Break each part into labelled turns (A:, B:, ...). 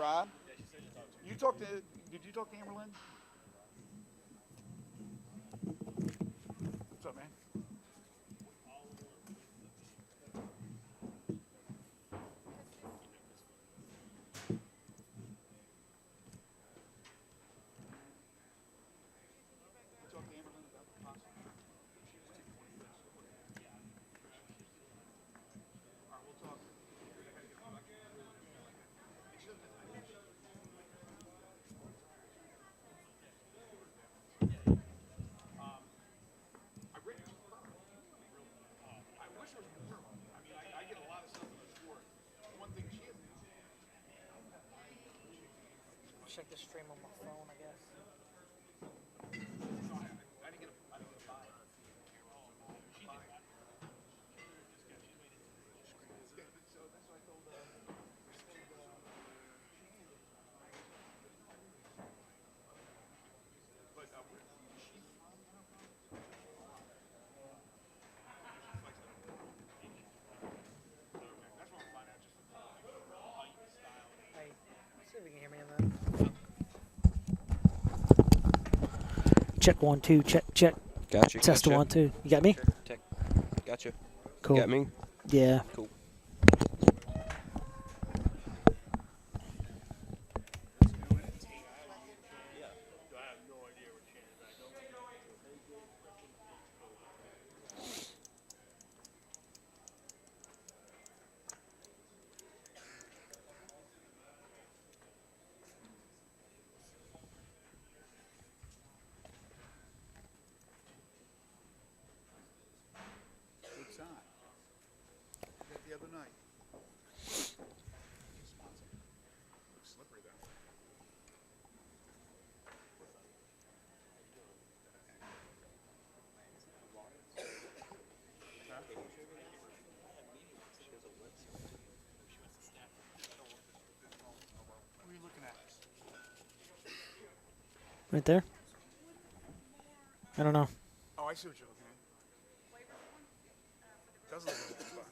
A: tribe? You talked to? Did you talk to Amberlynn? What's up, man?
B: Check the stream on my phone, I guess. Hey, see if we can hear me in that. Check 1 2. Check.
C: Gotcha.
B: Test
C: gotcha.
B: 1 2. You got me?
C: Check. Gotcha.
B: Cool.
C: You got me?
B: Yeah.
C: Cool.
A: Good sign. That the other night. Looks slippery though. What are you looking at?
B: Right there? I don't know.
A: Oh, I see what you're looking at. Does look like a good spot.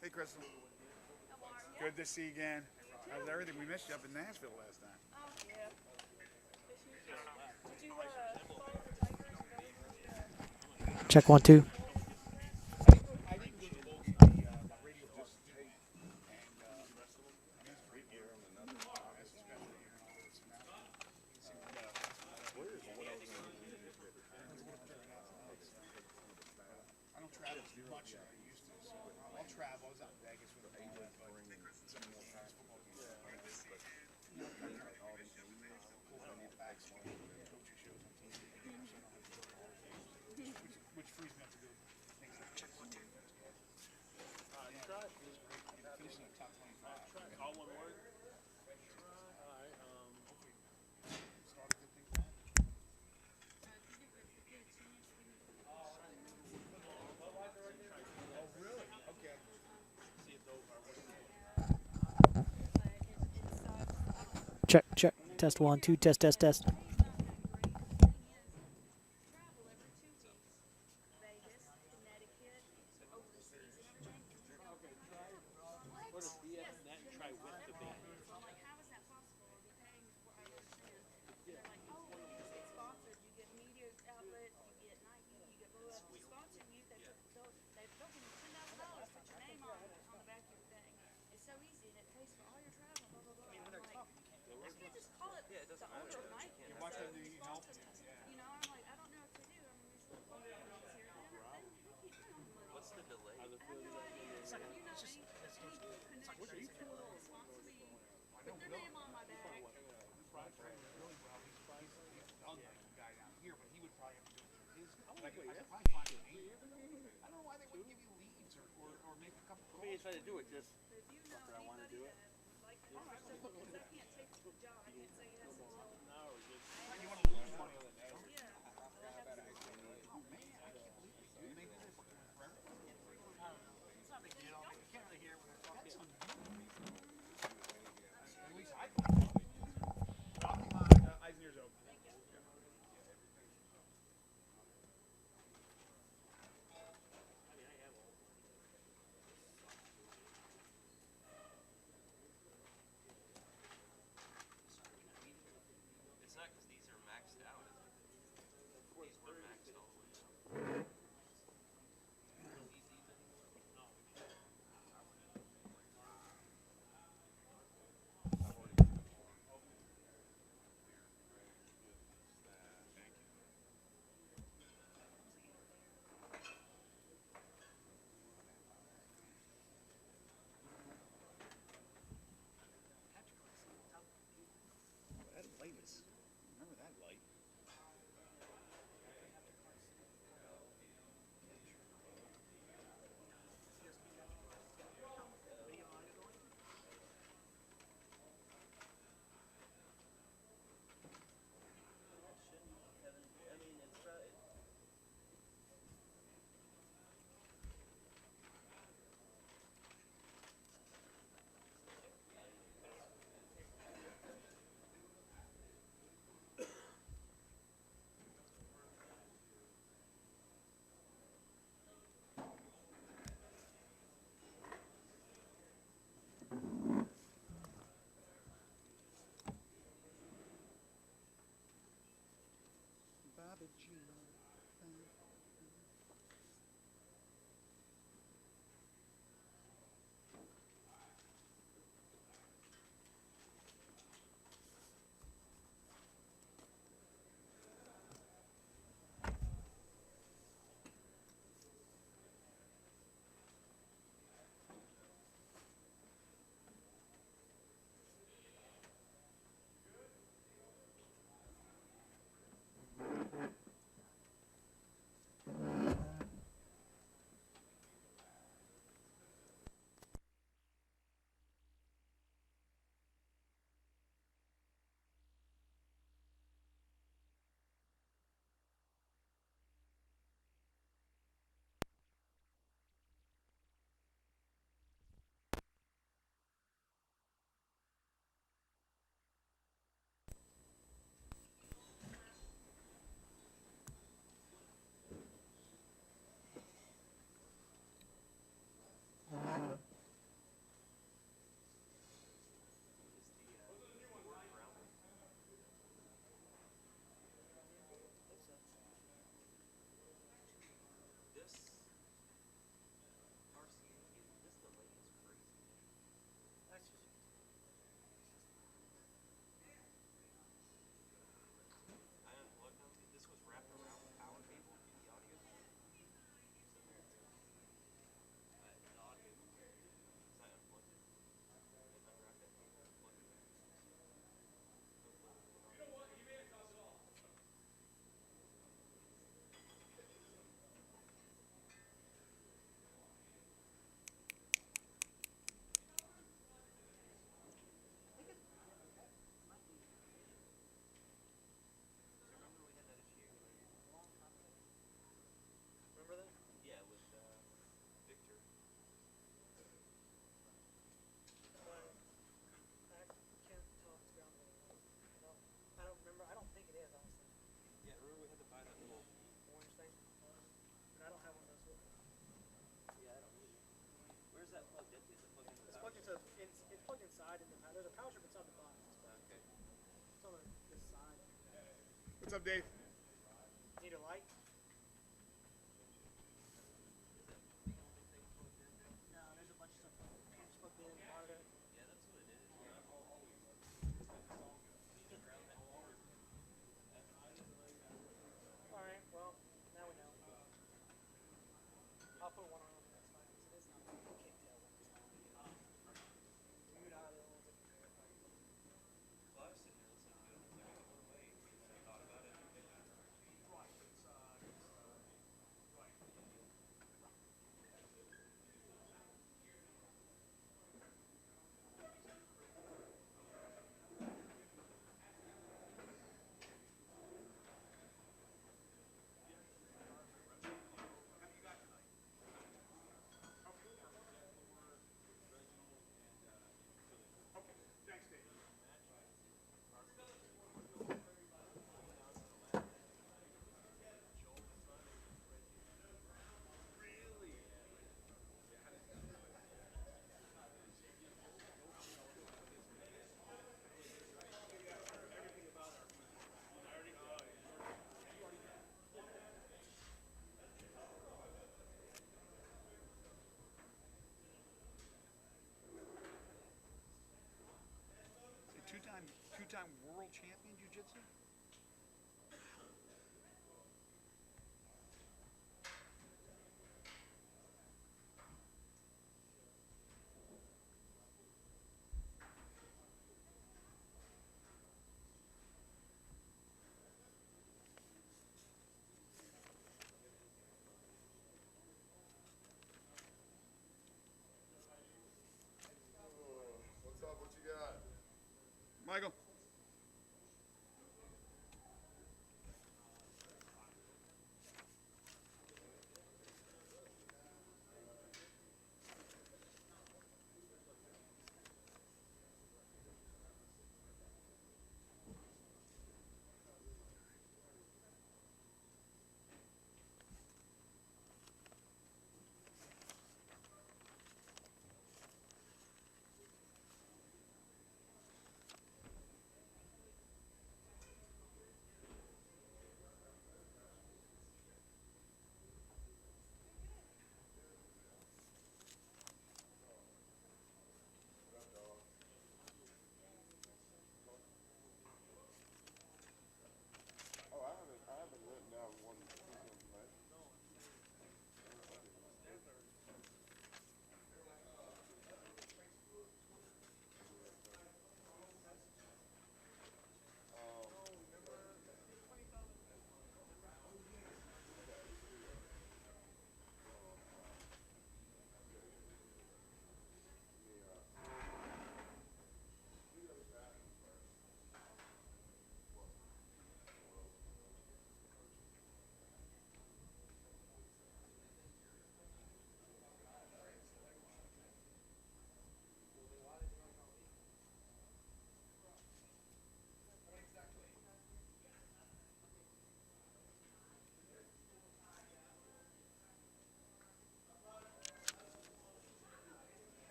A: Hey, Crystal. Good to see you again. How's everything? We missed you up in Nashville last time.
D: Oh, yeah. Did you follow the Tigers?
B: Check 1 2.
A: I didn't get the Bulls. My radio just taped. And it's great here on another special here and all this. I don't travel as much as I used to. So I'll travel. I was out in Vegas with a band, but some more times football games. You know, I kind of all these back coaching shows on TV. Which frees me up to do things like this. Finishing in top 25.
E: All one word?
A: Start a good thing back. Oh, really? Okay.
E: See if those are
B: Check. Test 1 2. Test.
E: What if we have that and try with the band?
D: I'm like, how is that possible? Are we paying what I understand? They're like, oh, because it's sponsored. You get media outlets, you get Nike, you get blah, blah, blah. Sponsored you. They'll give you $10,000, put your name on the back of your thing. It's so easy, and it pays for all your travel, blah, blah, blah. I'm like, I can't just call it the owner of Nike.
A: You're watching the help.
D: You know, I'm like, I don't know what to do. I mean, these little companies here, they keep doing money.
C: What's the delay?
D: I have no idea. It's like, you know, any connections that will sponsor me, put their name on my bag.
A: Really well. He's a young guy down here, but he would probably have to go through his. I could probably find a name. I don't know why they wouldn't give you leads or make a couple calls.
E: Me try to do it, just
D: But if you know
E: I want to do it.
D: like because I can't take the job, I can't say yes or no.
E: now or just
A: You want to lose money on the day.
D: Yeah.
A: Oh, man, I can't believe it. Dude, they did it for everyone.
E: it's not a big deal. You can't really hear is that plugged into? Is it plugged into the
C: It's
E: power
C: plugged
E: strip?
C: into it's plugged inside in the power. There's a power strip inside the box.
E: Okay.
C: It's on this side.
A: What's up, Dave?
C: Need a light?
E: Is that the only thing plugged in there?
C: No, there's a bunch of stuff. It's plugged in, monitor.
E: Yeah, that's what it is.
C: All right. Well, now we know. I'll put one on the next time. It is not a kicktail one. Dude, I don't want to compare it.
E: Well, I was sitting there listening to it. I was like, what way? I thought about it.
A: Two-time world champion jiu-jitsu?
F: What's up? What you got?
A: Michael.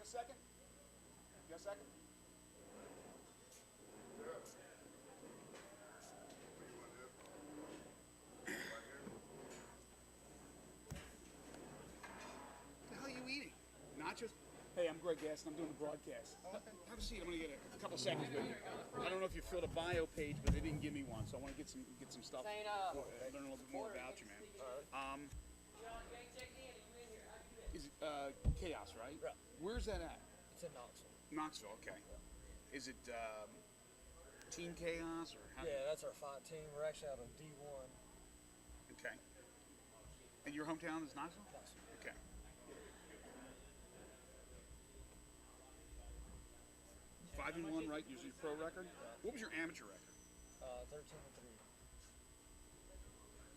A: a second? You got a second? What the hell are you eating? Nachos? Hey, I'm Greg Gaston. I'm doing the broadcast. Have a seat. I'm going to get a couple seconds with you. I don't know if you filled a bio page, but they didn't give me one, so I want to get some stuff. Learn a little bit more about you, man. Is it Chaos, right?
G: Right.
A: Where's that at?
G: It's in Knoxville.
A: Knoxville. Okay. Is it Team Chaos or how?
G: Yeah, that's our fight team. We're actually out of D1.
A: Okay. And your hometown is Knoxville?
G: Knoxville.
A: Okay. 5-1, right? Usually pro record. What was your amateur record?
G: 13-3.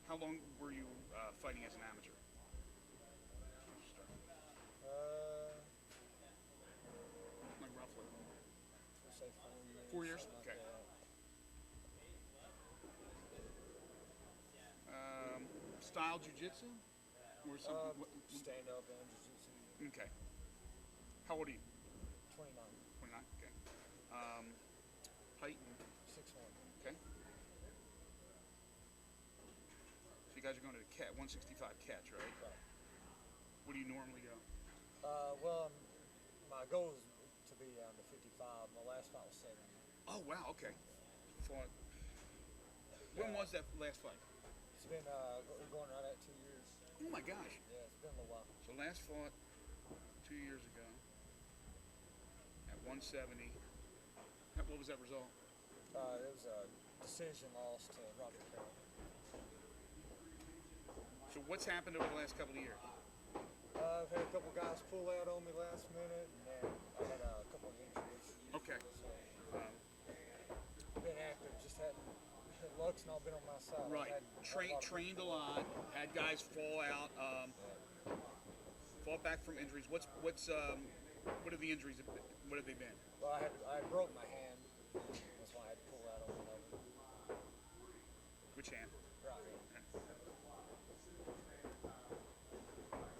A: How long were you fighting as an amateur? Like roughly.
G: We'll say
A: 4
G: 4 years.
A: years?
G: something
A: Okay.
G: Like that.
A: Style jiu-jitsu? Or something?
G: Stand up and jiu-jitsu.
A: Okay. How old are you?
G: 29.
A: 29? Okay. Height?
G: 6'1".
A: Okay. So you guys are going to the 165 catch, right?
G: Right.
A: What do you normally go?
G: Well, my goal is to be down to 55. My last fight was 70.
A: Oh, wow, okay. Fought. When was that last fight?
G: It's been we're going right at 2 years.
A: Oh, my gosh.
G: Yeah, it's been a little while.
A: So last fought 2 years ago at 170. What was that result?
G: It was a decision loss to Roger Carroll.
A: So what's happened over the last couple of years?
G: I've had a couple guys pull out on me last minute, and then I had a couple of injuries.
A: Okay.
G: So, been active, just hadn't. Luck's not been on my side.
A: Right. Trained a lot. Had guys fall out. Fought back from injuries. What are the injuries? What have they been?
G: Well, I broke my hand. That's why I had to pull out on another.
A: Which hand?
G: Right.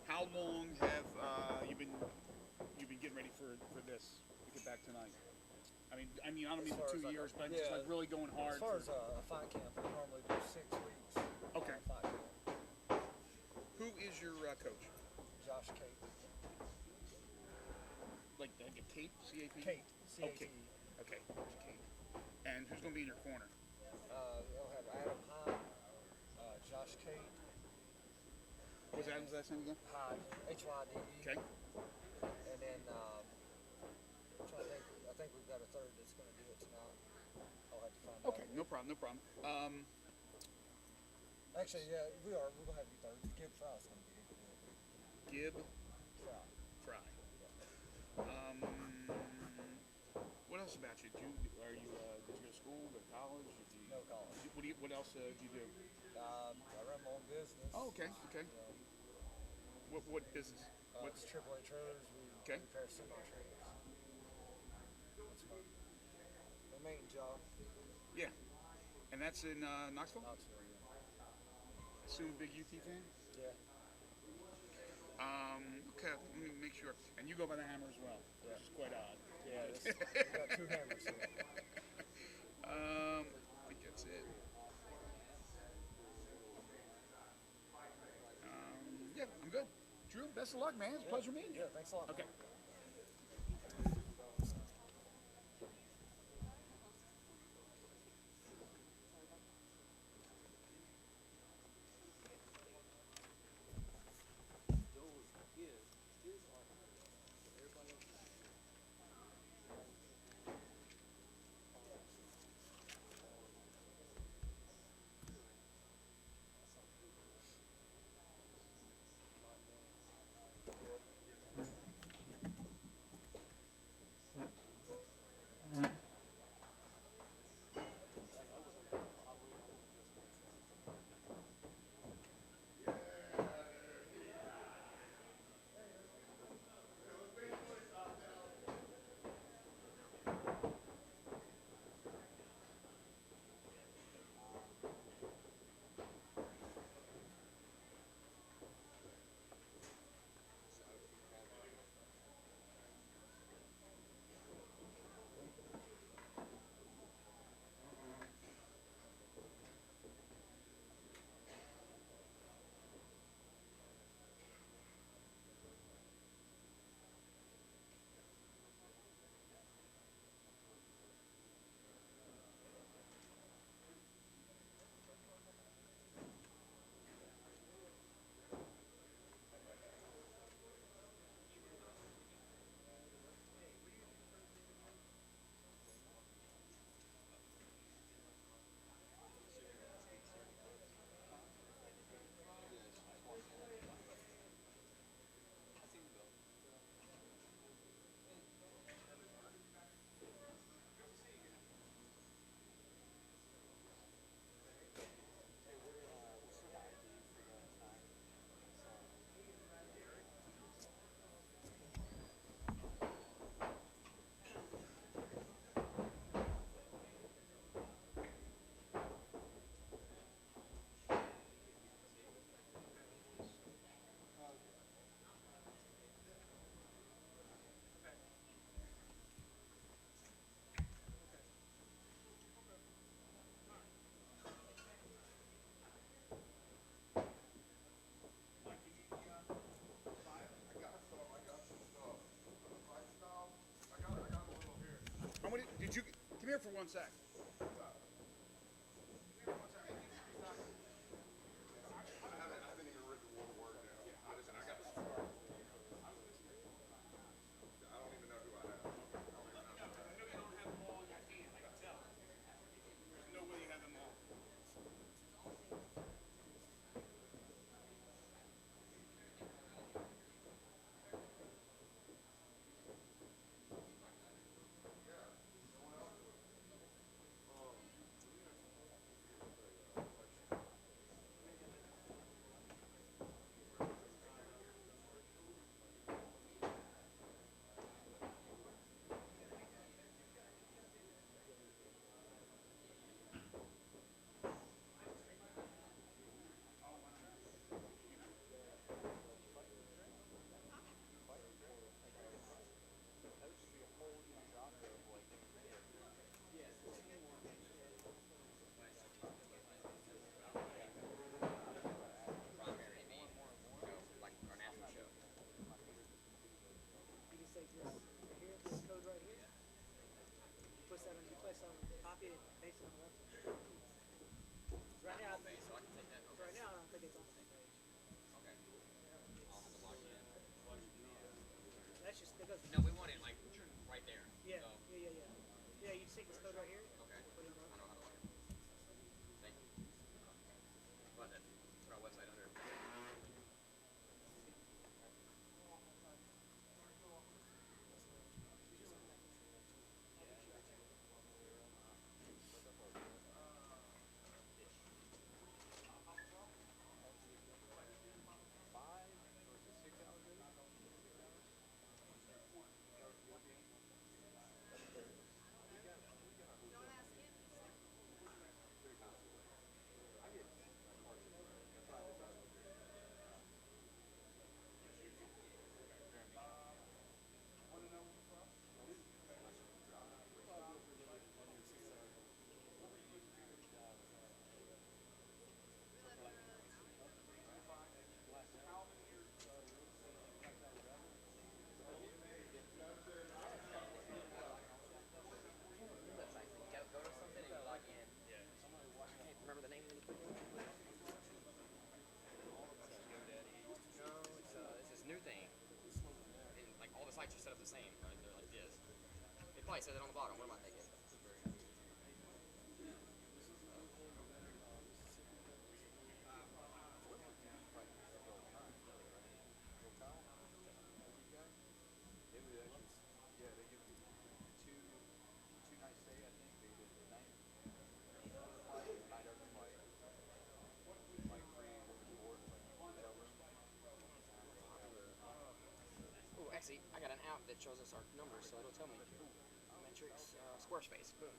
A: How long have you been getting ready for this to get back tonight? I mean, I don't mean for 2 years, but just like really going hard.
G: As far as a fight camp, we normally do 6 weeks.
A: Okay.
G: Fight camp.
A: Who is your coach?
G: Josh Cate.
A: Like a Kate? C-A-P?
G: Cate.
A: Oh,
G: C-A-T-E.
A: Kate. Okay. Kate. And who's going to be in your corner?
G: They'll have Adam Hyde, Josh Cate.
A: What's Adam's last name again?
G: Hyde. H-Y-D-E.
A: Okay.
G: And then I'm trying to think. I think we've got a third that's going to do it tonight. I'll have to find out.
A: Okay, no problem, no problem.
G: Actually, yeah, we are. We're going to have you third. Gib Fry's going to be here.
A: Gib
G: Fry.
A: Fry. What else about you? Did you go to school, go to college?
G: No college.
A: What else do you do?
G: I run my own business.
A: Oh, okay, okay. What business?
G: It's AAA trailers. We repair semi-trailers. That's my main job.
A: Yeah. And that's in Knoxville?
G: Knoxville, yeah.
A: Assume a big UT fan?
G: Yeah.
A: Okay, let me make sure. And you go by the hammer as well,
G: Yeah.
A: which is quite odd.
G: Yeah, we got 2 hammers here.
A: I think that's it. Yeah, I'm good. Drew, best of luck, man. It's a pleasure meeting you.
G: Yeah, thanks a lot.
A: Okay. Come here for 1 sec.
F: I haven't even written one word down. Listen, I got the start. I don't even know who I have.
A: I know you don't have them all in your hand. I can tell. There's no way you have them all.
H: Primary name, like our national show.
C: You can say this right here, this code right here. Push that on, you place on, copy it, paste it on the website. Right now,
H: Okay, so I can take that. Okay.
C: right now, I don't think it's on the same page.
H: Okay. I'll have to log in.
C: That's just, that goes,
H: No, we want it like right there.
C: yeah,
H: So,
C: yeah. Yeah, you just take this code right here.
H: okay.
C: Put it on.
H: I know how to log in. Thank you. What then? Put our website under. Website. So you go to something and you log in. Yeah. I can't remember the name really quick. No, it's this new thing. And like all the sites are set up the same. Right? They're like this. It probably says it on the bottom. What am I thinking? Oh, actually, I got an app that shows us our numbers, so it'll tell me. Metrics, Squarespace. Boom.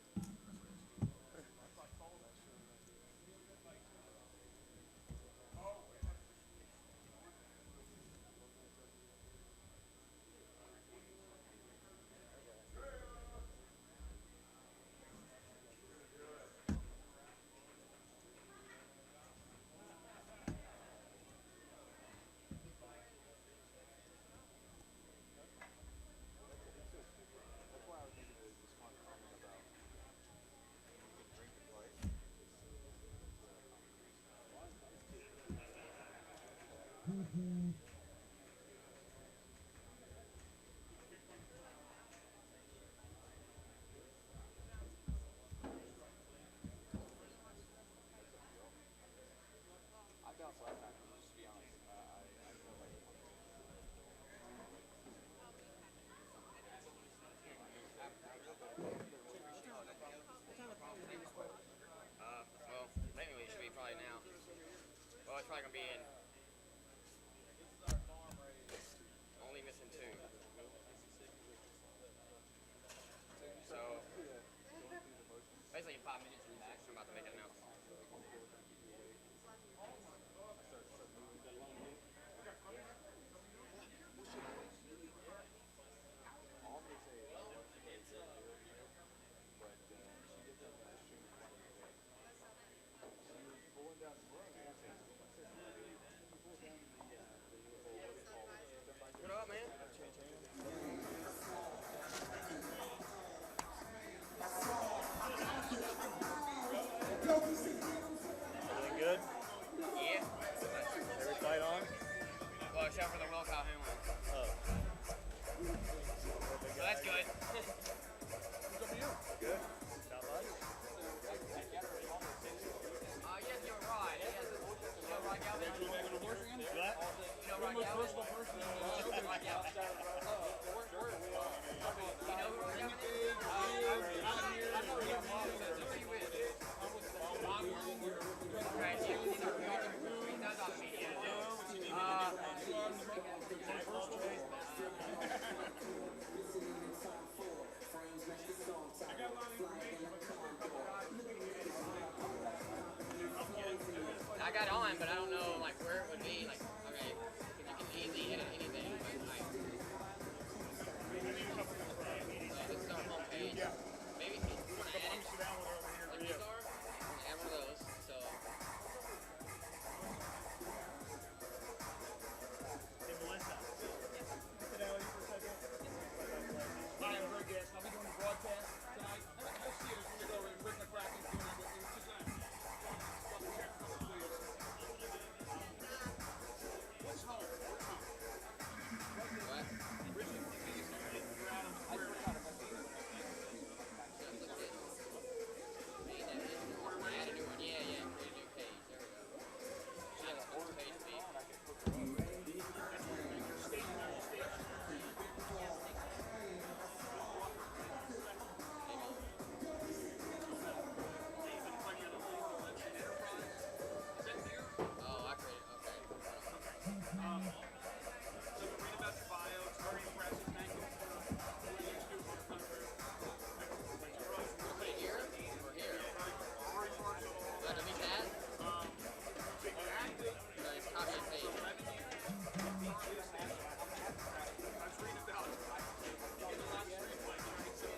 H: I bounced last time, just to be honest. I feel like well, technically it should be probably now. Well, it's probably gonna be in. Only missing 2. So basically in 5 minutes we'll be back. I'm about to make an announcement. got it on, but I don't know like where it would be. Like, okay, because you can easily hit it anything, but like, this is our homepage. Maybe if you want to add it, like these are, add one of those. So.
A: Hey, Melissa. Sit down with you for a second. Hi, I'm Greg Gass. I'll be doing the broadcast tonight. I see it as we go in Rick McCracken's doing it. It's just a double check for the players. What's home? What's home?
H: What?
A: Richard, you're out on square.
H: Add a new one. Yeah, yeah. Create a new page. There we go. Yeah, that's what the page be. Oh, I created. Okay.
A: So read about your bio. It's very impressive. Thank you for what you do for the country.
H: Put it here or here? Do I have to make that? No, it's copy and paste.
A: I was reading about getting a lot of street fights, right? So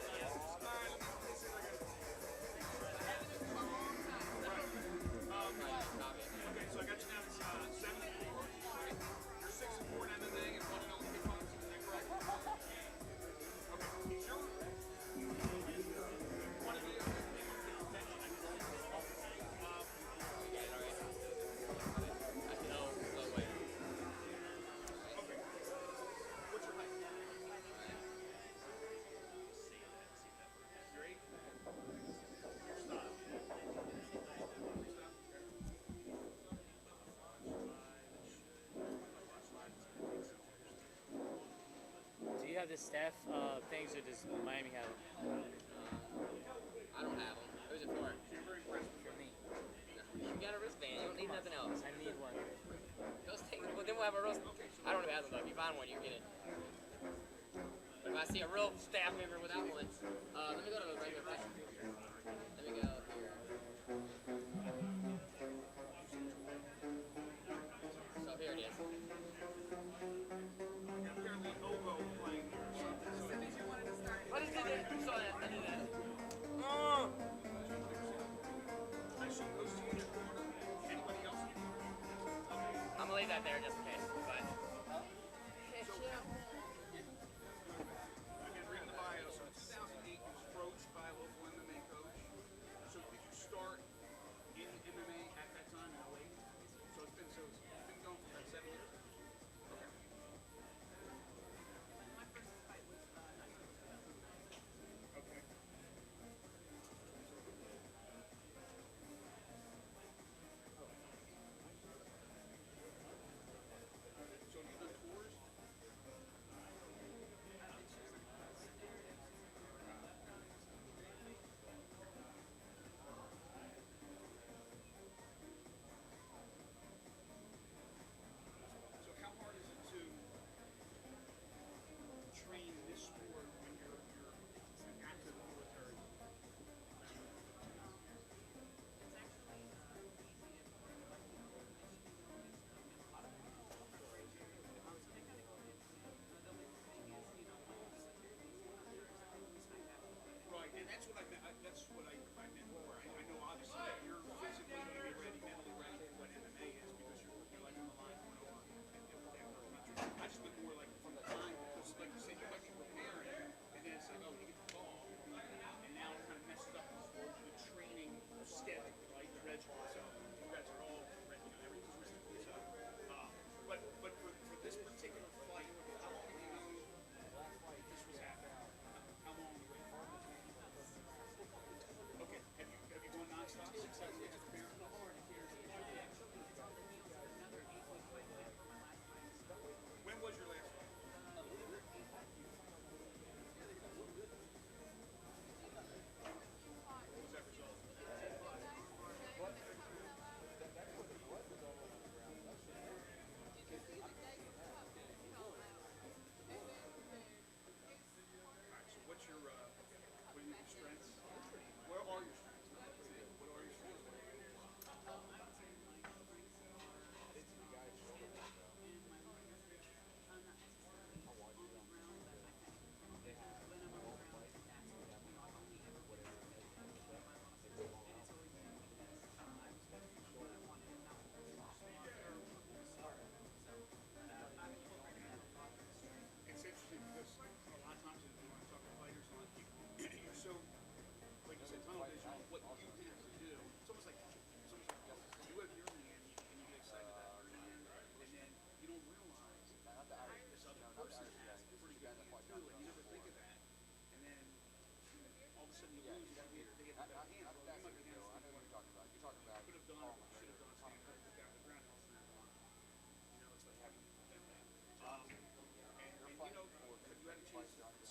A: okay, so I got you down as 7-4, right? You're 6-4 in MMA and 1-0 in kickboxing, is that correct? Okay, sure. One of the
H: That's no way.
A: okay. What's your height? Great. Your style.
C: Do you have the staff things, or does Miami have them?
H: I don't have them. Who's it for?
C: For me.
H: You got a wristband. You don't need nothing else.
C: I need one.
H: Those things. Well, then we'll have a wrist. I don't have them though. If you find one, you get it. But if I see a real staff member without one, let me go to the regular place. Let me go here. So here it is.
A: Apparently oboe playing here or something. So
H: What is it? I did that.
A: I shoot those two in your corner. Anybody else in your corner?
H: I'm gonna leave that there just in case. But
A: Again, reading the bio. So in 2008, you was approached by a local MMA coach. So did you start in MMA at that time in 08? So it's been going for about 7 years. Okay. Okay.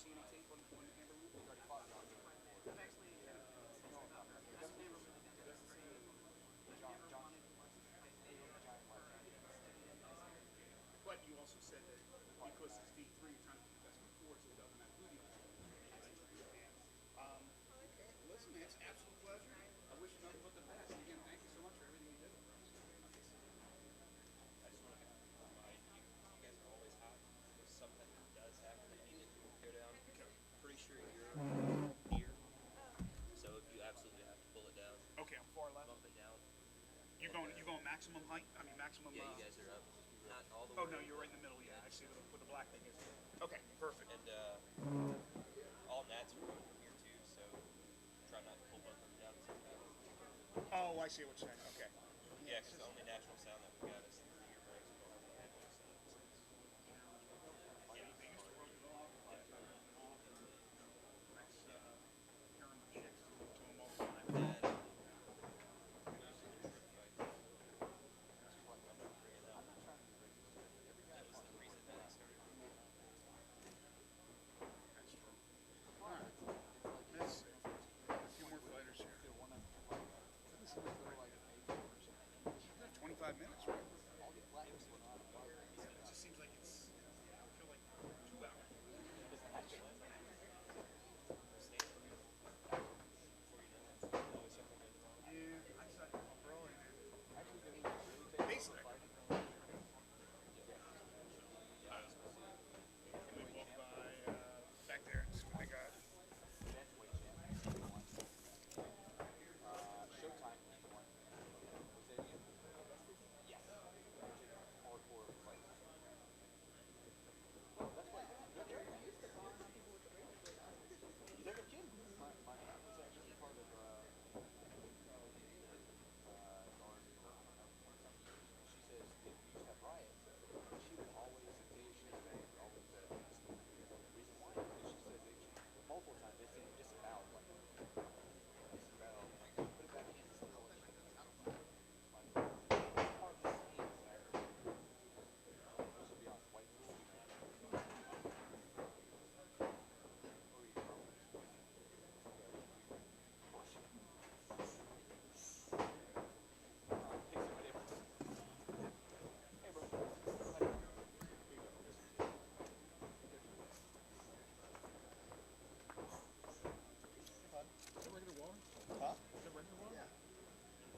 A: see any tape on Amber Moon?
C: I've actually, I've never really been to
A: But you also said that because it's V3, you're trying to keep that sport so it doesn't matter who the opponent is. Listen, man, it's an absolute pleasure. I wish you nothing but the best. And again, thank you so much for everything you did for us.
E: I just want to remind you, you guys are always hot. If something does happen that you need to go down, pretty sure you're here. So if you absolutely have to pull it down,
A: Okay, I'm far left.
E: bump it down.
A: You're going maximum height? I mean maximum.
E: Yeah, you guys are up. Not all the
A: Oh
E: way.
A: no, you're right in the middle. Yeah, I see what the black thing is. Okay, perfect.
E: And all nats are going from here too, so try not to pull both of them down at the same time.
A: Oh, I see what you're saying. Okay.
E: Yeah, because the only natural sound that we got is through the earbuds. We don't have any headphones set up. So
A: Yeah, they used to rope it off. Nice hearing the chicks to them all the time.
E: that, that was the reason that I started.
A: That's true. All right. Let's see. A few more fighters here. 25 minutes, right? It just seems like it's, I feel like 2 hours. Yeah, I decided to come up early, man. Basically. Can we walk by back there and see what they got?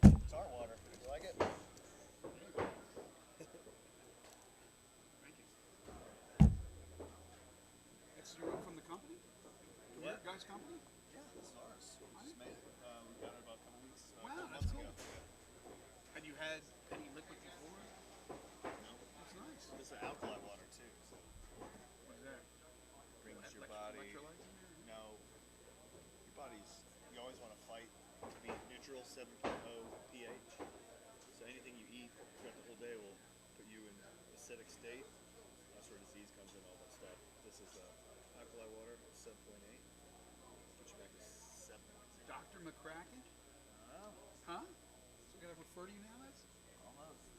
I: It's our water. You like it?
A: Thank you. It's your from the company? From your guys' company?
I: Yeah, this is ours. We just made it. We got it about a couple weeks.
A: Wow,
I: couple
A: that's
I: months
A: cool.
I: ago.
A: Had you had any liquid before?
I: No.
A: That's nice.
I: This is alkali water too, so
A: What is that?
I: brings your body.
A: Electrolytes in there?
I: No, your body's. You always want to fight to be neutral, 7.0 pH. So anything you eat throughout the whole day will put you in acidic state. That's where disease comes in, all that stuff. This is alkali water, 7.8. Puts you back to 7.0.
A: Dr. McCracken?
I: Oh,
A: Huh? So I gotta refer to you now, that's?
I: almost.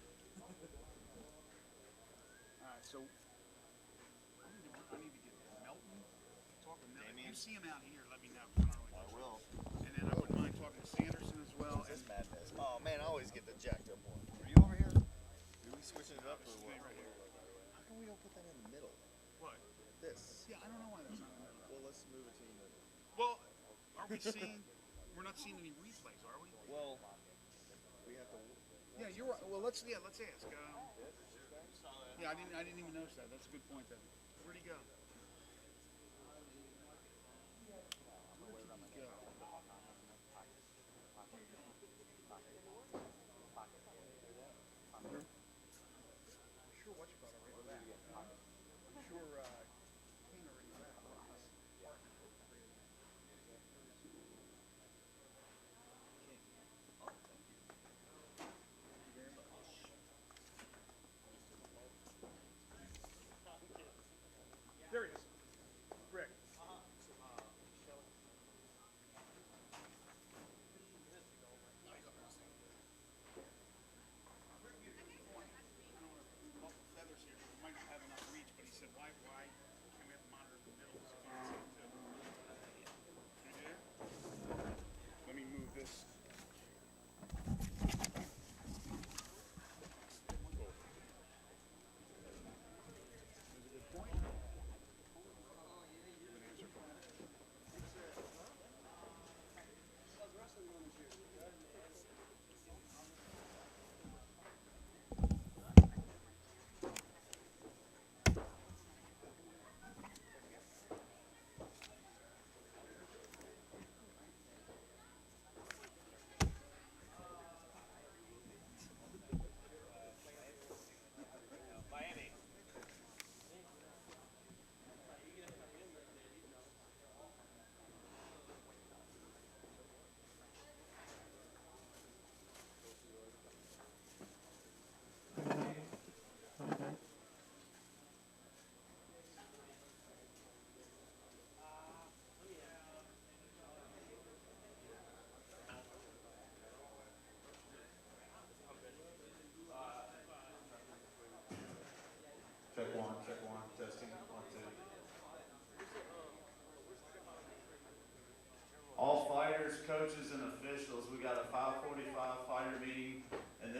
A: Alright, so I need to get Melton. Talk with Melton. If you
I: Damien.
A: see him out here, let me know. 'Cause I
I: I
A: don't really
I: will.
A: And then I wouldn't mind talking to Sanderson as well.
I: What's this
A: And
I: madness? Oh man, I always get the jacked up one. Are you over here? Are we switching it up or what?
A: right here.
I: How come we don't put that in the middle?
A: What?
I: This.
A: Yeah, I don't know why that's not in the middle.
I: Well, let's move it to the middle.
A: Well, are we seeing? We're not seeing any replays, are we?
I: Well, we have to.
A: Yeah, you're right. Well, let's ask. Yeah, I didn't even notice that. That's a good point, then. Where'd he go? I'm sure what you call it right back. I'm sure King already left. His partner created that.
I: King. Oh, thank you. Thank you very much.
A: There he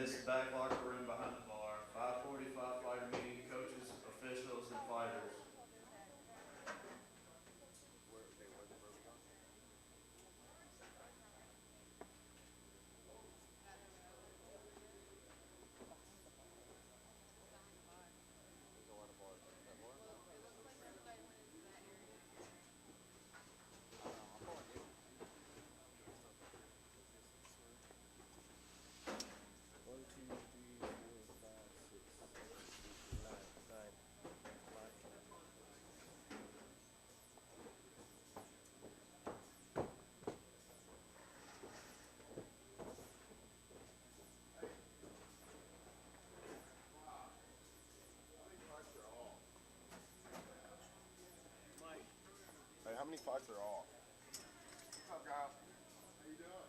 J: this back locker room behind the bar. 5:45 fighter meeting, coaches, officials, and fighters.
F: Hey, how many fights are off? What's up, guys? How you doing?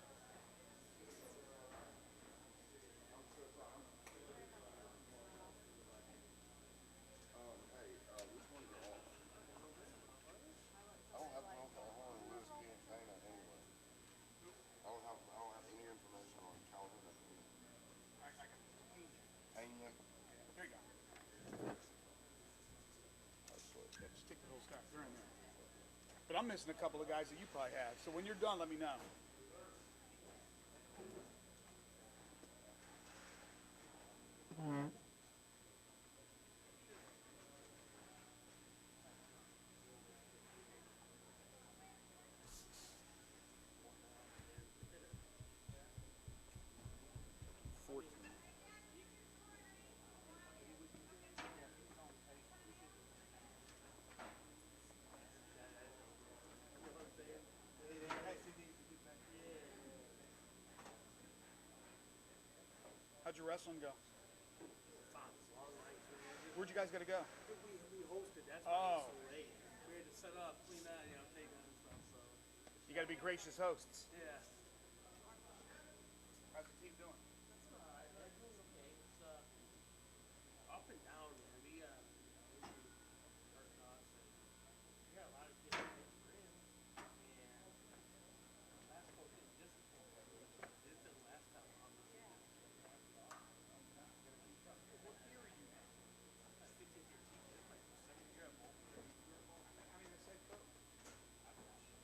F: Hey, which ones are off? I don't have Oklahoma and Lewis campaign anyway. I don't have any information on Calhoun at the minute.
A: I got
F: Pena.
A: There you go. Yeah, just take the whole stack. They're in there. But I'm missing a couple of guys that you probably have. So when you're done, let me know. How'd your wrestling go? Where'd you guys got to go?
C: We hosted. That's
A: Oh.
C: why it was so late. We had to set up, clean that, take that and stuff. So
A: You got to be gracious hosts.
C: yeah.
A: How's the team doing?
C: That's alright. That was okay. It's up and down, man. We hurt us, and we got a lot of kids that were in, and last coach didn't discipline them. This didn't last that long.
A: What year are you now?
C: I'm my 15th year teaching. This is my 7th year at both.
A: How many the same coach?
C: I'm not sure.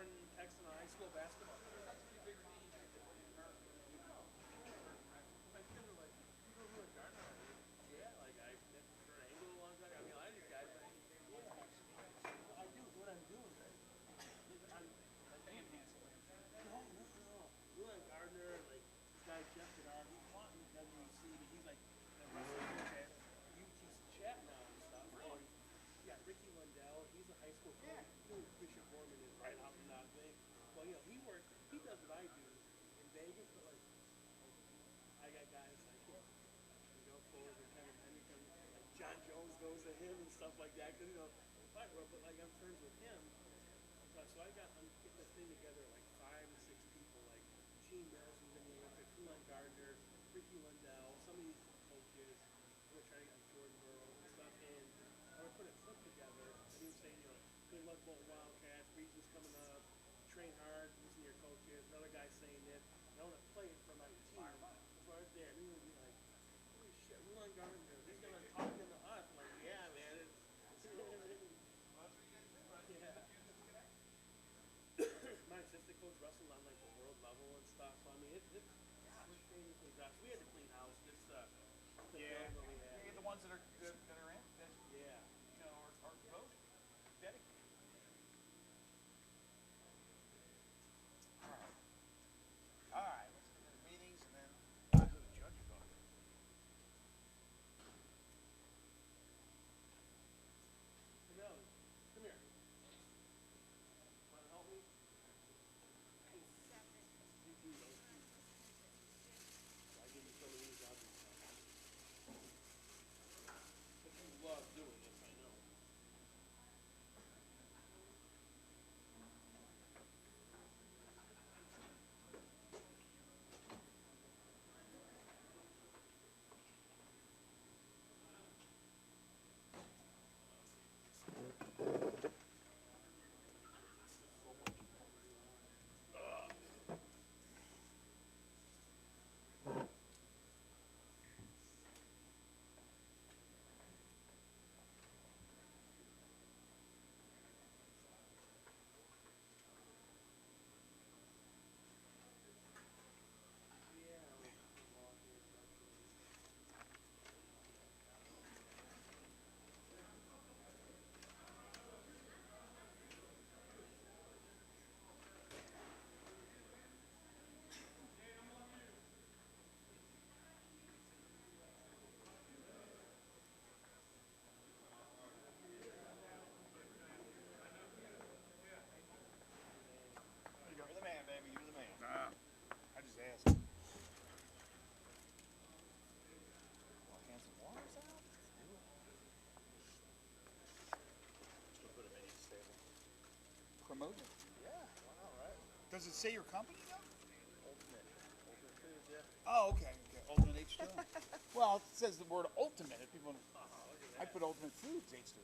C: more in Texas high school basketball. My kids are like, you know who a Gardner is? Yeah, like I met Kurt Angle a long time. I mean, a lot of these guys, but yeah, I do what I'm doing. I'm like, no. Ruin Gardner, like this guy Jeff Bernard, he's wanting WEC, but he's like the wrestling coach at UT Chat now and stuff. And yeah, Ricky Lundell, he's a high school coach. Bishop Gorman is right out in that thing. Well, you know, he does what I do in Vegas, but like I got guys like Flores and Kevin Henderson, like John Jones goes to him and stuff like that, because but like I'm friends with him. So I'm getting this thing together like 5 to 6 people, like Gene Nelson's in the Olympics, Rulon Gardner, Ricky Lundell, some of these coaches. I'm gonna try to get like Jordan Burroughs and stuff, and I'm gonna put a clip together. And you say, good luck about Wildcats, regions coming up, train hard, listen to your coaches. Another guy saying this, and I want to play it for my team. So right there, and you're gonna be like, holy shit, Rulon Gardner, he's gonna talk to us. I'm like, yeah, man. My assistant coach wrestled on like the world level and stuff. So I mean, we're training things out. So we had to clean house. This the building we had.
A: The ones that are good, that are in, that are both dedicated. All right. Let's get to the meetings and then who the judges are.
C: Come here. Want to help me? You do those two. I give you some of these jobs and stuff. But you love doing this, I know.
I: You're the man, baby. You're the man.
A: Nah, I just asked. Want Hanson Waters out?
I: Just gonna put him in each stable.
A: Promote it.
I: Yeah, why not, right?
A: Does it say your company though?
I: Ultimate Foods, yeah.
A: Oh, okay. Ultimate H2. Well, it says the word ultimate. If people, I put Ultimate Foods H2.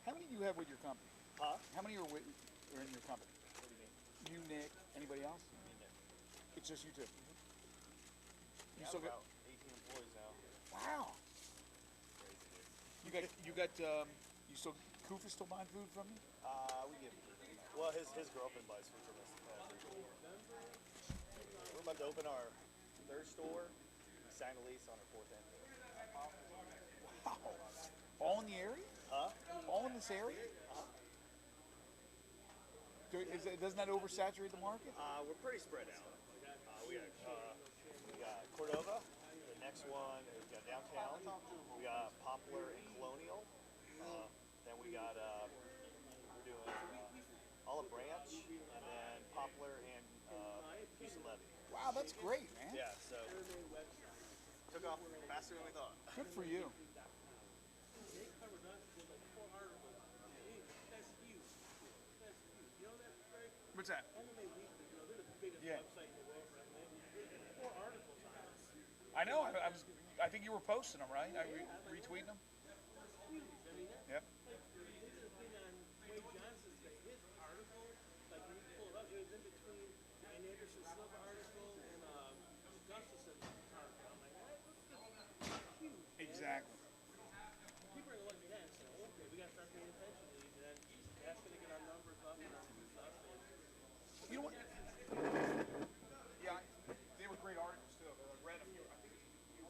A: How many do you have with your company?
I: Huh?
A: How many are in your company?
I: What do you mean?
A: You, Nick, anybody else?
I: Me, Nick.
A: It's just you two. You
I: Yeah,
A: still got?
I: about 18 employees now.
A: Wow.
I: Crazy, dude.
A: You still, Koof is still buying food from you?
I: We give him. Well, his girlfriend buys food from us. We're about to open our 3rd store. We signed a lease on our 4th end.
A: Wow. All in the area?
I: Huh?
A: All in this area? Doesn't that oversaturate the market?
I: We're pretty spread out. We got Cordova. The next one, we got downtown. We got Poplar and Colonial. Then we got we're doing Olive Branch, and then Poplar and Houston Levy.
A: Wow, that's great, man.
I: Yeah, so took off faster than we thought.
A: Good for you.
C: They covered us with like 4 articles. That's huge. That's huge. You know that, Greg?
A: What's that?
C: MMA Weekly, they're the biggest
A: Yeah.
C: website in the world, right? 4 articles on us.
A: I know. I think you were posting them, right? I retweeting them.
C: Huge. I mean, that's
A: Yep.
C: like here's the thing on Wade Johnson's thing. His article, like when you pull it up, it was in between an Anderson Silva article and Gustafson's article. I'm like, what? What's this? Huge. Man.
A: Exactly.
C: People are gonna look at that and say, okay, we gotta start paying attention to these, and then that's gonna get our numbers up and our views up. And
A: You know what? Yeah, they were great articles too. I read them. I think you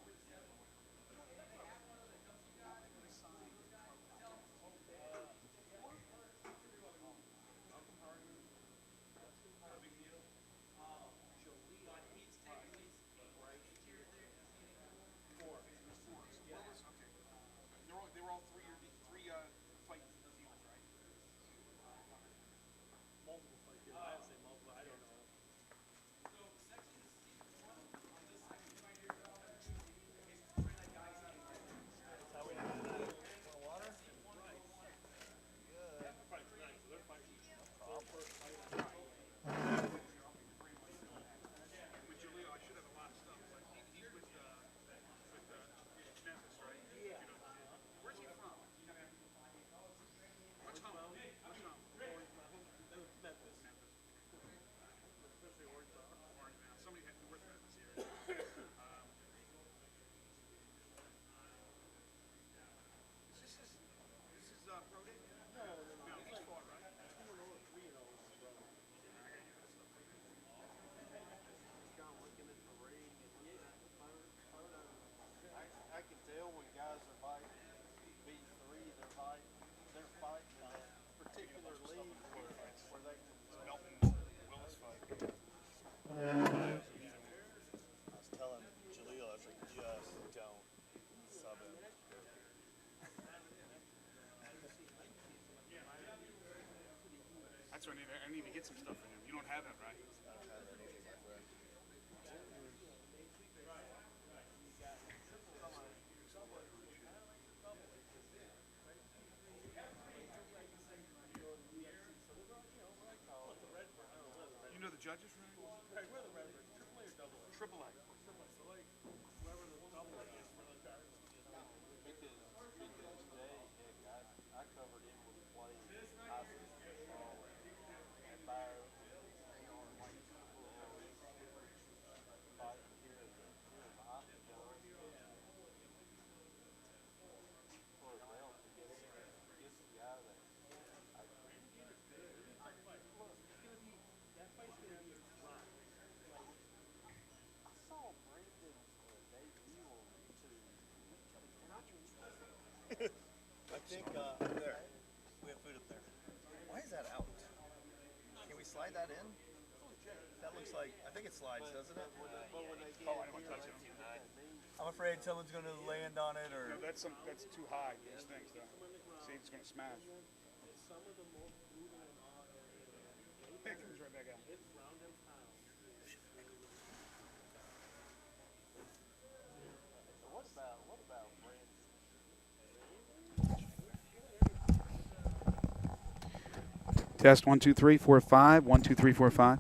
A: They were all three fight deals, right?
C: multiple fight deals. I would say multiple. I don't know.
A: With Jaleel, I should have a lot of stuff, but he's with Memphis, right?
C: Yeah.
A: Where's he from? What's home? What's home?
C: Memphis. Especially Orange Mountain.
A: Orange Mountain. Somebody had North Memphis here. This is pro day?
C: No,
A: No,
C: it's
A: he's
C: like
A: fought, right?
C: 2-0 or 3-0, brother. John Lincoln at the ring, and
I: I can tell when guys are fighting V3, they're fighting in that particular league where they can.
A: Middleton Willis fight.
I: I was telling Jaleel, I was like, just don't sub him.
A: That's what I need to get some stuff for him. You don't have it, right?
I: I don't have anything, my friend.
A: You know the judges, right?
C: Right, where are the Redbirds? Triple A or double A?
A: Triple A.
C: Triple A. So like whoever the double A is for the card.
I: Because Jay, heck, I covered him when he played high school football at Fire. Fighting here in the octagon. For a belt against the guy that
C: That fight's gonna be a drop.
I: I saw Brandon's debut on YouTube.
K: I think there. We have food up there. Why is that out? Can we slide that in? That looks like, I think it slides, doesn't it?
A: Oh, I don't want to touch him.
K: I'm afraid someone's going to land on it or.
A: No, that's too high. Those things, though. See, it's going to smash.
C: It's some of the most brutal and
A: Hey, comes right back out.
C: hits round and pound.
I: What about Brandon?
A: Test 1 2 3 4 5 1 2 3 4 5.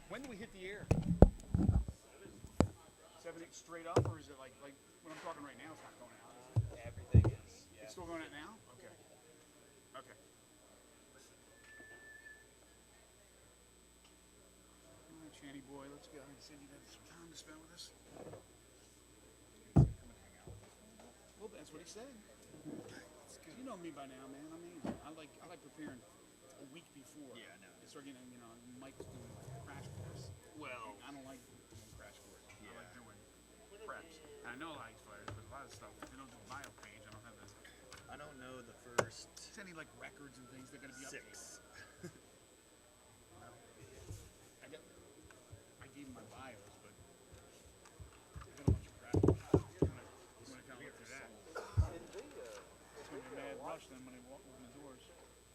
A: When do we hit the air? 7 8 straight up, or is it like when I'm talking right now? It's not going out.
E: Everything is. Yeah.
A: It's still going out now. Okay. Okay. All right, Channy boy, let's go. I said you had some time to spend with us. Well, that's what he said. You know me by now, man. I mean, I like preparing a week before.
K: Yeah, I know.
A: To start getting, Mike's doing crash course.
K: Well,
A: I don't like doing crash course.
K: Yeah.
A: I like doing preps. And I know a lot of these fighters, but a lot of stuff, they don't do the bio page. I don't have this.
K: I don't know the first
A: It's any like records and things that got to be updated.
K: 6.
A: I gave him my bios, but I got a bunch of crap. When I kind of look through that, it's going to be a mad rush then when they walk open the doors.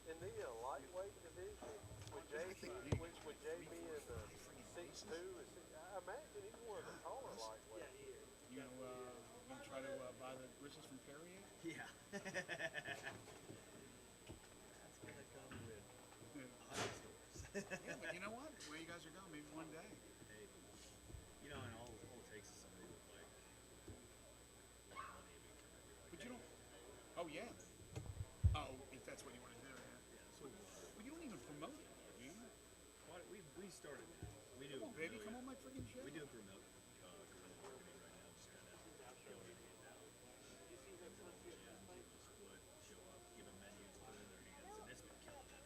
I: In the lightweight division, with Jay being the 6'2", I imagine he's one of the taller lightweights.
A: You gonna try to buy the wrists from Perrier?
K: Yeah. That's going to come with Honda stores.
A: Yeah, but you know what? Where you guys are going, maybe one day.
K: Hey, and all it takes is somebody with like
I: We started that. We do.
A: Come on, baby, come on my freaking show.
I: We do it for milk. Guerrilla marketing right now, just kind of going in and out. Into the gyms, just would show up, give them menus, put it in their hands, and it's been killing it.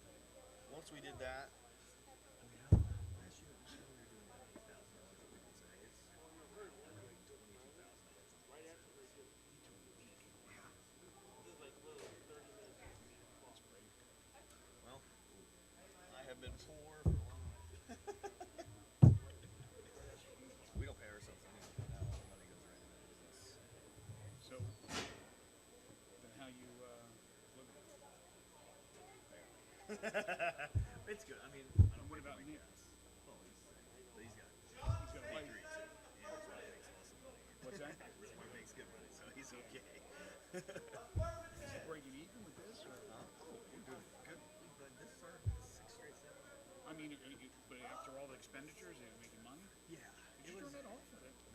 I: Once we did that, I mean, last year we were doing like $8,000 a week on Saturdays. We're doing $22,000 on Wednesdays. Yeah.
C: This is like literally 30 minutes.
I: That's great. Well, I have been poor for a long time. We don't pay ourselves anything now. All the money goes right into the business.
A: So, then how you live it?
I: It's good. I mean, I don't
A: What
I: pay
A: about
I: my
A: Nick?
I: gas. Well, he's the same. But he's got
A: He's got a
I: V3
A: wife.
I: too. Yeah, his wife makes lots of money.
A: What's that?
I: His wife makes good money, so he's okay.
A: Is he breaking even with this? Or?
I: Oh, we're doing good. But this is our 6th straight sale.
A: I mean, but after all the expenditures, are you making money?
I: Yeah.
A: Did you turn that off?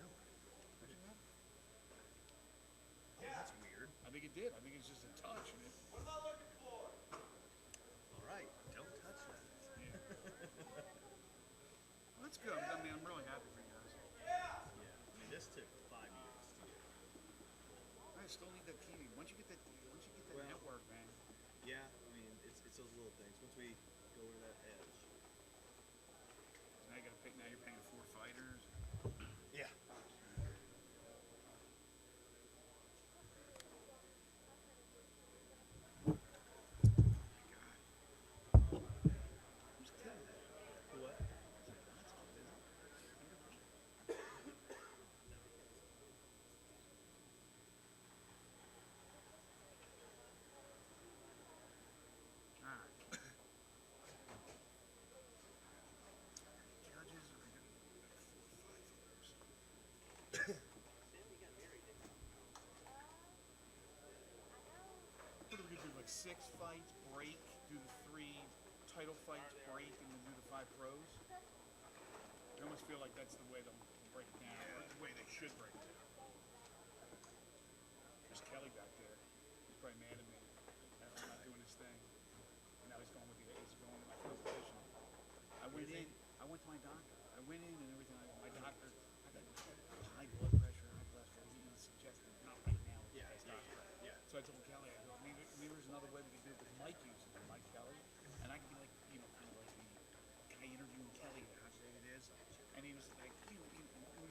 I: No.
A: I didn't know.
I: Oh, that's weird.
A: I think it did. I think it's just a touch. And
I: All right. Don't touch that.
A: yeah. Well, that's good. I mean, I'm really happy for you guys.
I: Yeah. I mean, this took 5 years to get.
A: I still need that TV. Once you get that
I: Well,
A: network, man.
I: Yeah. I mean, it's those little things. Once we go over that edge.
A: Now you got to pick. Now you're paying 4 fighters.
I: Yeah.
A: Who's killing that?
I: What?
A: All right. Judges, are we gonna get 4 or 5 fighters? What are we gonna do? Like 6 fights, break, do the 3 title fights, break, and then do the 5 pros? I almost feel like that's the way they'll break it down, or the way they should break it down. There's Kelly back there. He's probably mad at me after not doing his thing. And now he's going with my competition. I went to my doctor. I went in and everything. My doctor, I got high blood pressure, high cholesterol. He suggested not right now.
I: Yeah.
A: So I told Kelly, I go, maybe there's another way we could do it with Mike using it, Mike Kelly. And I could be like, kind of like the guy interviewing Kelly, how great it is. And he was like, we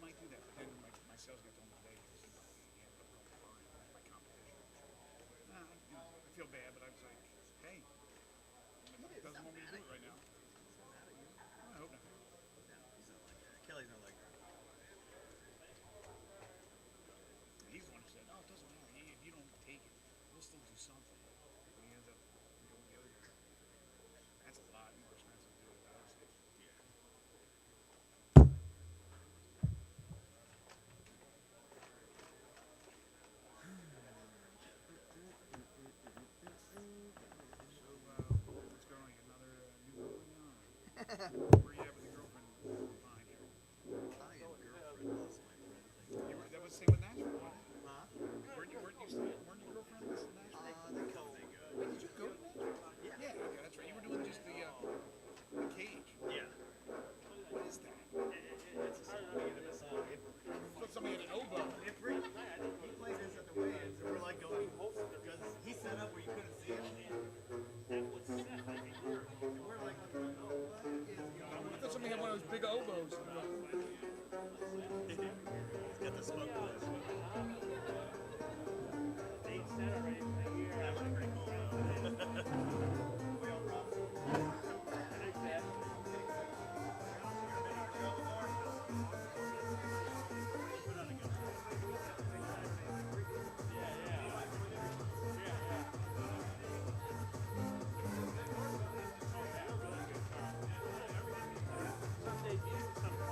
A: might do that. But then my sales guy told me today, he ended up going blind with my competition. I feel bad, but I was like, hey, he doesn't want me to do it right now. I hope not.
I: No, he's not like that. Kelly's not like that.
A: He's the one who said, "Oh, it doesn't matter. If you don't take it, we'll still do something." And he ends up going with the other guy. That's a lot more expensive to do it without it.
I: Yeah.
A: So, what's going on? You got another new girlfriend now? Where you at with your girlfriend behind here?
I: I am girlfriend lost my friend thing.
A: That was the same with Nashville, wasn't it?
I: Huh?
A: Weren't you girlfriend with Nashville?
I: They come, they go.
A: Wait, did you go to Nashville? Yeah, okay, that's right. You were doing just the cage.
I: Yeah.
A: What is that?
I: It's a song. We get him a song.
A: I thought somebody had an oboe.
K: He played this at the weigh-ins, and we're like going, because he set up where you couldn't see it. And we're like, oh, what is going on?
A: I thought somebody had one of those big oboes.
I: He's got the smoke glass. That was pretty cool, though.
K: We all promised.
C: Some days you do something.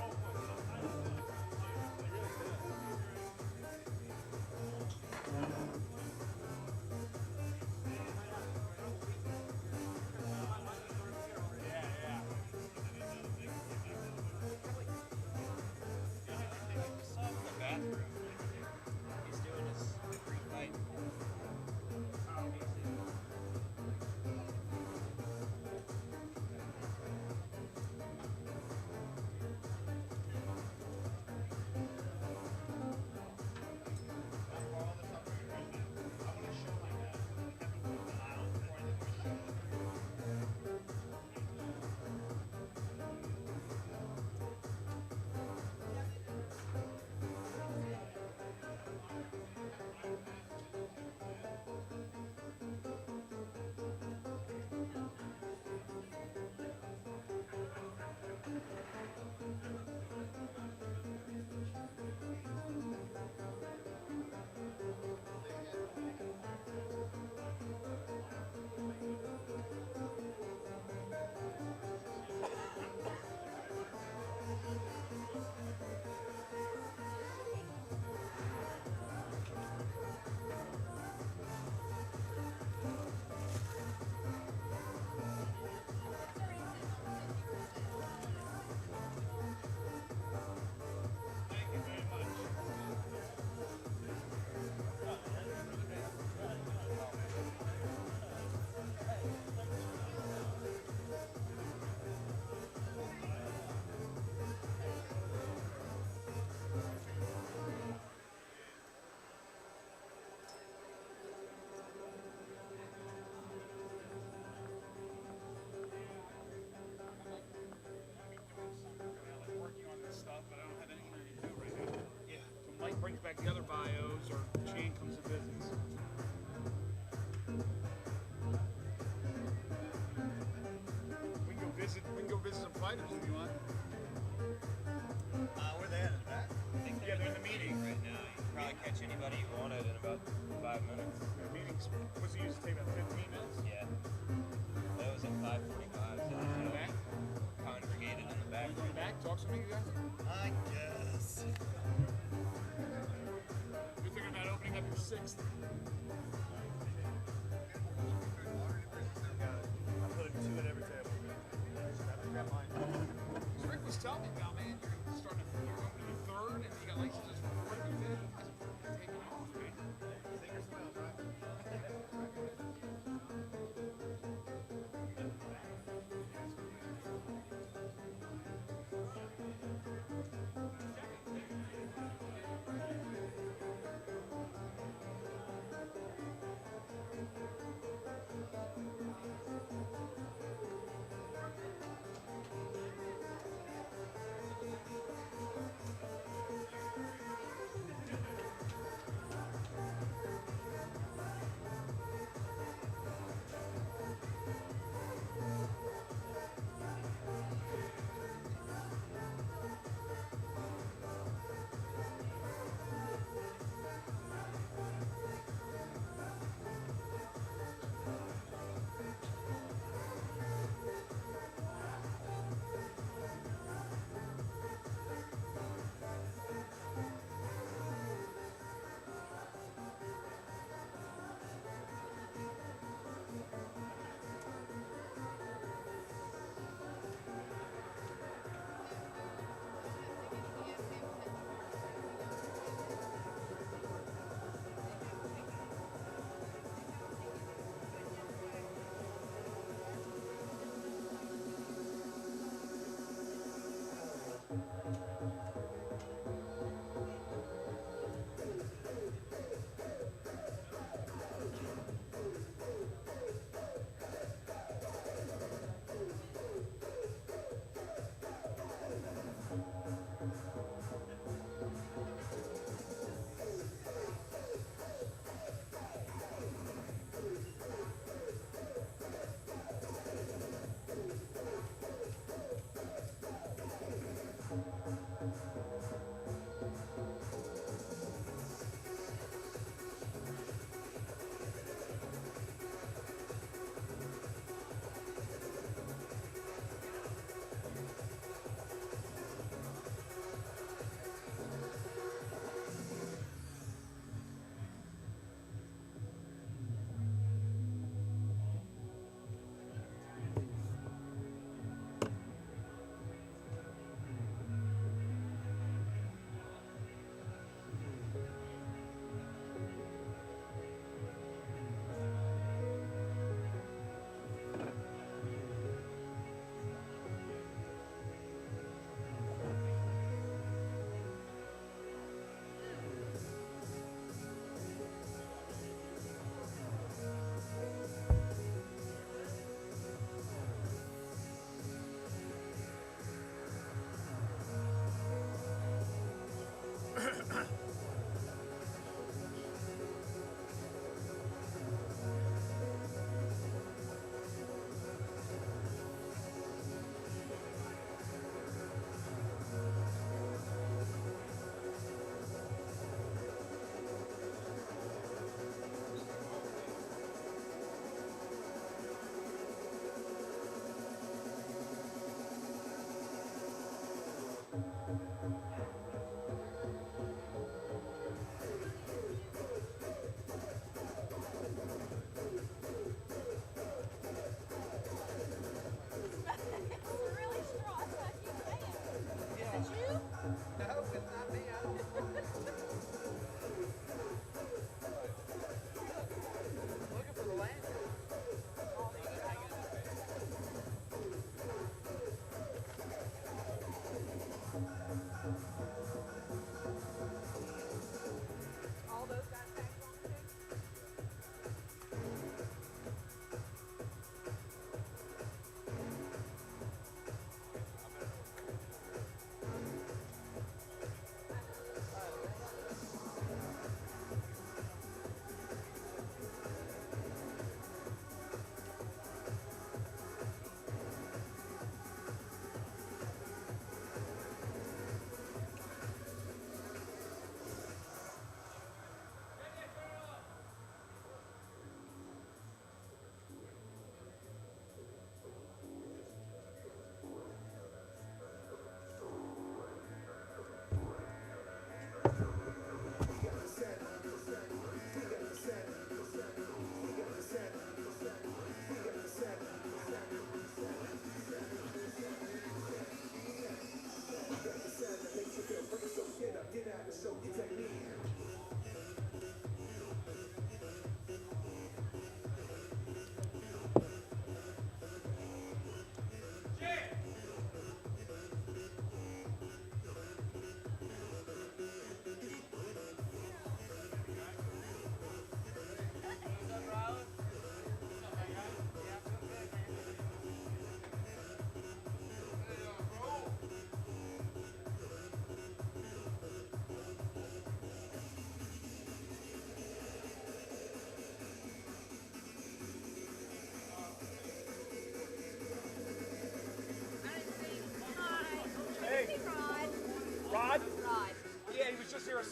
A: some fighters if you want.
K: Where they at in the back?
E: I think
A: Yeah, they're in the meeting.
E: right now. You can probably catch anybody you wanted in about 5 minutes.
A: The meeting's supposed to usually take about 15 minutes.
E: Yeah. That was at 5:45. So
A: In the back?
E: congregated in the back.
A: In the back? Talk to me, you guys?
K: I guess.
A: You're thinking about opening up your 6th.
K: I put 2 at every table. Grab mine.
A: Rick was telling me about, man, you're starting to you're opening your 3rd and you got licenses for 4th and 5th. You guys are taking off, man.
K: Sink or swim, right?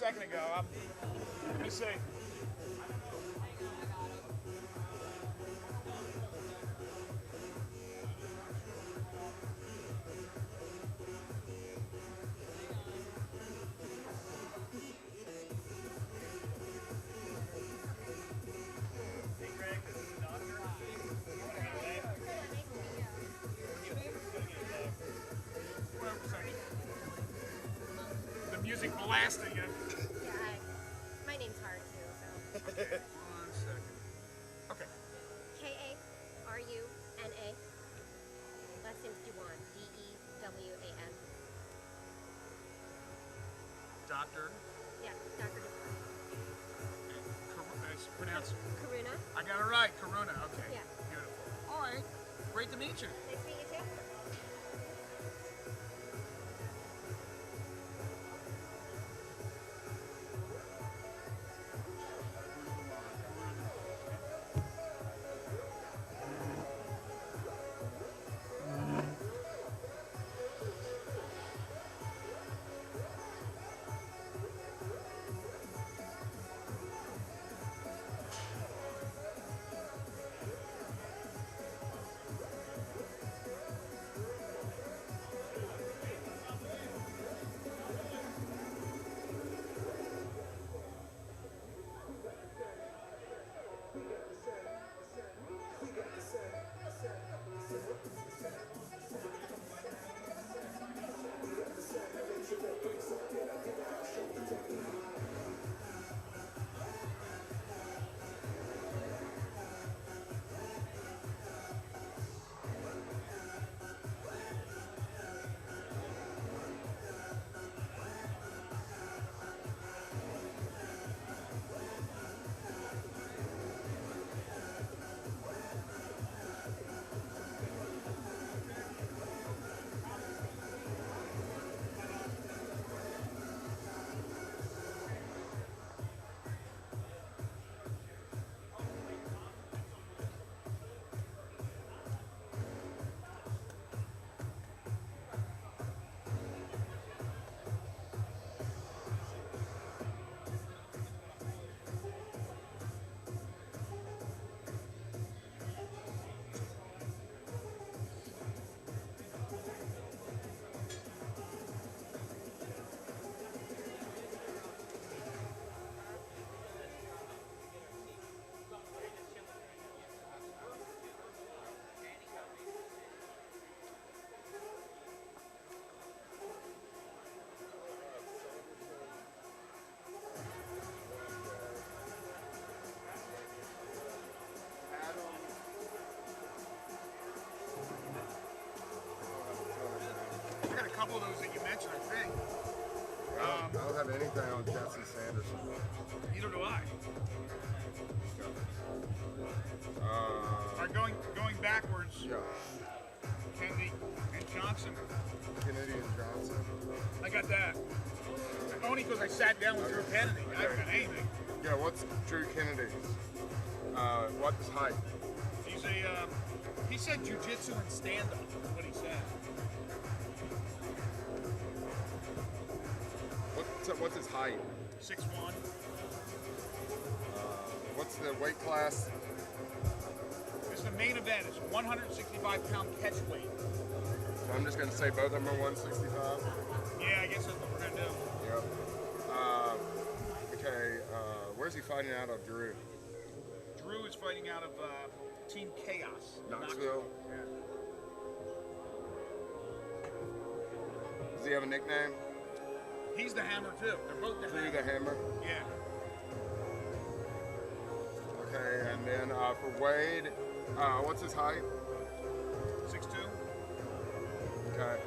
A: second ago. Let me see. The music blasting it.
L: Yeah, my name's hard too, so.
A: Okay, 1 second. Okay.
L: K-A-R-U-N-A. Last name's Dewan. D-E-W-A-N.
A: Doctor.
L: Yeah, Dr. Dewan.
A: Pronounce.
L: Karuna.
A: I got it right, Karuna. Okay.
L: Yeah.
A: Beautiful. All right. Great to meet you.
L: Nice to meet you too.
A: I got a couple of those that you mentioned, I think.
F: I don't have anything on Jesse Sanderson.
A: Neither do I.
F: Uh,
A: Are going backwards.
F: yeah.
A: Kennedy and Johnson.
F: Kennedy and Johnson.
A: I got that. Only because I sat down with Drew Kennedy. I haven't got anything.
F: Yeah, what's Drew Kennedy's? What's height?
A: He's a. He said jiu-jitsu and stand-up. Is what he said.
F: What's his height?
A: 6'1".
F: What's the weight class?
A: This is the main event. It's 165-pound catch weight.
F: So I'm just gonna say both of them are 165.
A: Yeah, I guess that's what we're gonna do.
F: Yep. Okay. Where's he fighting out of, Drew?
A: Drew is fighting out of Team Chaos.
F: Knoxville.
A: Yeah.
F: Does he have a nickname?
A: He's the Hammer too. They're both the
F: Drew
A: Hammer.
F: the Hammer.
A: Yeah.
F: Okay, and then for Wade, what's his height?
A: 6'2".
F: Okay.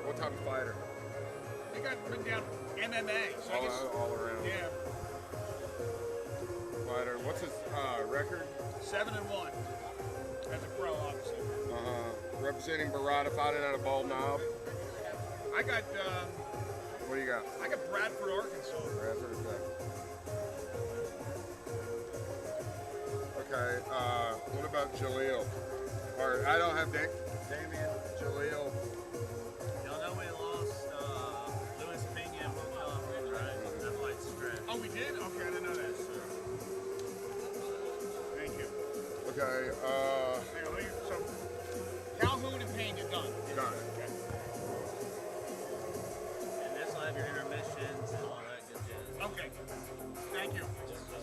F: What type of fighter?
A: They got written down MMA. So I guess,
F: All around.
A: yeah.
F: Fighter. What's his record?
A: 7-1. As a pro, obviously.
F: Representing Barada, fighting out of Bald Knob.
A: I got.
F: What do you got?
A: I got Bradford, Arkansas.
F: Bradford, okay. What about Jaleel? Or I don't have Damien, Jaleel.
K: Y'all know we lost Louis Pena and Will Right?
F: Okay,
A: So, Calhoun and Pena done.
F: done.
A: Okay.
K: And this will have your intermissions and all that good jazz.
A: Okay. Thank you.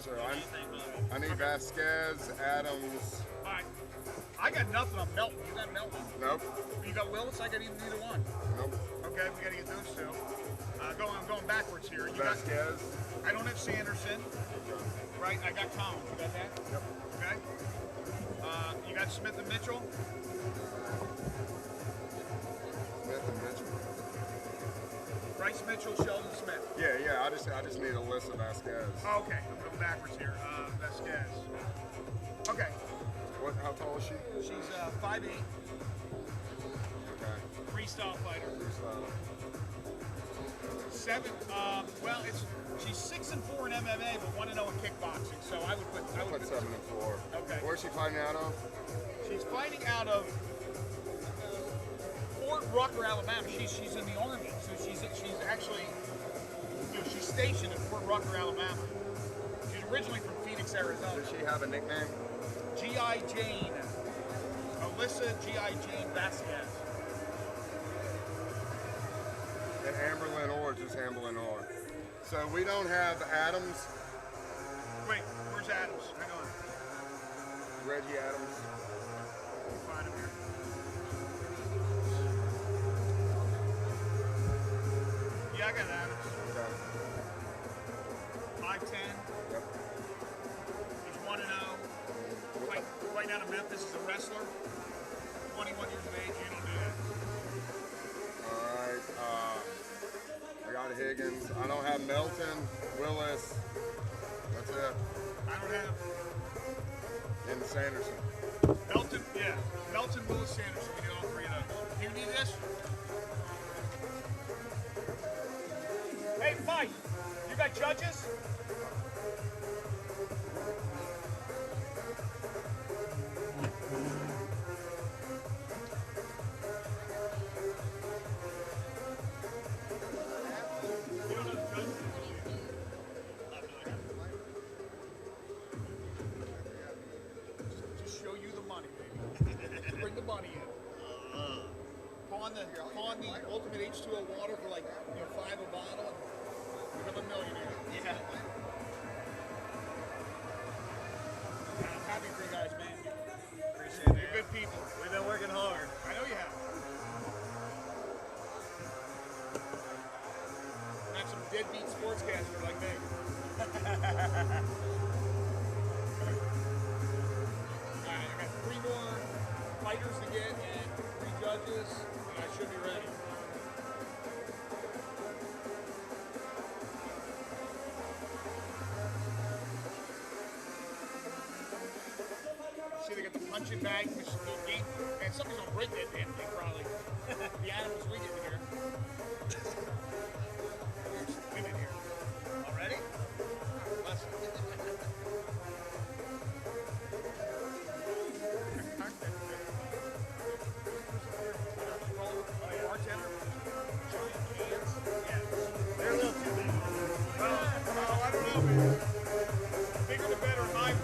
F: So
K: Anything really.
F: I need Vasquez, Adams.
A: All right. I got nothing on Melton. You got Melton?
F: Nope.
A: You got Willis? I got neither one.
F: Nope.
A: Okay, we got to get those two. I'm going backwards here. You got,
F: Vasquez.
A: I don't have Sanderson. Right, I got Collins. You got that?
F: Yep.
A: Okay. You got Smith and Mitchell.
F: Smith and Mitchell.
A: Bryce Mitchell, Sheldon Smith.
F: Yeah. I just need a list of Vasquez.
A: Oh, okay, I'm going backwards here. Vasquez. Okay,
F: How tall is she?
A: she's 5'8",
F: Okay.
A: freestyle fighter.
F: Freestyle.
A: She's 6-4 in MMA, but 1-0 in kickboxing. So I would put
F: 7-4.
A: Okay.
F: Where's she fighting out of?
A: She's fighting out of Fort Rucker, Alabama. She's in the Army, so she's actually she's stationed in Fort Rucker, Alabama. She's originally from Phoenix, Arizona.
F: Does she have a nickname?
A: G.I. Jane, Alyssa G.I. Jane Vasquez.
F: And Amber Lenor, just Amber Lenor. So we don't have Adams,
A: Wait, where's Adams? Hang on.
F: Reggie Adams.
A: Find him here. Yeah, I got Adams.
F: Okay.
A: 5'10".
F: Yep.
A: He's 1-0. Right out of Memphis is a wrestler. 21 years of age. You don't do that.
F: All right. I got Higgins. I don't have Middleton, Willis. That's it.
A: I don't have
F: And Sanderson.
A: Melton, Willis, Sanderson. We need all three of those. Do you need this? Hey, Mike, you got judges? You don't have judges? Just show you the money, baby. Bring the money in. Pawn the ultimate H2O water for like $5 a bottle. Become a millionaire. Yeah. I'm happy for you guys, man.
K: Appreciate it.
A: You're good people.
K: We've been working hard.
A: I know you have. Not some deadbeat sportscaster like me. Alright, I got 3 more fighters to get and 3 judges, and I should be ready. See, they got the punching bag game. Man, somebody's gonna break that damn thing, probably. The animals we get in here. We've been here. Already? Less. Bartender? Giant cans? Yeah.
K: They're a little too big.
A: Well, I don't know, man. Bigger the better in my mind.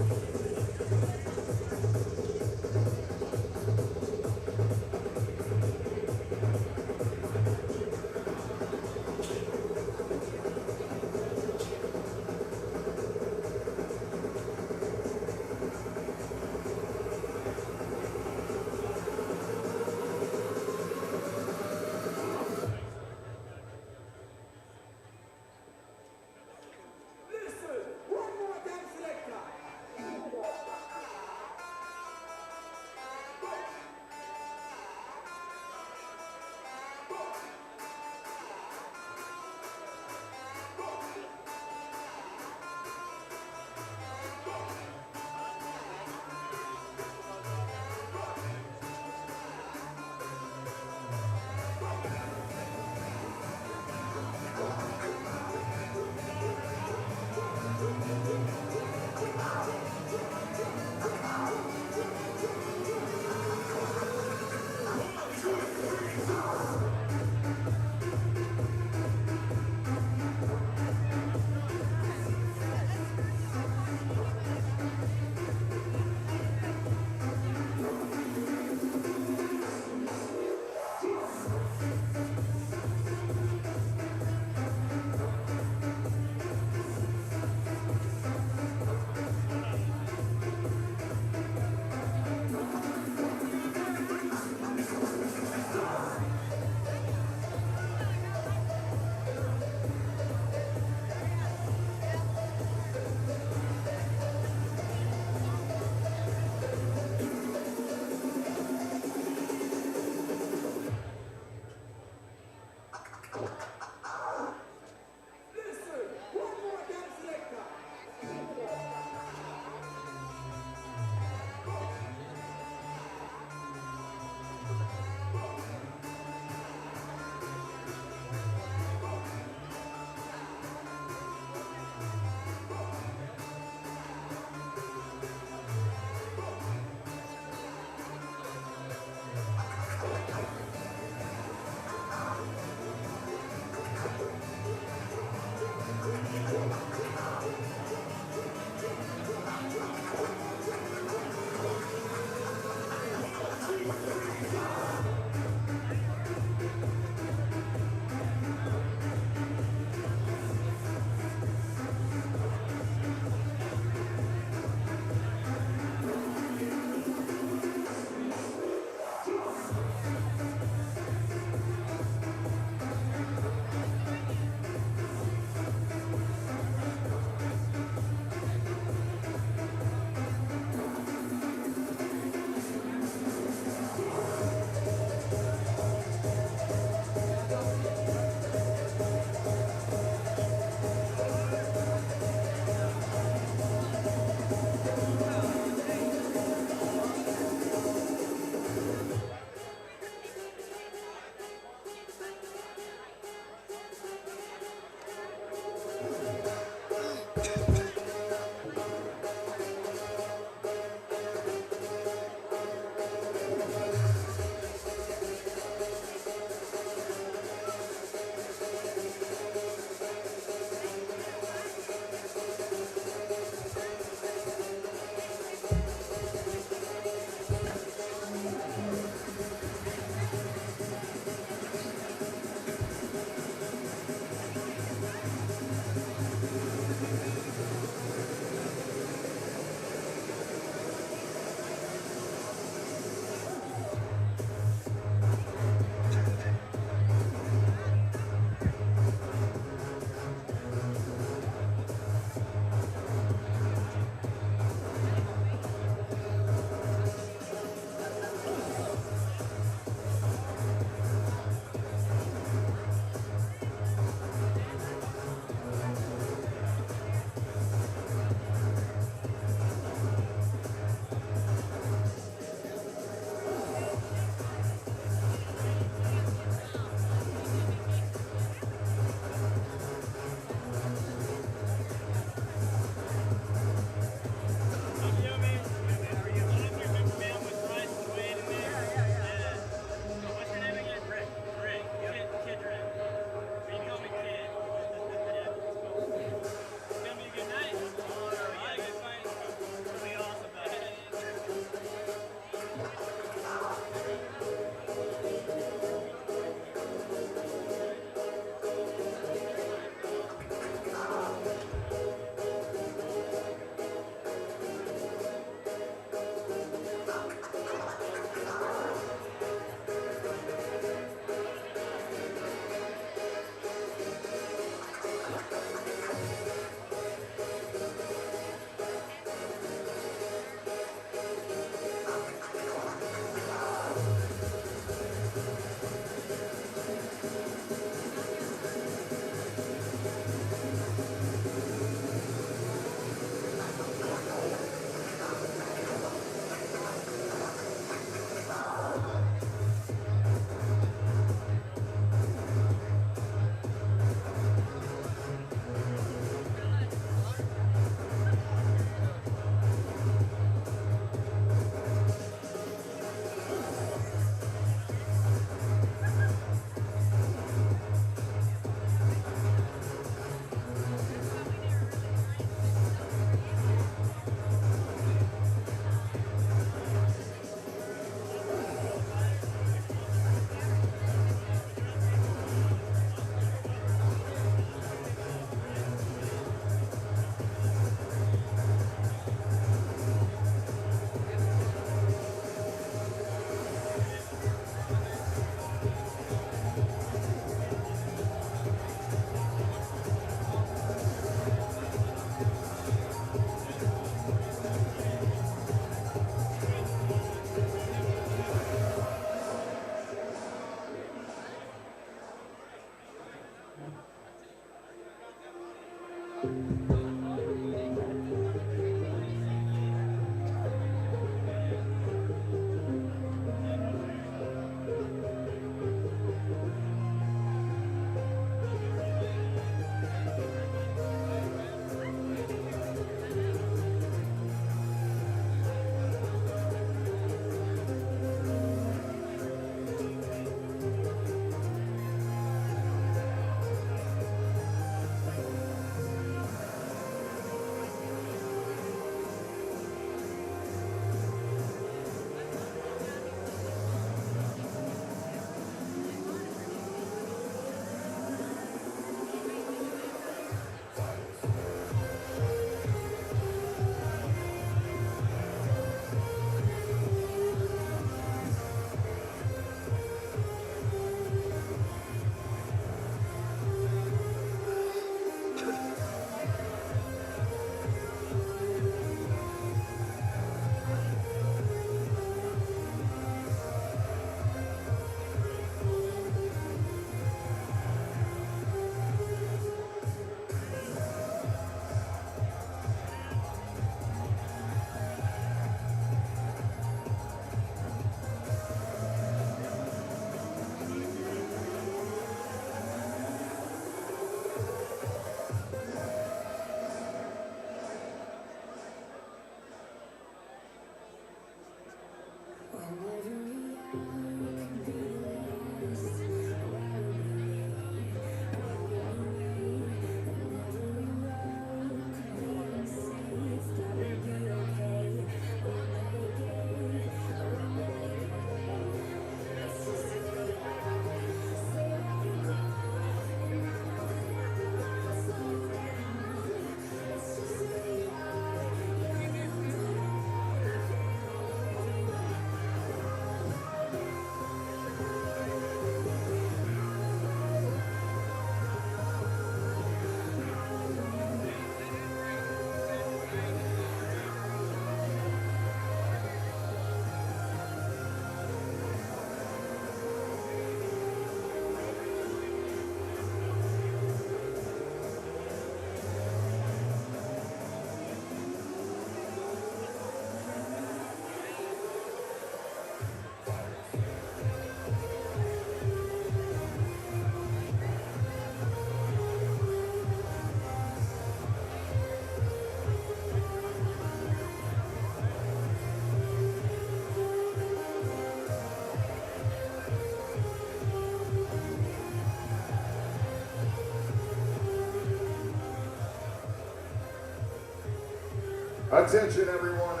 F: Attention everyone,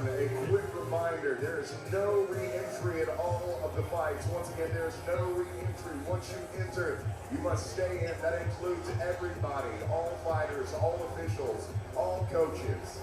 F: a quick reminder, there is no re-entry at all of the fights. Once again, there is no re-entry. Once you enter, you must stay in. That includes everybody, all fighters, all officials, all coaches.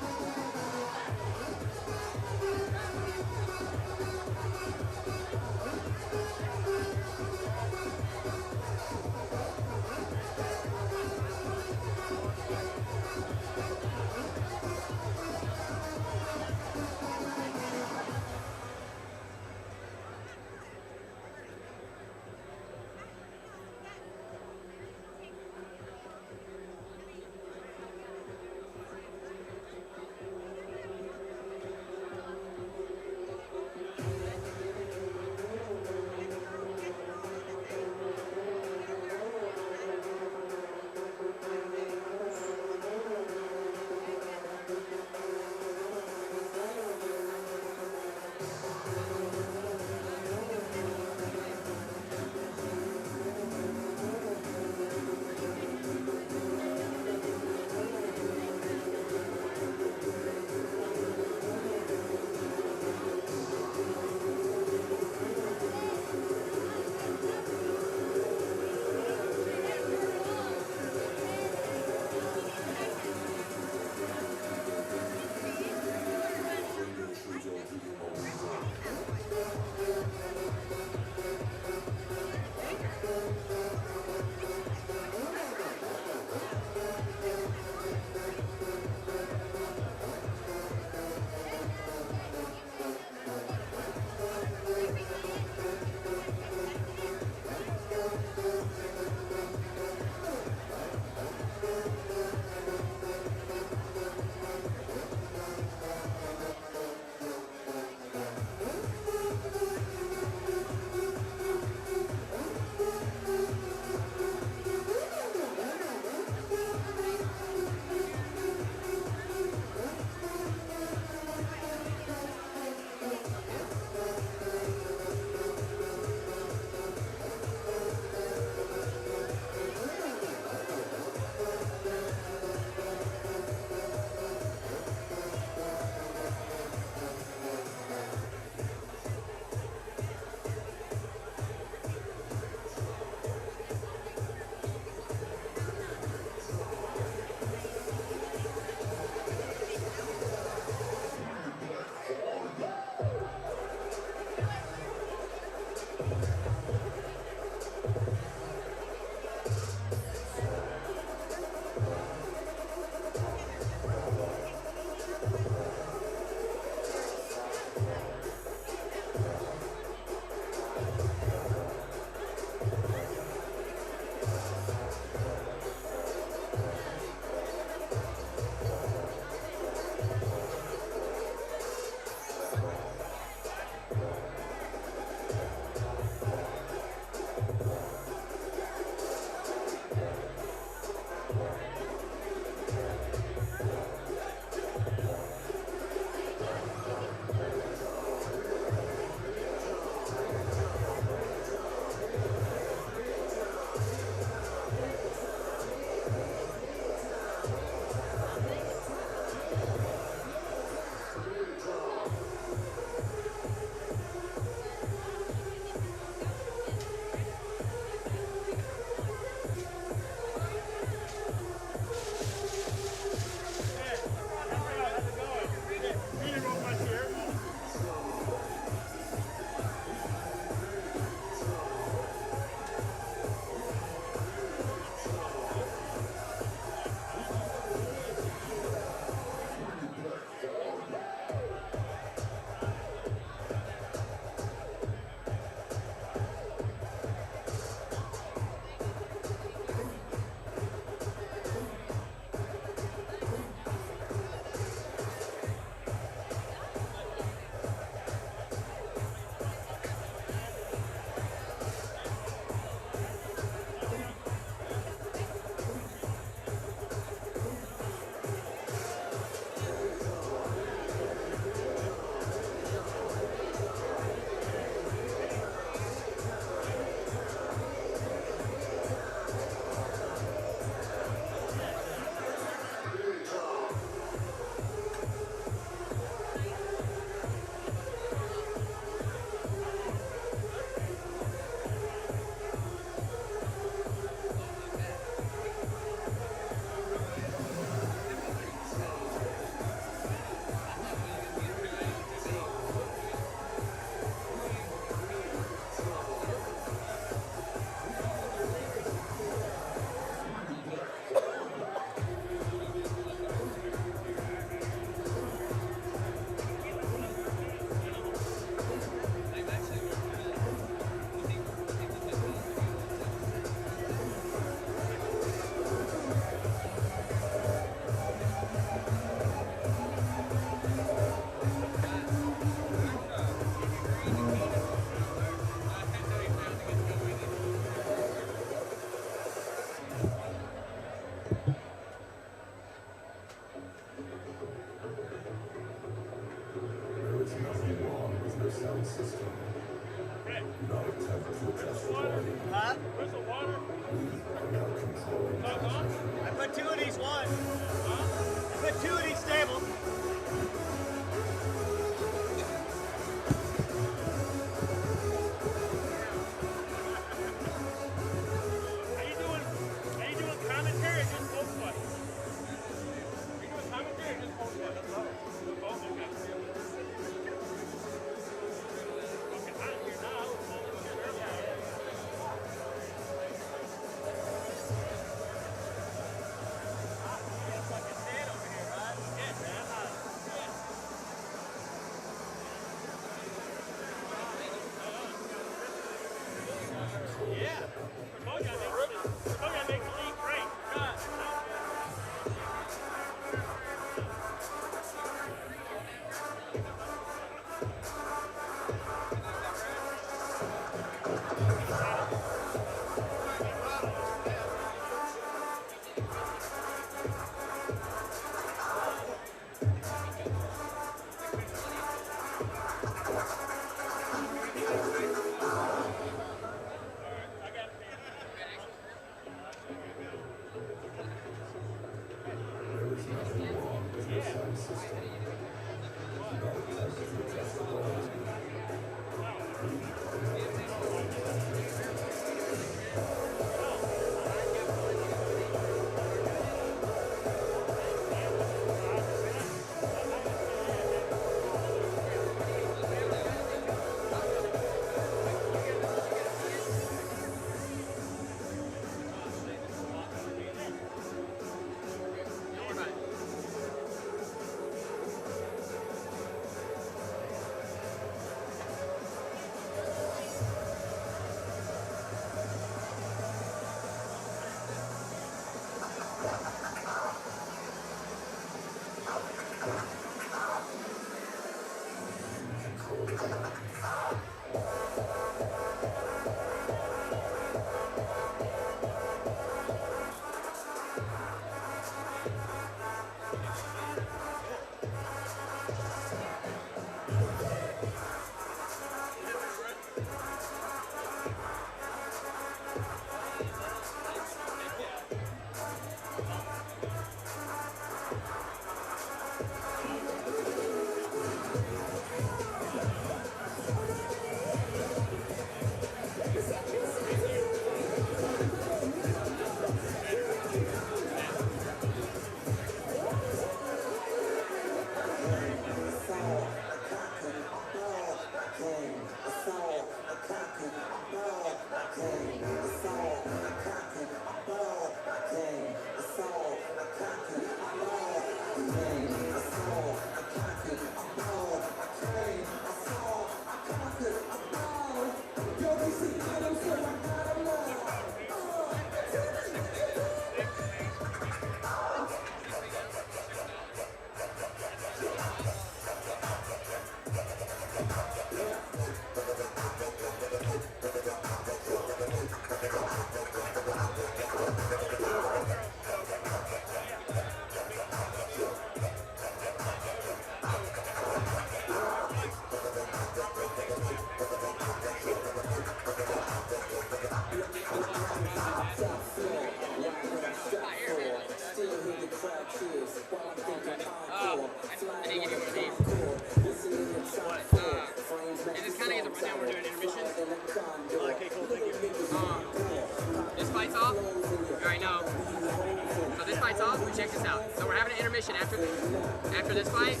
H: Check this out. So we're having an intermission after this fight.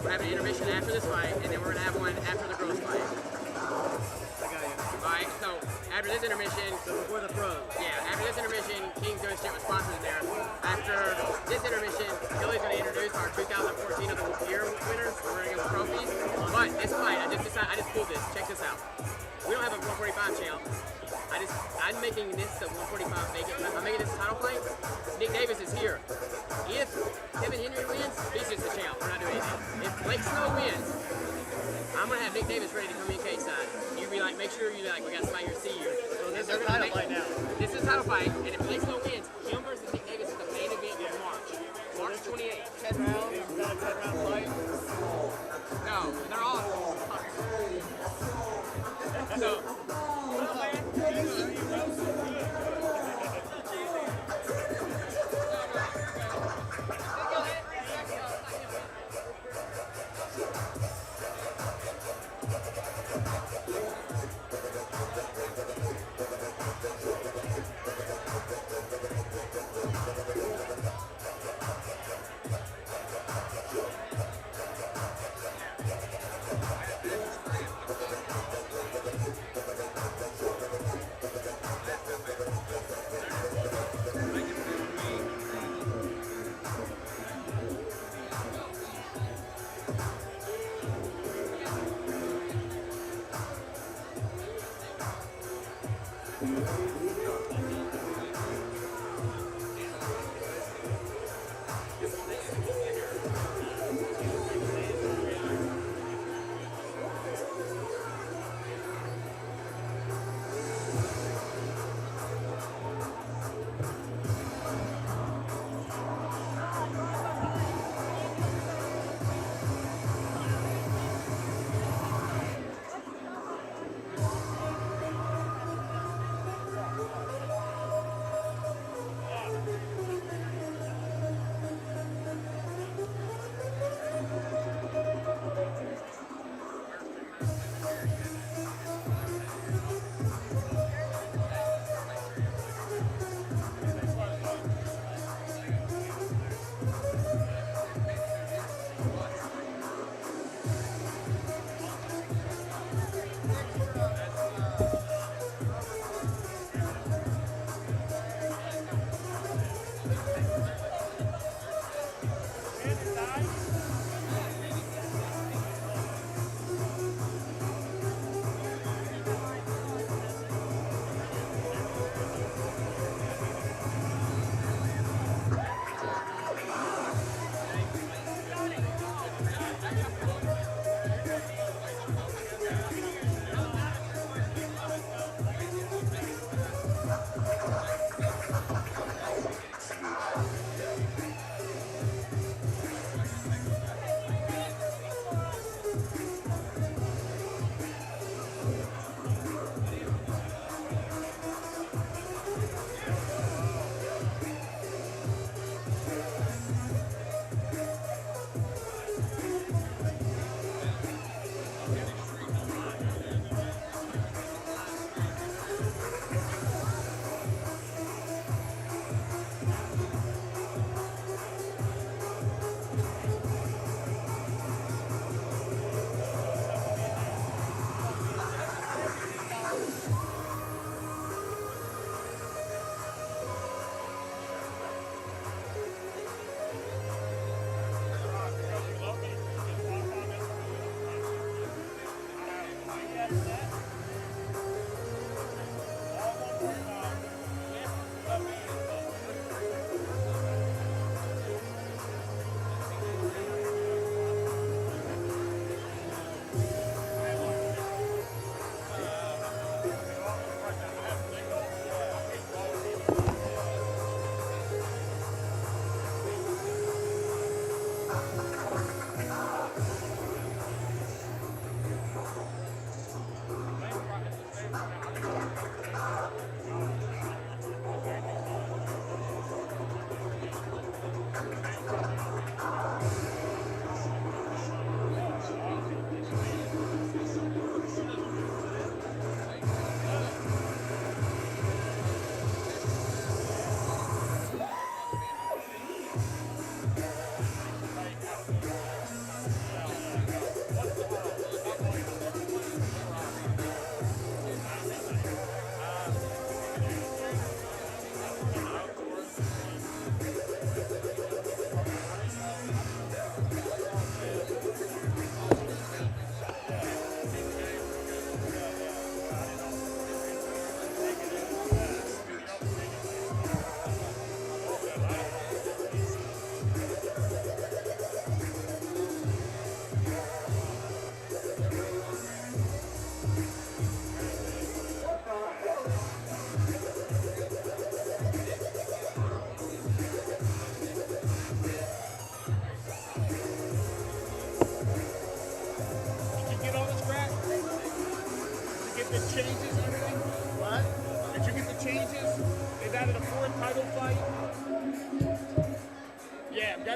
H: We're having an intermission after this fight, and then we're gonna have one after the girls' fight. Alright, so after this intermission,
K: So before the pros.
H: yeah, after this intermission, King's doing shit with sponsors in there. After this intermission, Billy's gonna introduce our 2014 of the year winners. We're gonna give them trophies. But this fight, I just pulled this. Check this out. We don't have a 145 champ. I'm making this the 145 vacant. I'm making this a title fight. Nick Davis is here. If Kevin Henry wins, he's just the champ. We're not doing anything. If Blake Snow wins, I'm gonna have Nick Davis ready to come in cage side. You be like, make sure you like, we got somebody here to see you.
K: So this is a title fight now.
H: This is a title fight, and if Blake Snow wins, him versus Nick Davis is the main event of March. March 28th.
K: 10 rounds. Is that a 10-round fight?
H: No, they're all. So.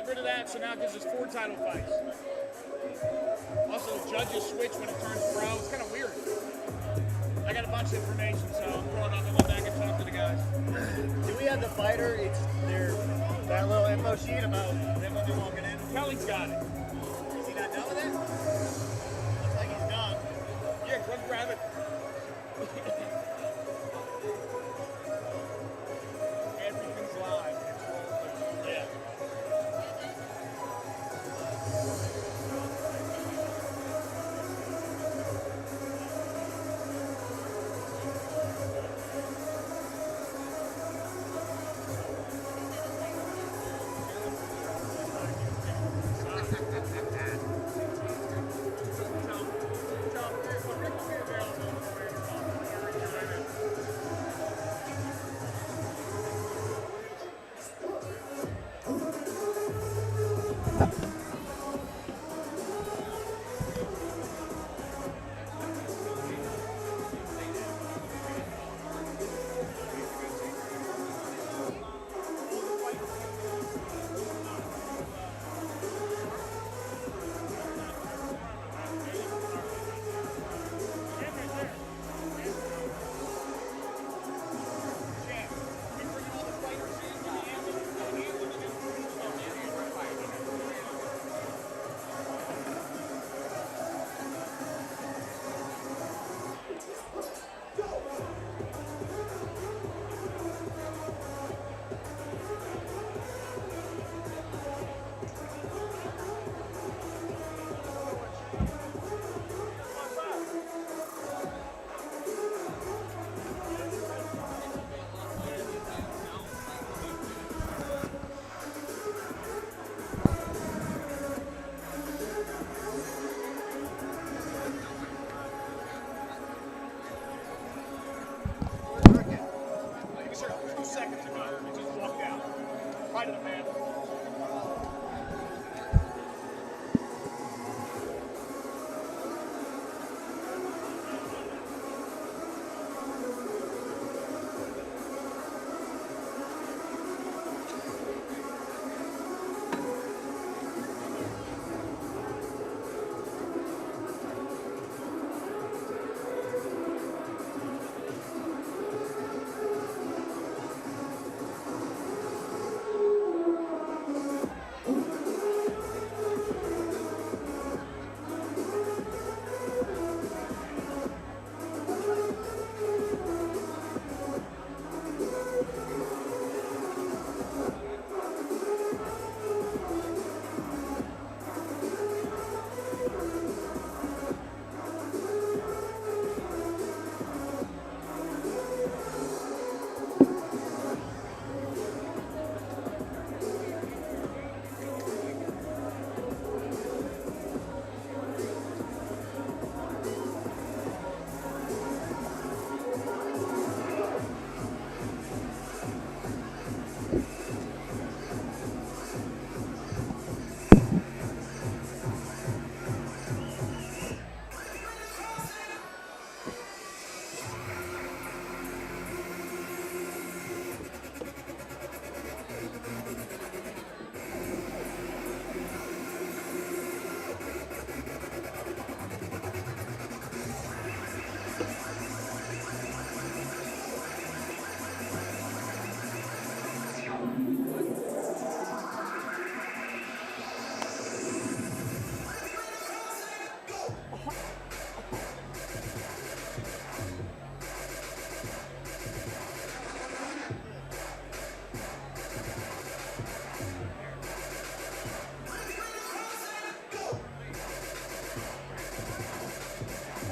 A: got rid of that, so now it gives us 4 title fights. Also, judges switch when it turns pro. It's kind of weird. I got a bunch of information, so I'm going to go back and talk to the guys.
K: Do we have the fighter? It's that little info sheet about them when they're walking in.
A: Kelly's got it.
K: Is he not done with it? Looks like he's done.
A: Yeah, go grab it. Everything's live. It's all yeah.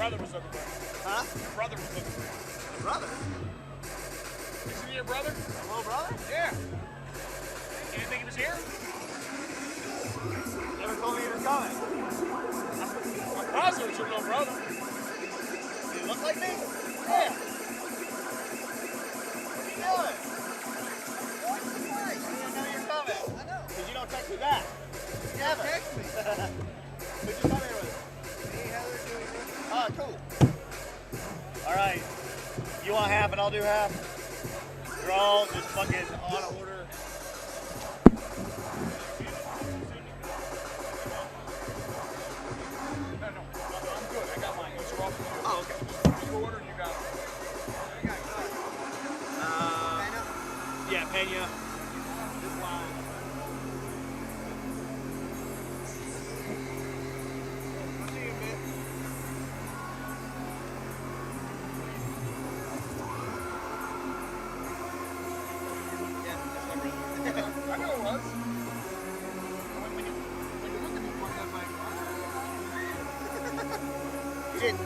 A: brother was looking for him.
K: Huh?
A: Your brother was looking for him.
K: My brother?
A: Isn't he your brother?
K: My little brother?
A: Yeah. You didn't think he was here?
K: Never told me he was coming.
A: I'm positive it's your little brother.
K: Does he look like me?
A: Yeah.
K: What are you doing? What? Why? I didn't know you were coming. I know. Because you don't text me back. You never. Text me. Who'd you come here with? Me, Heather, Dewey. Oh, cool. All right. You want half and I'll do half? You're all just fucking on order. it.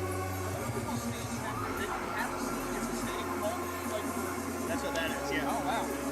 K: That's what that is, yeah.
A: Oh, wow.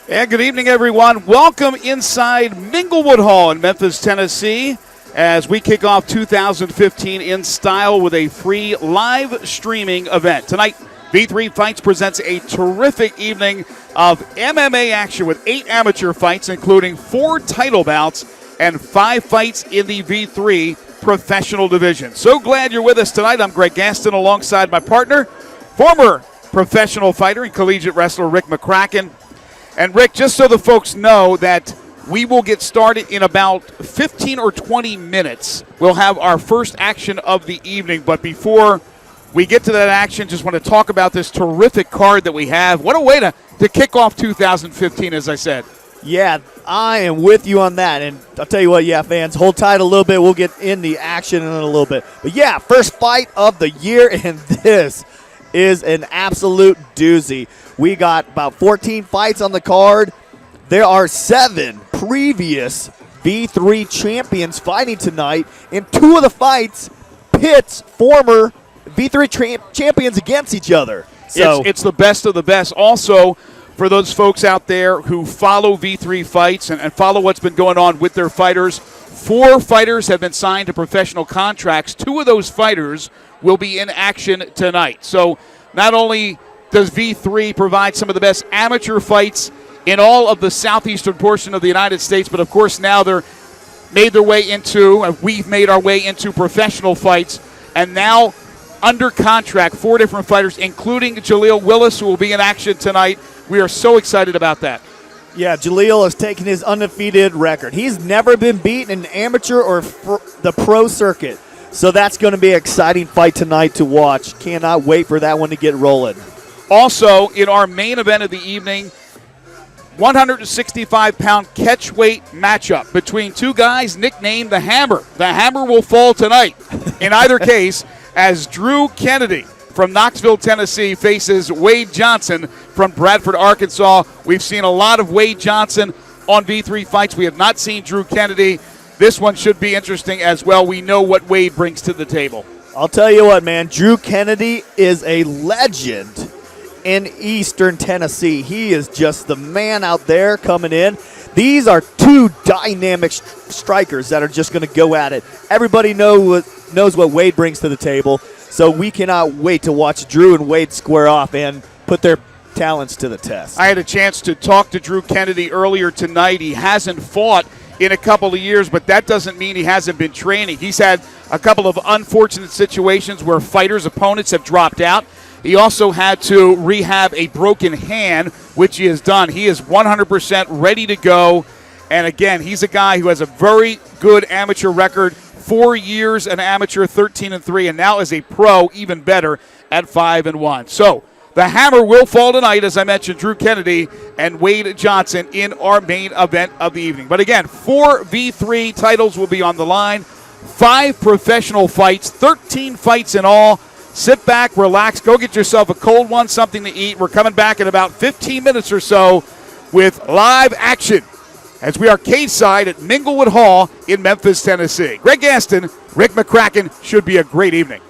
M: And good evening, everyone. Welcome inside Minglewood Hall in Memphis, Tennessee, as we kick off 2015 in style with a free live streaming event. Tonight, V3Fights presents a terrific evening of MMA action with 8 amateur fights, including 4 title bouts and 5 fights in the V3 professional division. So glad you're with us tonight. I'm Greg Gaston alongside my partner, former professional fighter and collegiate wrestler Rick McCracken. And Rick, just so the folks know that we will get started in about 15 or 20 minutes. We'll have our first action of the evening. But before we get to that action, just want to talk about this terrific card that we have. What a way to kick off 2015, as I said.
K: Yeah, I am with you on that. And I'll tell you what, yeah, fans, hold tight a little bit. We'll get in the action in a little bit. But, yeah, first fight of the year, and this is an absolute doozy. We got about 14 fights on the card. There are 7 previous V3 champions fighting tonight, and 2 of the fights pits former V3 champions against each other. So
M: it's the best of the best. Also, for those folks out there who follow V3Fights and follow what's been going on with their fighters, 4 fighters have been signed to professional contracts. 2 of those fighters will be in action tonight. So not only does V3 provide some of the best amateur fights in all of the southeastern portion of the United States, but of course now we've made our way into professional fights, and now under contract 4 different fighters, including Jaleel Willis, who will be in action tonight. We are so excited about that.
K: yeah, Jaleel has taken his undefeated record. He's never been beaten in amateur or the pro circuit. So that's going to be an exciting fight tonight to watch. Cannot wait for that one to get rolling.
M: Also, in our main event of the evening, 165-pound catchweight matchup between 2 guys nicknamed the Hammer. The Hammer will fall tonight, in either case, as Drew Kennedy from Knoxville, Tennessee, faces Wade Johnson from Bradford, Arkansas. We've seen a lot of Wade Johnson on V3Fights. We have not seen Drew Kennedy. This one should be interesting as well. We know what Wade brings to the table.
K: I'll tell you what, man. Drew Kennedy is a legend in Eastern Tennessee. He is just the man out there coming in. These are 2 dynamic strikers that are just going to go at it. Everybody knows what Wade brings to the table, so we cannot wait to watch Drew and Wade square off and put their talents to the test.
M: I had a chance to talk to Drew Kennedy earlier tonight. He hasn't fought in a couple of years, but that doesn't mean he hasn't been training. He's had a couple of unfortunate situations where fighters' opponents have dropped out. He also had to rehab a broken hand, which he has done. He is 100% ready to go. And again, he's a guy who has a very good amateur record, 4 years an amateur, 13-3, and now as a pro, even better at 5-1. So the Hammer will fall tonight, as I mentioned, Drew Kennedy and Wade Johnson in our main event of the evening. But again, 4 V3 titles will be on the line, 5 professional fights, 13 fights in all. Sit back, relax, go get yourself a cold one, something to eat. We're coming back in about 15 minutes or so with live action as we are cage-side at Minglewood Hall in Memphis, Tennessee. Greg Gaston, Rick McCracken, should be a great evening.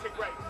K: kick right.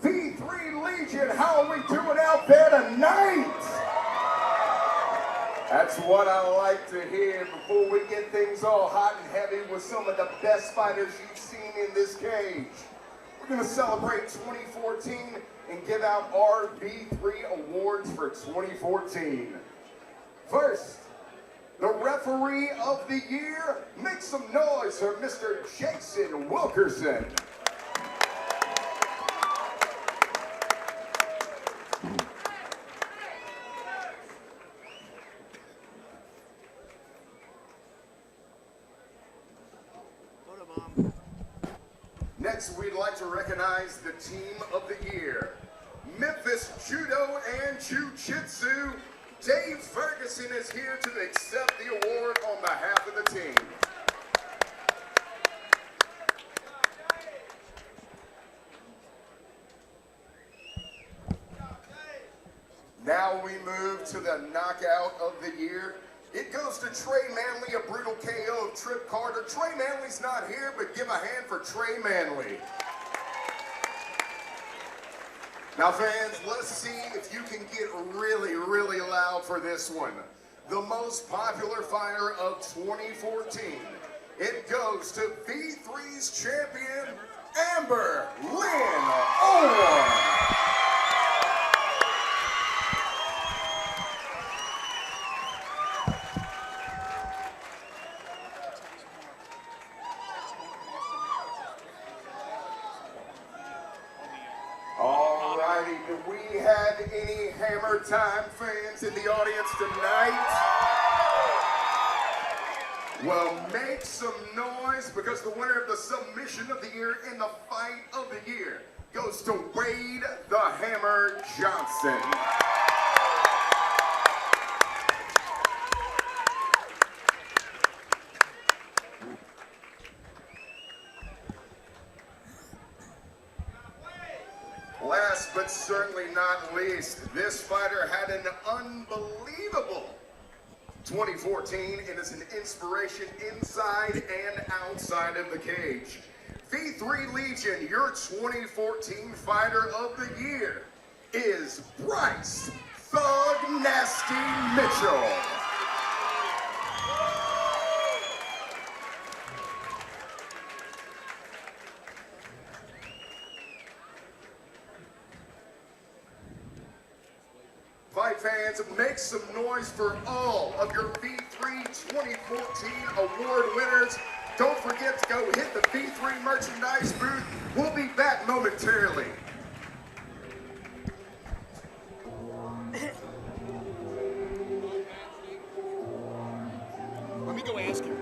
F: V3 Legion, how are we doing out there tonight? That's what I like to hear before we get things all hot and heavy with some of the best fighters you've seen in this cage. We're going to celebrate 2014 and give out our V3 awards for 2014. First, the referee of the year, make some noise for Mr. Jason Wilkerson. Next, we'd like to recognize the team of the year. Memphis Judo and Jiu-Jitsu, Dave Ferguson is here to accept the award on behalf of the team. Now we move to the knockout of the year. It goes to Trey Manley, a brutal KO of Trip Carter. Trey Manley's not here, but give a hand for Trey Manley. Now fans, let's see if you can get really, really loud for this one. The most popular fighter of 2014. It goes to V3's champion, Amber Lenor. Do we have any Hammer Time fans in the audience tonight? Well, make some noise because the winner of the submission of the year and the fight of the year goes to Wade the Hammer Johnson. Last but certainly not least, this fighter had an unbelievable 2014 and is an inspiration inside and outside of the cage. V3 Legion, your 2014 fighter of the year is Bryce Thug Nasty Mitchell. make some noise for all of your V3 2014 award winners. Don't forget to go hit the V3 merchandise booth. We'll be back momentarily.
A: Let me go ask him.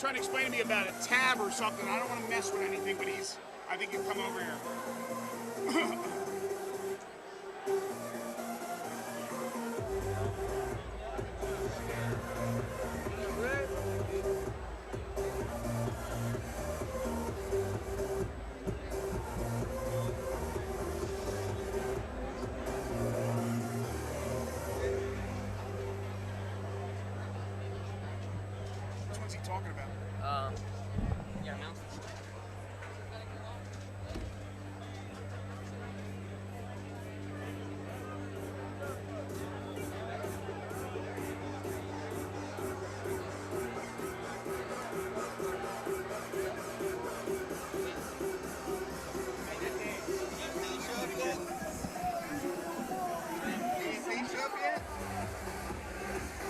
A: Trying to explain to me about a tab or something. I don't want to mess with anything, but I think he'll come over here. What's he talking about?
H: Yeah, mouse.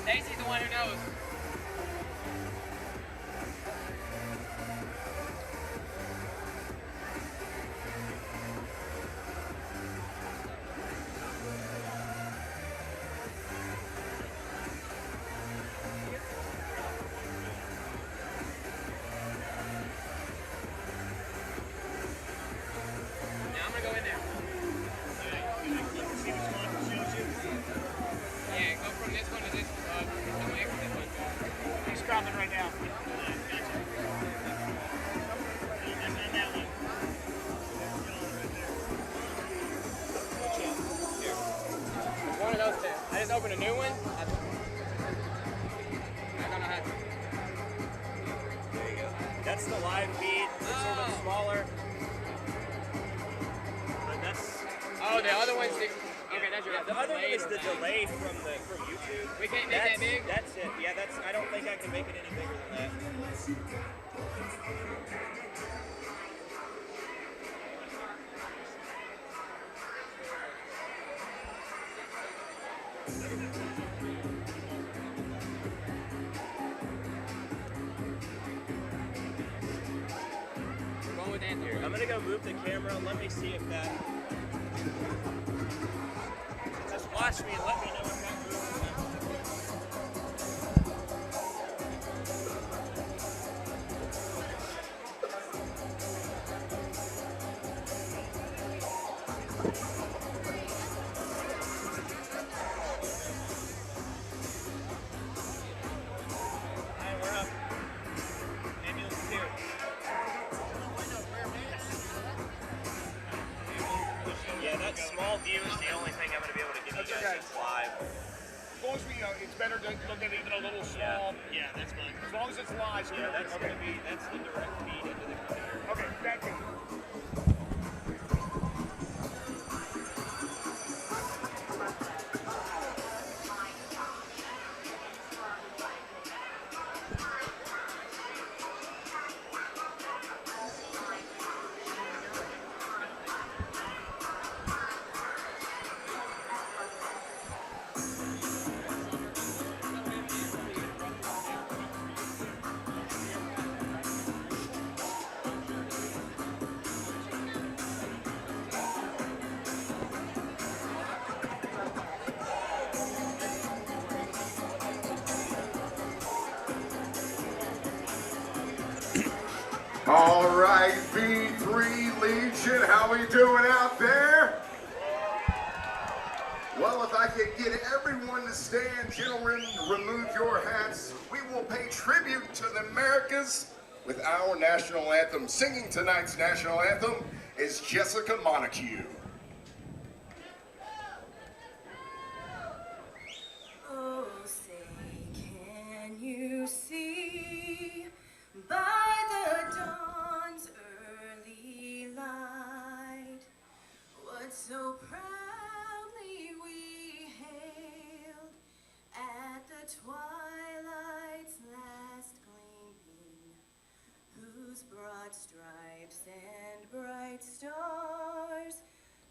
H: Stacy's the one who knows.
A: Right now.
H: One of those two. I just opened a new one. I don't know how to.
K: There you go. That's the live feed. It's sort of smaller. But that's.
H: Oh, the other one's the. Okay, that's your.
K: Yeah, the other one is the delay from YouTube.
H: We can't make that big?
K: That's it. Yeah, I don't think I can make it any bigger than that.
H: Going with Anthony.
K: Here, I'm gonna go move the camera. Let me see if that. Just watch me and let me know if that moves.
A: long as we, it's better to look at even a little small.
E: Yeah, that's fine.
A: As long as it's live. So
E: Yeah, that's
A: okay.
E: gonna be that's the direct feed into the computer.
A: Okay, thank you.
F: All right, V3 Legion, how we doing out there? Well, if I could get everyone to stand, gentlemen, remove your hats. We will pay tribute to the Americas with our national anthem. Singing tonight's national anthem is Jessica Montague.
D: Oh, say, can you see by the dawn's early light what so proudly we hailed at the twilight's last gleaming, whose broad stripes and bright stars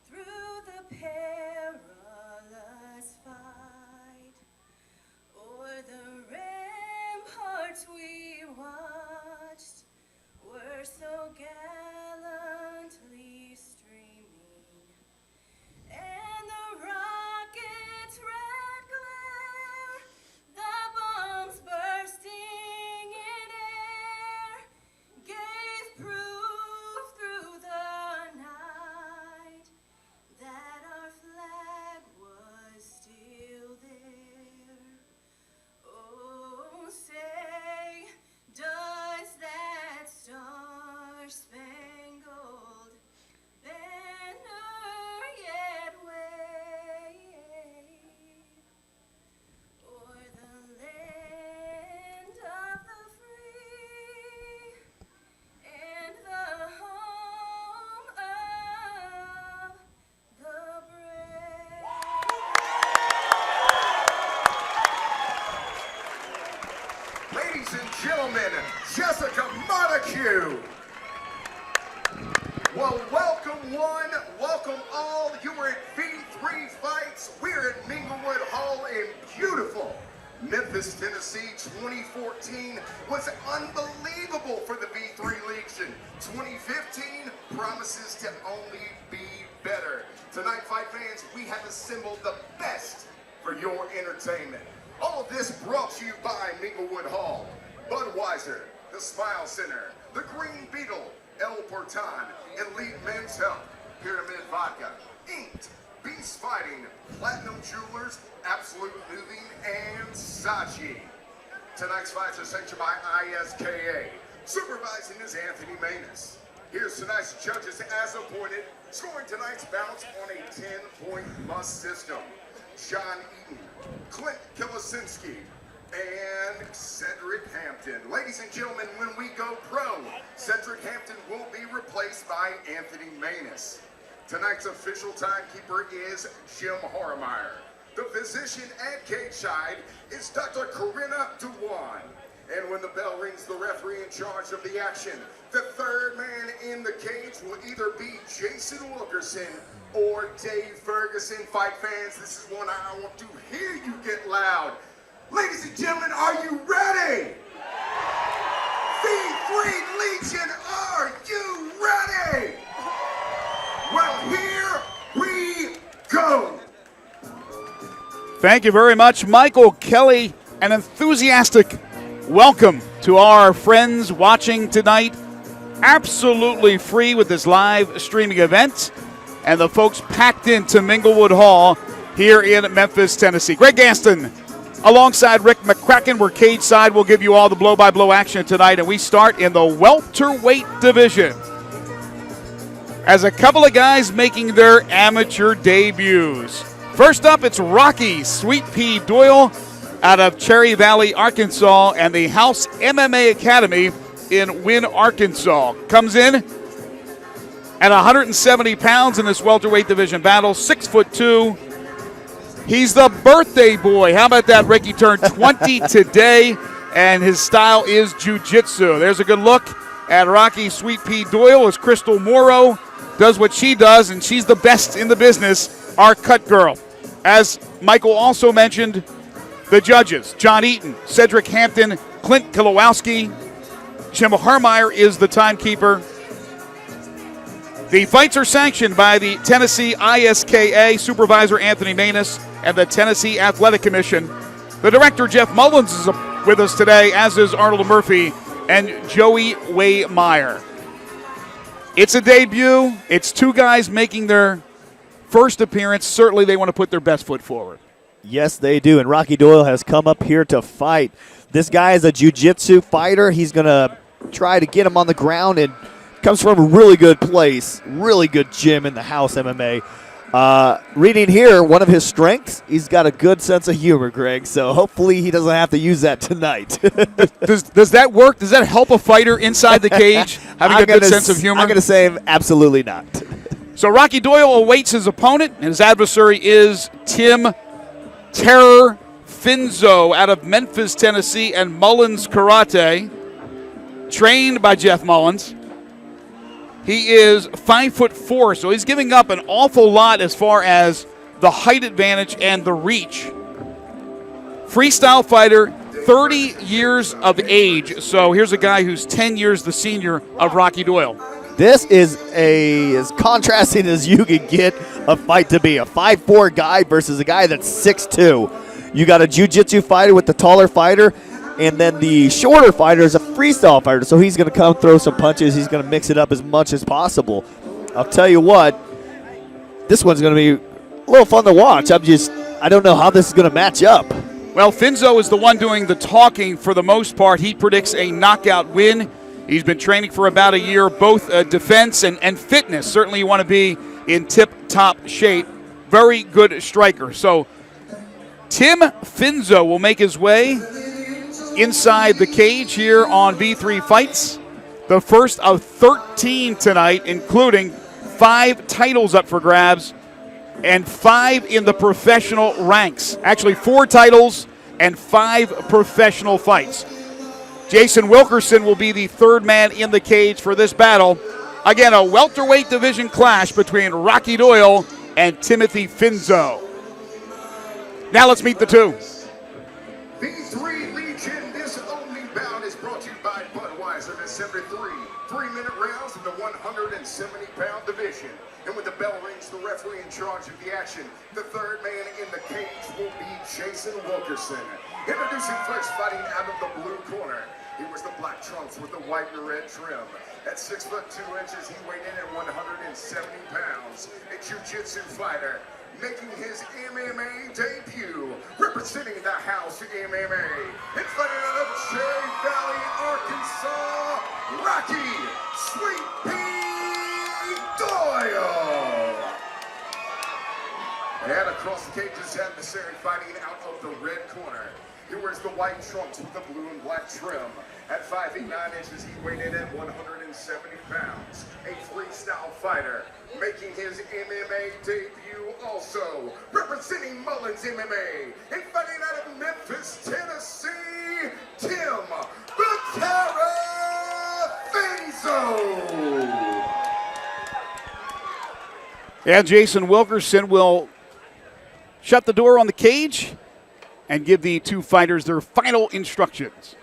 D: through the perilous fight o'er the ramparts we watched were so gallantly streaming, and the rocket's red glare, the bombs bursting in air, gave proof through the night that our flag was still there. Oh, say, does that star-spangled banner yet wave o'er the land of the free and the home of the brave?
F: Ladies and gentlemen, Jessica Montague. Well, welcome one, welcome all. You were at V3 Fights. We're at Minglewood Hall in beautiful Memphis, Tennessee. 2014 was unbelievable for the V3 Legion. 2015 promises to only be better. Tonight, fight fans, we have assembled the best for your entertainment. All of this brought to you by Minglewood Hall, Budweiser, the Smile Center, the Green Beetle, El Portan, Elite Men's Health, Pyramid Vodka, Inked, Beast Fighting, Platinum Jewelers, Absolute Moving, and Saatchi. Tonight's fights are sanctioned by ISKA. Supervising is Anthony Manus. Here's tonight's judges as appointed, scoring tonight's bouts on a 10-point must system. John Eaton, Clint Kilosinski, and Cedric Hampton. Ladies and gentlemen, when we go pro, Cedric Hampton will be replaced by Anthony Manus. Tonight's official timekeeper is Jim Hormeyer. The physician at cage side is Dr. Corinna Duwan. And when the bell rings, the referee in charge of the action. The third man in the cage will either be Jason Wilkerson or Dave Ferguson. Fight fans, this is one I want to hear you get loud. Ladies and gentlemen, are you ready? V3 Legion, are you ready? Well, here we go.
M: Thank you very much, Michael Kelly. An enthusiastic welcome to our friends watching tonight. Absolutely free with this live streaming event. And the folks packed into Minglewood Hall here in Memphis, Tennessee. Greg Gaston alongside Rick McCracken. We're cage side. We'll give you all the blow-by-blow action tonight. And we start in the welterweight division, as a couple of guys making their amateur debuts. First up, it's Rocky Sweet Pea Doyle out of Cherry Valley, Arkansas, and the House MMA Academy in Wynne, Arkansas. Comes in at 170 pounds in this welterweight division battle, 6'2". He's the birthday boy. How about that, Ricky? Turned 20 today, and his style is jiu-jitsu. There's a good look at Rocky Sweet Pea Doyle as Crystal Morrow does what she does, and she's the best in the business, our cut girl. As Michael also mentioned, the judges, John Eaton, Cedric Hampton, Clint Kilowowski, Jim Harmeyer is the timekeeper. The fights are sanctioned by the Tennessee ISKA, Supervisor Anthony Manus, and the Tennessee Athletic Commission. The director, Jeff Mullins, is with us today, as is Arnold Murphy and Joey Waymeyer. It's a debut. It's two guys making their first appearance. Certainly they want to put their best foot forward.
N: Yes, they do, and Rocky Doyle has come up here to fight. This guy is a jiu-jitsu fighter. He's going to try to get him on the ground, and comes from a really good place, really good gym in the House MMA. Reading here, one of his strengths, he's got a good sense of humor, Greg, so hopefully he doesn't have to use that tonight.
M: Does that work? Does that help a fighter inside the cage, having a good sense of humor?
N: I'm going to say absolutely not.
M: So Rocky Doyle awaits his opponent, and his adversary is Tim Terror Finzo out of Memphis, Tennessee, and Mullins Karate, trained by Jeff Mullins. He is 5'4", so he's giving up an awful lot as far as the height advantage and the reach. Freestyle fighter, 30 years of age. So here's a guy who's 10 years the senior of Rocky Doyle.
N: This is as contrasting as you can get a fight to be. A 5'4" guy versus a guy that's 6'2". You got a jiu-jitsu fighter with the taller fighter, and then the shorter fighter is a freestyle fighter, so he's going to come throw some punches. He's going to mix it up as much as possible. I'll tell you what, this one's going to be a little fun to watch. I don't know how this is going to match up.
M: Well, Finzo is the one doing the talking for the most part. He predicts a knockout win. He's been training for about a year, both defense and fitness. Certainly you want to be in tip-top shape. Very good striker. So Tim Finzo will make his way inside the cage here on V3 Fights. The first of 13 tonight, including 5 titles up for grabs and 5 in the professional ranks. Actually, 4 titles and 5 professional fights. Jason Wilkerson will be the third man in the cage for this battle. Again, a welterweight division clash between Rocky Doyle and Timothy Finzo. Now let's meet the two.
F: V3 Legion, this only bout is brought to you by Budweiser. This every 3-minute rounds in the 170-pound division. And when the bell rings, the referee in charge of the action, the third man in the cage will be Jason Wilkerson. Introducing first, fighting out of the blue corner. He was the black trunks with the white and red trim. At 6'2", he weighed in at 170 pounds. A jiu-jitsu fighter, making his MMA debut, representing the House MMA. And fighting out of Cherry Valley, Arkansas, Rocky Sweet Pea Doyle. And across the cage, his adversary fighting out of the red corner. He wears the white trunks with the blue and black trim. At 5 feet 9 inches, he weighed in at 170 pounds. A freestyle fighter, making his MMA debut also, representing Mullins MMA, and fighting out of Memphis, Tennessee, Tim the Terror Finzo.
M: And Jason Wilkerson will shut the door on the cage and give the two fighters their final instructions.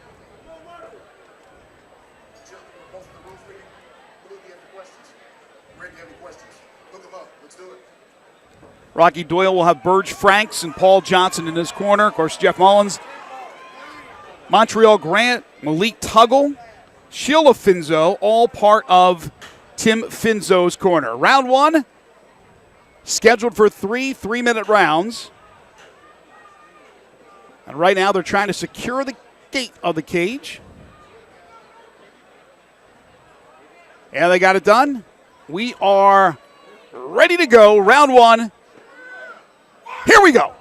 M: Rocky Doyle will have Burge Franks and Paul Johnson in his corner. Of course, Jeff Mullins, Montreal Grant, Malik Tuggle, Sheila Finzo, all part of Tim Finzo's corner. Round 1, scheduled for 3 3-minute rounds. And right now they're trying to secure the gate of the cage. And they got it done. We are ready to go. Round 1. Here we go.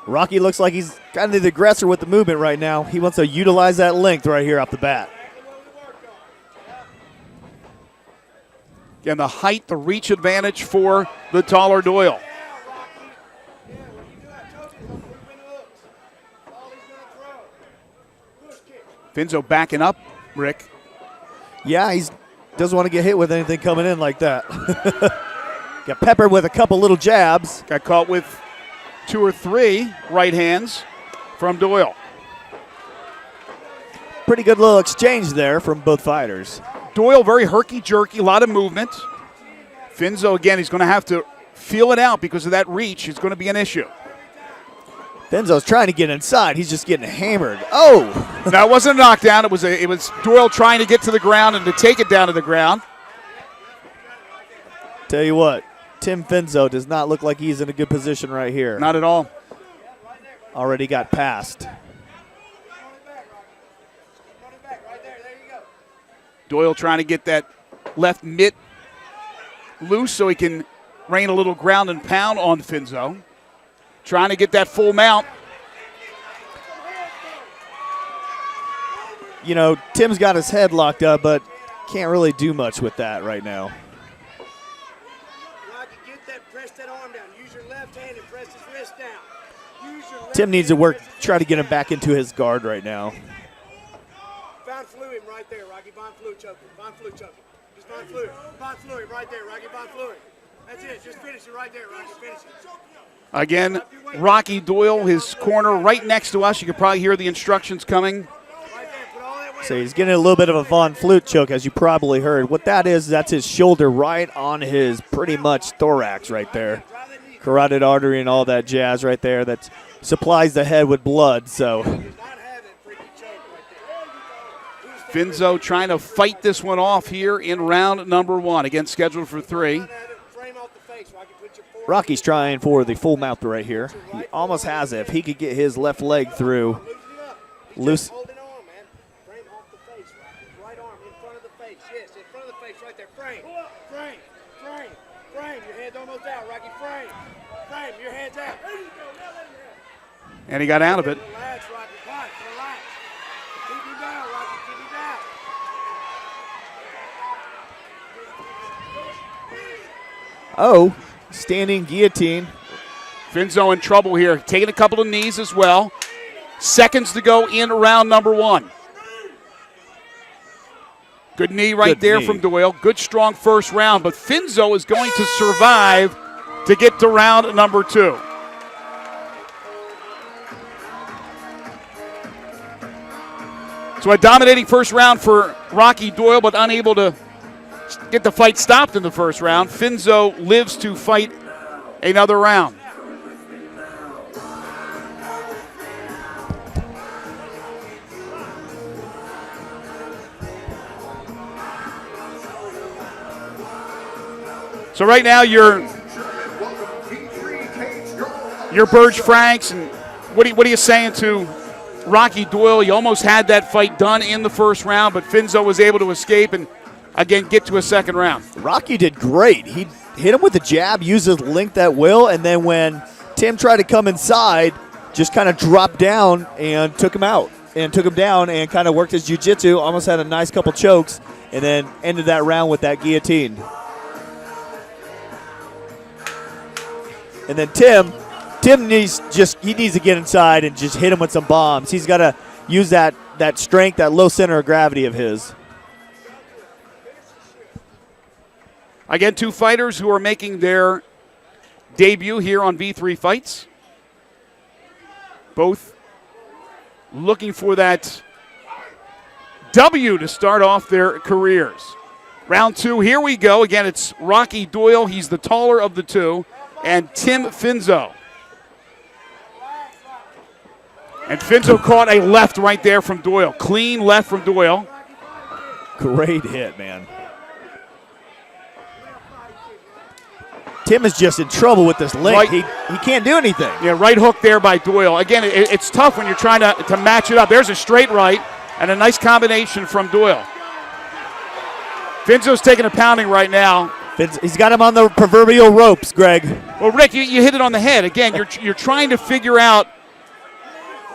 N: Rocky looks like he's kind of the aggressor with the movement right now. He wants to utilize that length right here off the bat.
M: Again, the height, the reach advantage for the taller Doyle. Finzo backing up, Rick.
N: Yeah, he doesn't want to get hit with anything coming in like that. Got peppered with a couple little jabs.
M: Got caught with 2 or 3 right hands from Doyle.
N: Pretty good little exchange there from both fighters.
M: Doyle very herky-jerky, a lot of movement. Finzo, again, he's going to have to feel it out because of that reach. It's going to be an issue.
N: Finzo's trying to get inside. He's just getting hammered. Oh!
M: Now, it wasn't a knockdown. It was Doyle trying to get to the ground and to take it down to the ground.
N: Tell you what, Tim Finzo does not look like he's in a good position right here.
M: Not at all.
N: Already got passed.
M: Doyle trying to get that left mitt loose so he can rain a little ground and pound on Finzo. Trying to get that full mount.
N: You know, Tim's got his head locked up, but can't really do much with that right now. Tim needs to work, try to get him back into his guard right now.
A: Von flew him right there, Rocky. Von flew choking. Von flew choking. Just Von flew him. Von flew him right there, Rocky. Von flew him. That's it. Just finish it right there, Rocky. Finish it.
M: Again, Rocky Doyle, his corner right next to us. You can probably hear the instructions coming.
N: So he's getting a little bit of a Von Flute choke, as you probably heard. What that is, that's his shoulder right on his pretty much thorax right there. Carotid artery and all that jazz right there that supplies the head with blood. So
M: Finzo trying to fight this one off here in round number 1. Again, scheduled for 3.
N: Rocky's trying for the full mount right here. He almost has it. If he could get his left leg through. Loose.
M: And he got out of it.
N: Oh, standing guillotine.
M: Finzo in trouble here, taking a couple of knees as well. Seconds to go in round number 1. Good knee right there from Doyle. Good, strong first round, but Finzo is going to survive to get to round number 2. So a dominating first round for Rocky Doyle, but unable to get the fight stopped in the first round. Finzo lives to fight another round. So right now you're Burge Franks, and what are you saying to Rocky Doyle? You almost had that fight done in the first round, but Finzo was able to escape and again get to a second round.
N: Rocky did great. He hit him with the jab, used his length at will, and then when Tim tried to come inside, just kind of dropped down and took him out and took him down and kind of worked his jiu-jitsu, almost had a nice couple chokes, and then ended that round with that guillotine. And then Tim needs to get inside and just hit him with some bombs. He's got to use that strength, that low center of gravity of his.
M: Again, 2 fighters who are making their debut here on V3 Fights. Both looking for that W to start off their careers. Round 2, here we go. Again, it's Rocky Doyle. He's the taller of the 2. And Tim Finzo. And Finzo caught a left right there from Doyle. Clean left from Doyle.
N: Great hit, man. Tim is just in trouble with this leg. He can't do anything.
M: Yeah, right hook there by Doyle. Again, it's tough when you're trying to match it up. There's a straight right and a nice combination from Doyle. Finzo's taking a pounding right now.
N: He's got him on the proverbial ropes, Greg.
M: Well, Rick, you hit it on the head. Again, you're trying to figure out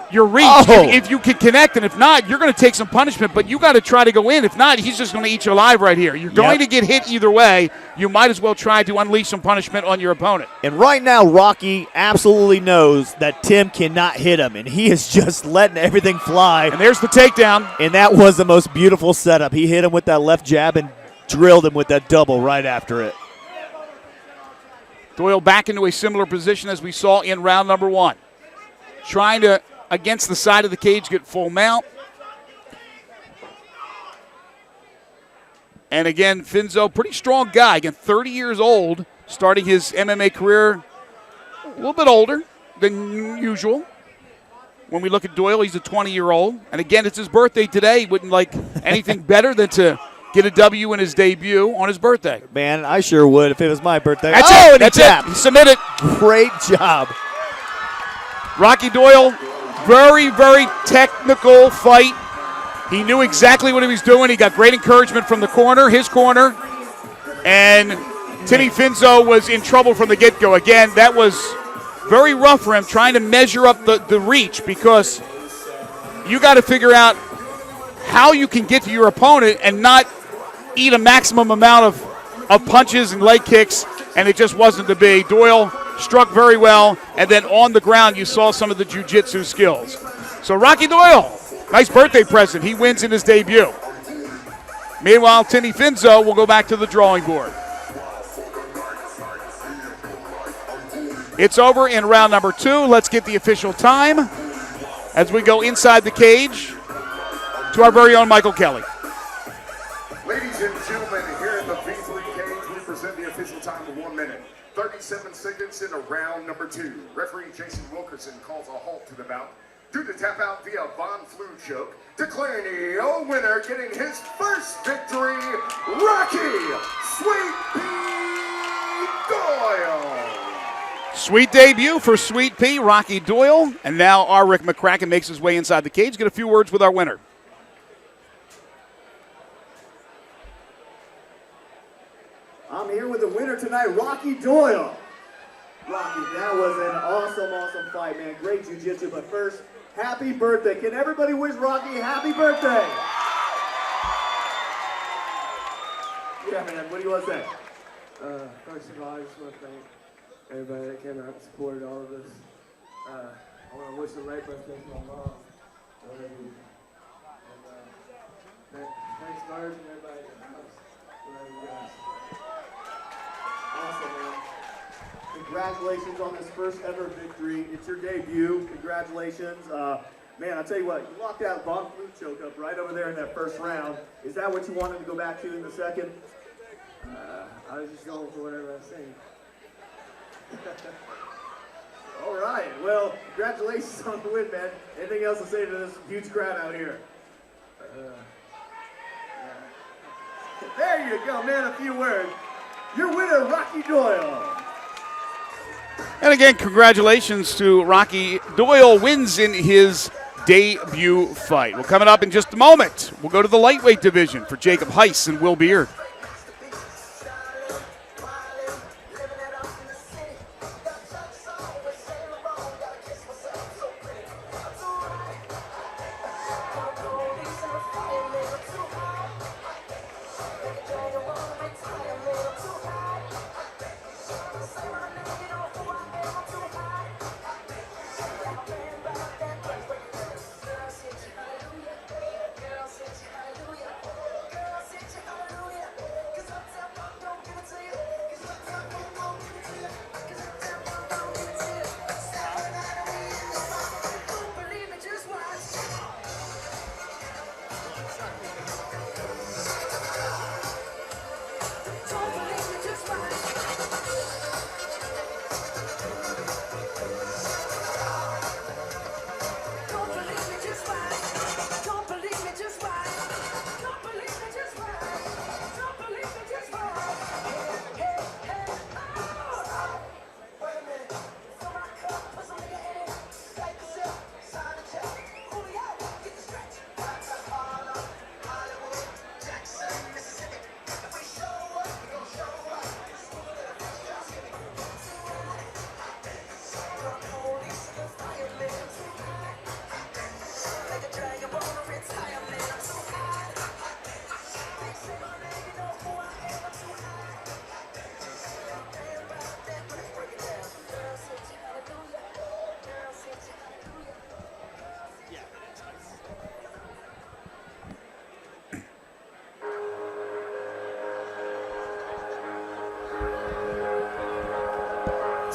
M: your reach.
N: Oh.
M: If you can connect, and if not, you're going to take some punishment, but you got to try to go in. If not, he's just going to eat you alive right here. You're going to get hit either way. You might as well try to unleash some punishment on your opponent.
N: And right now, Rocky absolutely knows that Tim cannot hit him, and he is just letting everything fly.
M: And there's the takedown.
N: And that was the most beautiful setup. He hit him with that left jab and drilled him with that double right after it.
M: Doyle back into a similar position as we saw in round number 1. Trying to, against the side of the cage, get full mount. And again, Finzo, pretty strong guy. Again, 30 years old, starting his MMA career a little bit older than usual. When we look at Doyle, he's a 20-year-old. And again, it's his birthday today. He wouldn't like anything better than to get a W in his debut on his birthday.
N: Man, I sure would if it was my birthday.
M: That's
N: it.
M: That's it. He submitted.
N: Great job.
M: Rocky Doyle, very, very technical fight. He knew exactly what he was doing. He got great encouragement from the corner, his corner. And Timmy Finzo was in trouble from the get-go. Again, that was very rough for him, trying to measure up the reach, because you got to figure out how you can get to your opponent and not eat a maximum amount of punches and leg kicks, and it just wasn't to be. Doyle struck very well, and then on the ground you saw some of the jiu-jitsu skills. So Rocky Doyle, nice birthday present. He wins in his debut. Meanwhile, Timmy Finzo will go back to the drawing board. It's over in round number 2. Let's get the official time as we go inside the cage to our very own Michael Kelly.
F: Ladies and gentlemen, here in the V3 cage, we present the official time of 1 minute, 37 seconds in round number 2. Referee Jason Wilkerson calls a halt to the bout due to tap out via Von Flu choke, declaring the winner, getting his first victory, Rocky Sweet P. Doyle.
M: Sweet debut for Sweet P, Rocky Doyle. And now our Rick McCracken makes his way inside the cage. Get a few words with our winner.
O: I'm here with the winner tonight, Rocky Doyle. Rocky, that was an awesome fight, man. Great jiu-jitsu, but first, happy birthday. Can everybody wish Rocky a happy birthday? Yeah, man, what do you want to say?
C: First of all, I just want to thank everybody that came out and supported all of us. I want to wish a late birthday to my mom. Thanks, Marge, and everybody at the house. Love you guys.
O: Awesome, man. Congratulations on this first ever victory. It's your debut. Congratulations. Man, I'll tell you what, you locked that Von Flu choke up right over there in that first round. Is that what you wanted to go back to in the second?
C: I was just going for whatever I seen.
O: All right. Well, congratulations on the win, man. Anything else to say to this huge crowd out here? There you go, man. A few words. Your winner, Rocky Doyle.
M: And again, congratulations to Rocky Doyle. Wins in his debut fight. Well, coming up in just a moment, we'll go to the lightweight division for Jacob Heist and Will Beard.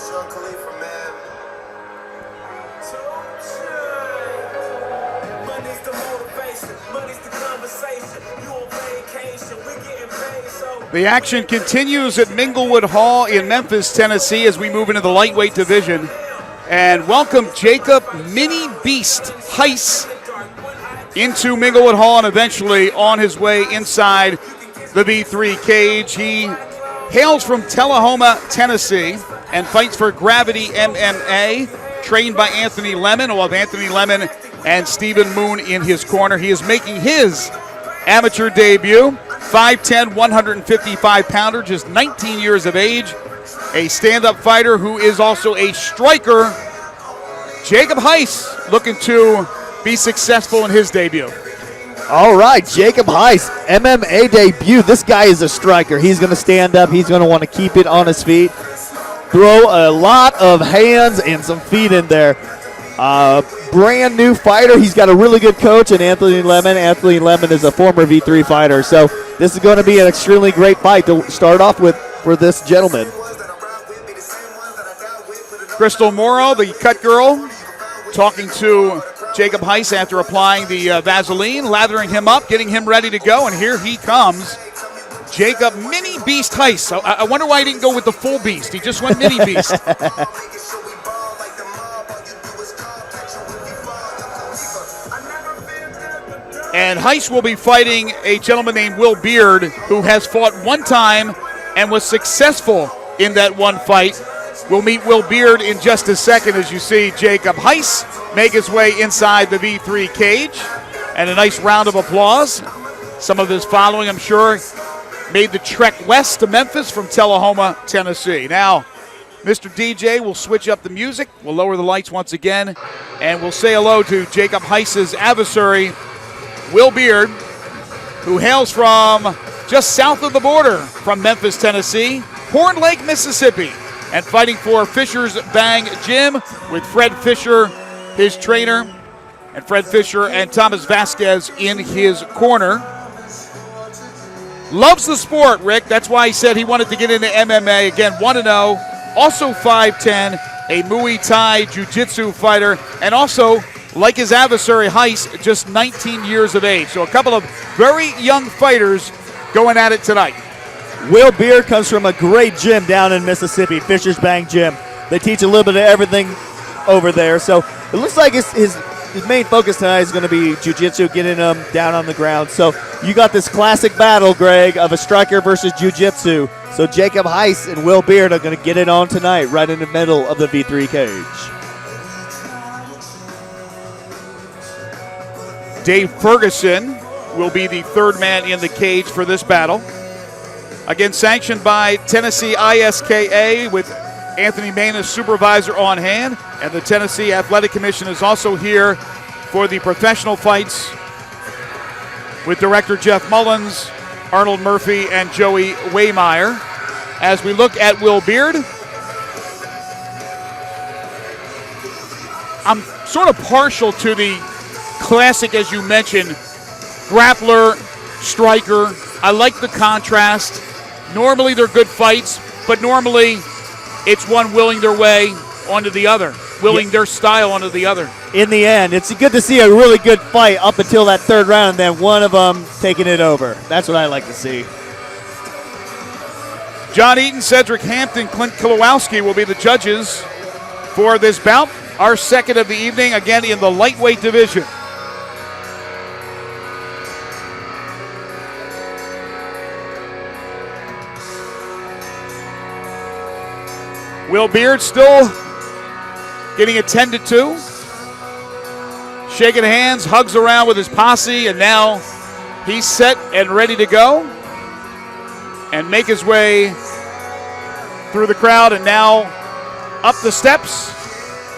P: Money's the motivation, money's the conversation. You on vacation, we getting paid, so.
M: The action continues at Minglewood Hall in Memphis, Tennessee, as we move into the lightweight division. And welcome Jacob Mini Beast Heist into Minglewood Hall and eventually on his way inside the V3 cage. He hails from Tullahoma, Tennessee, and fights for Gravity MMA, trained by Anthony Lemon. We'll have Anthony Lemon and Stephen Moon in his corner. He is making his amateur debut. 5'10", 155-pounder, just 19 years of age. A stand-up fighter who is also a striker. Jacob Heist looking to be successful in his debut.
N: All right, Jacob Heist, MMA debut. This guy is a striker. He's going to stand up. He's going to want to keep it on his feet. Throw a lot of hands and some feet in there. Brand new fighter. He's got a really good coach in Anthony Lemon. Anthony Lemon is a former V3 fighter. So this is going to be an extremely great fight to start off with for this gentleman.
M: Crystal Morrow, the cut girl, talking to Jacob Heist after applying the Vaseline, lathering him up, getting him ready to go, and here he comes. Jacob Mini Beast Heist. So I wonder why he didn't go with the full beast. He just went Mini Beast. And Heist will be fighting a gentleman named Will Beard, who has fought one time and was successful in that one fight. We'll meet Will Beard in just a second as you see Jacob Heist make his way inside the V3 cage. And a nice round of applause. Some of his following, I'm sure, made the trek west to Memphis from Tullahoma, Tennessee. Now, Mr. DJ will switch up the music. We'll lower the lights once again. And we'll say hello to Jacob Heist's adversary, Will Beard, who hails from just south of the border from Memphis, Tennessee, Horn Lake, Mississippi, and fighting for Fisher's Bang Gym with Fred Fisher, his trainer, and Fred Fisher and Thomas Vasquez in his corner. Loves the sport, Rick. That's why he said he wanted to get into MMA. Again, 1-0, also 5'10", a Muay Thai Jiu-Jitsu fighter, and also, like his adversary Heist, just 19 years of age. So a couple of very young fighters going at it tonight.
N: Will Beard comes from a great gym down in Mississippi, Fisher's Bang Gym. They teach a little bit of everything over there. So it looks like his main focus tonight is going to be jiu-jitsu, getting him down on the ground. So you got this classic battle, Greg, of a striker versus jiu-jitsu. So Jacob Heist and Will Beard are going to get it on tonight, right in the middle of the V3 cage.
M: Dave Ferguson will be the third man in the cage for this battle. Again, sanctioned by Tennessee ISKA with Anthony Main as supervisor on hand. And the Tennessee Athletic Commission is also here for the professional fights with director Jeff Mullins, Arnold Murphy, and Joey Waymeyer. As we look at Will Beard, I'm sort of partial to the classic, as you mentioned, grappler, striker. I like the contrast. Normally they're good fights, but normally it's one willing their way onto the other, willing their style onto the other.
N: In the end, it's good to see a really good fight up until that third round, and then one of them taking it over. That's what I like to see.
M: John Eaton, Cedric Hampton, Clint Kulowski will be the judges for this bout. Our second of the evening, again in the lightweight division. Will Beard still getting attended to. Shaking hands, hugs around with his posse, and now he's set and ready to go and make his way through the crowd and now up the steps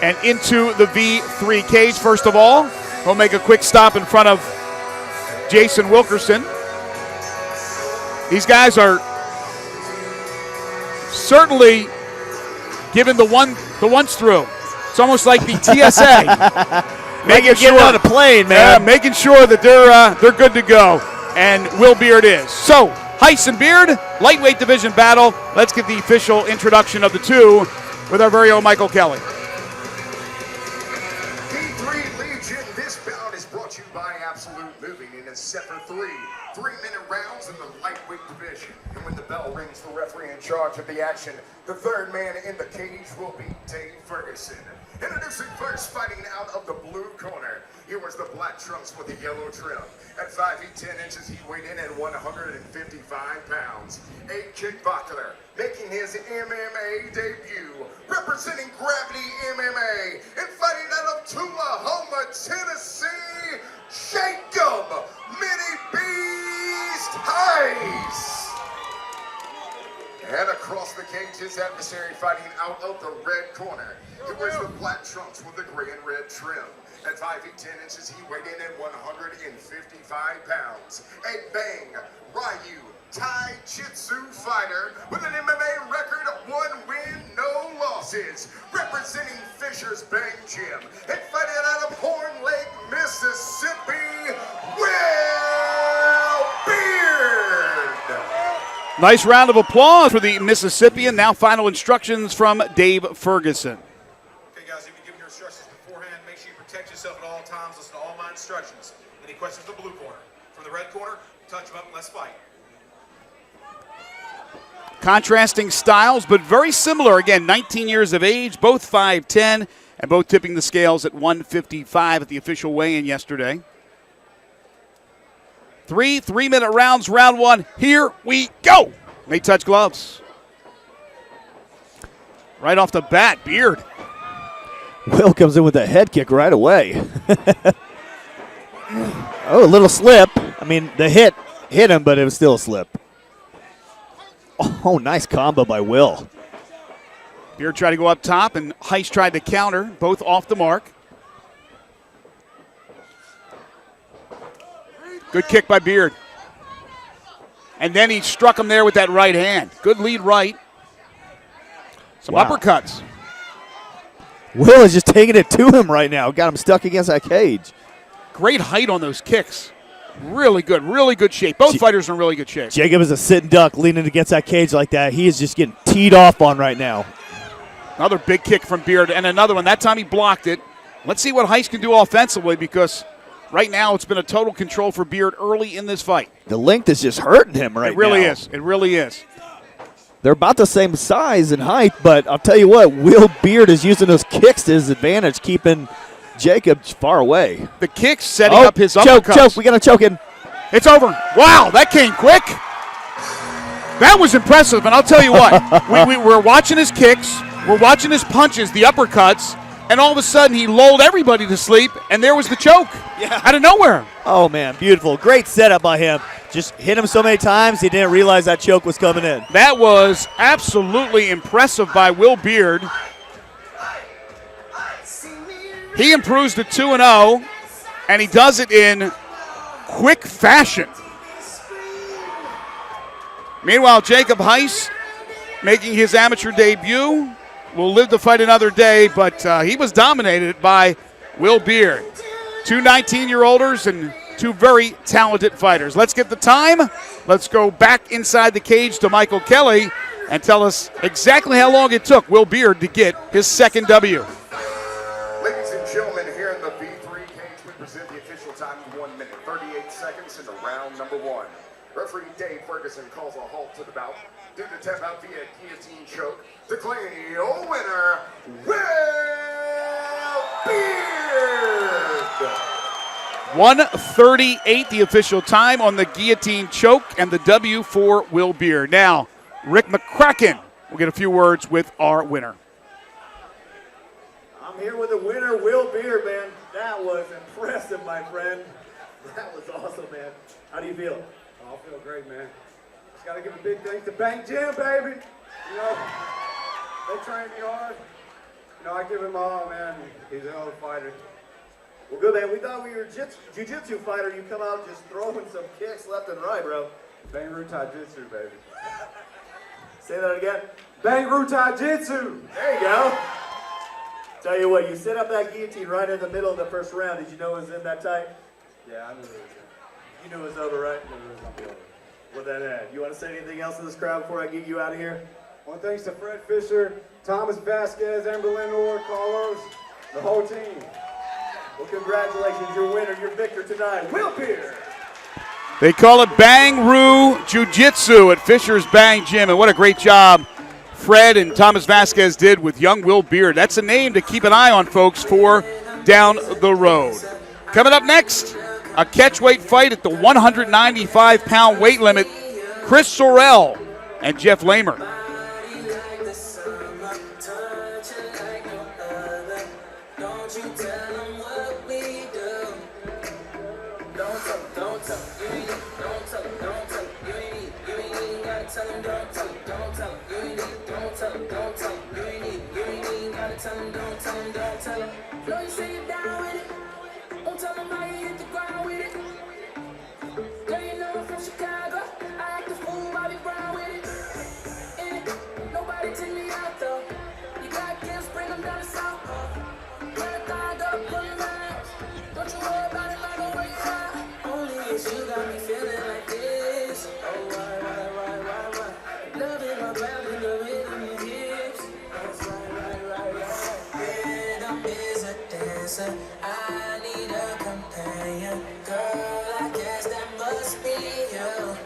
M: and into the V3 cage. First of all, he'll make a quick stop in front of Jason Wilkerson. These guys are certainly giving the once through. It's almost like the TSA.
N: Making sure on a plane, man.
M: Making sure that they're good to go. And Will Beard is. So, Heist and Beard, lightweight division battle. Let's get the official introduction of the two with our very own Michael Kelly.
F: V3 Legion, this bout is brought to you by Absolute Moving and is set for 3-minute rounds in the lightweight division. And when the bell rings, the referee in charge of the action, the third man in the cage will be Dave Ferguson. Introducing first, fighting out of the blue corner. Here was the black trunks with the yellow trim. At 5 feet 10 inches, he weighed in at 155 pounds. A kickboxer, making his MMA debut, representing Gravity MMA, and fighting out of Tullahoma, Tennessee, Jacob Mini Beast Heist. And across the cage, his adversary fighting out of the red corner. It was the black trunks with the gray and red trim. At 5 feet 10 inches, he weighed in at 155 pounds. A Bang Ryu Tai Jitsu fighter with an MMA record of 1 win, no losses. Representing Fisher's Bang Gym and fighting out of Horn Lake, Mississippi, Will Beard.
M: Nice round of applause for the Mississippian. Now final instructions from Dave Ferguson.
Q: Okay, guys, if you've given your instructions beforehand, make sure you protect yourself at all times. Listen to all my instructions. Any questions from the blue corner? From the red corner, touch them up and let's fight.
M: Contrasting styles, but very similar. Again, 19 years of age, both 5'10", and both tipping the scales at 155 at the official weigh-in yesterday. 3-minute rounds, round one. Here we go. They touch gloves. Right off the bat, Beard.
N: Will comes in with a head kick right away. Oh, a little slip. I mean, the hit him, but it was still a slip. Oh, nice combo by Will.
M: Beard tried to go up top, and Heist tried to counter, both off the mark. Good kick by Beard. And then he struck him there with that right hand. Good lead right. Some uppercuts.
N: Will is just taking it to him right now. Got him stuck against that cage.
M: Great height on those kicks. Really good shape. Both fighters are in really good shape.
N: Jacob is a sitting duck leaning against that cage like that. He is just getting teed off on right now.
M: Another big kick from Beard and another one. That time he blocked it. Let's see what Heist can do offensively because right now it's been a total control for Beard early in this fight.
N: The length is just hurting him right now.
M: It really is. It really is.
N: They're about the same size and height, but I'll tell you what, Will Beard is using those kicks to his advantage, keeping Jacob far away.
M: The kicks setting up his uppercuts.
N: Choke. We got to choke in.
M: It's over. Wow, that came quick. That was impressive, and I'll tell you what. We're watching his kicks. We're watching his punches, the uppercuts, and all of a sudden he lulled everybody to sleep, and there was the choke out of nowhere.
N: Oh, man, beautiful. Great setup by him. Just hit him so many times he didn't realize that choke was coming in.
M: That was absolutely impressive by Will Beard. He improves to 2-0, and he does it in quick fashion. Meanwhile, Jacob Heist making his amateur debut. Will live to fight another day, but he was dominated by Will Beard. Two 19-year-olders and two very talented fighters. Let's get the time. Let's go back inside the cage to Michael Kelly and tell us exactly how long it took Will Beard to get his second W.
F: Ladies and gentlemen, here in the V3 cage, we present the official time of 1 minute, 38 seconds into round number one. Referee Dave Ferguson calls a halt to the bout due to tap out via guillotine choke, declaring your winner, Will Beard.
M: 1:38 the official time on the guillotine choke and the W for Will Beard. Now, Rick McCracken will get a few words with our winner.
O: I'm here with the winner, Will Beard, man. That was impressive, my friend. That was awesome, man. How do you feel?
A: Oh, I feel great, man. Just got to give a big thanks to Bang Gym, baby. You know, they train me hard. You know, I give him all, man. He's an old fighter.
O: Well, good, man. We thought we were a jiu-jitsu fighter. You come out just throwing some kicks left and right, bro.
A: Bang Tai Jitsu, baby.
O: Say that again.
A: Bang Tai Jitsu.
O: There you go. Tell you what, you set up that guillotine right in the middle of the first round. Did you know it was in that tight?
A: Yeah, I knew it was in.
O: You knew it was over, right?
A: I knew it was going to be over.
O: Well, then, you want to say anything else to this crowd before I get you out of here?
A: I
R: Well, thanks to Fred Fisher, Thomas Vasquez, Amber Lenor, Carlos, the whole team. Well, congratulations, your winner, your victor tonight, Will Beer.
M: They call it Bang Roo Jiu-Jitsu at Fisher's Bang Gym, and what a great job Fred and Thomas Vasquez did with young Will Beard. That's a name to keep an eye on, folks, for down the road. Coming up next, a catchweight fight at the 195-pound weight limit. Chris Sorrell and Jeff Lamar.
P: I need a companion, girl, I guess that must be you.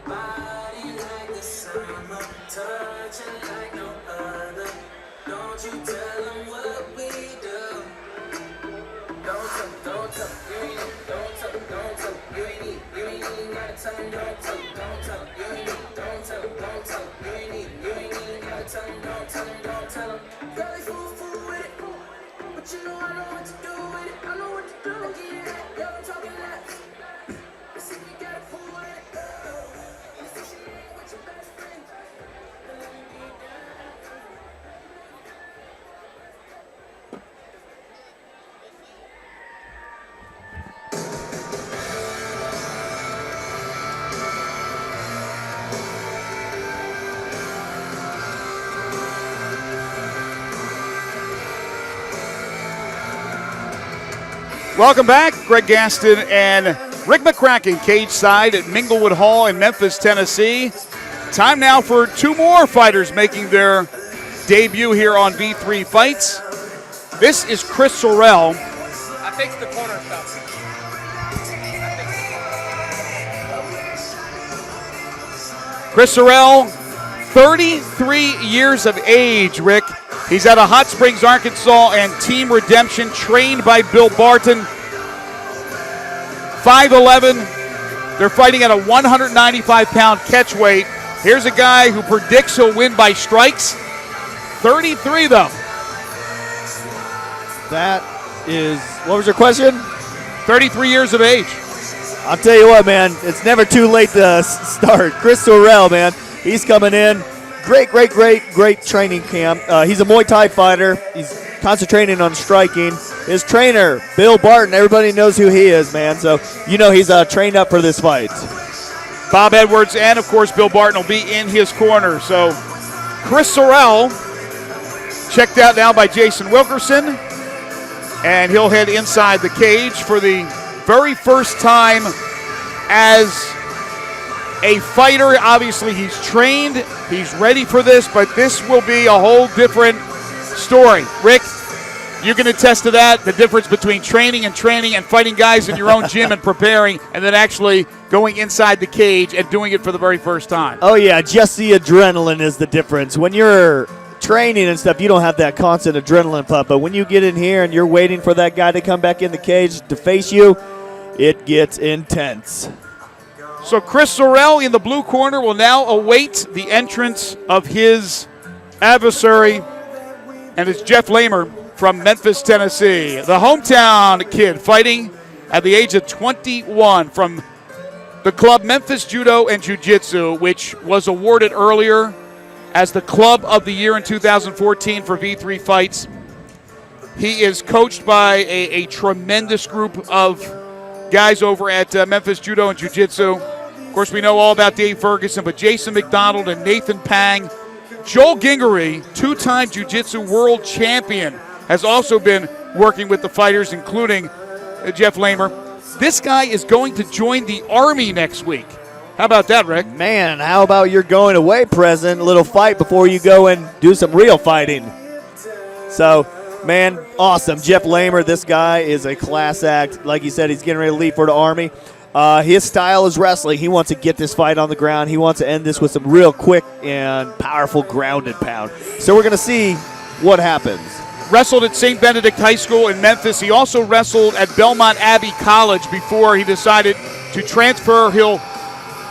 P: Body like the summer, touching like no other. Don't you tell them what we do. Don't tell, you ain't even gotta tell them, don't tell, you ain't even gotta tell them, don't tell them. Girl, they fool with it. But you know I know what to do with it. I know what to do. Get it. Yo, I'm talking laps. Let's see if you got a fool with it. Let's see if she ain't with your best friend. Let me be
M: Welcome back. Greg Gaston and Rick McCracken cage side at Minglewood Hall in Memphis, Tennessee. Time now for two more fighters making their debut here on V3 Fights. This is Chris Sorrell.
H: I fixed the corner stuff.
M: Chris Sorrell, 33 years of age, Rick. He's out of Hot Springs, Arkansas, and Team Redemption, trained by Bill Barton. 5'11". They're fighting at a 195-pound catch weight. Here's a guy who predicts he'll win by strikes. 33, though.
N: That is, what was your question?
M: 33 years of age.
N: I'll tell you what, man, it's never too late to start. Chris Sorrell, man, he's coming in. Great training camp. He's a Muay Thai fighter. He's concentrating on striking. His trainer, Bill Barton, everybody knows who he is, man. So, you know he's trained up for this fight.
M: Bob Edwards and, of course, Bill Barton will be in his corner. So, Chris Sorrell, checked out now by Jason Wilkerson. And he'll head inside the cage for the very first time as a fighter. Obviously, he's trained. He's ready for this, but this will be a whole different story. Rick, you can attest to that, the difference between training and fighting guys in your own gym and preparing, and then actually going inside the cage and doing it for the very first time.
N: Oh, yeah, just the adrenaline is the difference. When you're training and stuff, you don't have that constant adrenaline pump, but when you get in here and you're waiting for that guy to come back in the cage to face you, it gets intense.
M: So Chris Sorrell in the blue corner will now await the entrance of his adversary, and it's Jeff Lamar from Memphis, Tennessee. The hometown kid fighting at the age of 21 from the club Memphis Judo and Jiu-Jitsu, which was awarded earlier as the Club of the Year in 2014 for V3 Fights. He is coached by a tremendous group of guys over at Memphis Judo and Jiu-Jitsu. Of course, we know all about Dave Ferguson, but Jason McDonald and Nathan Pang. Joel Gingery, two-time Jiu-Jitsu world champion, has also been working with the fighters, including Jeff Lamar. This guy is going to join the Army next week. How about that, Rick?
N: Man, how about your going away present, a little fight before you go and do some real fighting? So, man, awesome. Jeff Lamer, this guy is a class act. Like you said, he's getting ready to leave for the Army. His style is wrestling. He wants to get this fight on the ground. He wants to end this with some real quick and powerful ground and pound. So we're going to see what happens.
M: Wrestled at St. Benedict High School in Memphis. He also wrestled at Belmont Abbey College before he decided to transfer. He'll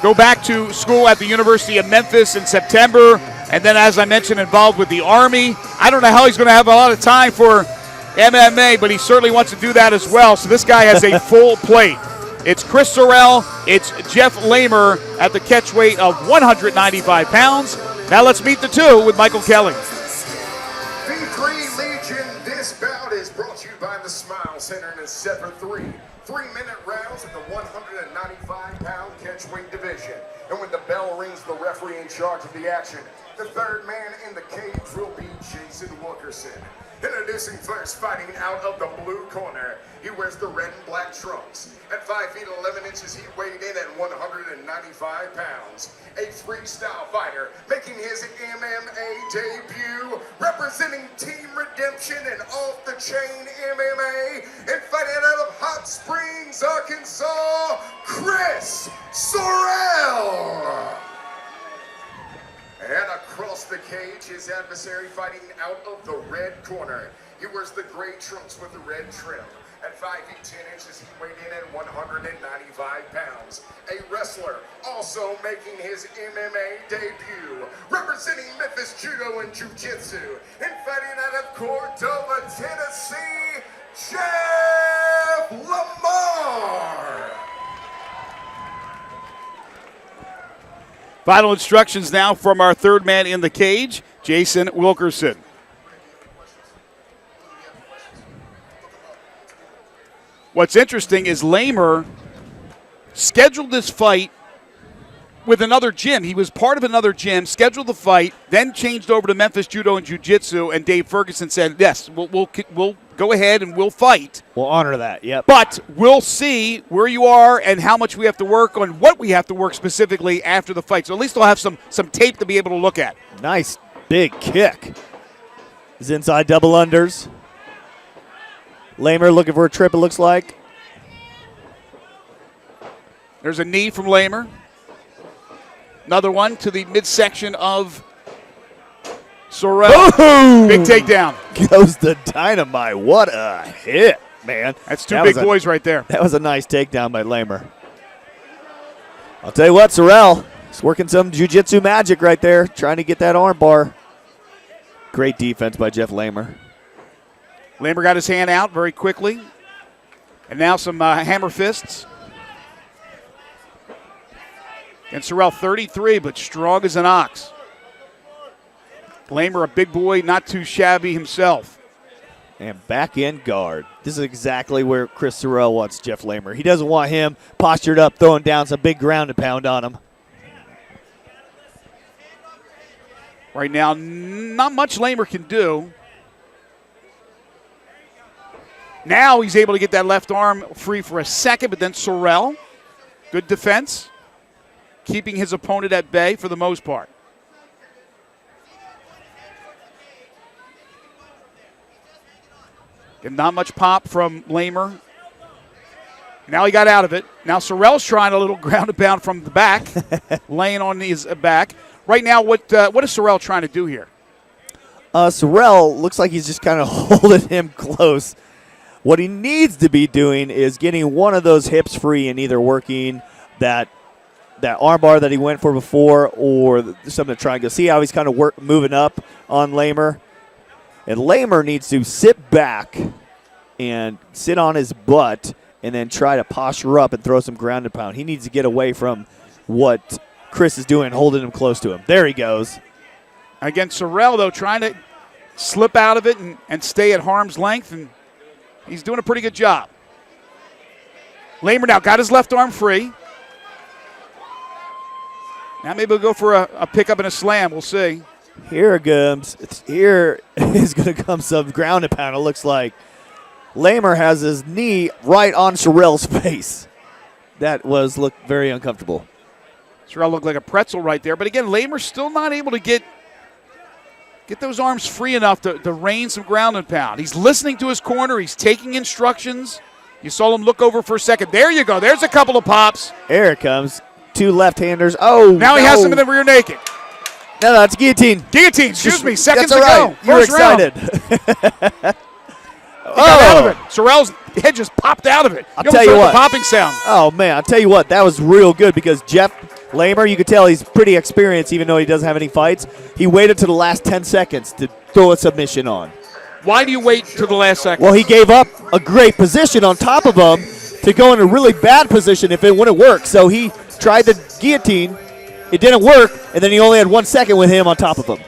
M: go back to school at the University of Memphis in September. And then, as I mentioned, involved with the Army. I don't know how he's going to have a lot of time for MMA, but he certainly wants to do that as well. So this guy has a full plate. It's Chris Sorrell. It's Jeff Lamer at the catch weight of 195 pounds. Now let's meet the two with Michael Kelly.
F: V3 Legion, this bout is brought to you by the Smile Center and is set for 3-minute rounds in the 195-pound catchweight division. And when the bell rings, the referee in charge of the action. The third man in the cage will be Jason Wilkerson. Introducing first, fighting out of the blue corner. He wears the red and black trunks. At 5 feet 11 inches, he weighed in at 195 pounds. A freestyle fighter, making his MMA debut, representing Team Redemption and Off the Chain MMA, and fighting out of Hot Springs, Arkansas, Chris Sorrell. And across the cage, his adversary fighting out of the red corner. He wears the gray trunks with the red trim. At 5 feet 10 inches, he weighed in at 195 pounds. A wrestler also making his MMA debut, representing Memphis Judo and Jiu-Jitsu, and fighting out of Cordova, Tennessee, Jeff Lamar.
M: Final instructions now from our third man in the cage, Jason Wilkerson. What's interesting is Lamer scheduled this fight with another gym. He was part of another gym, scheduled the fight, then changed over to Memphis Judo and Jiu-Jitsu, and Dave Ferguson said, yes, we'll go ahead and we'll fight.
N: We'll honor that, yep.
M: But we'll see where you are and how much we have to work on, what we have to work specifically after the fight. So at least I'll have some tape to be able to look at.
N: Nice big kick. He's inside double unders. Lamer looking for a trip, it looks like.
M: There's a knee from Lamer. Another one to the midsection of Sorrell.
N: Boom!
M: Big takedown.
N: Goes the dynamite. What a hit, man.
M: That's two big boys right there.
N: That was a nice takedown by Lamer. I'll tell you what, Sorrell is working some jiu-jitsu magic right there, trying to get that arm bar. Great defense by Jeff Lamer.
M: Lamer got his hand out very quickly. And now some hammer fists. And Sorrell 33, but strong as an ox. Lamer, a big boy, not too shabby himself.
N: And back in guard. This is exactly where Chris Sorrell wants Jeff Lamer. He doesn't want him postured up, throwing down some big ground and pound on him.
M: Right now, not much Lamer can do. Now he's able to get that left arm free for a second, but then Sorrell, good defense, keeping his opponent at bay for the most part. And not much pop from Lamer. Now he got out of it. Now Sorrell's trying a little ground and pound from the back, laying on his back. Right now, what is Sorrell trying to do here?
N: Sorrell looks like he's just kind of holding him close. What he needs to be doing is getting one of those hips free and either working that arm bar that he went for before or something to try and go. See how he's kind of moving up on Lamer? And Lamer needs to sit back and sit on his butt and then try to posture up and throw some ground and pound. He needs to get away from what Chris is doing, holding him close to him. There he goes.
M: Again, Sorrell, though, trying to slip out of it and stay at harm's length, and he's doing a pretty good job. Lamer now got his left arm free. Now maybe we'll go for a pickup and a slam. We'll see.
N: Here it comes. Here is going to come some ground and pound, it looks like. Lamer has his knee right on Sorrell's face. That looked very uncomfortable.
M: Sorrell looked like a pretzel right there. But again, Lamar's still not able to get those arms free enough to rain some ground and pound. He's listening to his corner. He's taking instructions. You saw him look over for a second. There you go. There's a couple of pops.
N: Here it comes. 2 left-handers. Oh,
M: now he has him in the rear naked.
N: No, it's guillotine.
M: Guillotine, excuse me. Seconds
N: that's all
M: ago.
N: right. You're excited.
M: Got out of it. Sorrell's head just popped out of it.
N: I'll tell you
M: heard
N: what.
M: The popping sound.
N: Oh, man, I'll tell you what. That was real good because Jeff Lamar, you could tell he's pretty experienced even though he doesn't have any fights. He waited to the last 10 seconds to throw a submission on.
M: Why do you wait to the last second?
N: Well, he gave up a great position on top of him to go in a really bad position if it wouldn't work. So he tried the guillotine. It didn't work, and then he only had 1 second with him on top of him.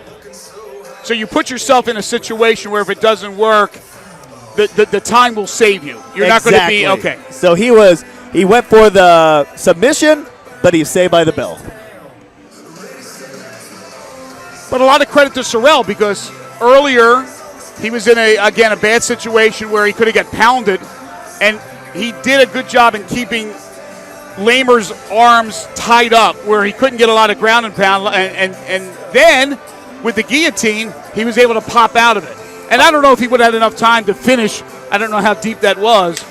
M: So you put yourself in a situation where if it doesn't work, the time will save you. You're not going to be okay.
N: So he went for the submission, but he was saved by the bell.
M: But a lot of credit to Sorrell because earlier he was in a bad situation where he could have got pounded, and he did a good job in keeping Lamar's arms tied up where he couldn't get a lot of ground and pound, and then with the guillotine, he was able to pop out of it. And I don't know if he would have had enough time to finish. I don't know how deep that was,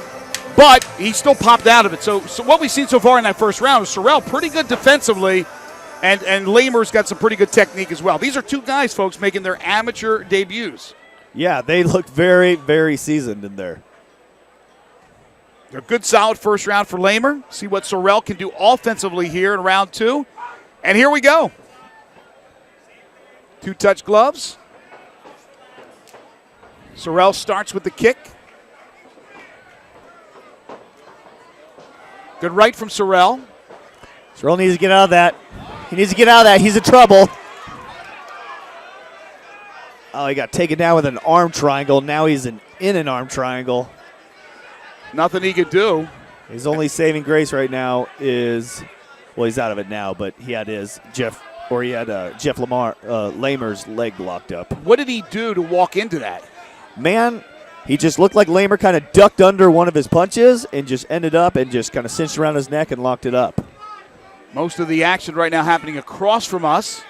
M: but he still popped out of it. So what we've seen so far in that first round is Sorrell pretty good defensively, and Lamar's got some pretty good technique as well. These are 2 guys, folks, making their amateur debuts.
N: Yeah, they look very, very seasoned in there.
M: A good, solid first round for Lamar. See what Sorrell can do offensively here in round 2. And here we go. 2-touch gloves. Sorrell starts with the kick. Good right from Sorrell.
N: Sorrell needs to get out of that. He needs to get out of that. He's in trouble. Oh, he got taken down with an arm triangle. Now he's in an arm triangle.
M: Nothing he could do.
N: His only saving grace right now is, well, he's out of it now, but he had Jeff Lamar's leg blocked up.
M: What did he do to walk into that?
N: Man, he just looked like Lamar kind of ducked under one of his punches and just ended up and just kind of cinched around his neck and locked it up.
M: Most of the action right now happening across from us.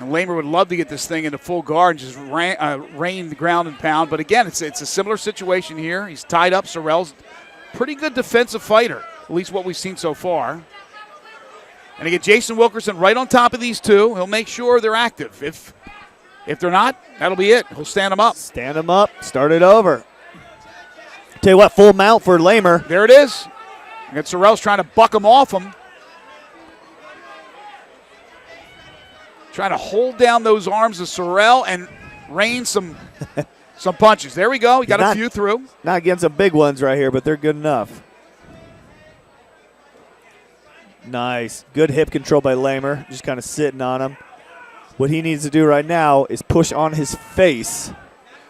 M: And Lamar would love to get this thing into full guard and just rain the ground and pound. But again, it's a similar situation here. He's tied up. Sorrell's pretty good defensive fighter, at least what we've seen so far. And again, Jason Wilkerson right on top of these 2. He'll make sure they're active. If they're not, that'll be it. He'll stand them up.
N: Stand them up. Start it over. Tell you what, full mount for Lamar.
M: There it is. And Sorrell's trying to buck him off him. Trying to hold down those arms of Sorrell and rain some punches. There we go. He got a few through.
N: Not getting some big ones right here, but they're good enough. Nice. Good hip control by Lamar. Just kind of sitting on him. What he needs to do right now is push on his face.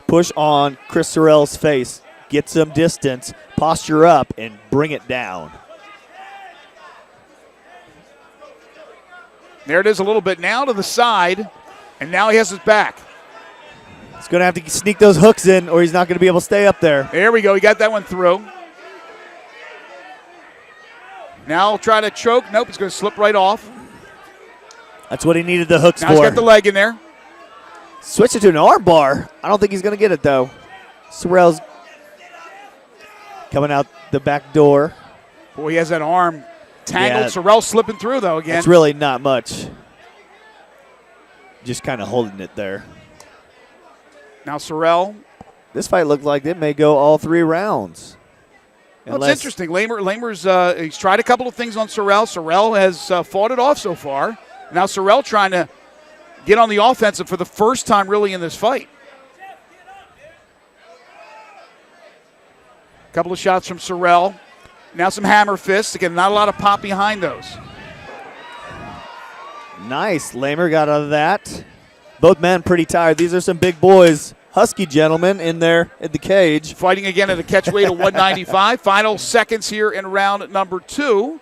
N: Push on Chris Sorrell's face. Get some distance, posture up, and bring it down.
M: There it is a little bit now to the side, and now he has his back.
N: He's going to have to sneak those hooks in or he's not going to be able to stay up there.
M: There we go. He got that one through. Now he'll try to choke. Nope, it's going to slip right off.
N: That's what he needed the hooks
M: now
N: for.
M: He's got the leg in there.
N: Switch it to an arm bar. I don't think he's going to get it, though. Sorrell's coming out the back door.
M: Boy, he has that arm tangled.
N: Yeah.
M: Sorrell slipping through, though, again.
N: It's really not much. Just kind of holding it there.
M: Now Sorrell.
N: This fight looked like it may go all 3 rounds.
M: Well, it's interesting. Lamar's he's tried a couple of things on Sorrell. Sorrell has fought it off so far. Now Sorrell trying to get on the offensive for the first time really in this fight. Couple of shots from Sorrell. Now some hammer fists. Again, not a lot of pop behind those.
N: Nice. Lamar got out of that. Both men pretty tired. These are some big boys. Husky gentlemen in there in the cage.
M: Fighting again at a catch weight of 195. Final seconds here in round number 2.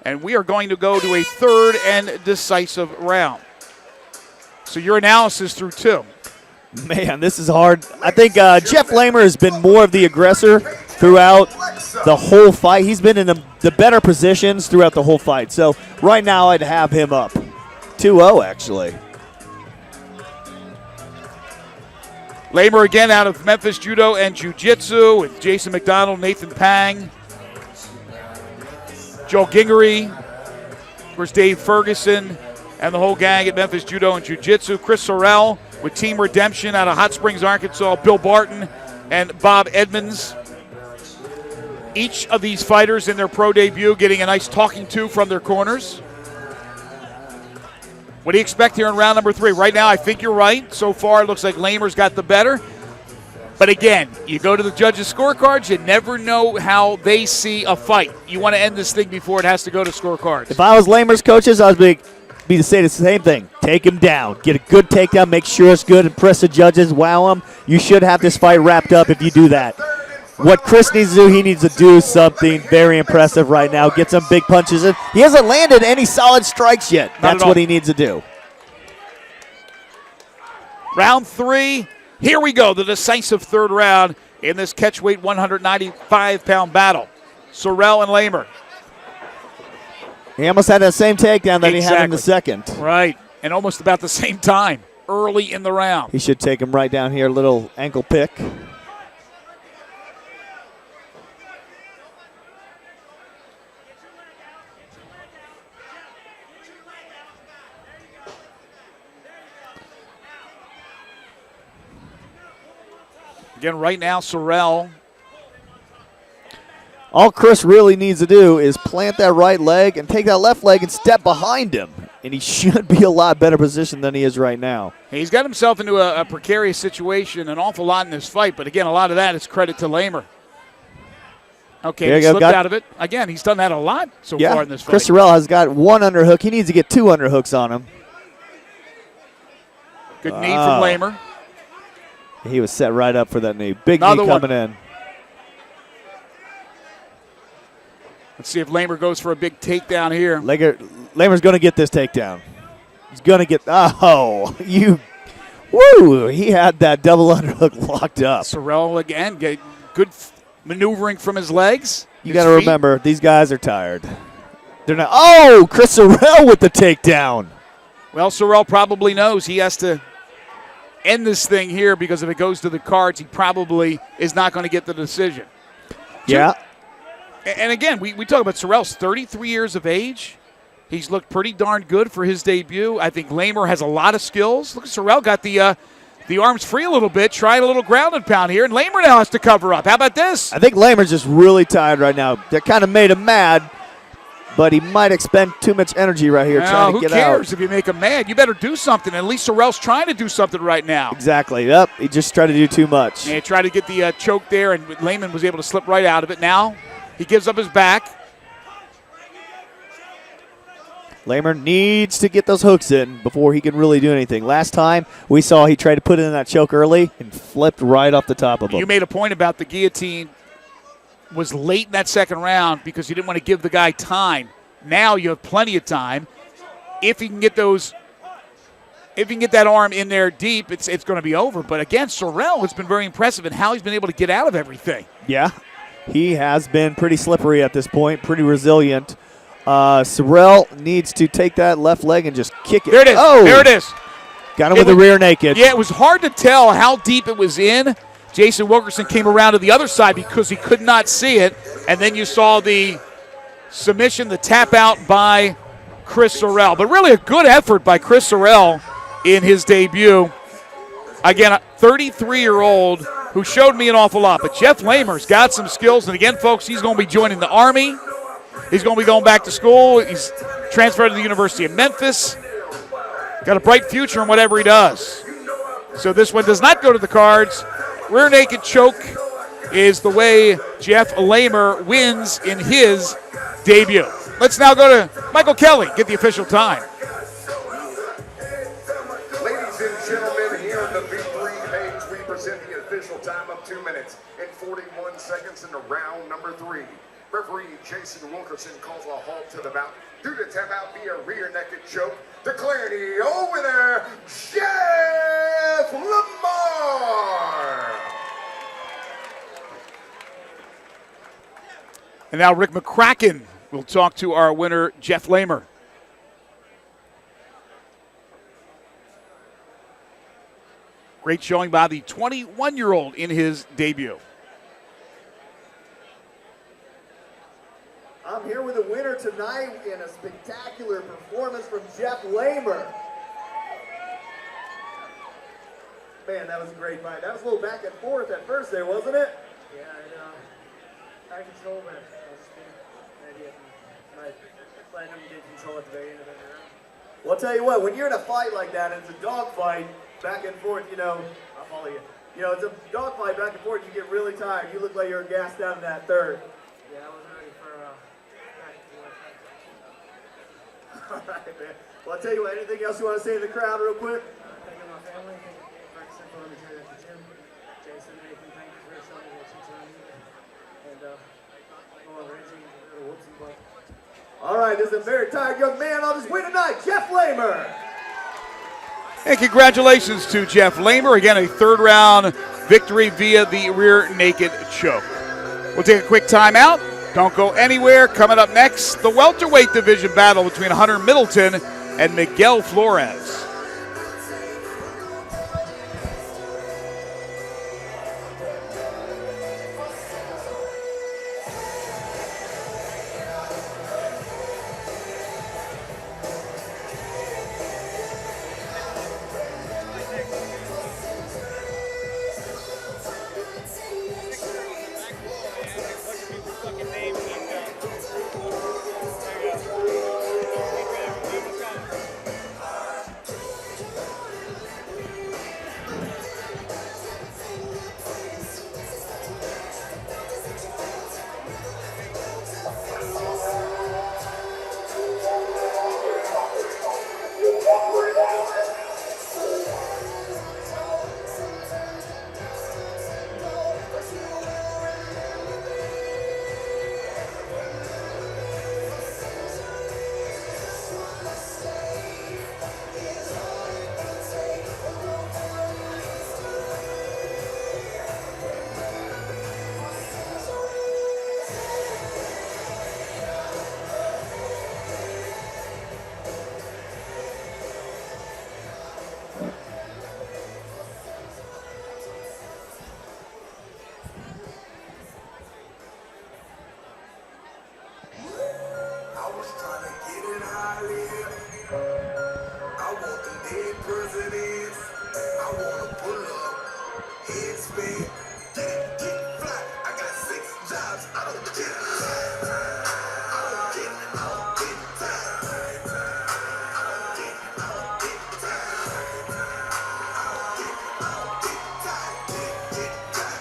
M: And we are going to go to a third and decisive round. So your analysis through 2.
N: Man, this is hard. I think Jeff Lamar has been more of the aggressor throughout the whole fight. He's been in the better positions throughout the whole fight. So right now I'd have him up. 2-0 actually.
M: Lamar again out of Memphis Judo and Jiu-Jitsu with Jason McDonald, Nathan Pang, Joel Gingery, of course Dave Ferguson, and the whole gang at Memphis Judo and Jiu-Jitsu. Chris Sorrell with Team Redemption out of Hot Springs, Arkansas, Bill Barton and Bob Edmonds. Each of these fighters in their pro debut getting a nice talking to from their corners. What do you expect here in round number 3? Right now, I think you're right. So far, it looks like Lamar's got the better. But again, you go to the judges' scorecards, you never know how they see a fight. You want to end this thing before it has to go to scorecards.
N: If I was Lamar's coaches, I would be to say the same thing. Take him down. Get a good takedown. Make sure it's good. Impress the judges. Wow them. You should have this fight wrapped up if you do that. What Chris needs to do, he needs to do something very impressive right now. Get some big punches in. He hasn't landed any solid strikes yet. That's what he needs to do.
M: Round 3. Here we go. The decisive third round in this catchweight 195-pound battle. Sorrell and Lamar.
N: He almost had that same takedown that he had in the second.
M: Right, and almost about the same time, early in the round.
N: He should take him right down here, little ankle pick.
M: Again, right now, Sorrell.
N: All Chris really needs to do is plant that right leg and take that left leg and step behind him. And he should be a lot better position than he is right now.
M: He's got himself into a precarious situation an awful lot in this fight. But again, a lot of that is credit to Lamar. Okay, he slipped out of it. Again, he's done that a lot so far in this fight.
N: Chris Sorrell has got one underhook. He needs to get 2 underhooks on him.
M: Good knee from Lamar.
N: He was set right up for that knee. Big knee coming in.
M: Let's see if Lamar goes for a big takedown here.
N: Lamar's going to get this takedown. He's going to get. Oh, woo! He had that double underhook locked up.
M: Sorrell again, good maneuvering from his legs.
N: You got to remember, these guys are tired. They're not. Oh, Chris Sorrell with the takedown.
M: Well, Sorrell probably knows he has to end this thing here because if it goes to the cards, he probably is not going to get the decision.
N: Yeah.
M: And again, we talk about Sorrell's 33 years of age. He's looked pretty darn good for his debut. I think Lamar has a lot of skills. Look, Sorrell got the arms free a little bit, tried a little ground and pound here, and Lamar now has to cover up. How about this?
N: I think Lamar's just really tired right now. That kind of made him mad, but he might expend too much energy right here trying to get out.
M: Who cares if you make him mad? You better do something. At least Sorrell's trying to do something right now.
N: Exactly. Yep. He just tried to do too much.
M: And he tried to get the choke there, and Lamar was able to slip right out of it. Now he gives up his back.
N: Lamar needs to get those hooks in before he can really do anything. Last time we saw he tried to put in that choke early and flipped right off the top of him.
M: You made a point about the guillotine was late in that second round because you didn't want to give the guy time. Now you have plenty of time. If he can get that arm in there deep, it's going to be over. But again, Sorrell has been very impressive in how he's been able to get out of everything.
N: Yeah, he has been pretty slippery at this point, pretty resilient. Sorrell needs to take that left leg and just kick it.
M: There it is.
N: Oh,
M: there it is.
N: Got him with the rear naked.
M: Yeah, it was hard to tell how deep it was in. Jason Wilkerson came around to the other side because he could not see it. And then you saw the submission, the tap out by Chris Sorrell. But really a good effort by Chris Sorrell in his debut. Again, a 33-year-old who showed me an awful lot. But Jeff Lamar's got some skills. And again, folks, he's going to be joining the Army. He's going to be going back to school. He's transferred to the University of Memphis. Got a bright future in whatever he does. So this one does not go to the cards. Rear naked choke is the way Jeff Lamar wins in his debut. Let's now go to Michael Kelly, get the official time.
F: Ladies and gentlemen, here on the V3Fights, we present the official time of 2 minutes and 41 seconds into round number 3. Referee Jason Wilkerson calls a halt to the bout due to tap out via rear naked choke, declaring the winner, Jeff Lamar.
M: And now Rick McCracken will talk to our winner, Jeff Lamar. Great showing by the 21-year-old in his debut.
O: I'm here with a winner tonight in a spectacular performance from Jeff Lamar. Man, that was a great fight. That was a little back and forth at first there, wasn't it?
C: Yeah, I control, but I was just being an idiot. Letting him get control at the very end of the round.
O: Well, I'll tell you what, when you're in a fight like that, and it's a dog fight, back and forth, I'll follow you. It's a dog fight back and forth, you get really tired. You look like you're gassed out in that third.
C: Yeah, I wasn't ready for back and forth.
O: All right, man. Well, I'll tell you what, anything else you want to say to the crowd real quick?
C: Thank you, my family. Thank you for let me turn at the gym. Jason, Nathan, thank you for showing me what you told me. And, Reggie, whoopsie butt.
O: All right, this is a very tired young man on his win tonight, Jeff Lamar.
M: And congratulations to Jeff Lamar. Again, a third-round victory via the rear naked choke. We'll take a quick timeout. Don't go anywhere. Coming up next, the welterweight division battle between Hunter Middleton and Miguel Flores.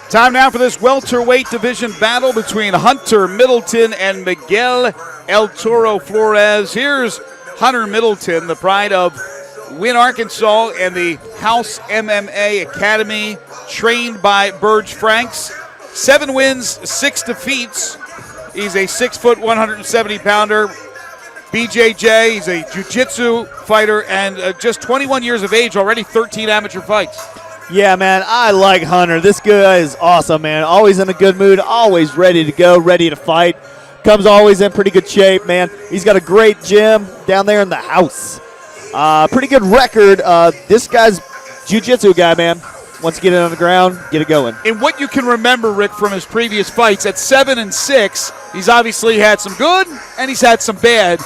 M: Time now for this welterweight division battle between Hunter Middleton and Miguel El Toro Flores. Here's Hunter Middleton, the pride of Wynn, Arkansas, and the House MMA Academy, trained by Burge Franks. 7 wins, 6 defeats. He's a 6-foot, 170-pounder. BJJ, he's a jiu-jitsu fighter, and just 21 years of age, already 13 amateur fights.
N: Yeah, man, I like Hunter. This guy is awesome, man. Always in a good mood, always ready to go, ready to fight. Comes always in pretty good shape, man. He's got a great gym down there in the house. Pretty good record. This guy's jiu-jitsu guy, man. Wants to get it on the ground, get it going.
M: In what you can remember, Rick, from his previous fights, at 7-6, he's obviously had some good and he's had some bad.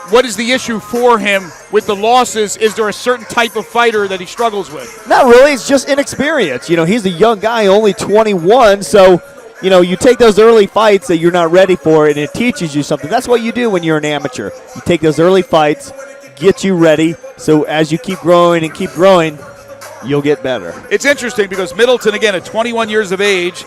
M: What is the issue for him with the losses? Is there a certain type of fighter that he struggles with?
N: Not really. It's just inexperience. He's a young guy, only 21, so, you take those early fights that you're not ready for, and it teaches you something. That's what you do when you're an amateur. You take those early fights, get you ready, so as you keep growing and keep growing, you'll get better.
M: It's interesting because Middleton, again, at 21 years of age,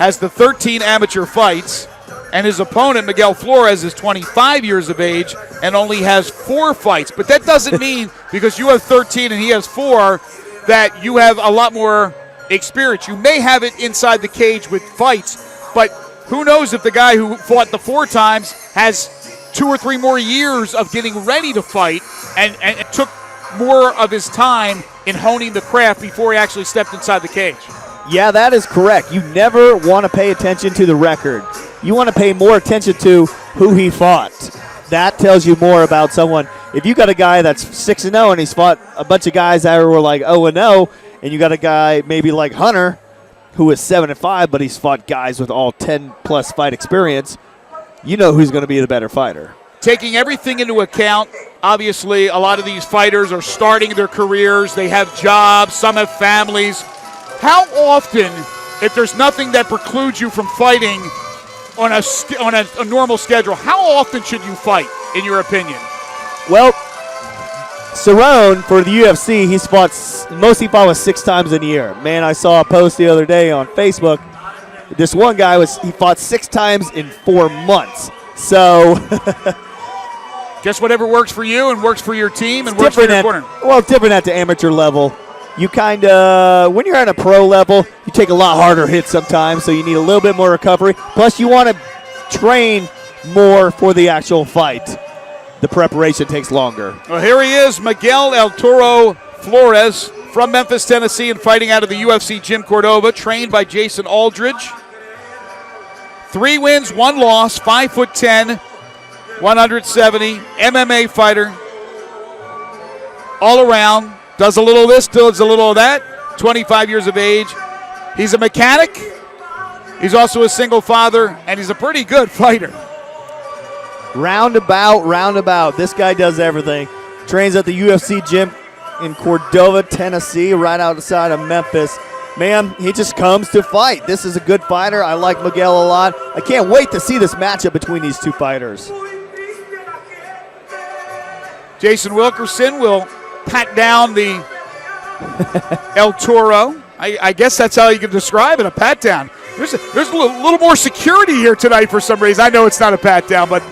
M: has the 13 amateur fights, and his opponent, Miguel Flores, is 25 years of age and only has 4 fights. But that doesn't mean because you have 13 and he has 4 that you have a lot more experience. You may have it inside the cage with fights, but who knows if the guy who fought the 4 times has 2 or 3 more years of getting ready to fight and took more of his time in honing the craft before he actually stepped inside the cage.
N: Yeah, that is correct. You never want to pay attention to the record. you want to pay more attention to who he fought. That tells you more about someone. If you got a guy that's 6-0 and he's fought a bunch of guys that were like 0-0, and you got a guy maybe like Hunter who is 7-5, but he's fought guys with all 10-plus fight experience, you know who's going to be the better fighter.
M: Taking everything into account, obviously a lot of these fighters are starting their careers. They have jobs. Some have families. How often, if there's nothing that precludes you from fighting on a normal schedule, how often should you fight, in your opinion?
N: Well, Sorrell for the UFC, he fought was 6 times in a year. Man, I saw a post the other day on Facebook. This one guy he fought 6 times in 4 months. So
M: just whatever works for you and works for your team and works for your corner.
N: Well, different at the amateur level. You kind of, when you're at a pro level, you take a lot harder hits sometimes, so you need a little bit more recovery. Plus, you want to train more for the actual fight. The preparation takes longer.
M: Well, here he is, Miguel El Toro Flores from Memphis, Tennessee, and fighting out of the UFC Gym Cordova, trained by Jason Aldridge. 3 wins, 1 loss, 5'10", 170, MMA fighter. All around, does a little of this, does a little of that. 25 years of age. He's a mechanic. He's also a single father, and he's a pretty good fighter.
N: Roundabout. This guy does everything. Trains at the UFC gym in Cordova, Tennessee, right outside of Memphis. Man, he just comes to fight. This is a good fighter. I like Miguel a lot. I can't wait to see this matchup between these two fighters.
M: Jason Wilkerson will pat down the El Toro. I guess that's how you can describe it, a pat down. There's a little more security here tonight for some reason. I know it's not a pat down, but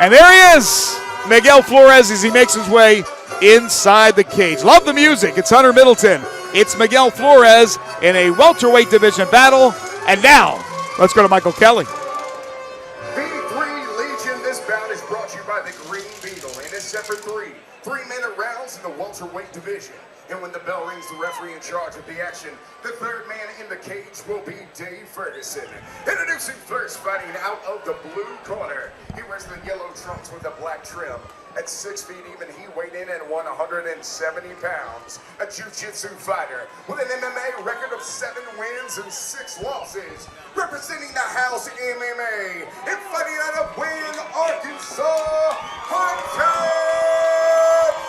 M: and there he is, Miguel Flores, as he makes his way inside the cage. Love the music. It's Hunter Middleton. It's Miguel Flores in a welterweight division battle. And now, let's go to Michael Kelly.
F: V3 Legion, this bout is brought to you by the Green Beetle, and it's set for 3-minute rounds in the welterweight division. And when the bell rings, the referee in charge of the action, the third man in the cage will be Dave Ferguson. Introducing first, fighting out of the blue corner. He wears the yellow trunks with the black trim. At 6 feet even, he weighed in at 170 pounds. A jiu-jitsu fighter with an MMA record of 7 wins and 6 losses. Representing the house MMA and fighting out of Wayne, Arkansas, Hunter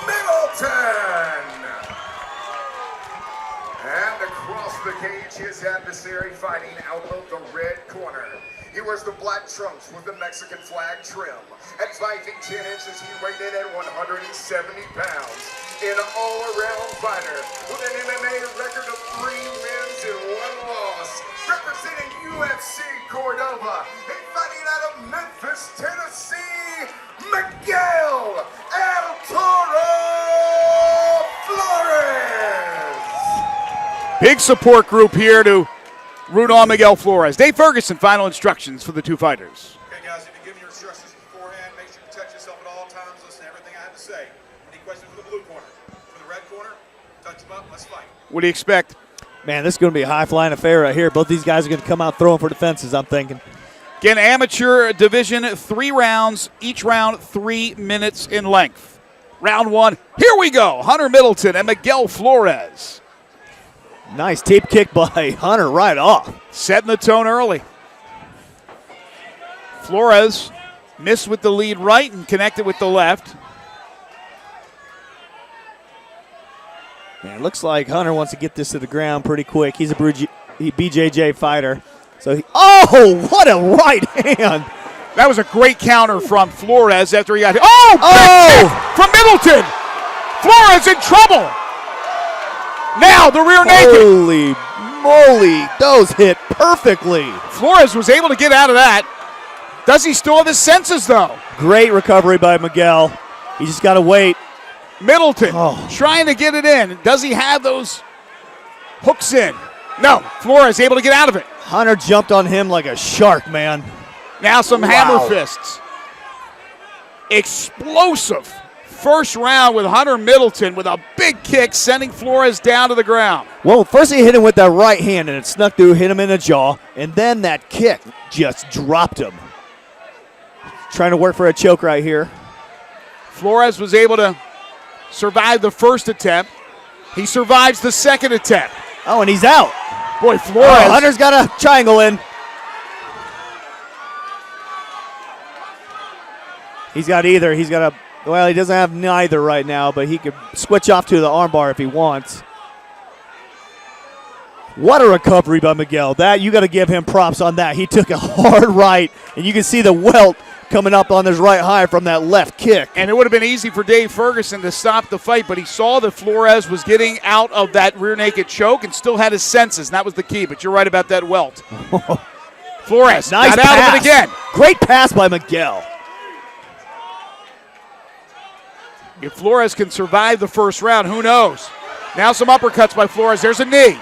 F: Middleton. And across the cage, his adversary fighting out of the red corner. He wears the black trunks with the Mexican flag trim. At 5 feet 10 inches, he weighed in at 170 pounds. An all-around fighter with an MMA record of 3 wins and 1 loss. Representing UFC Cordova and fighting out of Memphis, Tennessee, Miguel El Toro Flores.
M: Big support group here to root on Miguel Flores. Dave Ferguson, final instructions for the two fighters.
Q: Okay, guys, if you give me your instructions beforehand, make sure you protect yourself at all times. Listen to everything I have to say. Any questions for the blue corner? For the red corner, touch them up, let's fight.
M: What do you expect?
N: Man, this is going to be a high-flying affair right here. Both these guys are going to come out throwing for the fences, I'm thinking.
M: Again, amateur division, 3 rounds, each round 3 minutes in length. Round 1, here we go. Hunter Middleton and Miguel Flores.
N: Nice tape kick by Hunter right off.
M: Setting the tone early. Flores missed with the lead right and connected with the left.
N: Man, it looks like Hunter wants to get this to the ground pretty quick. He's a BJJ fighter. So oh, what a right hand.
M: That was a great counter from Flores after he got hit. Oh! From Middleton. Flores in trouble. Now the rear naked.
N: Holy moly, those hit perfectly.
M: Flores was able to get out of that. Does he still have his senses, though?
N: Great recovery by Miguel. He just got to wait.
M: Middleton trying to get it in. Does he have those hooks in? No, Flores able to get out of it.
N: Hunter jumped on him like a shark, man.
M: Now some hammer fists. Explosive first round with Hunter Middleton with a big kick sending Flores down to the ground.
N: Well, first he hit him with that right hand, and it snuck through, hit him in the jaw, and then that kick just dropped him. Trying to work for a choke right here.
M: Flores was able to survive the first attempt. He survives the second attempt.
N: Oh, and he's out.
M: Boy, Flores.
N: Oh, Hunter's got a triangle in. He's got either. He's got a, well, he doesn't have neither right now, but he could switch off to the armbar if he wants. What a recovery by Miguel. That, you got to give him props on that. He took a hard right, and you can see the welt coming up on his right high from that left kick.
M: And it would have been easy for Dave Ferguson to stop the fight, but he saw that Flores was getting out of that rear naked choke and still had his senses, and that was the key. But you're right about that welt. Flores
N: Nice
M: got out of it again.
N: Great pass by Miguel.
M: If Flores can survive the first round, who knows? Now some uppercuts by Flores. There's a knee.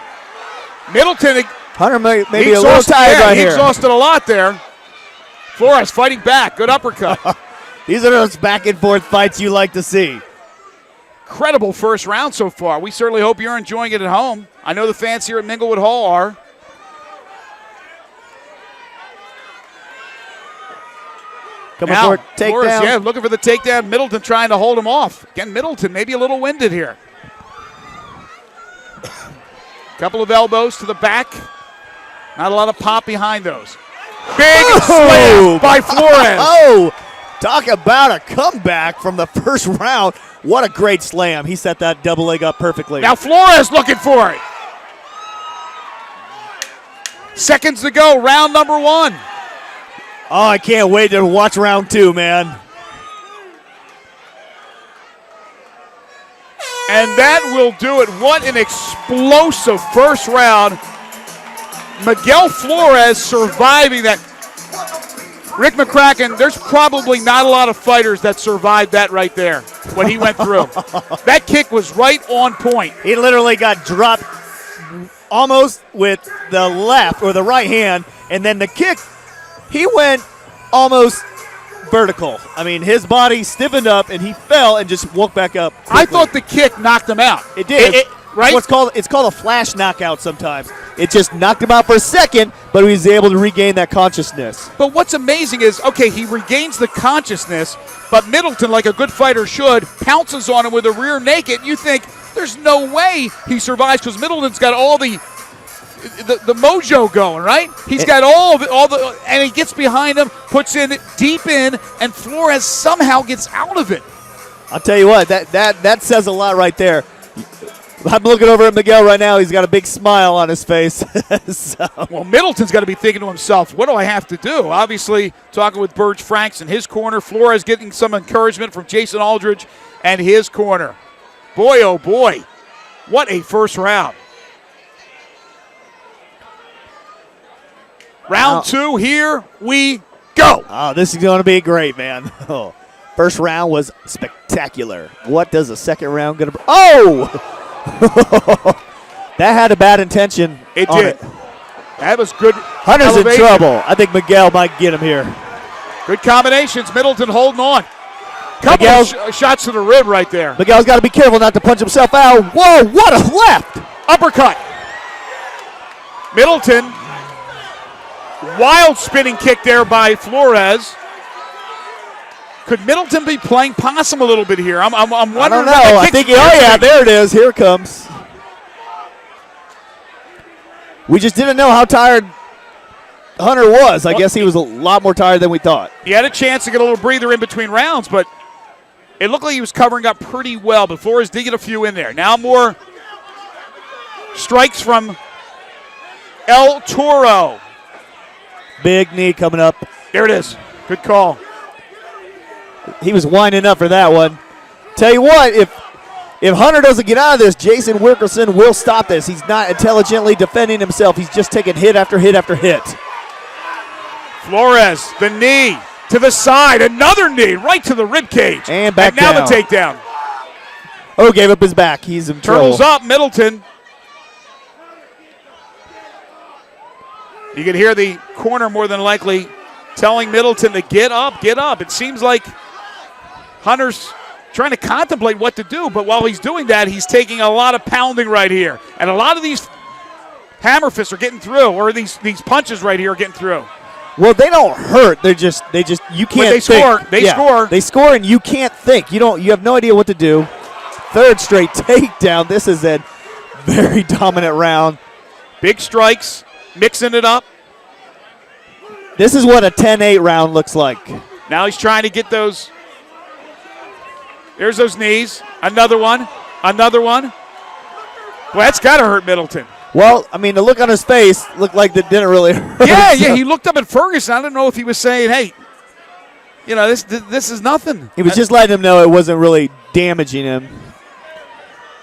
M: Middleton.
N: Hunter may be a little tired right
M: he
N: here.
M: He exhausted a lot there. Flores fighting back. Good uppercut.
N: These are those back and forth fights you like to see.
M: Incredible first round so far. We certainly hope you're enjoying it at home. I know the fans here at Minglewood Hall are.
N: Coming
M: now,
N: for a takedown.
M: Flores, yeah, looking for the takedown. Middleton trying to hold him off. Again, Middleton maybe a little winded here. Couple of elbows to the back. Not a lot of pop behind those. Big slam by Flores.
N: Oh, talk about a comeback from the first round. What a great slam. He set that double leg up perfectly.
M: Now Flores looking for it. Seconds to go, round number one.
N: Oh, I can't wait to watch round two, man.
M: And that will do it. What an explosive first round. Miguel Flores surviving that. Rick McCracken, there's probably not a lot of fighters that survived that right there, what he went through. That kick was right on point.
N: He literally got dropped almost with the left or the right hand, and then the kick, he went almost vertical. I mean, his body stiffened up, and he fell and just woke back up quickly.
M: I thought the kick knocked him out.
N: It did.
M: Right?
N: It's called a flash knockout sometimes. It just knocked him out for a second, but he was able to regain that consciousness.
M: But what's amazing is, okay, he regains the consciousness, but Middleton, like a good fighter should, pounces on him with a rear naked. You think there's no way he survives because Middleton's got all the mojo going, right? He's got all the, and he gets behind him, puts in deep in, and Flores somehow gets out of it.
N: I'll tell you what, that says a lot right there. I'm looking over at Miguel right now. He's got a big smile on his face. So.
M: Well, Middleton's got to be thinking to himself, what do I have to do? Obviously, talking with Burge Franks in his corner. Flores getting some encouragement from Jason Aldridge and his corner. Boy, oh boy, what a first round. Round two, here we go.
N: Oh, this is going to be great, man. Oh, first round was spectacular. What does the second round going to be? Oh! That had a bad intention.
M: It
N: on
M: did. That was good.
N: Hunter's
M: elevation.
N: in trouble. I think Miguel might get him here.
M: Good combinations. Middleton holding on. Couple of shots to the rib right there.
N: Miguel's got to be careful not to punch himself out. Whoa, what a left.
M: Uppercut. Middleton. Wild spinning kick there by Flores. Could Middleton be playing possum a little bit here? I'm wondering.
N: I don't know. I think, oh yeah, there it is. Here it comes. We just didn't know how tired Hunter was. I guess he was a lot more tired than we thought.
M: He had a chance to get a little breather in between rounds, but it looked like he was covering up pretty well. But Flores did get a few in there. Now more strikes from El Toro.
N: Big knee coming up.
M: There it is. Good call.
N: He was winding up for that one. Tell you what, if Hunter doesn't get out of this, Jason Wilkerson will stop this. He's not intelligently defending himself. He's just taking hit after hit after hit.
M: Flores, the knee to the side. Another knee right to the rib cage.
N: And back
M: now
N: down.
M: the takedown.
N: Oh, gave up his back. He's in
M: Turtles
N: trouble.
M: up, Middleton. You can hear the corner more than likely telling Middleton to get up, get up. It seems like Hunter's trying to contemplate what to do. But while he's doing that, he's taking a lot of pounding right here. And a lot of these hammer fists are getting through, or these punches right here are getting through.
N: Well, they don't hurt. They just you can't.
M: When they score,
N: They score, and you can't think. You have no idea what to do. Third straight takedown. This is a very dominant round.
M: Big strikes, mixing it up.
N: This is what a 10-8 round looks like.
M: Now he's trying to get those. There's those knees. Another one. Another one. Well, that's got to hurt Middleton.
N: Well, I mean, the look on his face looked like that didn't really hurt.
M: Yeah, he looked up at Ferguson. I don't know if he was saying, hey, this is nothing.
N: He was just letting him know it wasn't really damaging him.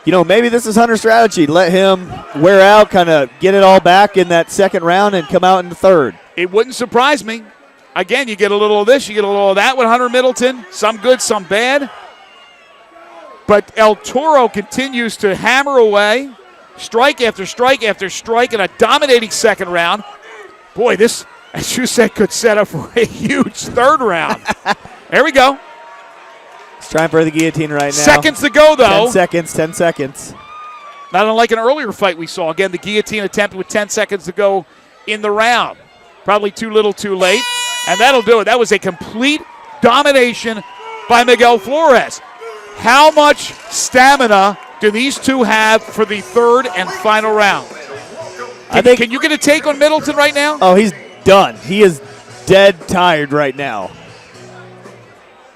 N: Maybe this is Hunter's strategy. Let him wear out, kind of get it all back in that second round and come out in the third.
M: It wouldn't surprise me. Again, you get a little of this, you get a little of that with Hunter Middleton. Some good, some bad. But El Toro continues to hammer away. Strike after strike after strike in a dominating second round. Boy, this, as you said, could set up for a huge third round. There we go.
N: He's trying for the guillotine right now.
M: Seconds to go, though.
N: 10 seconds.
M: Not unlike an earlier fight we saw. Again, the guillotine attempt with 10 seconds to go in the round. Probably too little, too late. And that'll do it. That was a complete domination by Miguel Flores. How much stamina do these two have for the third and final round? Can you get a take on Middleton right now?
N: Oh, he's done. He is dead tired right now.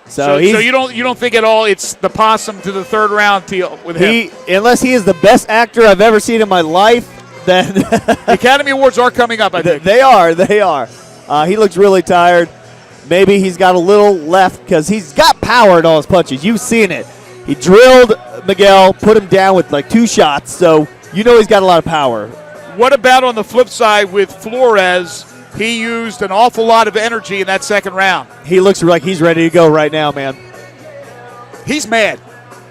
N: So
M: you don't think at all it's the possum to the third round deal with him?
N: Unless he is the best actor I've ever seen in my life, then
M: the Academy Awards are coming up, I think.
N: They are. He looks really tired. Maybe he's got a little left because he's got power in all his punches. You've seen it. He drilled Miguel, put him down with like 2 shots, so he's got a lot of power.
M: What about on the flip side with Flores? He used an awful lot of energy in that second round.
N: He looks like he's ready to go right now, man.
M: He's mad.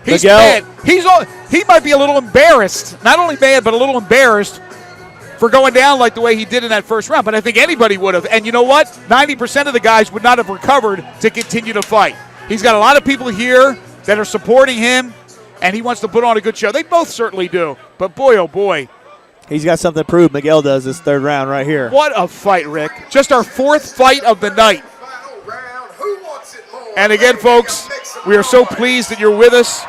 M: He's
N: Miguel,
M: mad. He might be a little embarrassed. Not only mad, but a little embarrassed for going down like the way he did in that first round. But I think anybody would have. And you know what? 90% of the guys would not have recovered to continue to fight. He's got a lot of people here that are supporting him, and he wants to put on a good show. They both certainly do. But boy, oh boy.
N: He's got something to prove. Miguel does this third round right here.
M: What a fight, Rick. Just our 4th fight of the night. And again, folks, we are so pleased that you're with us,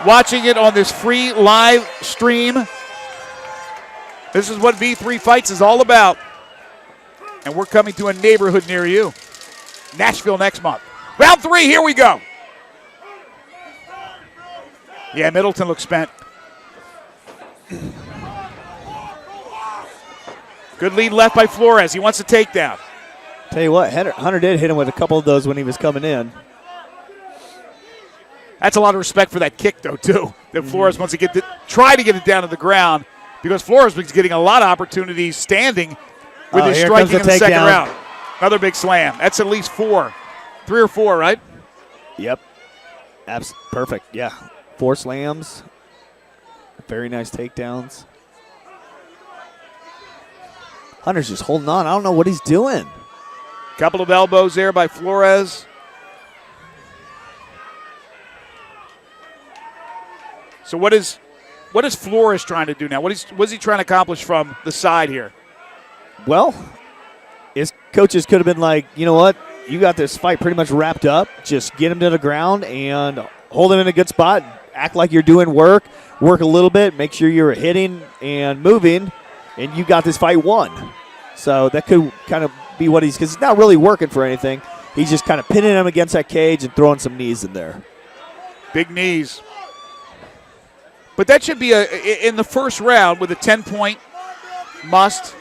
M: watching it on this free live stream. This is what V3Fights is all about. And we're coming to a neighborhood near you. Nashville next month. Round 3, here we go. Yeah, Middleton looks spent. Good lead left by Flores. He wants a takedown.
N: Tell you what, Hunter did hit him with a couple of those when he was coming in.
M: That's a lot of respect for that kick, though, too, that Flores wants to try to get it down to the ground, because Flores was getting a lot of opportunities standing with his striking in the second round. Another big slam. That's at least 4. 3 or 4, right?
N: Yep. Perfect, yeah. 4 slams. Very nice takedowns. Hunter's just holding on. I don't know what he's doing.
M: Couple of elbows there by Flores. So what is Flores trying to do now? What is he trying to accomplish from the side here?
N: Well, his coaches could have been like, you know what? You got this fight pretty much wrapped up. Just get him to the ground and hold him in a good spot. Act like you're doing work. Work a little bit. Make sure you're hitting and moving. And you got this fight won. So that could kind of be what because he's not really working for anything. He's just kind of pinning him against that cage and throwing some knees in there.
M: Big knees. But that should be in the first round with a 10-point must.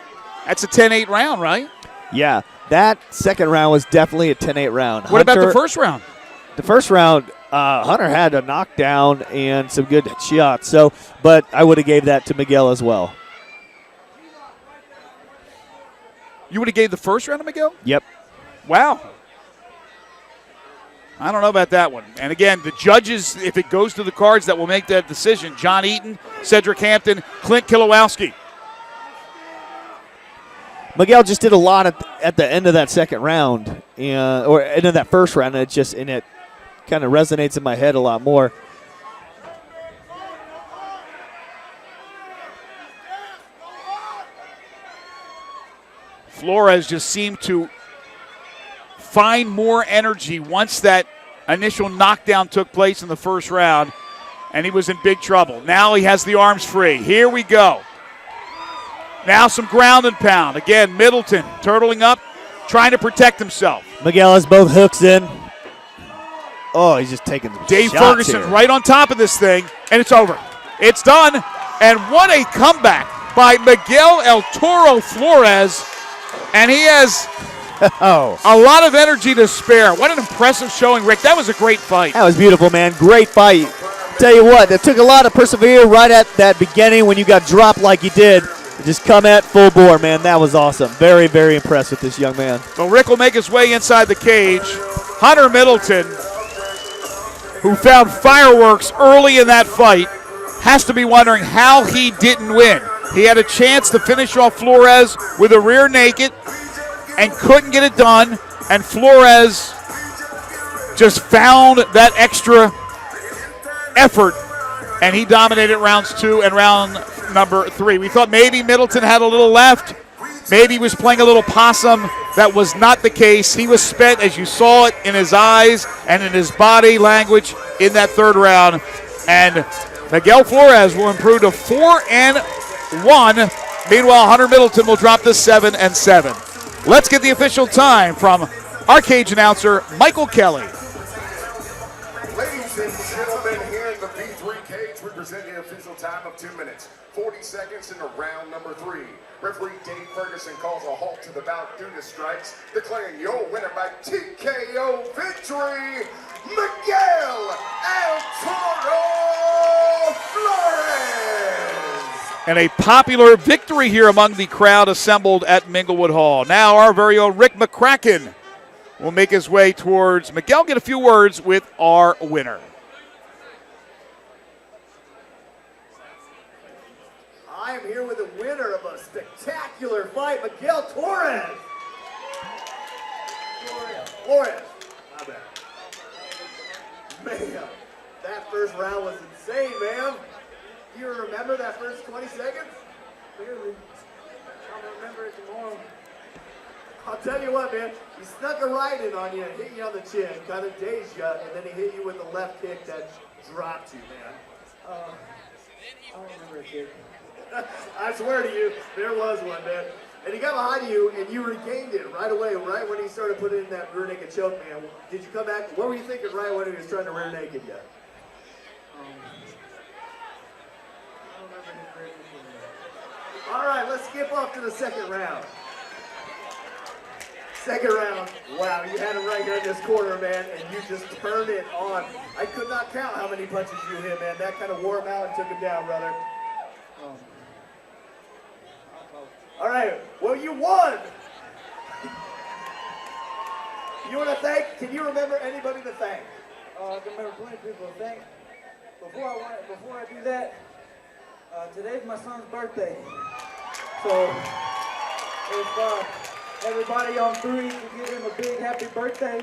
M: That's a 10-8 round, right?
N: Yeah, that second round was definitely a 10-8 round.
M: What about the first round?
N: The first round, Hunter had a knockdown and some good shots. So, but I would have gave that to Miguel as well.
M: You would have gave the first round to Miguel?
N: Yep.
M: Wow. I don't know about that one. And again, the judges, if it goes to the cards, that will make that decision. John Eaton, Cedric Hampton, Clint Kilowowski.
N: Miguel just did a lot at the end of that second round, or end of that first round. And kind of resonates in my head a lot more.
M: Flores just seemed to find more energy once that initial knockdown took place in the first round, and he was in big trouble. Now he has the arms free. Here we go. Now some ground and pound. Again, Middleton turtling up, trying to protect himself.
N: Miguel has both hooks in. Oh, he's just taking some
M: Dave
N: shots
M: Ferguson
N: here.
M: right on top of this thing, and it's over. It's done, and what a comeback by Miguel El Toro Flores, and he has a lot of energy to spare. What an impressive showing, Rick. That was a great fight.
N: That was beautiful, man. Great fight. Tell you what, it took a lot of perseverance right at that beginning when you got dropped like you did. Just come at full bore, man. That was awesome. Very, very impressed with this young man.
M: Well, Rick will make his way inside the cage. Hunter Middleton, who found fireworks early in that fight, has to be wondering how he didn't win. He had a chance to finish off Flores with a rear naked and couldn't get it done, and Flores just found that extra effort, and he dominated rounds 2 and round number 3. We thought maybe Middleton had a little left. Maybe he was playing a little possum. That was not the case. He was spent, as you saw it in his eyes and in his body language in that third round. And Miguel Flores will improve to 4-1. Meanwhile, Hunter Middleton will drop to 7-7. Let's get the official time from our cage announcer, Michael Kelly.
F: Ladies and gentlemen, here in the V3 cage, we present the official time of 2 minutes, 40 seconds into round number 3. Referee Dave Ferguson calls a halt to the bout due to strikes, declaring your winner by TKO victory, Miguel El Toro Flores.
M: And a popular victory here among the crowd assembled at Minglewood Hall. Now our very own Rick McCracken will make his way towards Miguel, get a few words with our winner.
O: I am here with the winner of a spectacular fight, Miguel Torres. Flores. My bad. Man, that first round was insane, man. Do you remember that first 20 seconds? Clearly. I'll remember it tomorrow. I'll tell you what, man. He snuck a right in on you and hit you on the chin, kind of dazed you, and then he hit you with the left kick that dropped you, man. I don't remember a kick. I swear to you, there was one, man. And he got behind you, and you regained it right away, right when he started putting in that rear naked choke, man. Did you come back? What were you thinking right when he was trying to rear naked you? All right, let's skip off to the second round. Second round, wow, you had it right here in this corner, man, and you just turned it on. I could not count how many punches you hit, man. That kind of wore him out and took him down, brother. All right, well, you won. You want to thank? Can you remember anybody to thank?
S: I can remember plenty of people to thank. Before I do that, today's my son's birthday. So if everybody on 3 can give him a big happy birthday.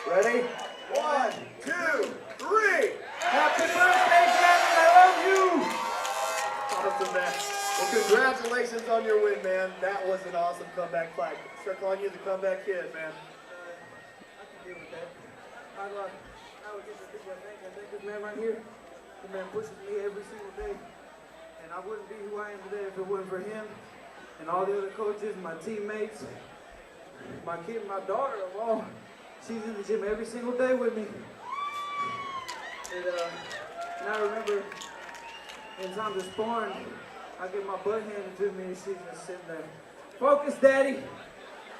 O: Ready? 1, 2, 3.
S: Happy birthday, Gavin, I love you.
O: Awesome, man. Well, congratulations on your win, man. That was an awesome comeback fight. Start calling you the comeback kid, man.
S: I can deal with that. I would get the big thank this man right here. The man pushes me every single day. And I wouldn't be who I am today if it wasn't for him and all the other coaches, my teammates, my kid, my daughter, well, she's in the gym every single day with me. And I remember in times of sparring, I get my butt handed to me and she's just sitting there. Focus, Daddy.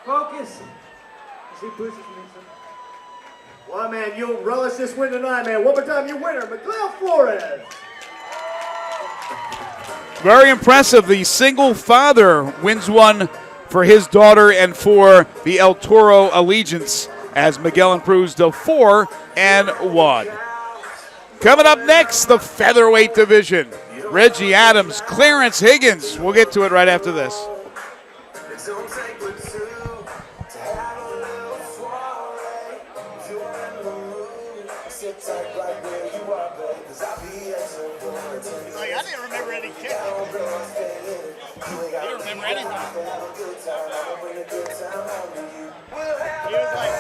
S: Focus. And she pushes me. So.
O: Well, man, you'll relish this win tonight, man. One more time, your winner, Miguel Flores.
M: Very impressive. The single father wins one for his daughter and for the El Toro allegiance as Miguel improves to 4-1. Coming up next, the featherweight division. Reggie Adams, Clarence Higgins. We'll get to it right after this.
F: sit tight right where you are, babe, 'cause I'll be excellent for attention.
K: Like, I didn't remember any kick.
F: You don't
K: remember anything.
F: Have a good time. I'ma bring a good time home to you. We'll have
K: He was like,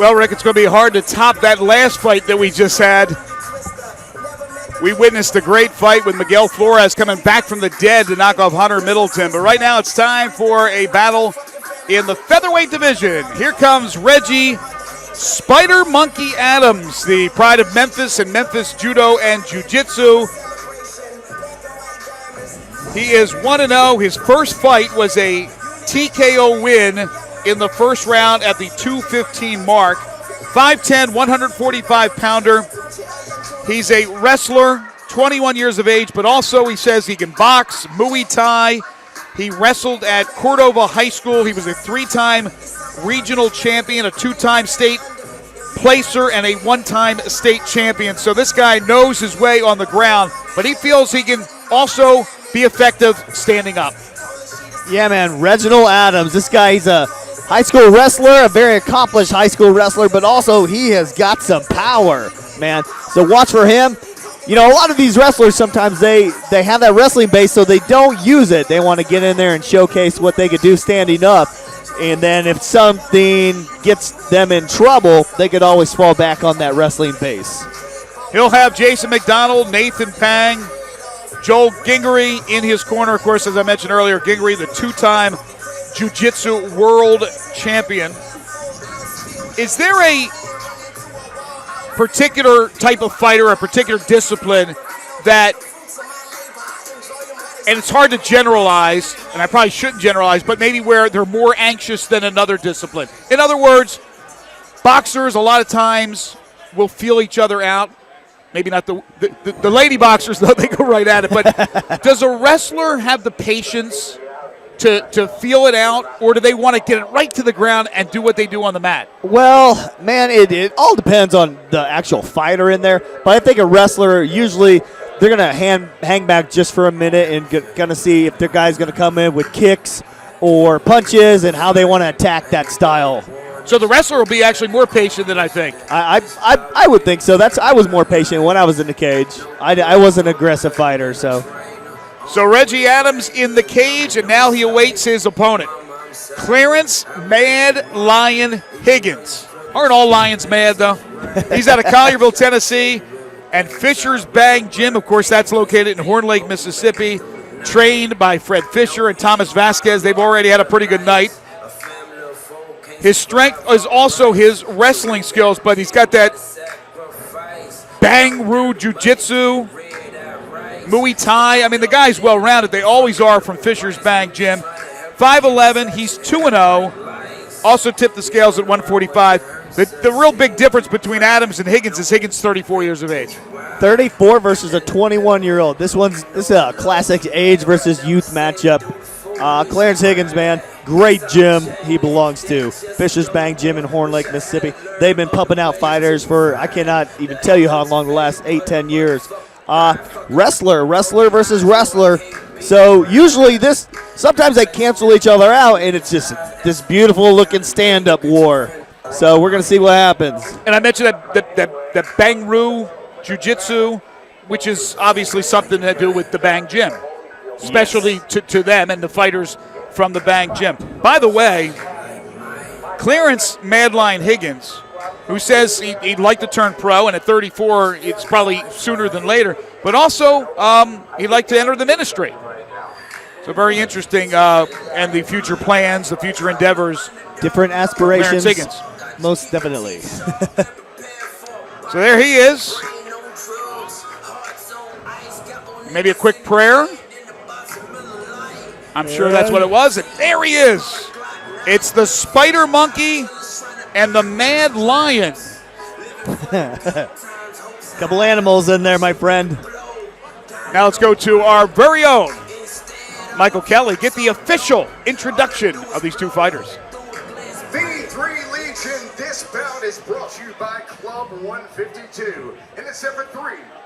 M: Well, Rick, it's going to be hard to top that last fight that we just had. We witnessed a great fight with Miguel Flores coming back from the dead to knock off Hunter Middleton. But right now it's time for a battle in the featherweight division. Here comes Reggie Spider Monkey Adams, the pride of Memphis and Memphis Judo and Jiu-Jitsu. He is 1-0. His first fight was a TKO win in the first round at the 2:15 mark. 5'10", 145-pounder. He's a wrestler, 21 years of age, but also he says he can box, Muay Thai. He wrestled at Cordova High School. He was a 3-time regional champion, a 2-time state placer, and a 1-time state champion. So this guy knows his way on the ground, but he feels he can also be effective standing up.
N: Yeah, man, Reginald Adams. This guy, he's a high school wrestler, a very accomplished high school wrestler, but also he has got some power, man. So watch for him. You know, a lot of these wrestlers sometimes they have that wrestling base, so they don't use it. They want to get in there and showcase what they could do standing up. And then if something gets them in trouble, they could always fall back on that wrestling base.
M: He'll have Jason McDonald, Nathan Pang, Joel Gingery in his corner. Of course, as I mentioned earlier, Gingery, the 2-time Jiu-Jitsu world champion. Is there a particular type of fighter, a particular discipline that, and it's hard to generalize, and I probably shouldn't generalize, but maybe where they're more anxious than another discipline? In other words, boxers a lot of times will feel each other out. Maybe not the lady boxers, though, they go right at it. But does a wrestler have the patience to feel it out, or do they want to get it right to the ground and do what they do on the mat?
N: Well, man, it all depends on the actual fighter in there. But I think a wrestler, usually they're going to hang back just for a minute and going to see if their guy's going to come in with kicks or punches and how they want to attack that style.
M: So the wrestler will be actually more patient than I think.
N: I would think so. I was more patient when I was in the cage. I was an aggressive fighter, so.
M: So Reggie Adams in the cage, and now he awaits his opponent. Clarence Mad Lion Higgins. Aren't all lions mad, though? He's out of Collierville, Tennessee, and Fisher's Bang Gym. Of course, that's located in Horn Lake, Mississippi. Trained by Fred Fisher and Thomas Vasquez. They've already had a pretty good night. His strength is also his wrestling skills, but he's got that Bang Roo Jiu-Jitsu, Muay Thai. I mean, the guy's well-rounded. They always are from Fisher's Bang Gym. 5'11", he's 2-0. Also tipped the scales at 145. The real big difference between Adams and Higgins is Higgins 34 years of age.
N: 34 versus a 21-year-old. This is a classic age versus youth matchup. Clarence Higgins, man, great gym he belongs to. Fisher's Bang Gym in Horn Lake, Mississippi. They've been pumping out fighters for, I cannot even tell you how long, the last 8-10 years. Wrestler versus wrestler. So usually sometimes they cancel each other out, and it's just this beautiful looking stand-up war. So we're going to see what happens.
M: And I mentioned that Bang Roo Jiu-Jitsu, which is obviously something to do with the Bang Gym, especially to them and the fighters from the Bang Gym. By the way, Clarence Mad Lion Higgins, who says he'd like to turn pro, and at 34, it's probably sooner than later, but also he'd like to enter the ministry. So very interesting, and the future plans, the future endeavors.
N: Different aspirations.
M: Clarence Higgins.
N: Most definitely.
M: So there he is. Maybe a quick prayer. I'm sure that's what it was. And there he is. It's the Spider Monkey and the Mad Lion.
N: Couple animals in there, my friend.
M: Now let's go to our very own Michael Kelly. Get the official introduction of these two fighters.
F: V3 Legion, this bout is brought to you by Club 152. In its every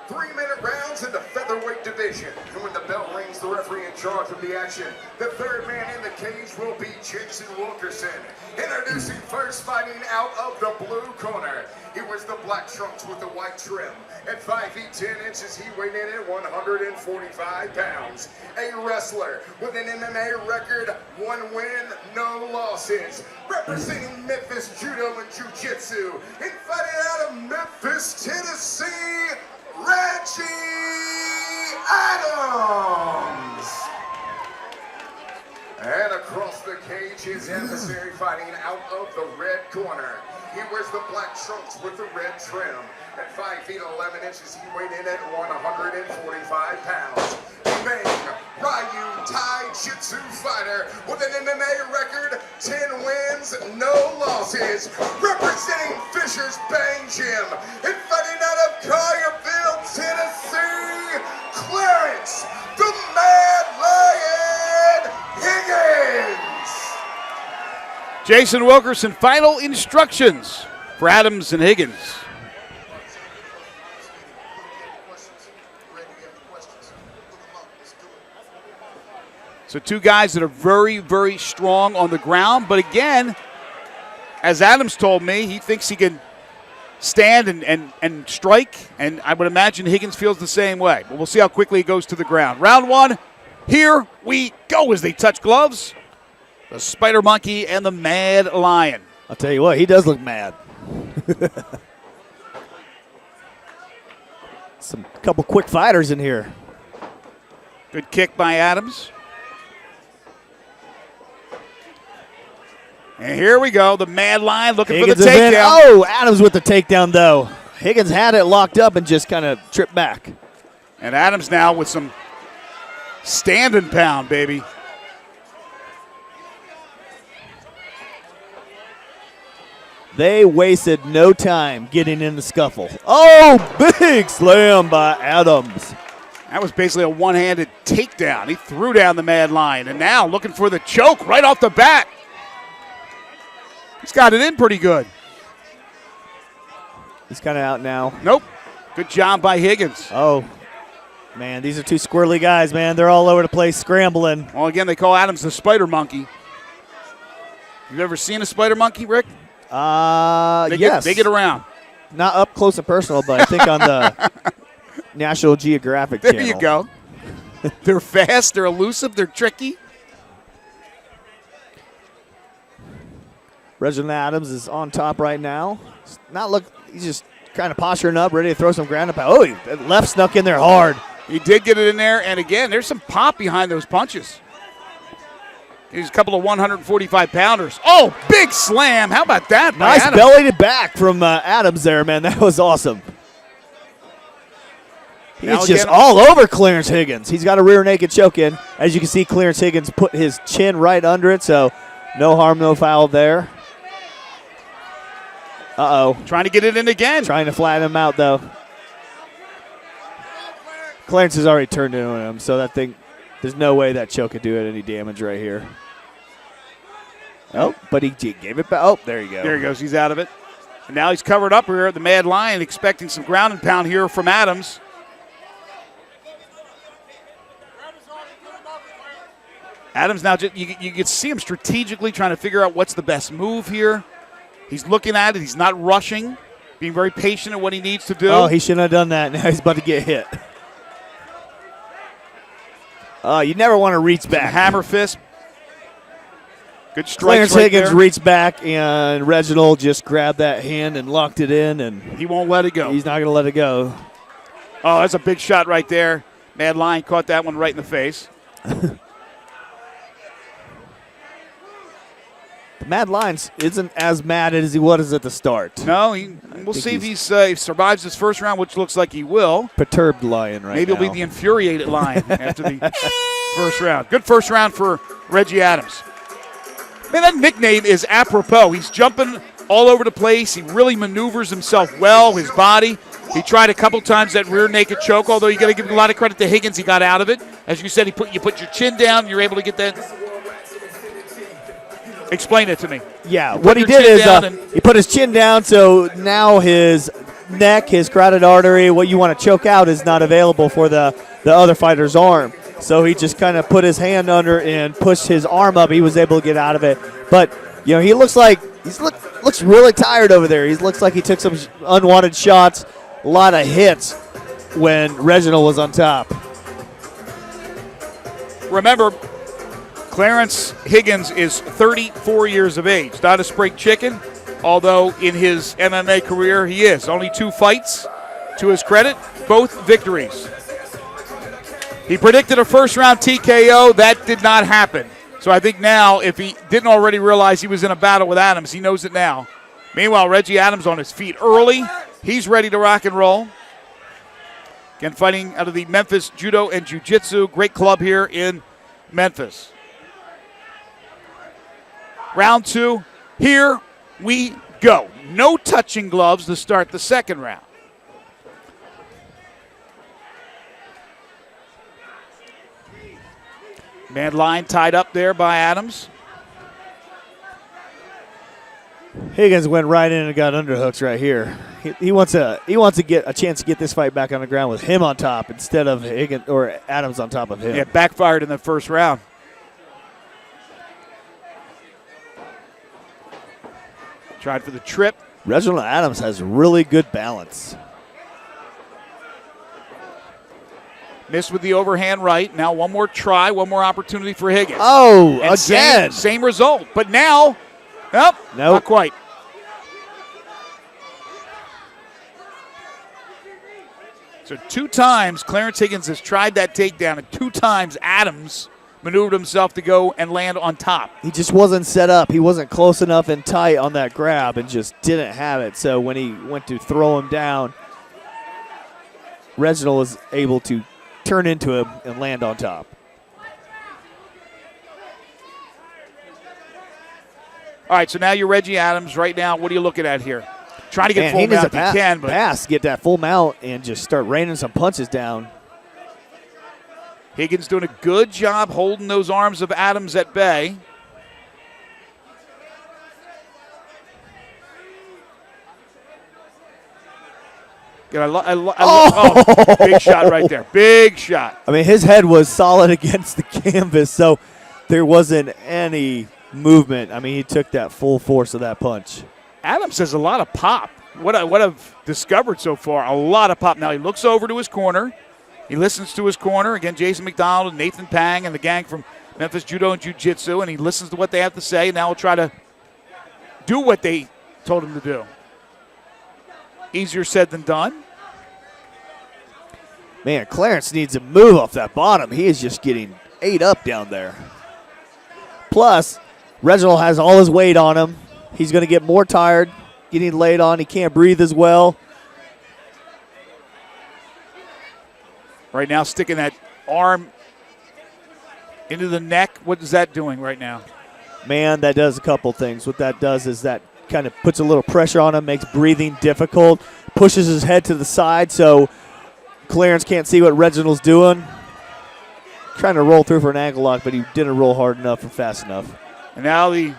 F: three-minute rounds in the featherweight division. And when the bell rings, the referee in charge of the action. The third man in the cage will be Jason Wilkerson. Introducing first, fighting out of the blue corner. He wears the black trunks with the white trim. At 5 feet 10 inches, he weighed in at 145 pounds. A wrestler with an MMA record, 1 win, no losses. Representing Memphis Judo and Jiu-Jitsu. And fighting out of Memphis, Tennessee, Reggie Adams. And across the cage, his adversary fighting out of the red corner. He wears the black trunks with the red trim. At 5 feet 11 inches, he weighed in at 145 pounds. Bang, Ryu Tai Jitsu fighter with an MMA record, 10 wins, no losses. Representing Fisher's Bang Gym and fighting out of Collierville, Tennessee, Clarence, the Mad Lion Higgins.
M: Jason Wilkerson, final instructions for Adams and Higgins. So two guys that are very, very strong on the ground. But again, as Adams told me, he thinks he can stand and strike. And I would imagine Higgins feels the same way. But we'll see how quickly he goes to the ground. Round one, here we go as they touch gloves. The Spider Monkey and the Mad Lion.
N: I'll tell you what, he does look mad. Some couple quick fighters in here.
M: Good kick by Adams. And here we go, the Mad Lion looking
N: Higgins
M: for the takedown.
N: Oh, Adams with the takedown, though. Higgins had it locked up and just kind of tripped back.
M: And Adams now with some stand and pound, baby.
N: They wasted no time getting in the scuffle. Oh, big slam by Adams.
M: That was basically a one-handed takedown. He threw down the Mad Lion, and now looking for the choke right off the bat. He's got it in pretty good.
N: He's kind of out now.
M: Nope. Good job by Higgins.
N: Oh, man, these are two squirrely guys, man. They're all over the place scrambling.
M: Well, again, they call Adams the spider monkey. You've ever seen a spider monkey, Rick?
N: Yes.
M: They get around.
N: Not up close and personal, but I think on the National Geographic
M: There
N: channel.
M: you go. They're fast, they're elusive, they're tricky.
N: Reginald Adams is on top right now. He's just kind of posturing up, ready to throw some ground up. Oh, he left snuck in there hard.
M: He did get it in there, and again, there's some pop behind those punches. He's a couple of 145-pounders. Oh, big slam. How about that?
N: Nice
M: Adams?
N: belly to back from Adams there, man. That was awesome. He's just all over Clarence Higgins. He's got a rear naked choke in. As you can see, Clarence Higgins put his chin right under it, so no harm, no foul there. Uh-oh.
M: Trying to get it in again.
N: Trying to flatten him out, though. Clarence has already turned into him, so that thing, there's no way that choke could do it any damage right here. Oh, but he gave it back. Oh, there you go.
M: There he goes. He's out of it. And now he's covered up here at the Mad Lion, expecting some ground and pound here from Adams. Adams now, you can see him strategically trying to figure out what's the best move here. He's looking at it. He's not rushing, being very patient at what he needs to do.
N: Oh, he shouldn't have done that. Now he's about to get hit. You never want to reach back.
M: Hammer fist. Good strike.
N: Clarence Higgins reached back, and Reginald just grabbed that hand and locked it in, and
M: he won't let it go.
N: He's not going to let it go.
M: Oh, that's a big shot right there. Mad Lion caught that one right in the face.
N: The Mad Lion isn't as mad as he was at the start.
M: No, we'll see if he survives this first round, which looks like he will.
N: Perturbed Lion right
M: Maybe
N: now.
M: he'll be the infuriated Lion after the first round. Good first round for Reggie Adams. Man, that nickname is apropos. He's jumping all over the place. He really maneuvers himself well, his body. He tried a couple times that rear naked choke, although you got to give a lot of credit to Higgins. He got out of it. As you said, you put your chin down, you're able to get that. Explain it to me.
N: Yeah, what he did is he put his chin down, so now his neck, his carotid artery, what you want to choke out is not available for the other fighter's arm. So he just kind of put his hand under and pushed his arm up. He was able to get out of it. But, he looks like looks really tired over there. He looks like he took some unwanted shots, a lot of hits when Reginald was on top.
M: Remember, Clarence Higgins is 34 years of age. Not a spring chicken, although in his MMA career he is. Only 2 fights, to his credit, both victories. He predicted a first-round TKO. That did not happen. So I think now, if he didn't already realize he was in a battle with Adams, he knows it now. Meanwhile, Reggie Adams on his feet early. He's ready to rock and roll. Again, fighting out of the Memphis Judo and Jiu-Jitsu. Great club here in Memphis. Round 2, here we go. No touching gloves to start the second round. Mad Lion tied up there by Adams.
N: Higgins went right in and got underhooks right here. He wants to get a chance to get this fight back on the ground with him on top instead of Higgins or Adams on top of him.
M: Yeah, backfired in the first round. Tried for the trip.
N: Reginald Adams has really good balance.
M: Missed with the overhand right. Now one more try, one more opportunity for Higgins.
N: Oh,
M: and
N: again.
M: Same result. But now, nope, not quite. So 2 times Clarence Higgins has tried that takedown, and 2 times Adams maneuvered himself to go and land on top.
N: He just wasn't set up. He wasn't close enough and tight on that grab and just didn't have it. So when he went to throw him down, Reginald was able to turn into him and land on top.
M: All right, so now you're Reggie Adams. Right now, what are you looking at here? Trying to get full mount if you can. But
N: pass, get that full mount and just start raining some punches down.
M: Higgins doing a good job holding those arms of Adams at bay. Big shot right there. Big shot.
N: I mean, his head was solid against the canvas, so there wasn't any movement. I mean, he took that full force of that punch.
M: Adams has a lot of pop. What I've discovered so far, a lot of pop. Now he looks over to his corner. He listens to his corner. Again, Jason McDonald and Nathan Pang and the gang from Memphis Judo and Jiu-Jitsu, and he listens to what they have to say, and now he'll try to do what they told him to do. Easier said than done.
N: Man, Clarence needs to move off that bottom. He is just getting ate up down there. Plus, Reginald has all his weight on him. He's going to get more tired, getting laid on. He can't breathe as well.
M: Right now, sticking that arm into the neck. What is that doing right now?
N: Man, that does a couple things. What that does is that kind of puts a little pressure on him, makes breathing difficult, pushes his head to the side so Clarence can't see what Reginald's doing. Trying to roll through for an ankle lock, but he didn't roll hard enough or fast enough.
M: And now the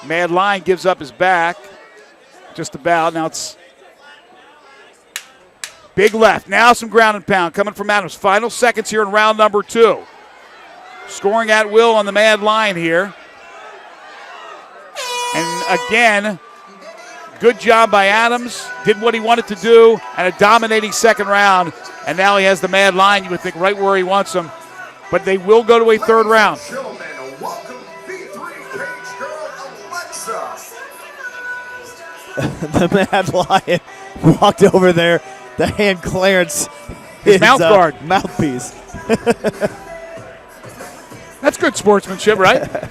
M: Mad Lion gives up his back. Just about. Now it's big left. Now some ground and pound coming from Adams. Final seconds here in round number 2. Scoring at will on the Mad Lion here. And again, good job by Adams. Did what he wanted to do, and a dominating second round. And now he has the Mad Lion, you would think, right where he wants him. But they will go to a third round.
F: Gentlemen, welcome V3 cage girl Alexa.
N: The Mad Lion walked over there to hand Clarence his
M: mouth guard.
N: Mouthpiece.
M: That's good sportsmanship, right?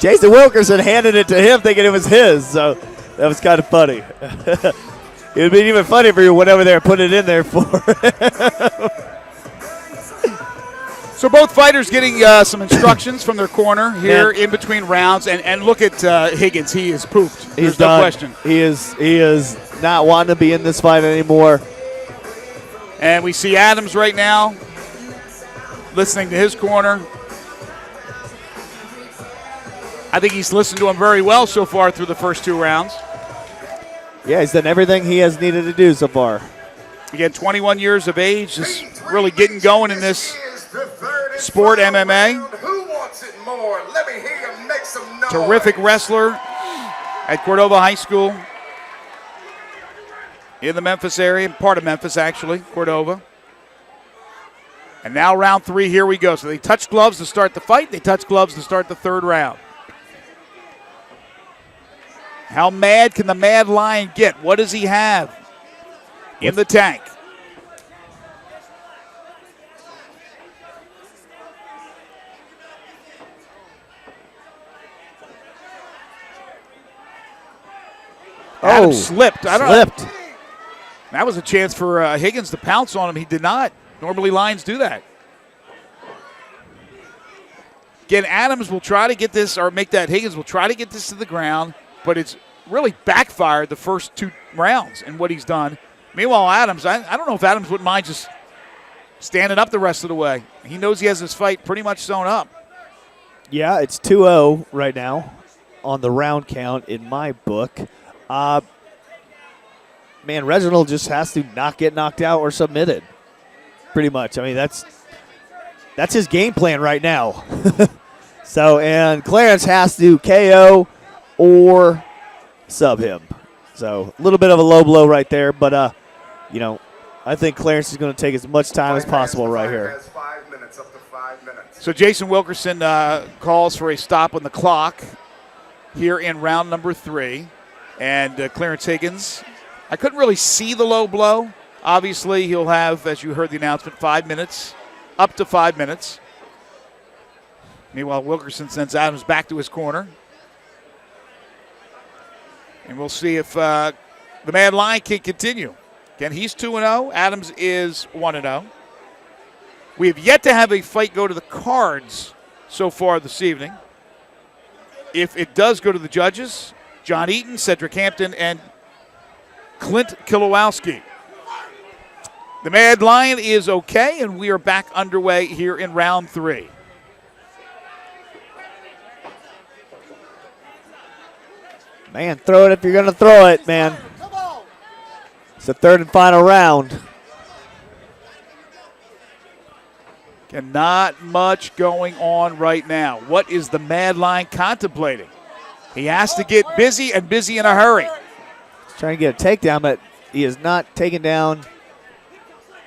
N: Jason Wilkerson handed it to him thinking it was his, so that was kind of funny. It would be even funnier if you went over there and put it in there for
M: So both fighters getting some instructions from their corner here in between rounds. And look at Higgins. He is pooped. There's no question.
N: He is not wanting to be in this fight anymore.
M: And we see Adams right now listening to his corner. I think he's listened to him very well so far through the first 2 rounds.
N: Yeah, he's done everything he has needed to do so far.
M: Again, 21 years of age, just really getting going in this sport, MMA.
F: Who wants it more? Let me hear you make some noise.
M: Terrific wrestler at Cordova High School in the Memphis area, part of Memphis actually, Cordova. And now round 3, here we go. So they touch gloves to start the fight. They touch gloves to start the third round. How mad can the Mad Lion get? What does he have in the tank? Adams slipped. I don't know. That was a chance for Higgins to pounce on him. He did not. Normally Lions do that. Again, Adams will try to get this, or make that Higgins will try to get this to the ground, but it's really backfired the first 2 rounds in what he's done. Meanwhile, Adams, I don't know if Adams wouldn't mind just standing up the rest of the way. He knows he has his fight pretty much sewn up.
N: Yeah, it's 2-0 right now on the round count in my book. Man, Reginald just has to not get knocked out or submitted, pretty much. I mean, that's his game plan right now. So, and Clarence has to KO or sub him. So, a little bit of a low blow right there, but, you know, I think Clarence is going to take as much time as possible right here.
F: 5 minutes, up to 5 minutes.
M: So Jason Wilkerson calls for a stop on the clock here in round number 3. And Clarence Higgins, I couldn't really see the low blow. Obviously, he'll have, as you heard the announcement, 5 minutes, up to 5 minutes. Meanwhile, Wilkerson sends Adams back to his corner. And we'll see if the Mad Lion can continue. Again, he's 2-0. Adams is 1-0. We have yet to have a fight go to the cards so far this evening. If it does go to the judges, John Eaton, Cedric Hampton, and Clint Kilowowski. The Mad Lion is okay, and we are back underway here in round 3.
N: Man, throw it if you're going to throw it, man. It's the third and final round.
M: And not much going on right now. What is the Mad Lion contemplating? He has to get busy and busy in a hurry.
N: He's trying to get a takedown, but he is not taking down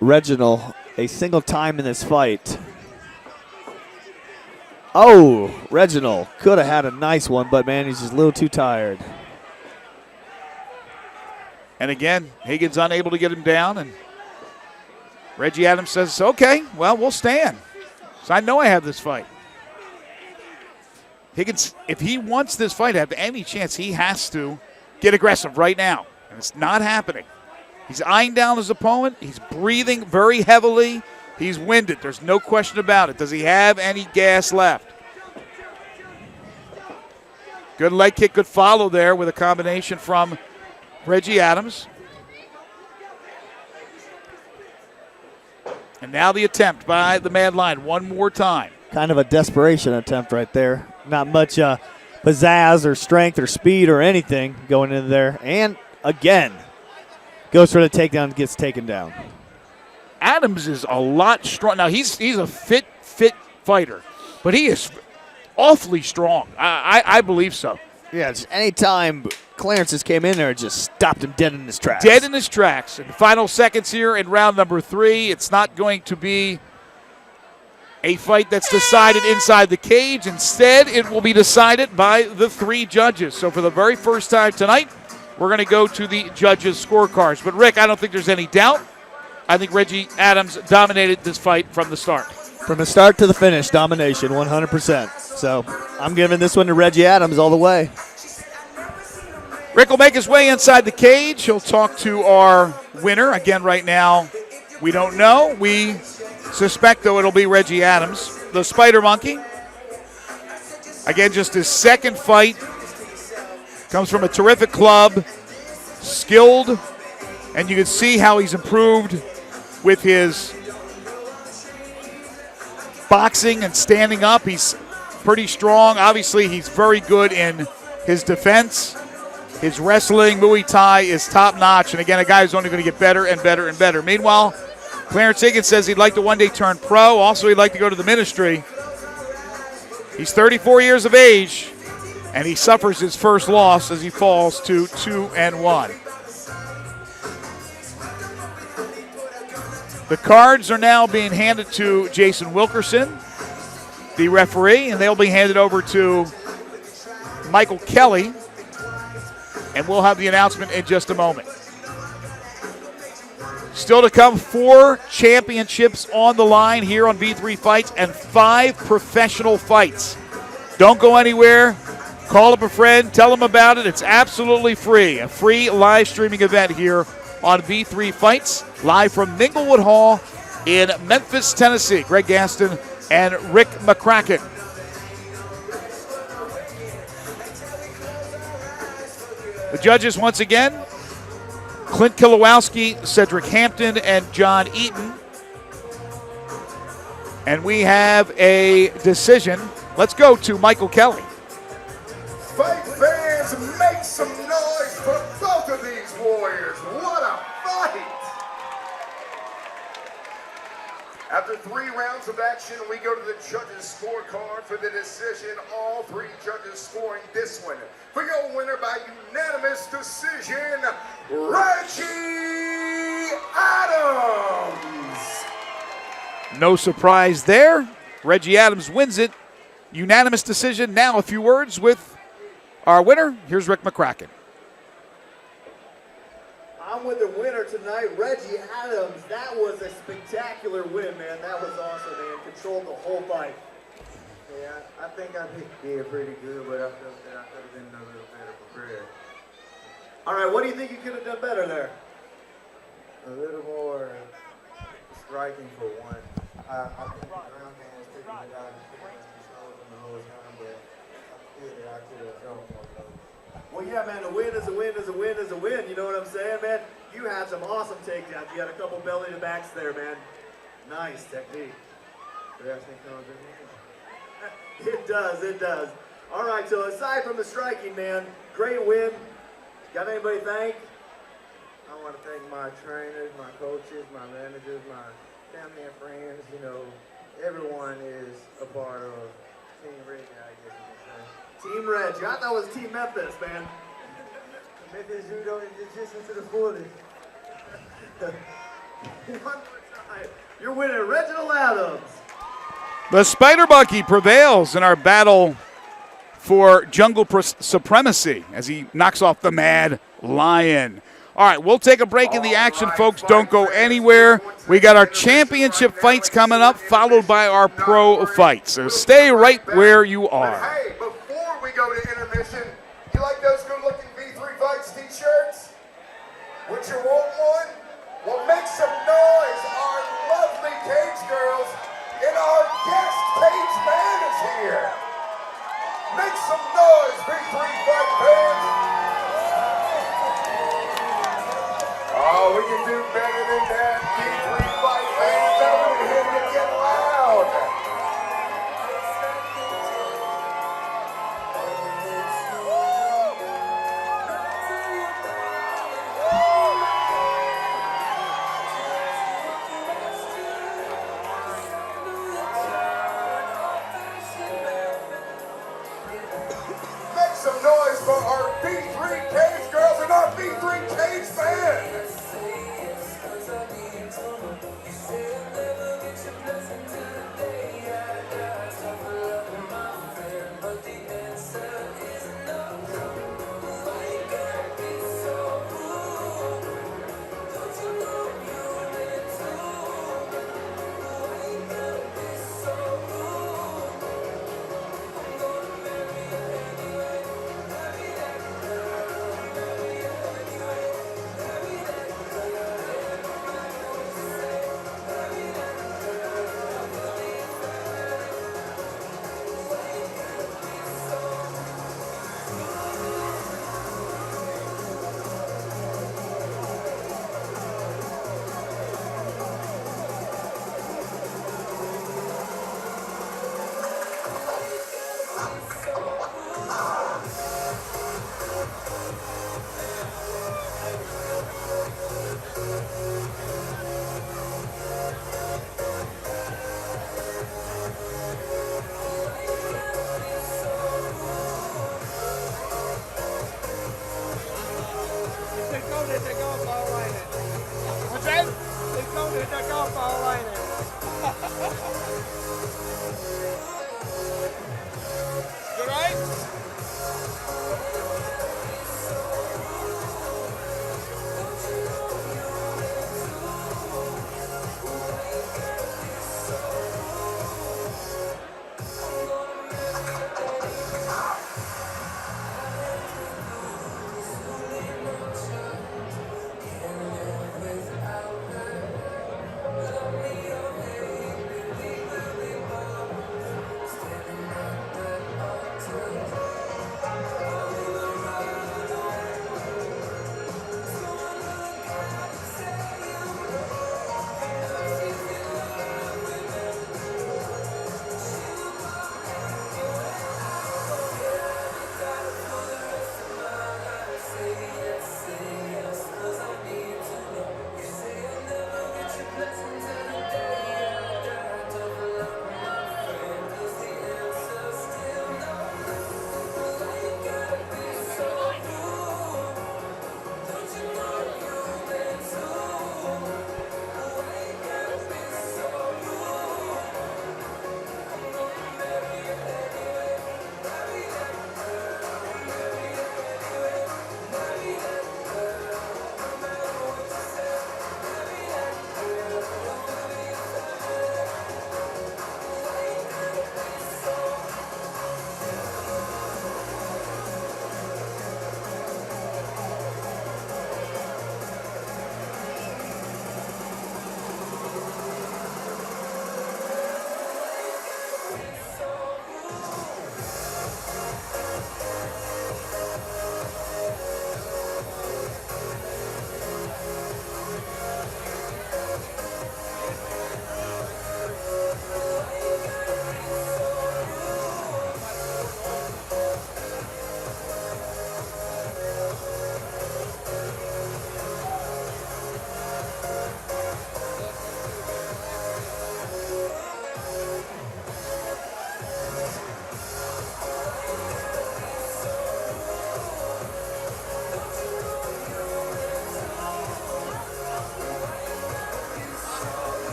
N: Reginald a single time in this fight. Oh, Reginald could have had a nice one, but man, he's just a little too tired.
M: And again, Higgins unable to get him down, and Reggie Adams says, okay, well, we'll stand. So I know I have this fight. Higgins, if he wants this fight to have any chance, he has to get aggressive right now. And it's not happening. He's eyeing down his opponent. He's breathing very heavily. He's winded. There's no question about it. Does he have any gas left? Good leg kick, good follow there with a combination from Reggie Adams. And now the attempt by the Mad Lion one more time.
N: Kind of a desperation attempt right there. Not much pizzazz or strength or speed or anything going into there. And again, goes for the takedown, gets taken down.
M: Adams is a lot strong. Now, he's a fit fighter, but he is awfully strong. I believe so.
N: Yeah, just anytime Clarence's came in there, just stopped him dead in his tracks.
M: Dead in his tracks. In the final seconds here in round number 3, it's not going to be a fight that's decided inside the cage. Instead, it will be decided by the 3 judges. So for the very first time tonight, we're going to go to the judges' scorecards. But, Rick, I don't think there's any doubt. I think Reggie Adams dominated this fight from the start.
N: From the start to the finish, domination, 100%. So I'm giving this one to Reggie Adams all the way.
M: Rick will make his way inside the cage. He'll talk to our winner. Again, right now, we don't know. We suspect, though, it'll be Reggie Adams. The Spider Monkey. Again, just his second fight. Comes from a terrific club. Skilled. And you can see how he's improved with his boxing and standing up. He's pretty strong. Obviously, he's very good in his defense. His wrestling, Muay Thai is top-notch. And again, a guy who's only going to get better and better and better. Meanwhile, Clarence Higgins says he'd like to one day turn pro. Also, he'd like to go to the ministry. He's 34 years of age, and he suffers his first loss as he falls to 2-1. The cards are now being handed to Jason Wilkerson, the referee, and they'll be handed over to Michael Kelly, and we'll have the announcement in just a moment. Still to come, 4 championships on the line here on V3 Fights and 5 professional fights. Don't go anywhere. Call up a friend. Tell them about it. It's absolutely free. A free live streaming event here on V3 Fights, live from Minglewood Hall in Memphis, Tennessee. Greg Gaston and Rick McCracken. The judges once again, Clint Kilowowski, Cedric Hampton, and John Eaton. And we have a decision. Let's go to Michael Kelly.
F: Fight fans, make some noise for both of these warriors. What a fight! After 3 rounds of action, we go to the judges' scorecard for the decision. All 3 judges scoring this one. For your winner by unanimous decision, Reggie Adams.
M: No surprise there. Reggie Adams wins it. Unanimous decision. Now a few words with our winner. Here's Rick McCracken.
O: I'm with the winner tonight, Reggie Adams. That was a spectacular win, man. That was awesome, man. Controlled the whole fight.
S: Yeah, I think I did pretty good, but I felt that I could have been a little better prepared.
O: All right, what do you think you could have done better there?
S: A little more striking for one. I think the ground game was taking it out of the whole time, but I feel that I could have done more.
O: Well, yeah, man, a win is a win is a win is a win. You know what I'm saying, man? You had some awesome takedowns. You had a couple belly to backs there, man. Nice technique. It does, it does. All right, so aside from the striking, man, great win. Got anybody to thank?
S: I want to thank my trainers, my coaches, my managers, my family and friends. You know, everyone is a part of Team Red, I guess you can say.
O: Team Red. I thought it was Team Memphis, man.
S: Memphis judo is just to the fullest.
O: One more time. Your winner, Reginald Adams.
M: The Spider Monkey prevails in our battle for jungle supremacy as he knocks off the Mad Lion. All right, we'll take a break in the action, folks. Don't go anywhere. We got our championship fights coming up, followed by our pro fights. So stay right where you are.
F: Hey, before we go to intermission, you like those good-looking V3Fights t-shirts? Would you want one? Well, make some noise. Our lovely cage girls and our guest cage man is here. Make some noise, V3Fight fans. Oh, we can do better than that. V3Fight fans, I want to hear you get loud.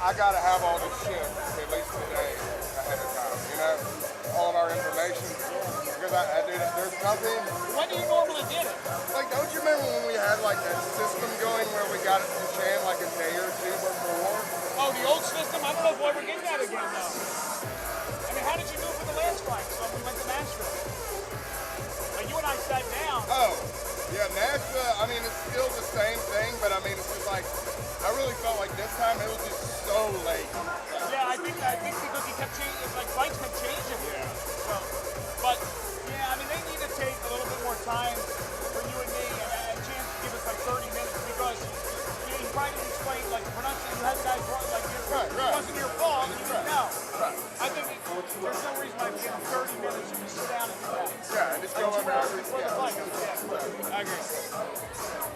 T: I gotta have all this shit at least a day ahead of time, you know? All of our information. Because there's nothing.
K: When do you normally get it?
T: Like, don't you remember when we had like that system going where we got it to Chan like a day or two before?
K: Oh, the old system? I don't know if we'll ever get that again though. I mean, how did you do it for the last fight? So we went to Nashville. Like, you and I sat down.
T: Oh, yeah, Nashville, I mean, it's still the same thing, but I mean, it's just like, I really felt like this time it was just so late.
K: Yeah, I think because he kept changing, like fights kept changing. Yeah. So, but yeah, I mean they need to take a little bit more time for you and me and a chance to give us like 30 minutes because you tried to explain like the production. You had guys like it wasn't your fault. You didn't know. Right. I think there's no reason why we give 30 minutes to just sit down and do that.
T: Yeah, and just go over everything.
K: Before the fight. Yeah, I agree.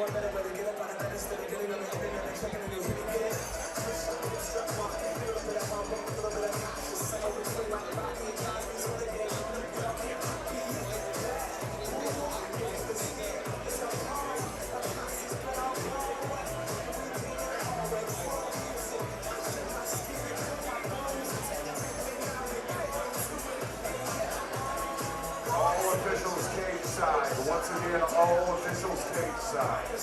F: All officials cage side. Once again, all officials cage side.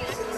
D: We're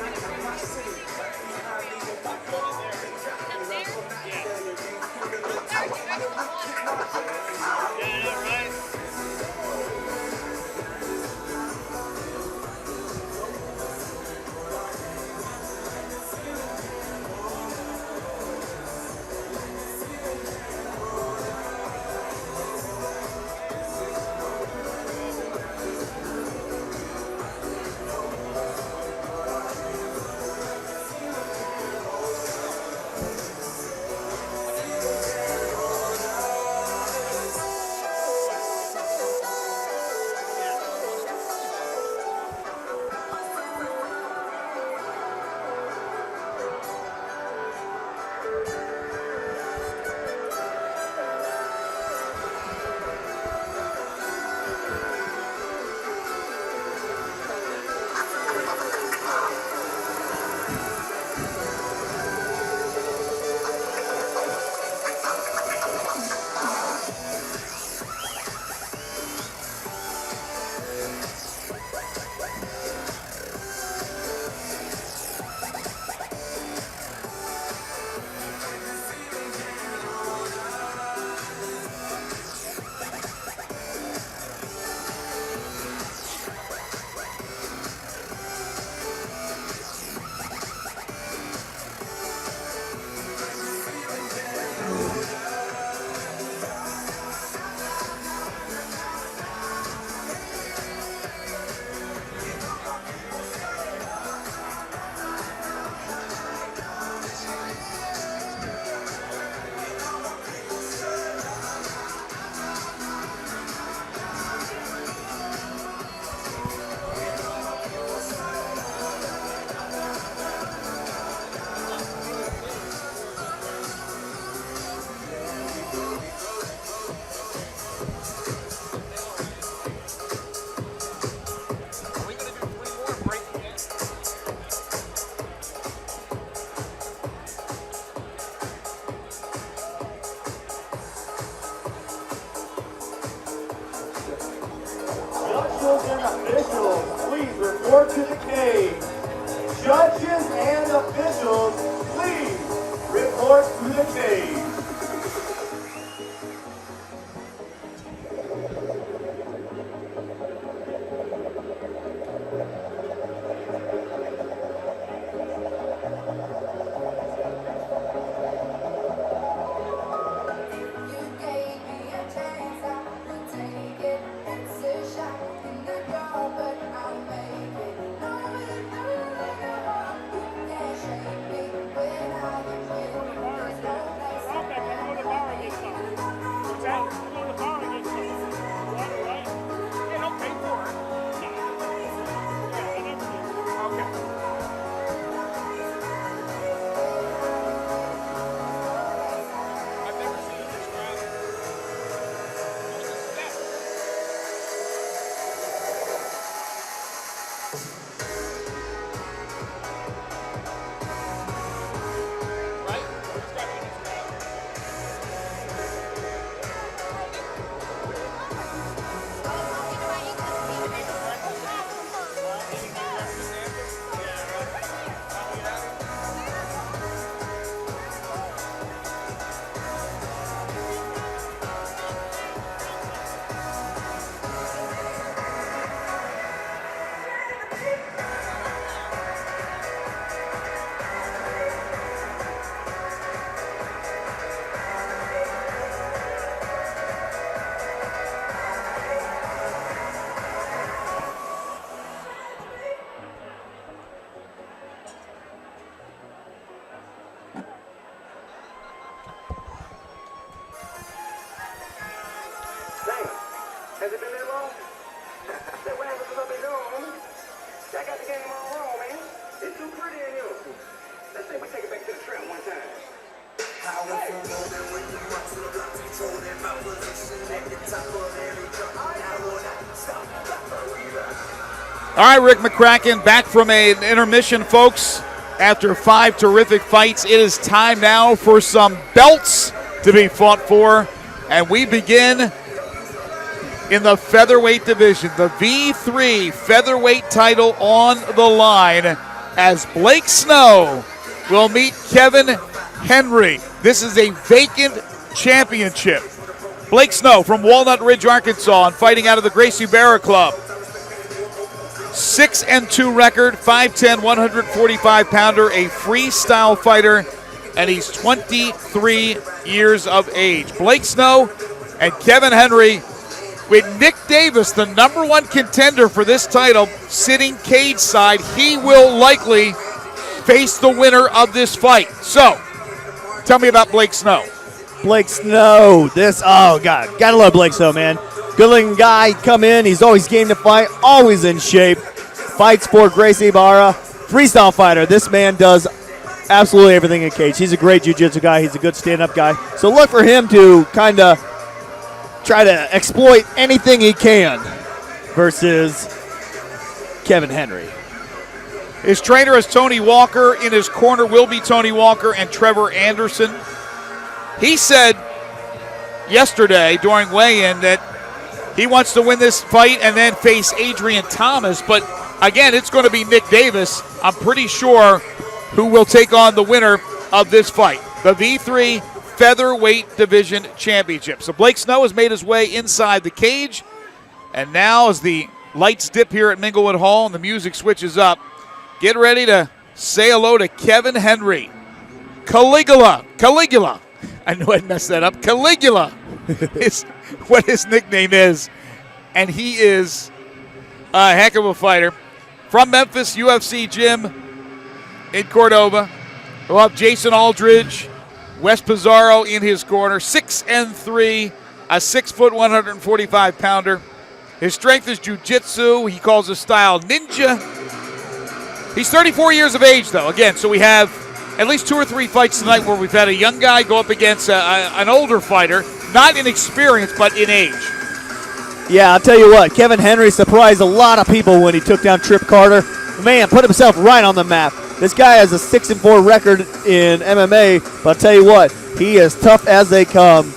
M: All right, Rick McCracken, back from an intermission, folks. After 5 terrific fights, it is time now for some belts to be fought for. And we begin in the featherweight division. The V3 featherweight title on the line as Blake Snow will meet Kevin Henry. This is a vacant championship. Blake Snow from Walnut Ridge, Arkansas, and fighting out of the Gracie Barra Club. 6-2 record, 5'10", 145-pounder, a freestyle fighter, and he's 23 years of age. Blake Snow and Kevin Henry with Nick Davis, the #1 contender for this title, sitting cage side. He will likely face the winner of this fight. So, tell me about Blake Snow.
N: Blake Snow, oh God, gotta love Blake Snow, man. Good looking guy, come in, he's always game to fight, always in shape. Fights for Gracie Barra, freestyle fighter. This man does absolutely everything in cage. He's a great jiu-jitsu guy, he's a good stand-up guy. So look for him to kind of try to exploit anything he can versus Kevin Henry.
M: His trainer is Tony Walker. In his corner will be Tony Walker and Trevor Anderson. He said yesterday during weigh-in that he wants to win this fight and then face Adrian Thomas. But again, it's going to be Nick Davis, I'm pretty sure, who will take on the winner of this fight. The V3 Featherweight Division Championship. So Blake Snow has made his way inside the cage. And now as the lights dip here at Minglewood Hall and the music switches up, get ready to say hello to Kevin Henry. Caligula. I knew I'd mess that up. Caligula is what his nickname is. And he is a heck of a fighter. From Memphis, UFC gym in Cordova. We'll have Jason Aldridge, Wes Pizarro in his corner. 6'3", a 6', 145-pounder. His strength is jiu-jitsu. He calls his style ninja. He's 34 years of age, though. Again, so we have at least 2 or 3 fights tonight where we've had a young guy go up against an older fighter, not in experience, but in age.
N: Yeah, I'll tell you what, Kevin Henry surprised a lot of people when he took down Trip Carter. Man, put himself right on the map. This guy has a 6-4 record in MMA, but I'll tell you what, he is tough as they come.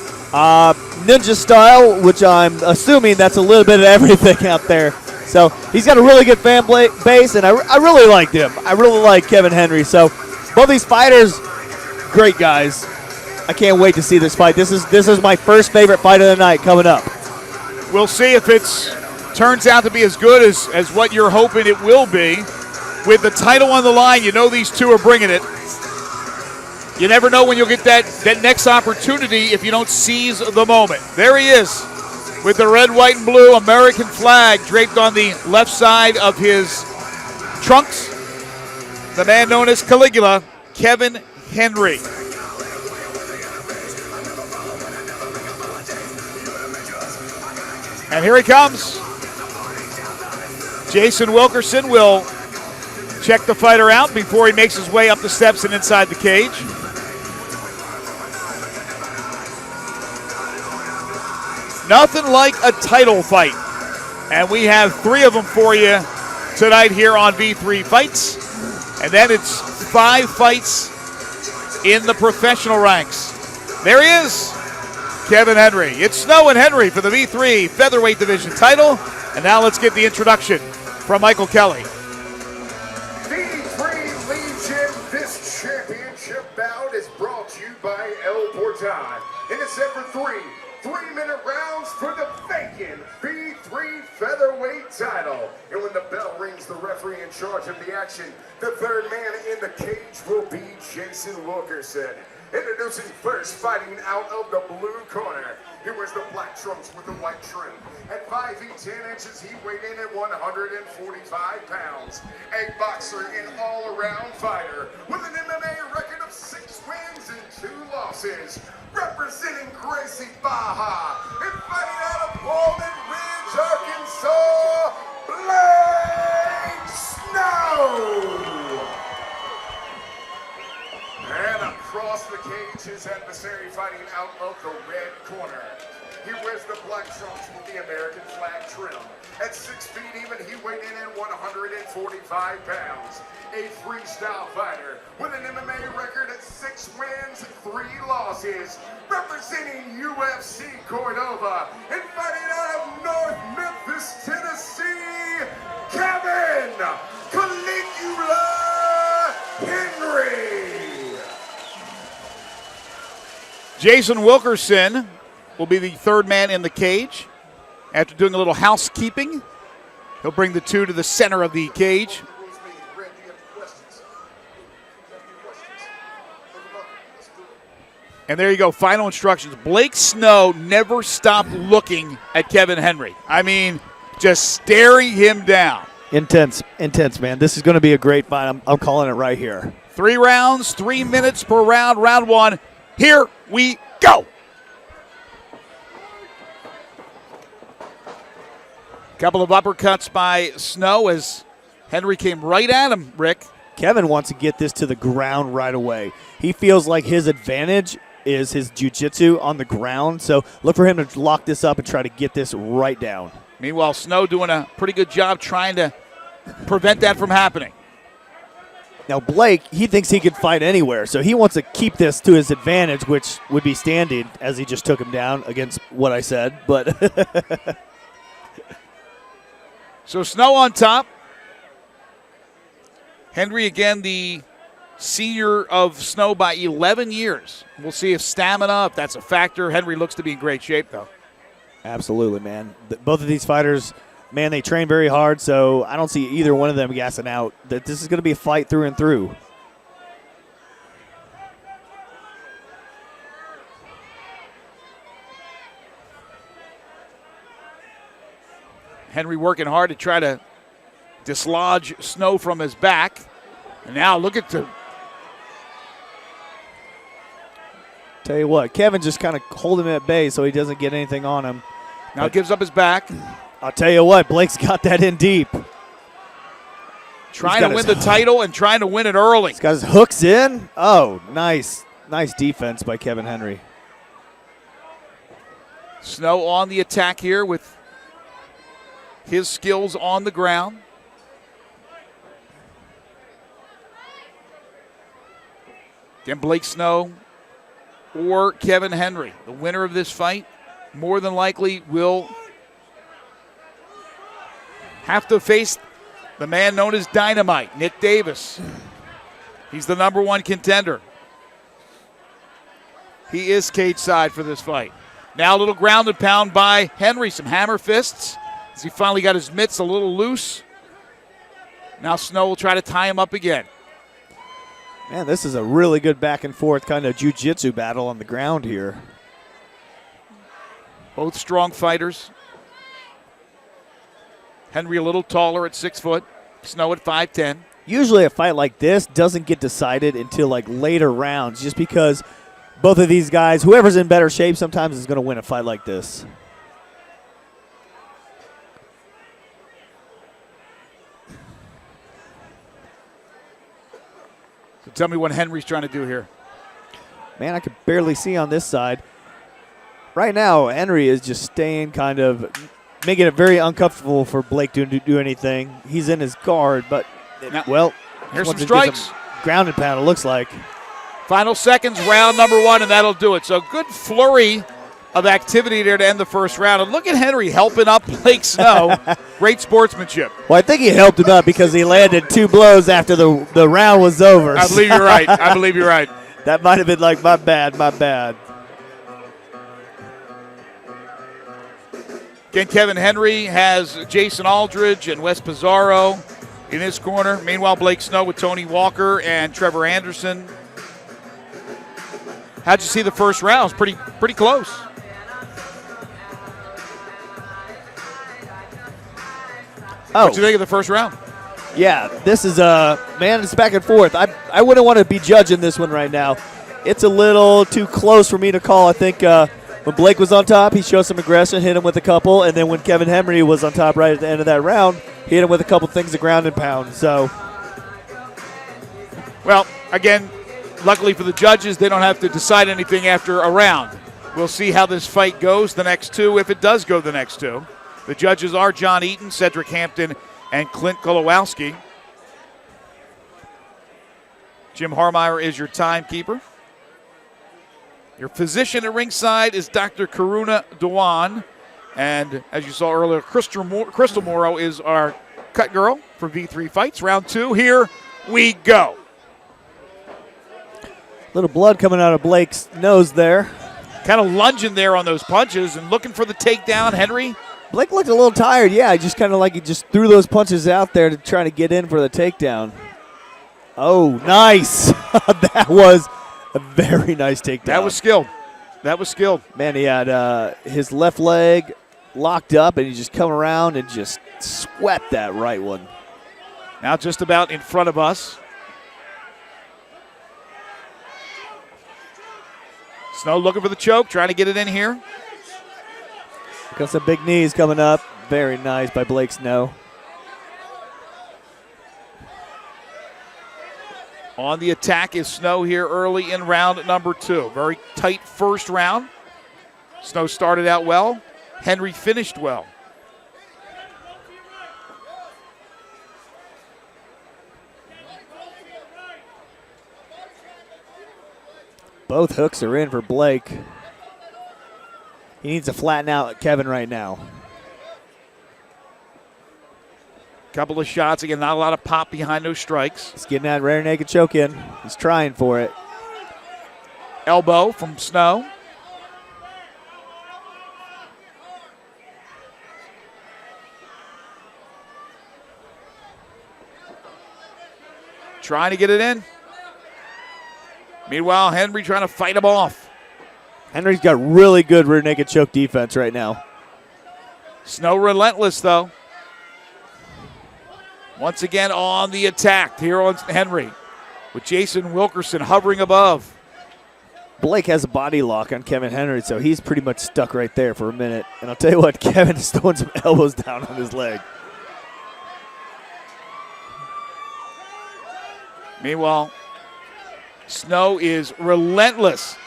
N: Ninja style, which I'm assuming that's a little bit of everything out there. So he's got a really good fan base, and I really liked him. I really like Kevin Henry. So both these fighters, great guys. I can't wait to see this fight. This is my first favorite fight of the night coming up.
M: We'll see if it turns out to be as good as what you're hoping it will be. With the title on the line, you know these two are bringing it. You never know when you'll get that next opportunity if you don't seize the moment. There he is with the red, white, and blue American flag draped on the left side of his trunks. The man known as Caligula, Kevin Henry. And here he comes. Jason Wilkerson will check the fighter out before he makes his way up the steps and inside the cage. Nothing like a title fight. And we have 3 of them for you tonight here on V3 Fights. And then it's 5 fights in the professional ranks. There he is, Kevin Henry. It's Snow and Henry for the V3 Featherweight Division title. And now let's get the introduction from Michael Kelly.
F: V3 Legion, this championship bout is brought to you by El Portal. And it's set for 3-minute rounds for the vacant V3 Featherweight title. And when the bell rings, the referee in charge of the action, the third man in the cage will be Jason Wilkerson. Introducing first, fighting out of the blue corner. He wears the black trunks with the white trim. At 5 feet 10 inches, he weighed in at 145 pounds. A boxer and all-around fighter with an MMA record of 6 wins and 2 losses. Representing Gracie Barra and fighting out of Walnut Ridge, Arkansas, Blake Snow. And across the cage, his adversary fighting out of the red corner. He wears the black trunks with the American flag trim. At 6 feet even, he weighed in at 145 pounds. A freestyle fighter with an MMA record at 6 wins, 3 losses. Representing UFC Cordova and fighting out of North Memphis, Tennessee, Kevin Caligula Henry.
M: Jason Wilkerson will be the third man in the cage. After doing a little housekeeping, he'll bring the two to the center of the cage. And there you go, final instructions. Blake Snow never stopped looking at Kevin Henry. I mean, just staring him down.
N: Intense, man. This is going to be a great fight. I'm calling it right here.
M: 3 rounds, 3 minutes per round. Round 1. Here we go. Couple of uppercuts by Snow as Henry came right at him, Rick.
N: Kevin wants to get this to the ground right away. He feels like his advantage is his jiu-jitsu on the ground, so look for him to lock this up and try to get this right down.
M: Meanwhile, Snow doing a pretty good job trying to prevent that from happening.
N: Now, Blake, he thinks he can fight anywhere, so he wants to keep this to his advantage, which would be standing, as he just took him down against what I said. But
M: So Snow on top. Henry, again, the senior of Snow by 11 years. We'll see if stamina, if that's a factor. Henry looks to be in great shape, though.
N: Absolutely, man. Both of these fighters, man, they train very hard, so I don't see either one of them gassing out. That this is going to be a fight through and through.
M: Henry working hard to try to dislodge Snow from his back. And now look at the...
N: Tell you what, Kevin just kind of holding him at bay so he doesn't get anything on him.
M: Now gives up his back.
N: I'll tell you what, Blake's got that in deep.
M: Trying to win the title and trying to win it early.
N: He's got his hooks in. Oh, nice. Nice defense by Kevin Henry.
M: Snow on the attack here with his skills on the ground. Again, Blake Snow or Kevin Henry. The winner of this fight more than likely will have to face the man known as Dynamite, Nick Davis. He's the #1 contender. He is cage side for this fight. Now a little ground and pound by Henry. Some hammer fists as he finally got his mitts a little loose. Now Snow will try to tie him up again.
N: Man, this is a really good back and forth kind of jiu-jitsu battle on the ground here.
M: Both strong fighters. Henry a little taller at 6 foot. Snow at 5'10".
N: Usually a fight like this doesn't get decided until like later rounds just because both of these guys, whoever's in better shape sometimes is going to win a fight like this.
M: So tell me what Henry's trying to do here.
N: Man, I can barely see on this side. Right now, Henry is just staying kind of, making it very uncomfortable for Blake to do anything. He's in his guard, but, well,
M: here's some strikes.
N: Ground and pound, it looks like.
M: Final seconds, round #1, and that'll do it. So good flurry of activity there to end the first round. And look at Henry helping up Blake Snow. Great sportsmanship.
N: Well, I think he helped him up because he landed 2 blows after the round was over.
M: I believe you're right. I believe you're right.
N: That might have been like, my bad.
M: Again, Kevin Henry has Jason Aldridge and Wes Pizarro in his corner. Meanwhile, Blake Snow with Tony Walker and Trevor Anderson. How'd you see the first round? It was pretty close. What'd you think of the first round?
N: Yeah, this is man, it's back and forth. I wouldn't want to be judging this one right now. It's a little too close for me to call. I think when Blake was on top, he showed some aggression, hit him with a couple, and then when Kevin Henry was on top right at the end of that round, he hit him with a couple things of ground and pound. So,
M: well, again, luckily for the judges, they don't have to decide anything after a round. We'll see how this fight goes the next two, if it does go the next two. The judges are John Eaton, Cedric Hampton, and Clint Golowowski. Jim Harmeyer is your timekeeper. Your physician at ringside is Dr. Karuna Dewan. And as you saw earlier, Crystal Morrow is our cut girl for V3Fights. Round two, here we go.
N: Little blood coming out of Blake's nose there.
M: Kind of lunging there on those punches and looking for the takedown, Henry.
N: Blake looked a little tired. Yeah, just kind of like he just threw those punches out there to try to get in for the takedown. Oh, nice. That was a very nice takedown.
M: That was skilled. That was skilled.
N: Man, he had his left leg locked up, and he just come around and just swept that right one.
M: Now just about in front of us. Snow looking for the choke, trying to get it in here.
N: Got some big knees coming up. Very nice by Blake Snow.
M: On the attack is Snow here early in round number two. Very tight first round. Snow started out well. Henry finished well.
N: Both hooks are in for Blake. He needs to flatten out Kevin right now.
M: Couple of shots. Again, not a lot of pop behind those strikes.
N: He's getting that rear naked choke in. He's trying for it.
M: Elbow from Snow. Trying to get it in. Meanwhile, Henry trying to fight him off.
N: Henry's got really good rear naked choke defense right now.
M: Snow relentless, though. Once again on the attack here on Henry with Jason Wilkerson hovering above.
N: Blake has a body lock on Kevin Henry, so he's pretty much stuck right there for a minute. And I'll tell you what, Kevin is throwing some elbows down on his leg.
M: Meanwhile, Snow is relentless.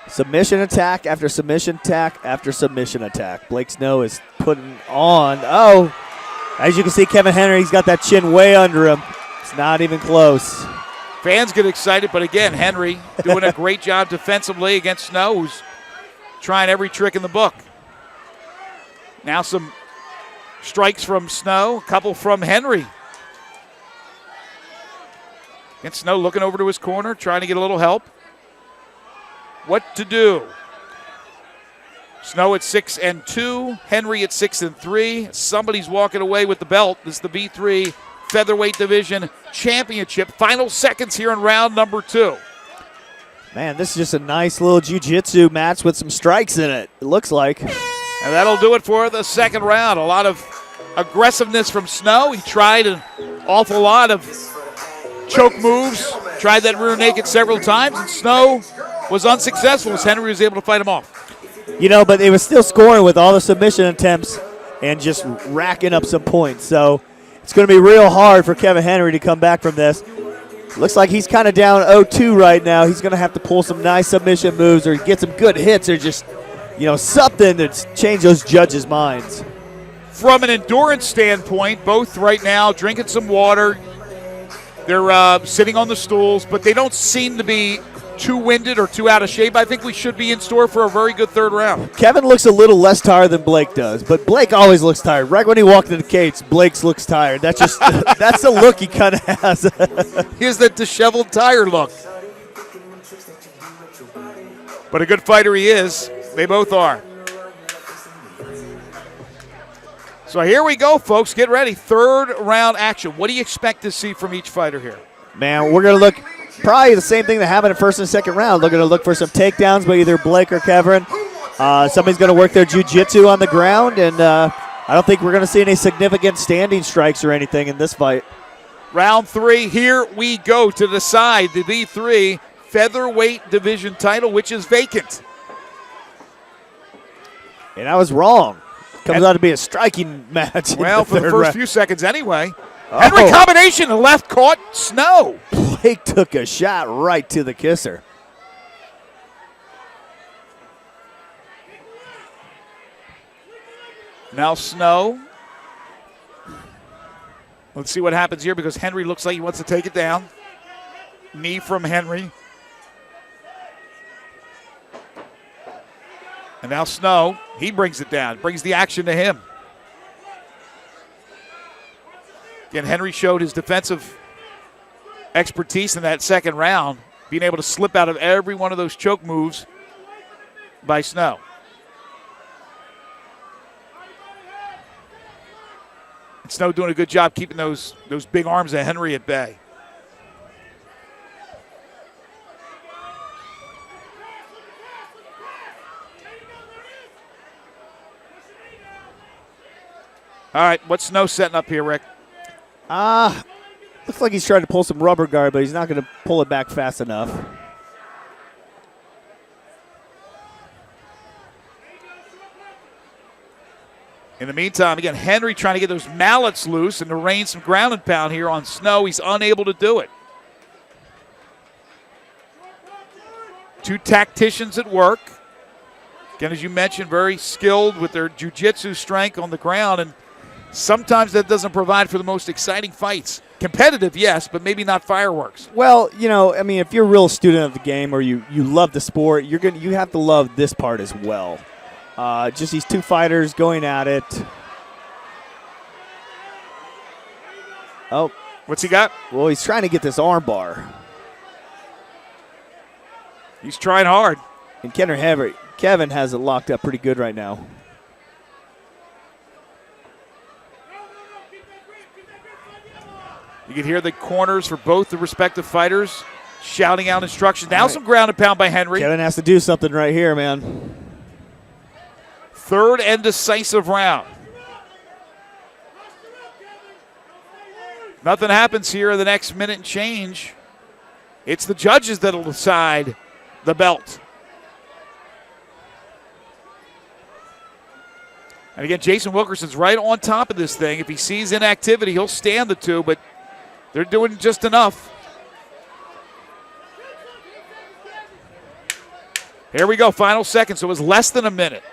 N: Submission attack after submission attack after submission attack. Blake Snow is putting on. Oh, as you can see, Kevin Henry's got that chin way under him. It's not even close.
M: Fans get excited, but again, Henry doing a great job defensively against Snow, who's trying every trick in the book. Now some strikes from Snow, a couple from Henry. And Snow looking over to his corner, trying to get a little help. What to do? Snow at 6-2, Henry at 6-3. Somebody's walking away with the belt. This is the V3 Featherweight Division Championship. Final seconds here in round number two.
N: Man, this is just a nice little jiu-jitsu match with some strikes in it, it looks like.
M: And that'll do it for the second round. A lot of aggressiveness from Snow. He tried an awful lot of choke moves, tried that rear naked several times, and Snow was unsuccessful as Henry was able to fight him off.
N: You know, but they were still scoring with all the submission attempts and just racking up some points. So it's going to be real hard for Kevin Henry to come back from this. Looks like he's kind of down 0-2 right now. He's going to have to pull some nice submission moves or get some good hits or just, you know, something to change those judges' minds.
M: From an endurance standpoint, both right now drinking some water. They're sitting on the stools, but they don't seem to be too winded or too out of shape. I think we should be in store for a very good third round.
N: Kevin looks a little less tired than Blake does, but Blake always looks tired. Right when he walked in the cage, Blake looks tired. That's just that's the look he kind of has.
M: He has that disheveled, tired look. But a good fighter he is. They both are. So here we go, folks. Get ready. Third round action. What do you expect to see from each fighter here?
N: Man, we're going to look probably the same thing that happened in first and second round. They're going to look for some takedowns by either Blake or Kevin. Somebody's going to work their jiu-jitsu on the ground, and I don't think we're going to see any significant standing strikes or anything in this fight.
M: Round three, here we go to decide the V3 Featherweight Division title, which is vacant.
N: And I was wrong. Comes out to be a striking match.
M: Well, for the first few seconds anyway. Henry combination, the left caught Snow.
N: Blake took a shot right to the kisser.
M: Now Snow. Let's see what happens here because Henry looks like he wants to take it down. Knee from Henry. And now Snow, he brings it down, brings the action to him. Again, Henry showed his defensive expertise in that second round, being able to slip out of every one of those choke moves by Snow. And Snow doing a good job keeping those big arms of Henry at bay. All right, what's Snow setting up here, Rick?
N: Looks like he's trying to pull some rubber guard, but he's not going to pull it back fast enough.
M: In the meantime, again, Henry trying to get those mallets loose and to rain some ground and pound here on Snow. He's unable to do it. Two tacticians at work. Again, as you mentioned, very skilled with their jiu-jitsu strength on the ground, and sometimes that doesn't provide for the most exciting fights. Competitive, yes, but maybe not fireworks.
N: Well, you know, I mean, if you're a real student of the game or you love the sport, you have to love this part as well. Just these two fighters going at it. Oh.
M: What's he got?
N: Well, he's trying to get this arm bar.
M: He's trying hard.
N: And Kevin has it locked up pretty good right now.
M: You can hear the corners for both the respective fighters shouting out instructions. Now some ground and pound by Henry.
N: Kevin has to do something right here, man.
M: Third and decisive round. Nothing happens here in the next minute and change. It's the judges that will decide the belt. And again, Jason Wilkerson's right on top of this thing. If he sees inactivity, he'll stand the two, but they're doing just enough. Here we go, final seconds. So it was less than a minute.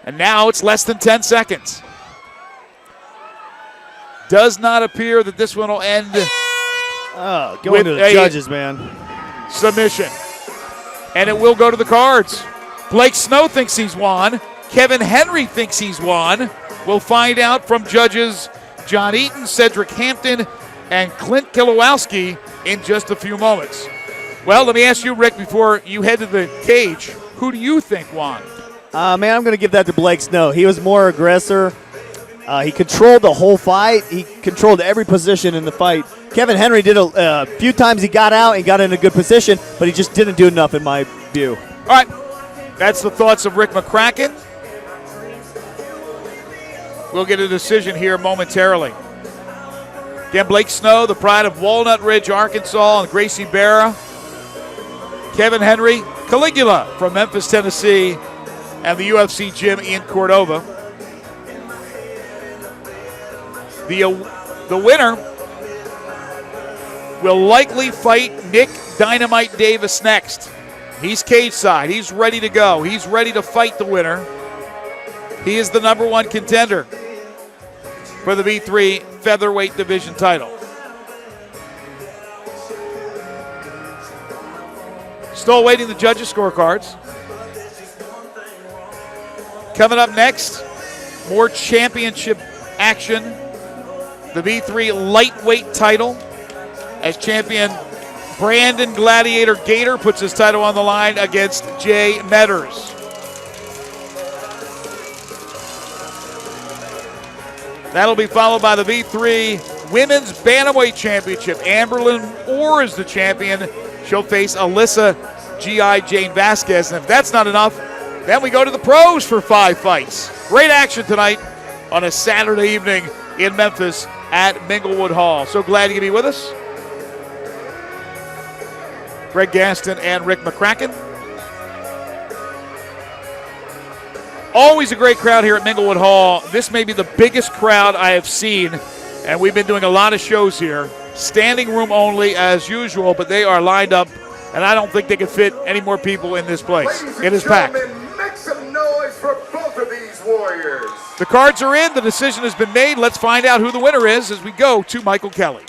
M: And now it's less than 10 seconds. Does not appear that this one will end
N: going to the judges, man.
M: Submission. And it will go to the cards. Blake Snow thinks he's won. Kevin Henry thinks he's won. We'll find out from judges John Eaton, Cedric Hampton, and Clint Kilowowski in just a few moments. Well, let me ask you, Rick, before you head to the cage, who do you think won?
N: Man, I'm going to give that to Blake Snow. He was more aggressor. He controlled the whole fight. He controlled every position in the fight. Kevin Henry did a few times he got out and got in a good position, but he just didn't do enough in my view.
M: All right, that's the thoughts of Rick McCracken. We'll get a decision here momentarily. Again, Blake Snow, the pride of Walnut Ridge, Arkansas, and Gracie Barra. Kevin Henry, Caligula from Memphis, Tennessee, and the UFC gym in Cordova. The winner will likely fight Nick Dynamite Davis next. He's cage side. He's ready to go. He's ready to fight the winner. He is the #1 contender for the V3 featherweight division title. Still awaiting the judges' scorecards. Coming up next, more championship action. The V3 lightweight title as champion Brandon Gladiator Gator puts his title on the line against Jay Metters. That'll be followed by the V3 Women's Bantamweight Championship. Amberlyn Orr is the champion. She'll face Alyssa G.I. Jane Vasquez. And if that's not enough, then we go to the pros for 5 fights. Great action tonight on a Saturday evening in Memphis at Minglewood Hall. So glad you can be with us. Greg Gaston and Rick McCracken. Always a great crowd here at Minglewood Hall. This may be the biggest crowd I have seen, and we've been doing a lot of shows here. Standing room only as usual, but they are lined up, and I don't think they could fit any more people in this place. It is packed.
F: Make some noise for both of these warriors.
M: The cards are in. The decision has been made. Let's find out who the winner is as we go to Michael Kelly.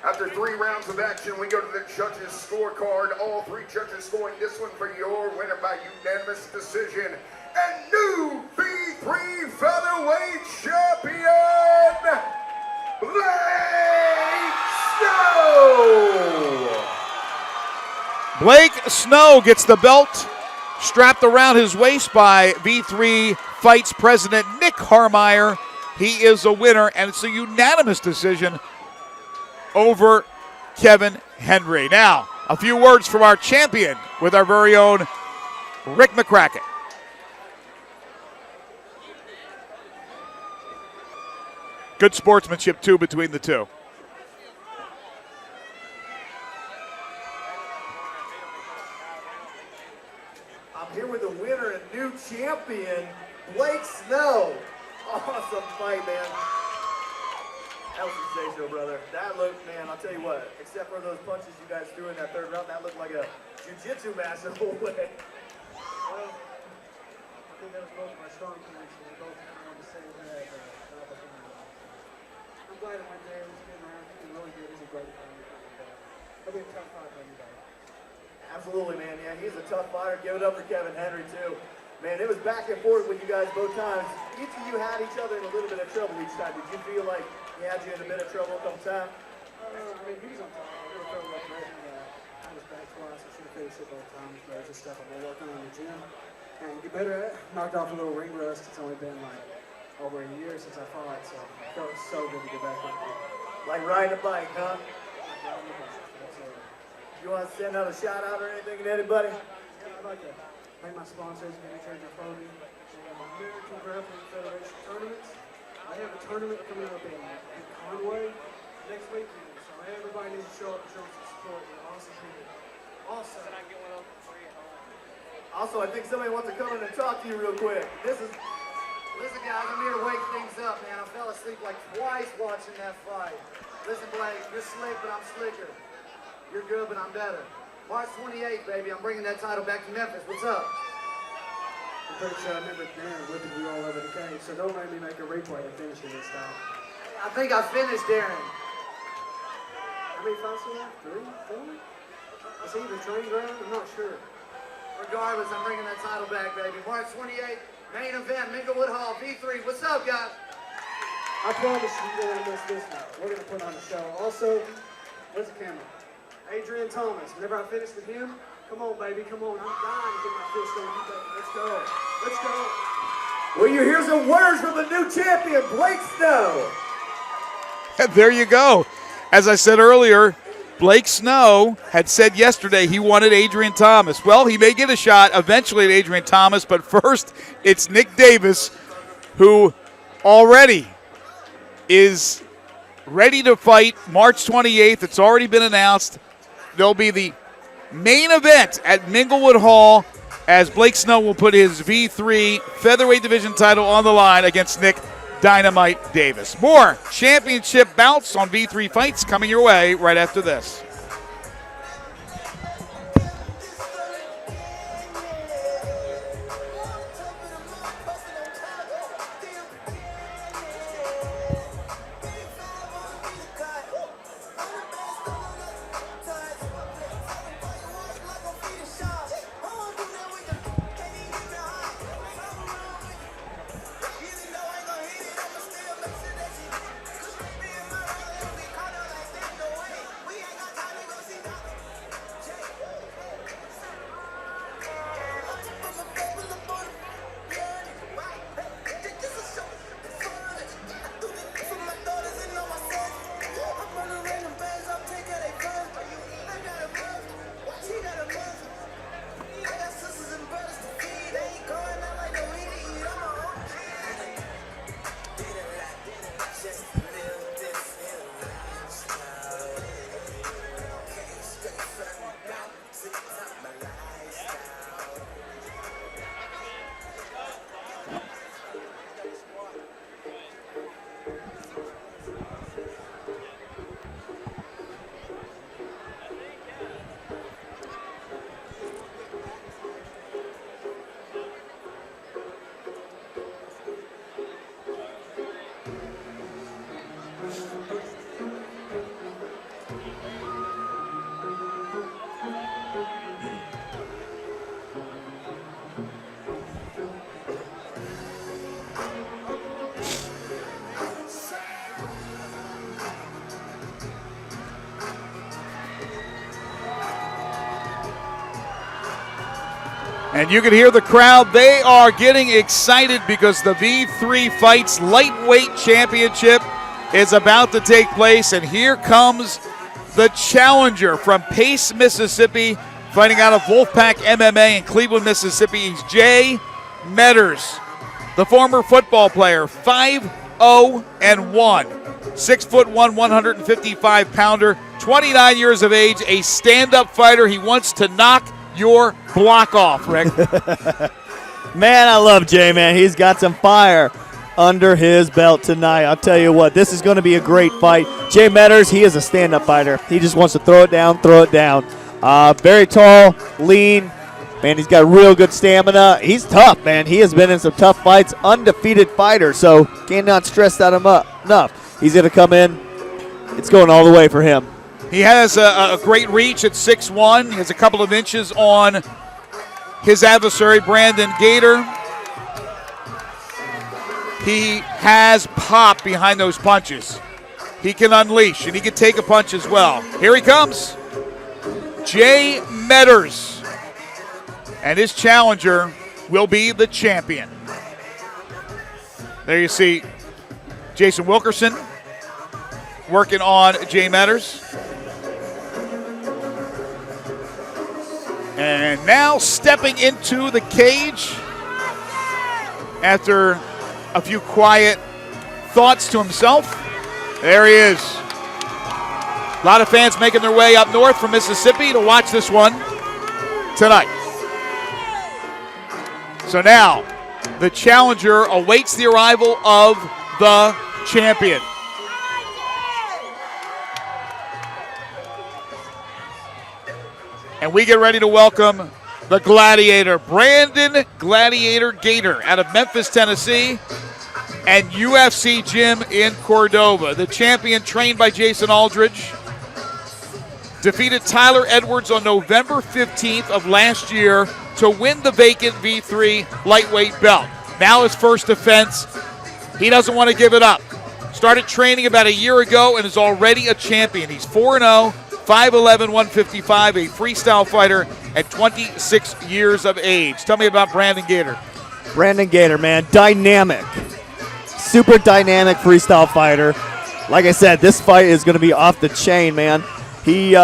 F: After 3 rounds of action, we go to the judges' scorecard. All 3 judges scoring this one for your winner by unanimous decision. And new V3 featherweight champion, Blake Snow!
M: Blake Snow gets the belt strapped around his waist by V3 Fights president Nick Harmeyer. He is a winner, and it's a unanimous decision over Kevin Henry. Now, a few words from our champion with our very own Rick McCracken. Good sportsmanship, too, between the two.
O: I'm here with the winner and new champion, Blake Snow. Awesome fight, man. That was sensational, brother. That looked, man, I'll tell you what, except for those punches you guys threw in that 3rd round, that looked like a jiu-jitsu match the whole way.
S: Well, I think that was both of my strong points, and we both on the same head. I'm glad it went there. It was a good round. He really good. He's a great fighter. He'll be a tough fight for anybody.
O: Absolutely, man. Yeah, he's a tough fighter. Give it up for Kevin Henry, too. Man, it was back and forth with you guys both times. Each of you had each other in a little bit of trouble each time. Did you feel like he had you in a bit of trouble a couple times?
S: I mean, he was on top. I never felt like that. I was back twice. I should have finished it both times, but it's just stuff I've been working on in the gym. And get better at it. Knocked off a little ring rust. It's only been like over a year since I fought, so it felt so good to get back up there.
O: Like riding a bike, huh? You want to send out a shout out or anything to anybody?
S: Yeah, I'd like to thank my sponsors, Gator and Purdue, and my American Grappling Federation tournaments. I have a tournament coming up in Conway next weekend, so everybody needs to show up and show some support. They're awesome people. Also, can I get one of them for free at home?
O: Also, I think somebody wants to come in and talk to you real quick.
U: Listen, guys, I'm here to wake things up, man. I fell asleep like twice watching that fight. Listen, Blake, you're slick, but I'm slicker. You're good, but I'm better. March 28th, baby, I'm bringing that title back to Memphis. What's up?
S: I'm pretty sure I remember Darren whipping you all over the cage, so don't make me make a replay of finishing this time.
U: I think I finished Darren.
S: How many fights do you have? 3, 4? Is he even trained ground? I'm not sure.
U: Regardless, I'm bringing that title back, baby. March 28th, main event, Minglewood Hall, V3. What's up, guys?
S: I promise you don't want to miss this one. We're going to put on a show. Also, where's the camera? Adrian Thomas. Whenever I finish with him, come on, baby, come on. I'm dying to get my fist on you, baby. Let's go. Let's go.
O: Well, you hear some words from the new champion, Blake Snow.
M: And there you go. As I said earlier, Blake Snow had said yesterday he wanted Adrian Thomas. Well, he may get a shot eventually at Adrian Thomas, but first it's Nick Davis, who already is ready to fight March 28th. It's already been announced. There'll be the main event at Minglewood Hall as Blake Snow will put his V3 featherweight division title on the line against Nick Dynamite Davis. More championship bouts on V3 Fights coming your way right after this. And you can hear the crowd. They are getting excited because the V3 Fights Lightweight Championship is about to take place. And here comes the challenger from Pace, Mississippi, fighting out of Wolfpack MMA in Cleveland, Mississippi. He's Jay Metters, the former football player, 5-0-1, 6'1", 155-pounder, 29 years of age, a stand-up fighter. He wants to knock your block off, Rick.
N: Man, I love Jay, man. He's got some fire under his belt tonight. I'll tell you what, this is going to be a great fight. Jay Metters, he is a stand-up fighter. He just wants to throw it down, very tall, lean. Man, he's got real good stamina. He's tough, man. He has been in some tough fights, undefeated fighter, so cannot stress that enough. He's going to come in. It's going all the way for him.
M: He has a great reach at 6'1". He has a couple of inches on his adversary, Brandon Gator. He has pop behind those punches. He can unleash, and he can take a punch as well. Here he comes, Jay Metters. And his challenger will be the champion. There you see Jason Wilkerson working on Jay Metters. And now stepping into the cage after a few quiet thoughts to himself. There he is. A lot of fans making their way up north from Mississippi to watch this one tonight. So now the challenger awaits the arrival of the champion. And we get ready to welcome the Gladiator, Brandon Gladiator Gator, out of Memphis, Tennessee, and UFC Gym in Cordova. The champion, trained by Jason Aldridge, defeated Tyler Edwards on November 15th of last year to win the vacant V3 lightweight belt. Now his first defense. He doesn't want to give it up. Started training about a year ago and is already a champion. He's 4-0. 5'11", 155, a freestyle fighter at 26 years of age. Tell me about Brandon Gator.
N: Brandon Gator, man, dynamic. Super dynamic freestyle fighter. Like I said, this fight is going to be off the chain, man. He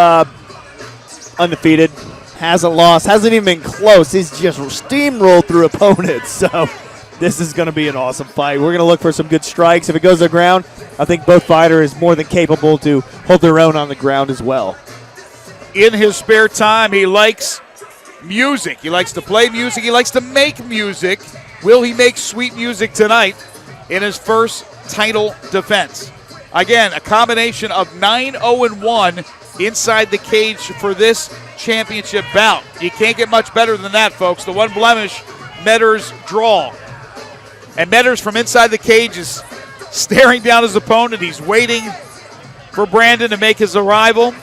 N: undefeated, hasn't lost, hasn't even been close. He's just steamrolled through opponents. So this is going to be an awesome fight. We're going to look for some good strikes. If it goes to the ground, I think both fighters is more than capable to hold their own on the ground as well.
M: In his spare time, he likes music. He likes to play music. He likes to make music. Will he make sweet music tonight in his first title defense? Again, a combination of 9-0-1 inside the cage for this championship bout. You can't get much better than that, folks. The one blemish, Metters' draw. And Metters from inside the cage is staring down his opponent. He's waiting for Brandon to make his arrival.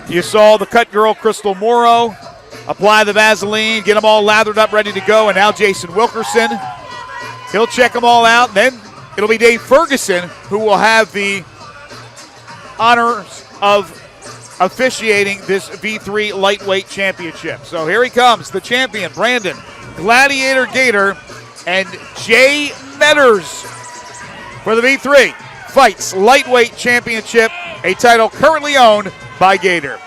M: You saw the cut girl, Crystal Morrow, apply the Vaseline, get them all lathered up, ready to go. And now Jason Wilkerson. He'll check them all out. And then it'll be Dave Ferguson who will have the honors of officiating this V3 lightweight championship. So here he comes, the champion, Brandon Gladiator Gator, and Jay Metters for the V3 Fights Lightweight Championship, a title currently owned by Gator.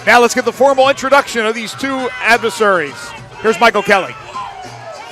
M: Now let's get the formal introduction of these two adversaries. Here's Michael Kelly.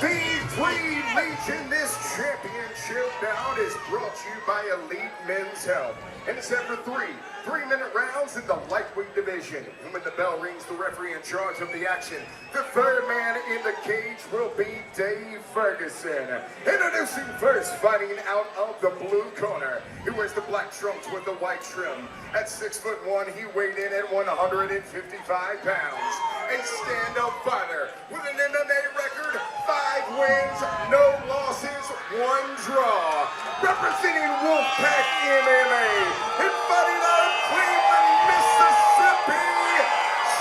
F: V3 Legion, this championship bout is brought to you by Elite Men's Health. And it's ever 3-minute rounds in the lightweight division. And when the bell rings, the referee in charge of the action, the third man in the cage will be Dave Ferguson. Introducing first, fighting out of the blue corner. He wears the black trunks with the white trim. At 6'1", he weighed in at 155 pounds. A stand-up fighter with an MMA record, 5 wins, no losses, 1 draw. Representing Wolfpack MMA and fighting out of Cleveland, Mississippi,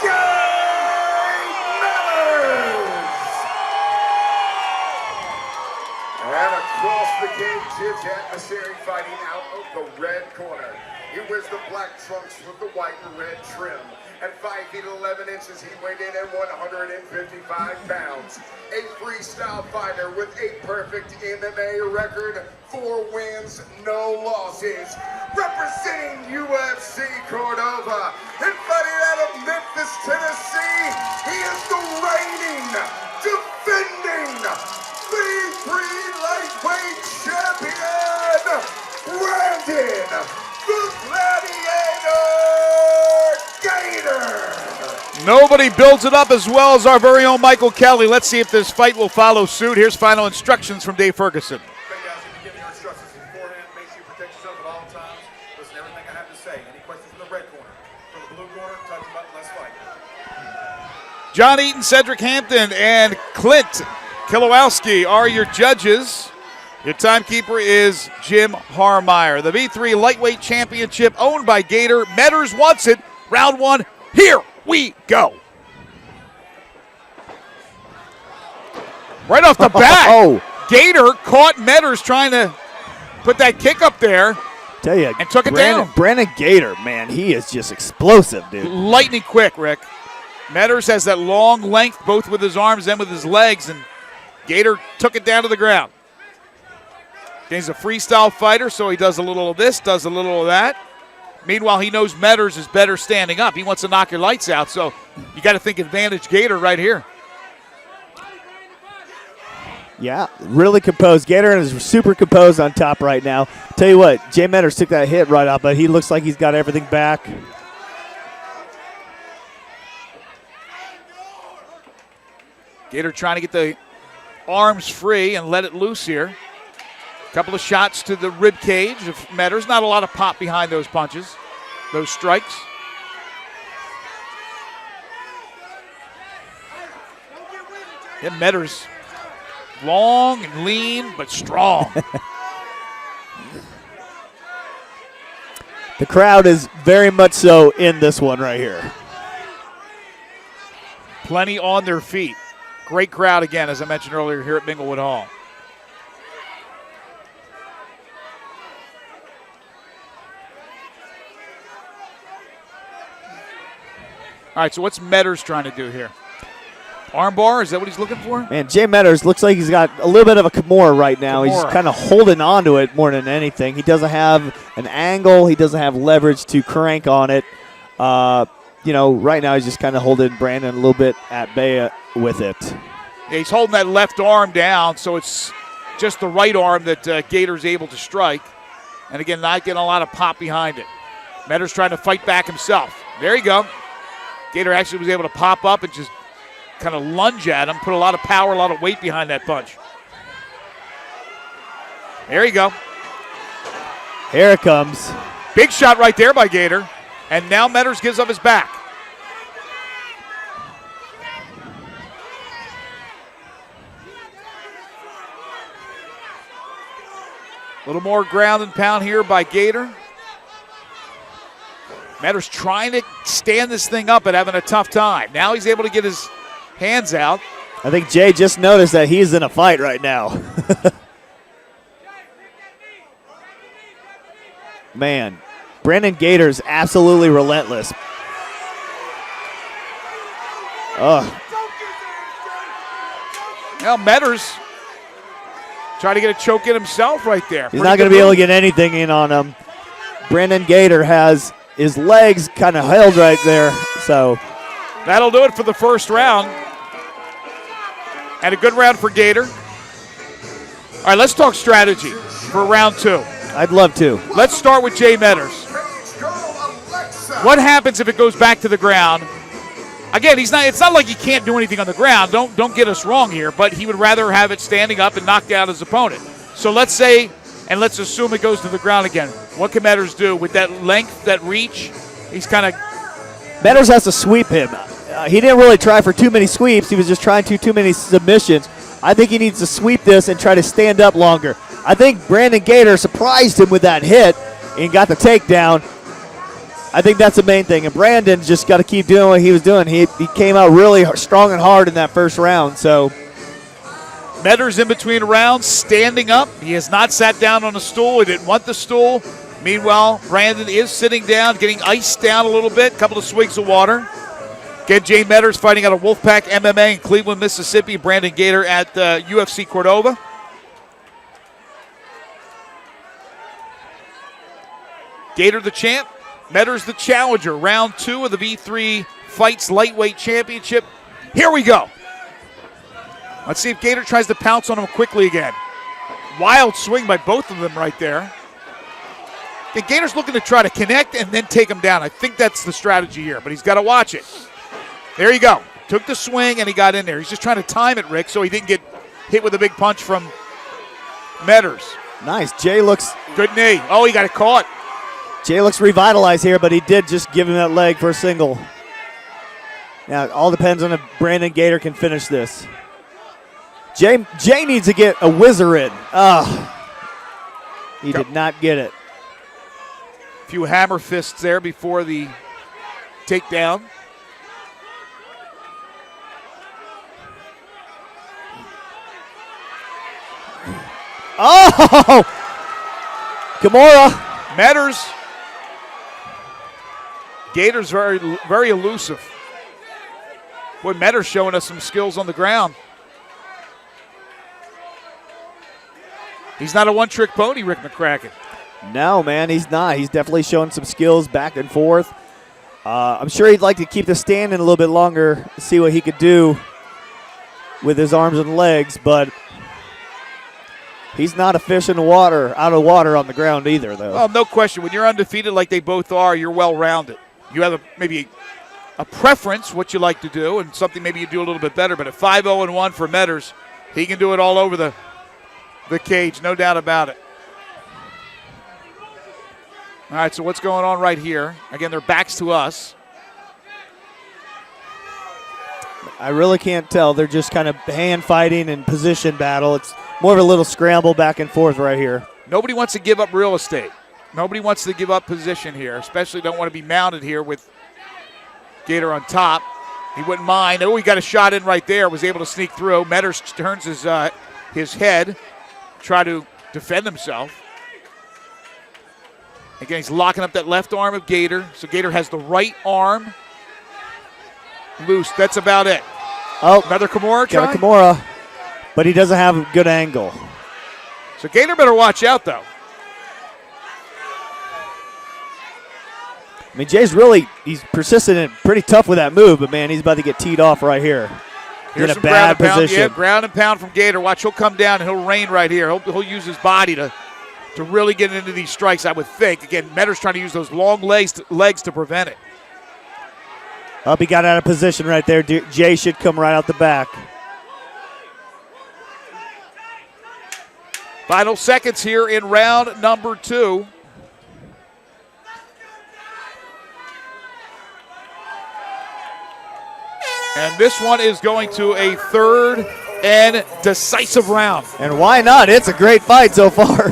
F: Jay Metters. And across the cage, his adversary fighting out of the red corner. He wears the black trunks with the white and red trim. At 5 feet 11 inches, he weighed in at 155 pounds. A freestyle fighter with a perfect MMA record, 4 wins, no losses. Representing UFC Cordova and fighting out of Memphis, Tennessee, he is the reigning, defending V3 lightweight champion, Brandon the Gladiator Gator.
M: Nobody builds it up as well as our very own Michael Kelly. Let's see if this fight will follow suit. Here's final instructions from Dave Ferguson.
Q: Okay, guys, if you give me your instructions beforehand, make sure you protect yourself at all times. Listen to everything I have to say. Any questions from the red corner? From the blue corner, touch the button, let's fight.
M: John Eaton, Cedric Hampton, and Clint Kilowowski are your judges. Your timekeeper is Jim Harmeyer. The V3 Lightweight Championship owned by Gator. Metters wants it. Round 1, here we go. Right off the bat, Gator caught Metters trying to put that kick up there.
N: Tell you,
M: and took it down.
N: Brandon Gator, man, he is just explosive, dude.
M: Lightning quick, Rick. Metters has that long length, both with his arms and with his legs, and Gator took it down to the ground. He's a freestyle fighter, so he does a little of this, does a little of that. Meanwhile, he knows Metters is better standing up. He wants to knock your lights out, so you got to think advantage Gator right here.
N: Yeah, really composed. Gator is super composed on top right now. Tell you what, Jay Metters took that hit right off, but he looks like he's got everything back.
M: Gator trying to get the arms free and let it loose here. Couple of shots to the rib cage of Metters. Not a lot of pop behind those punches, those strikes. Yeah, Metters long and lean, but strong.
N: The crowd is very much so in this one right here.
M: Plenty on their feet. Great crowd again, as I mentioned earlier, here at Minglewood Hall. All right, so what's Metters trying to do here? Armbar, is that what he's looking for?
N: Man, Jay Metters looks like he's got a little bit of a Kimura right now. He's kind of holding on to it more than anything. He doesn't have an angle. He doesn't have leverage to crank on it. You know, right now he's just kind of holding Brandon a little bit at bay with it.
M: Yeah, he's holding that left arm down, so it's just the right arm that Gator's able to strike. And again, not getting a lot of pop behind it. Metters trying to fight back himself. There you go. Gator actually was able to pop up and just kind of lunge at him, put a lot of power, a lot of weight behind that punch. There you go.
N: Here it comes.
M: Big shot right there by Gator. And now Metters gives up his back. A little more ground and pound here by Gator. Metters trying to stand this thing up and having a tough time. Now he's able to get his hands out.
N: I think Jay just noticed that he's in a fight right now. Man, Brandon Gator's absolutely relentless.
M: Now Metters trying to get a choke in himself right there.
N: He's not going to be able to get anything in on him. Brandon Gator has his legs kind of held right there. So
M: that'll do it for the first round. And a good round for Gator. All right, let's talk strategy for round 2.
N: I'd love to.
M: Let's start with Jay Metters. What happens if it goes back to the ground? Again, it's not like he can't do anything on the ground. Don't get us wrong here, but he would rather have it standing up and knock down his opponent. So let's say, and let's assume it goes to the ground again. What can Metters do with that length, that reach? He's kind of...
N: Metters has to sweep him. He didn't really try for too many sweeps. He was just trying too many submissions. I think he needs to sweep this and try to stand up longer. I think Brandon Gator surprised him with that hit and got the takedown. I think that's the main thing. And Brandon just got to keep doing what he was doing. He came out really strong and hard in that first round. So
M: Metters in between rounds, standing up. He has not sat down on a stool. He didn't want the stool. Meanwhile, Brandon is sitting down, getting iced down a little bit, a couple of swigs of water. Again, Jay Metters fighting out of Wolfpack MMA in Cleveland, Mississippi. Brandon Gator at UFC Cordova. Gator the champ, Metters the challenger. Round 2 of the V3 Fights Lightweight Championship. Here we go. Let's see if Gator tries to pounce on him quickly again. Wild swing by both of them right there. And Gator's looking to try to connect and then take him down. I think that's the strategy here, but he's got to watch it. There you go. Took the swing and he got in there. He's just trying to time it, Rick, so he didn't get hit with a big punch from Metters.
N: Nice. Jay looks...
M: Good knee. Oh, he got it caught.
N: Jay looks revitalized here, but he did just give him that leg for a single. Now, it all depends on if Brandon Gator can finish this. Jay needs to get a whizzer in. He did not get it.
M: A few hammer fists there before the takedown.
N: Oh! Kimura.
M: Metters. Gator's very, very elusive. Boy, Metters showing us some skills on the ground. He's not a one-trick pony, Rick McCracken.
N: No, man, he's not. He's definitely showing some skills back and forth. I'm sure he'd like to keep the standing a little bit longer, see what he could do with his arms and legs, but he's not a fish in the water, out of water on the ground either, though.
M: Well, no question. When you're undefeated like they both are, you're well-rounded. You have maybe a preference, what you like to do, and something maybe you do a little bit better. But at 5-0-1 for Metters, he can do it all over the cage, no doubt about it. All right, so what's going on right here? Again, their backs to us.
N: I really can't tell. They're just kind of hand fighting and position battle. It's more of a little scramble back and forth right here.
M: Nobody wants to give up real estate. Nobody wants to give up position here, especially don't want to be mounted here with Gator on top. He wouldn't mind. Oh, he got a shot in right there, was able to sneak through. Metters turns his head, try to defend himself. Again, he's locking up that left arm of Gator. So Gator has the right arm loose. That's about it.
N: Oh,
M: another Kimura try?
N: Got a Kimura, but he doesn't have a good angle.
M: So Gator better watch out, though.
N: I mean, he's persistent and pretty tough with that move, but, man, he's about to get teed off right here.
M: Here's
N: in a bad position.
M: Yeah, ground and pound from Gator. Watch, he'll come down and he'll rain right here. He'll use his body to really get into these strikes, I would think. Again, Metters trying to use those long legs to prevent it.
N: Up, he got out of position right there. Jay should come right out the back.
M: Final seconds here in round number 2. And this one is going to a third and decisive round.
N: And why not? It's a great fight so far.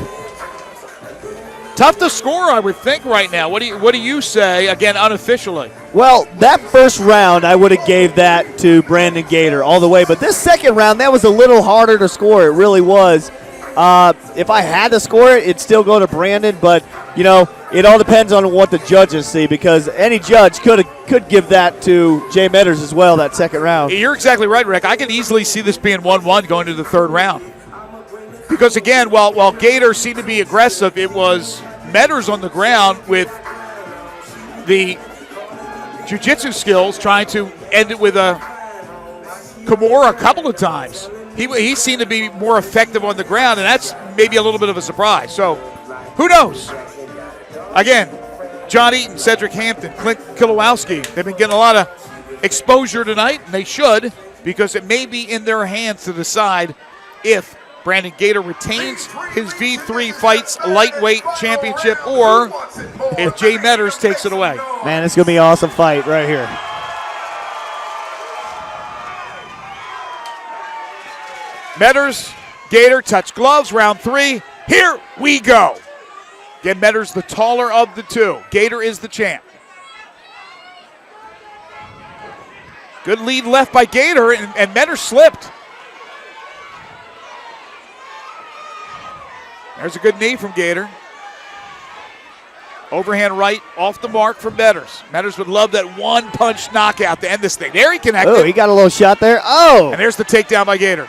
M: Tough to score, I would think, right now. What do you say, again, unofficially?
N: Well, that first round, I would have gave that to Brandon Gator all the way. But this second round, that was a little harder to score. It really was. If I had to score it, it'd still go to Brandon. But, you know, it all depends on what the judges see, because any judge could give that to Jay Metters as well, that second round.
M: You're exactly right, Rick. I can easily see this being 1-1 going to the third round. Because, again, while Gator seemed to be aggressive, it was Metters on the ground with the jiu-jitsu skills trying to end it with a Kimura a couple of times. He seemed to be more effective on the ground, and that's maybe a little bit of a surprise. So, who knows? Again, John Eaton, Cedric Hampton, Clint Kilowowski, they've been getting a lot of exposure tonight, and they should, because it may be in their hands to decide if Brandon Gator retains his V3 Fights Lightweight Championship or if Jay Metters takes it away.
N: Man, it's going to be an awesome fight right here.
M: Metters, Gator touch gloves, round 3. Here we go. Again, Metters the taller of the two. Gator is the champ. Good lead left by Gator, and Metters slipped. There's a good knee from Gator. Overhand right off the mark for Metters. Metters would love that one-punch knockout to end this thing. There he connected.
N: Oh, he got a little shot there. Oh!
M: And there's the takedown by Gator.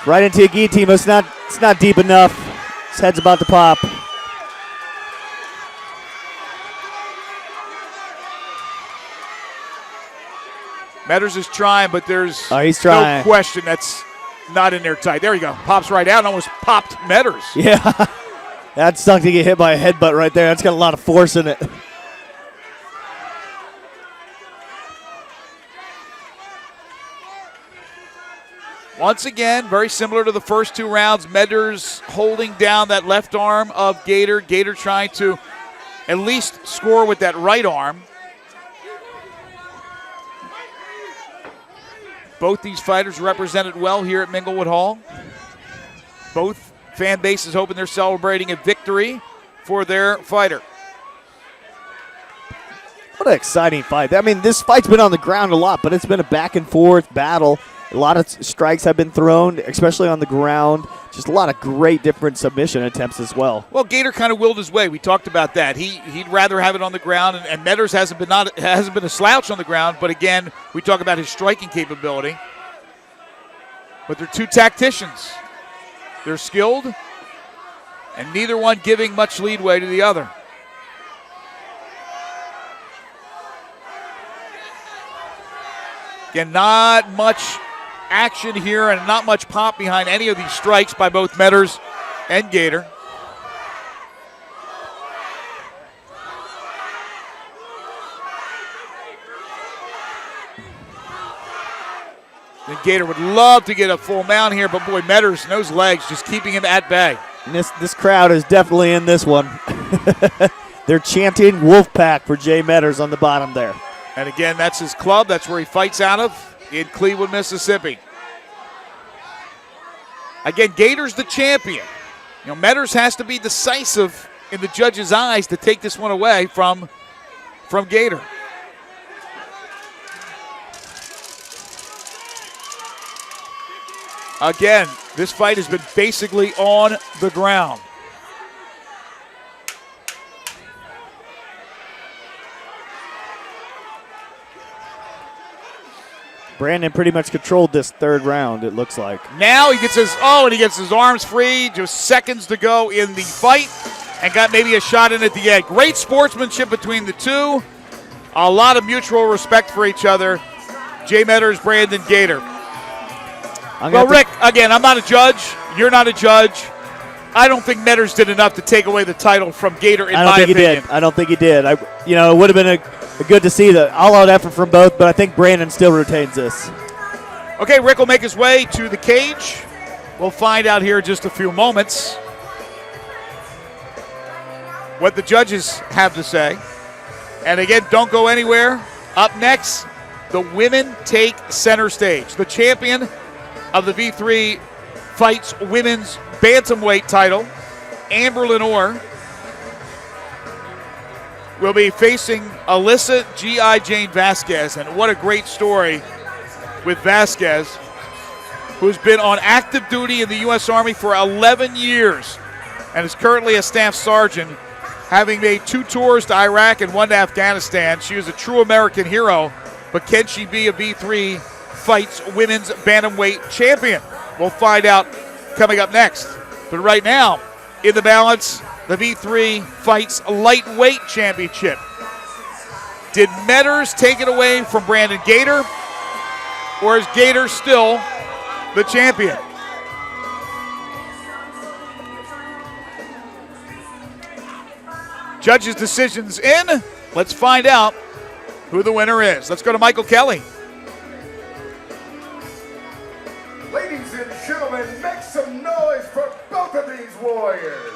N: Right into a guillotine, but it's not deep enough. His head's about to pop.
M: Metters is trying, but there's
N: he's trying.
M: no question that's not in there tight. There you go. Pops right out and almost popped Metters.
N: Yeah. That stunk to get hit by a headbutt right there. That's got a lot of force in it.
M: Once again, very similar to the first two rounds. Metters holding down that left arm of Gator. Gator trying to at least score with that right arm. Both these fighters represented well here at Minglewood Hall. Both fan bases hoping they're celebrating a victory for their fighter.
N: What an exciting fight. I mean, this fight's been on the ground a lot, but it's been a back and forth battle. A lot of strikes have been thrown, especially on the ground. Just a lot of great different submission attempts as well.
M: Well, Gator kind of willed his way. We talked about that. He'd rather have it on the ground, and Metters hasn't been a slouch on the ground. But again, we talk about his striking capability. But they're two tacticians. They're skilled, and neither one giving much leadway to the other. Again, not much action here and not much pop behind any of these strikes by both Metters and Gator. And Gator would love to get a full mount here, but boy, Metters and those legs just keeping him at bay.
N: And this crowd is definitely in this one. They're chanting Wolfpack for Jay Metters on the bottom there.
M: And again, that's his club. That's where he fights out of in Cleveland, Mississippi. Again, Gator's the champion. You know, Metters has to be decisive in the judges' eyes to take this one away from Gator. Again, this fight has been basically on the ground.
N: Brandon pretty much controlled this third round, it looks like.
M: Now he gets his arms free. Just seconds to go in the fight, and got maybe a shot in at the end. Great sportsmanship between the two. A lot of mutual respect for each other. Jay Metters, Brandon Gator. Well, Rick, again, I'm not a judge. You're not a judge. I don't think Metters did enough to take away the title from Gator, in my opinion.
N: I don't think he did. It would have been good to see the all-out effort from both, but I think Brandon still retains this.
M: Okay, Rick will make his way to the cage. We'll find out here in just a few moments what the judges have to say. And again, don't go anywhere. Up next, the women take center stage. The champion of the V3Fights women's bantamweight title, Amber Lenor, will be facing Alyssa G.I. Jane Vasquez. And what a great story with Vasquez, who's been on active duty in the U.S. Army for 11 years and is currently a staff sergeant, having made 2 tours to Iraq and 1 to Afghanistan. She is a true American hero, but can she be a V3Fights women's bantamweight champion? We'll find out coming up next. But right now, in the balance, the V3Fights lightweight championship. Did Metters take it away from Brandon Gator, or is Gator still the champion? Judges' decisions in. Let's find out who the winner is. Let's go to Michael Kelly.
F: Ladies and gentlemen, make some noise for both of these warriors.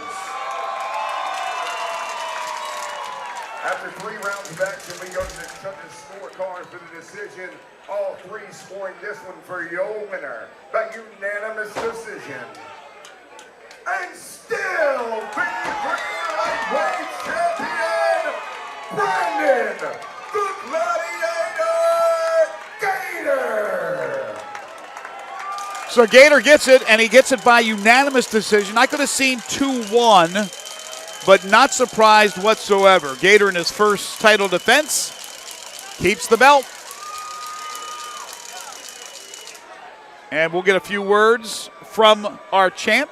F: After 3 rounds of action, we go to the judges' scorecards for the decision. All 3 scoring this one for your winner by unanimous decision. And still, V3 lightweight champion, Brandon the Gladiator Gator.
M: So Gator gets it, and he gets it by unanimous decision. I could have seen 2-1 but not surprised whatsoever. Gator in his first title defense keeps the belt. And we'll get a few words from our champ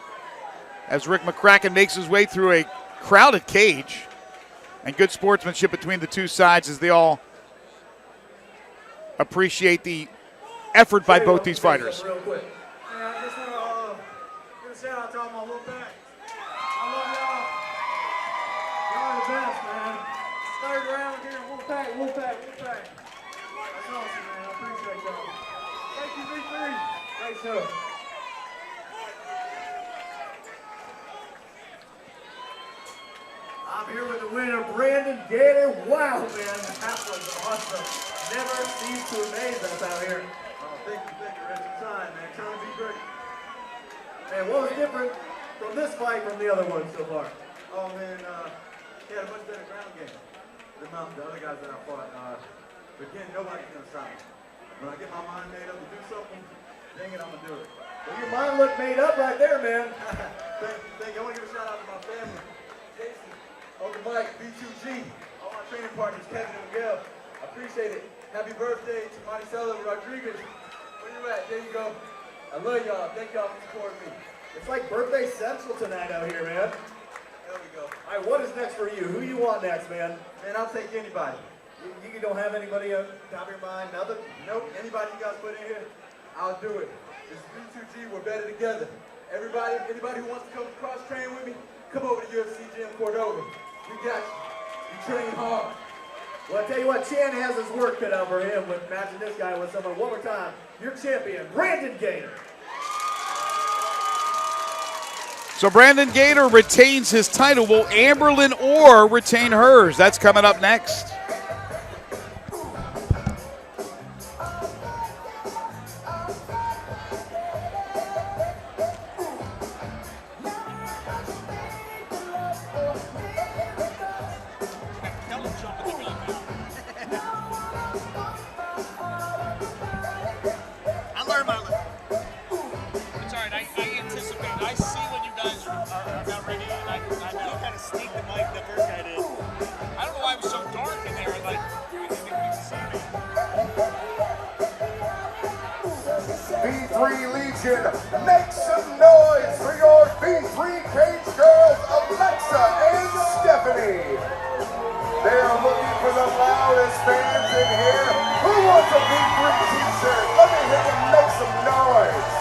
M: as Rick McCracken makes his way through a crowded cage. And good sportsmanship between the two sides as they all appreciate the effort by both these fighters.
S: Real quick. Hey, I just want to give a shout out to all my Wolfpack. I love y'all. Y'all are the best, man. Third round here, Wolfpack. That's awesome, man. I appreciate y'all. Thank you, V3. Great show.
O: I'm here with the winner, Brandon Gator. Wow, man, that was awesome. Never cease to amaze us out here.
S: Oh, thank you. It's time, man. Time to be great.
O: Man, what was different from this fight from the other one so far?
S: Oh, man, he had a much better ground game than the other guys that I fought. But again, nobody's going to stop me. When I get my mind made up to do something, dang it, I'm going to do it.
O: Well, your mind looked made up right there, man.
S: Thank you. I want to give a shout out to my family. Jason, Uncle Mike, B2G, all my training partners, Kevin and Miguel. I appreciate it. Happy birthday to Maricela Rodriguez. Where you at? There you go. I love y'all. Thank y'all for supporting me.
O: It's like birthday central tonight out here, man.
S: There we go.
O: All right, what is next for you? Who you want next, man?
S: Man, I'll take anybody.
O: You don't have anybody on top of your mind? Nothing?
S: Nope. Anybody you guys put in here, I'll do it. This is B2G. We're better together. Anybody who wants to come cross train with me, come over to UFC Gym Cordova. We got you. You train hard.
O: Well, I tell you what, Chan has his work cut out for him with matching this guy with someone. One more time, your champion, Brandon Gator.
M: So Brandon Gator retains his title. Will Amber Lenor retain hers? That's coming up next.
F: V3 Legion, make some noise for your V3 Cage girls, Alexa and Stephanie. They are looking for the loudest fans in here. Who wants a V3 t-shirt? Let me hear them make some noise.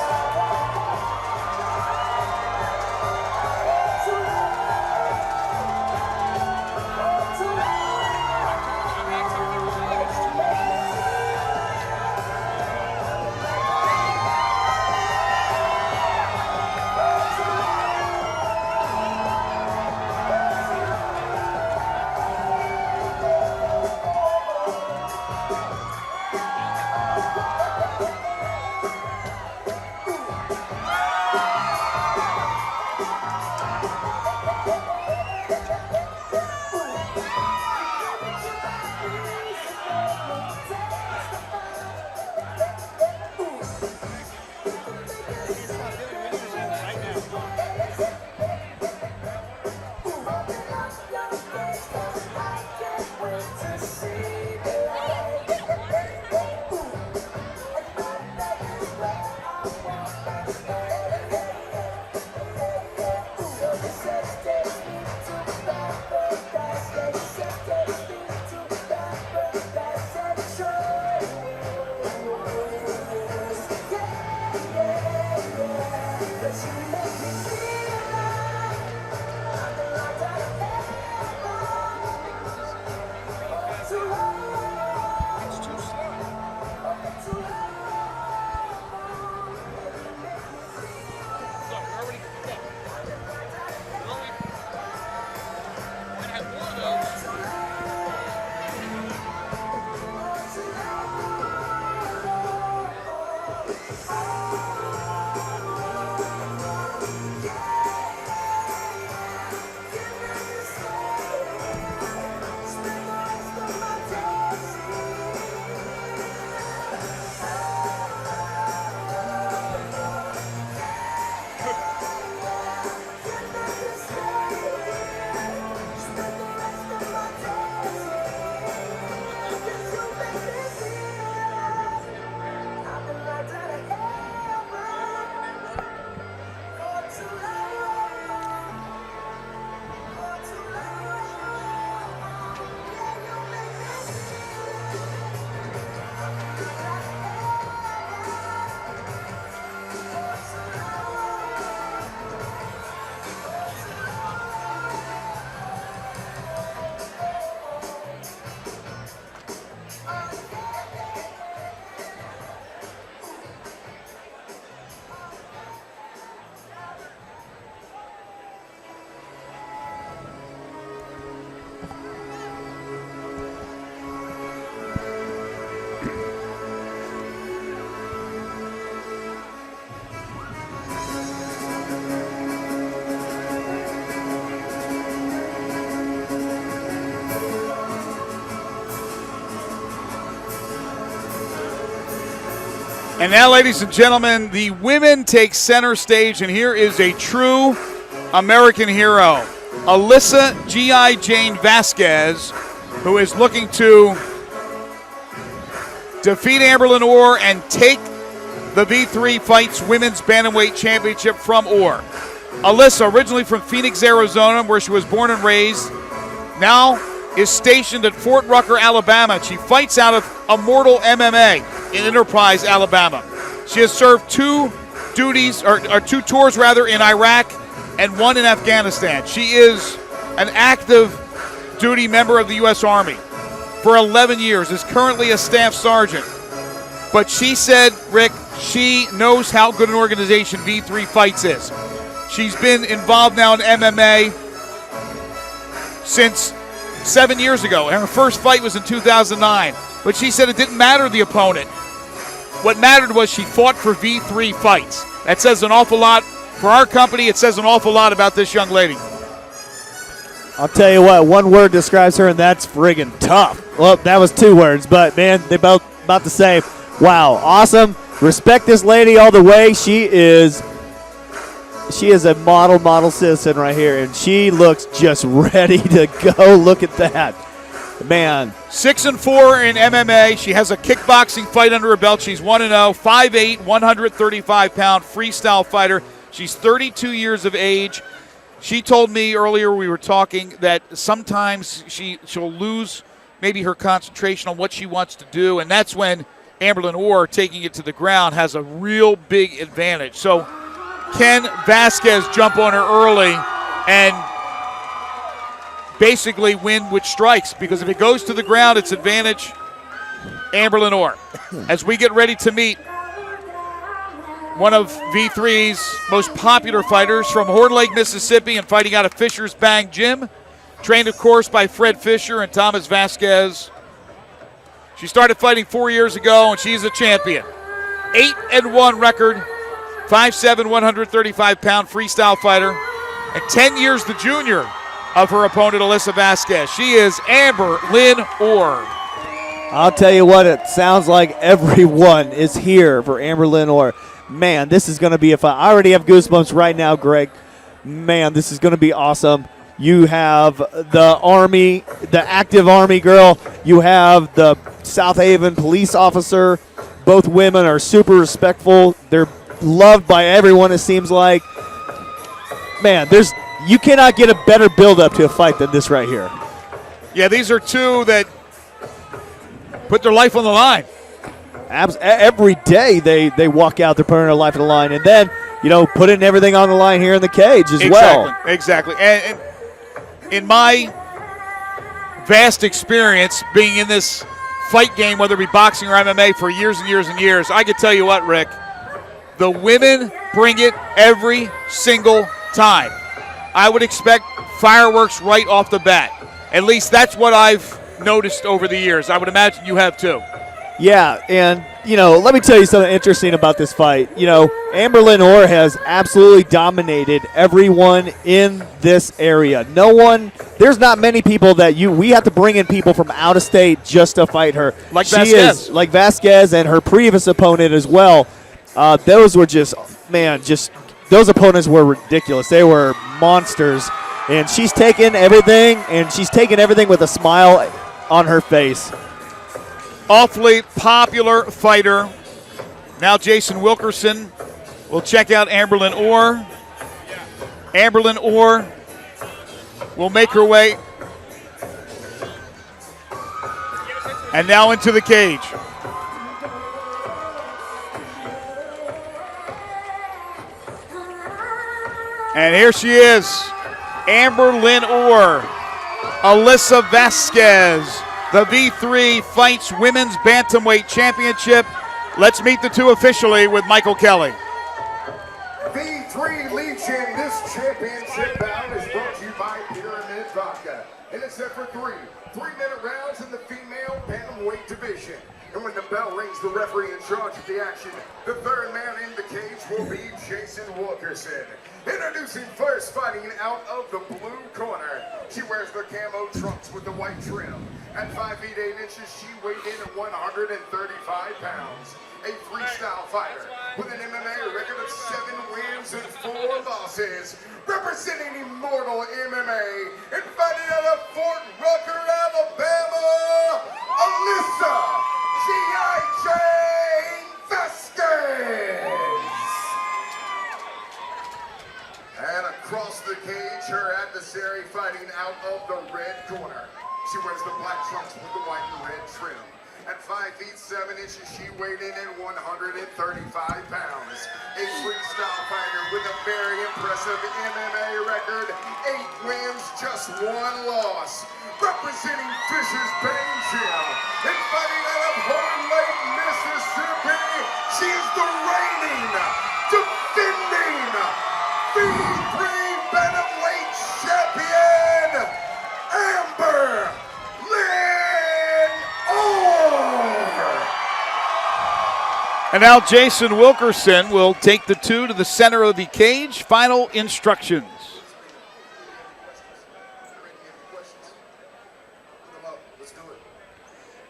M: And now, ladies and gentlemen, the women take center stage, and here is a true American hero, Alyssa G.I. Jane Vasquez, who is looking to defeat Amber Lenor and take the V3Fights Women's Bantamweight Championship from Orr. Alyssa, originally from Phoenix, Arizona, where she was born and raised, now is stationed at Fort Rucker, Alabama. She fights out of Immortal MMA in Enterprise, Alabama. She has served two tours in Iraq and one in Afghanistan. She is an active duty member of the U.S. Army for 11 years, is currently a staff sergeant. But she said, Rick, she knows how good an organization V3Fights is. She's been involved now in MMA since 7 years ago, and her first fight was in 2009. But she said it didn't matter the opponent. What mattered was she fought for V3Fights. That says an awful lot for our company. It says an awful lot about this young lady.
N: I'll tell you what, one word describes her, and that's friggin' tough. Well, that was 2 words, but, man, they both about the same. Wow, awesome. Respect this lady all the way. She is a model citizen right here, and she looks just ready to go. Look at that. Man.
M: 6-4 in MMA. She has a kickboxing fight under her belt. She's 1-0, 5'8", 135-pound freestyle fighter. She's 32 years of age. She told me earlier, we were talking, that sometimes she'll lose maybe her concentration on what she wants to do, and that's when Amber Lenor, taking it to the ground, has a real big advantage. So can Vasquez jump on her early and basically win with strikes? Because if it goes to the ground, it's advantage Amber Lenor. As we get ready to meet one of V3's most popular fighters from Horn Lake, Mississippi, and fighting out of Fisher's Bang Gym, trained, of course, by Fred Fisher and Thomas Vasquez. She started fighting 4 years ago, and she's a champion. 8-1 record, 5'7", 135-pound freestyle fighter, and 10 years the junior of her opponent, Alyssa Vasquez. She is Amber Lenor.
N: I'll tell you what, it sounds like everyone is here for Amber Lenor. Man, this is going to be a fight. I already have goosebumps right now, Greg. Man, this is going to be awesome. You have the Army, the active Army girl. You have the South Haven police officer. Both women are super respectful. They're loved by everyone, it seems like. Man, you cannot get a better build-up to a fight than this right here.
M: Yeah, these are two that put their life on the line.
N: Every day they walk out, they're putting their life on the line. And then, putting everything on the line here in the cage as well.
M: Exactly. And in my vast experience being in this fight game, whether it be boxing or MMA, for years and years and years, I can tell you what, Rick, the women bring it every single time. I would expect fireworks right off the bat. At least that's what I've noticed over the years. I would imagine you have too.
N: Yeah, and, let me tell you something interesting about this fight. Amber Lenor has absolutely dominated everyone in this area. There's not many people we have to bring in people from out of state just to fight her.
M: Like Vasquez.
N: Like Vasquez and her previous opponent as well. Those were those opponents were ridiculous. They were monsters. And she's taken everything, with a smile on her face.
M: Awfully popular fighter. Now Jason Wilkerson will check out Amber Lenor. Amber Lenor will make her way. And now into the cage. And here she is, Amber Lenor, Alyssa Vasquez, the V3Fights Women's Bantamweight Championship. Let's meet the two officially with Michael Kelly.
F: V3 Legion, this championship bout is brought to you by Pyramid Vodka. And it's set for 3-minute rounds in the female bantamweight division. And when the bell rings, the referee in charge of the action, the third man in the cage will be Jason Wilkerson. Introducing first, fighting out of the blue corner. She wears the camo trunks with the white trim. At 5 feet 8 inches, she weighed in at 135 pounds. a freestyle fighter with an MMA record of 7 wins and 4 losses, representing Immortal MMA and fighting out of Fort Rucker, Alabama, Alyssa G.I. Jane Vasquez. And across the cage, her adversary fighting out of the red corner. She wears the black trunks with the white and red trim. At 5 feet 7 inches, she weighed in at 135 pounds. A freestyle fighter with a very impressive MMA record, 8 wins, just 1 loss. Representing Fishers Bang Gym and fighting out of Horn Lake, Mississippi, she is the reigning, defending V3 Bantamweight champion, Amber
M: And now Jason Wilkerson will take the 2 to the center of the cage. Final instructions.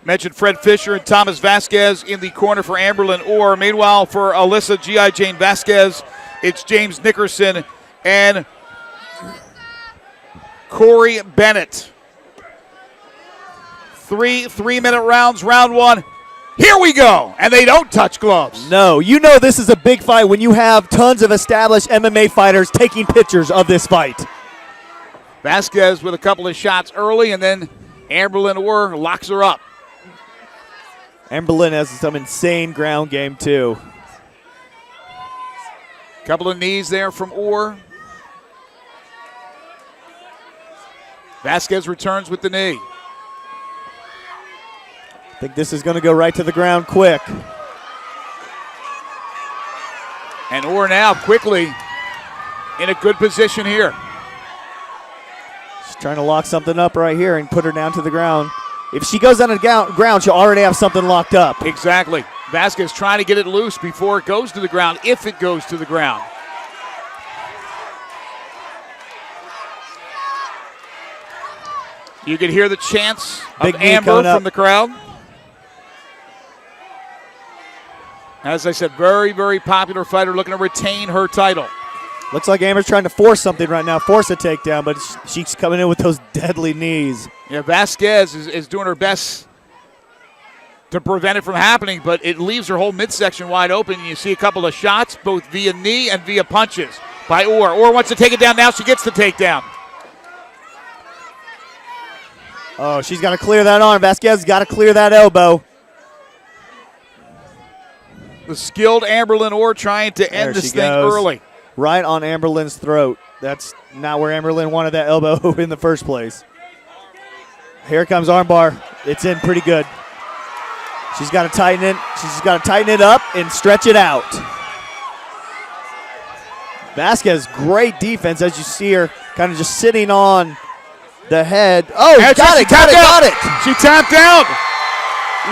M: Mentioned Fred Fisher and Thomas Vasquez in the corner for Amber Lenor. Meanwhile, for Alyssa G.I. Jane Vasquez, it's James Nickerson and Corey Bennett. 3 3-minute rounds. Round 1. Here we go. And they don't touch gloves.
N: No, you know this is a big fight when you have tons of established MMA fighters taking pictures of this fight.
M: Vasquez with a couple of shots early, and then Amber Lenor locks her up.
N: Amber Lynn has some insane ground game, too.
M: Couple of knees there from Orr. Vasquez returns with the knee.
N: I think this is going to go right to the ground quick.
M: And Orr now quickly in a good position here.
N: She's trying to lock something up right here and put her down to the ground. If she goes on the ground, she'll already have something locked up.
M: Exactly. Vasquez trying to get it loose before it goes to the ground, if it goes to the ground. You can hear the chants of Amber from the crowd. As I said, very, very popular fighter looking to retain her title.
N: Looks like Amber's trying to force something right now, force a takedown, but she's coming in with those deadly knees.
M: Yeah, Vasquez is doing her best to prevent it from happening, but it leaves her whole midsection wide open. You see a couple of shots, both via knee and via punches by Orr. Orr wants to take it down. Now she gets the takedown.
N: Oh, she's got to clear that arm. Vasquez got to clear that elbow.
M: The skilled Amber Lenor trying to end this thing early.
N: Right on Amber Lynn's throat. That's not where Amber Lynn wanted that elbow in the first place. Here comes armbar. It's in pretty good. She's got to tighten it. She's got to tighten it up and stretch it out. Vasquez, great defense as you see her kind of just sitting on the head. Oh, got it.
M: She tapped out.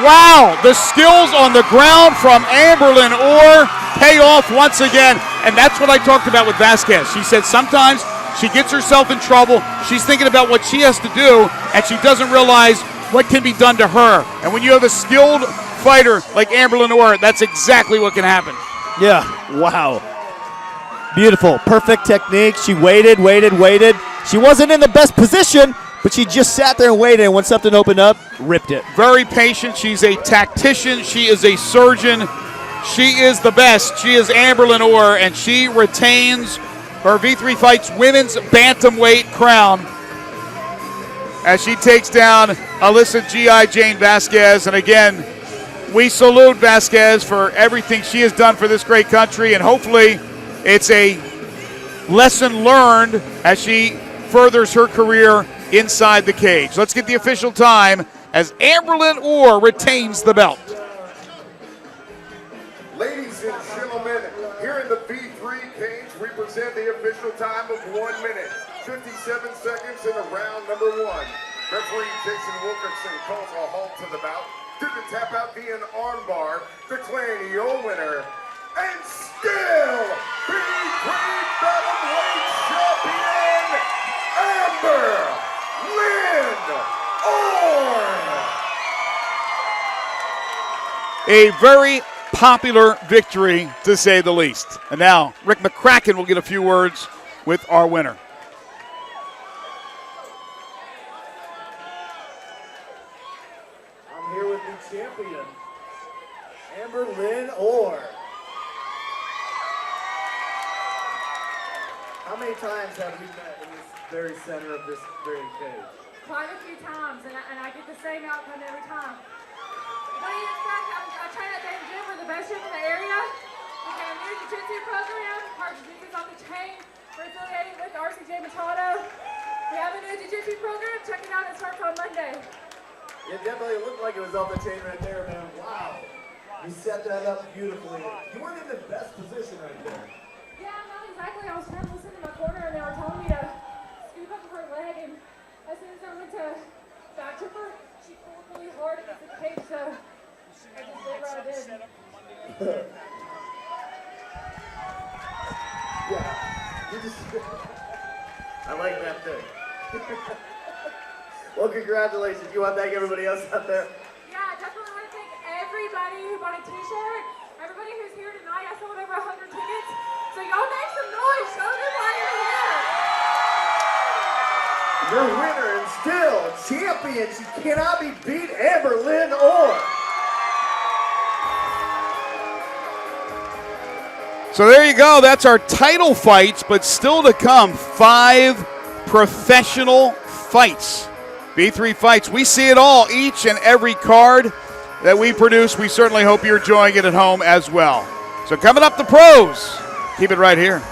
M: Wow, the skills on the ground from Amber Lenor pay off once again. And that's what I talked about with Vasquez. She said sometimes she gets herself in trouble. She's thinking about what she has to do, and she doesn't realize what can be done to her. And when you have a skilled fighter like Amber Lenor, that's exactly what can happen.
N: Yeah, wow. Beautiful, perfect technique. She waited. She wasn't in the best position, but she just sat there and waited, and when something opened up, ripped it.
M: Very patient. She's a tactician. She is a surgeon. She is the best. She is Amber Lenor, and she retains her V3 Fights women's bantamweight crown as she takes down Alyssa G.I. Jane Vasquez. And again, we salute Vasquez for everything she has done for this great country, and hopefully it's a lesson learned as she furthers her career inside the cage. Let's get the official time as Amber Lenor retains the belt.
F: Ladies and gentlemen, here in the V3 cage, we present the official time of 1 minute, 57 seconds in round number 1. Referee Jason Wilkerson calls a halt to the bout due to tap out via an armbar, declaring your winner, and still V3 Bantamweight champion, Amber Lenor.
M: A very popular victory, to say the least. And now, Rick McCracken will get a few words with our winner.
O: I'm here with the champion, Lenor. How many times have you met in this very center of this very cage?
B: Quite a few times, and I get the same outcome every time. What do you expect? I train at the gym. We're the best gym in the area. We got a new jiu-jitsu program. Our jiu-jitsu's on the chain. We're affiliated with RCJ Machado. We have a new jiu-jitsu program. Check it out. It starts on Monday.
O: It definitely looked like it was off the chain right there, man. Wow. You set that up beautifully. You weren't in the best position right there.
B: Yeah, not exactly. I was trying to listen to my corner, and they were telling me to scoop up her leg, and as soon as I went to back to her, she pulled really hard against the cage, so I just did what I did.
O: Yeah. You just I like that thing. Well, congratulations. You want to thank everybody else out there?
B: Yeah, I definitely want to thank everybody who bought a t-shirt, everybody who's here tonight. I sold over 100 tickets, so y'all make some noise. Show them why you're here.
O: Your winner and still champion. She cannot be beat, Lenor.
M: So there you go. That's our title fights, but still to come, 5 professional fights. V3 Fights. We see it all, each and every card that we produce. We certainly hope you're enjoying it at home as well. So coming up, the pros. Keep it right here.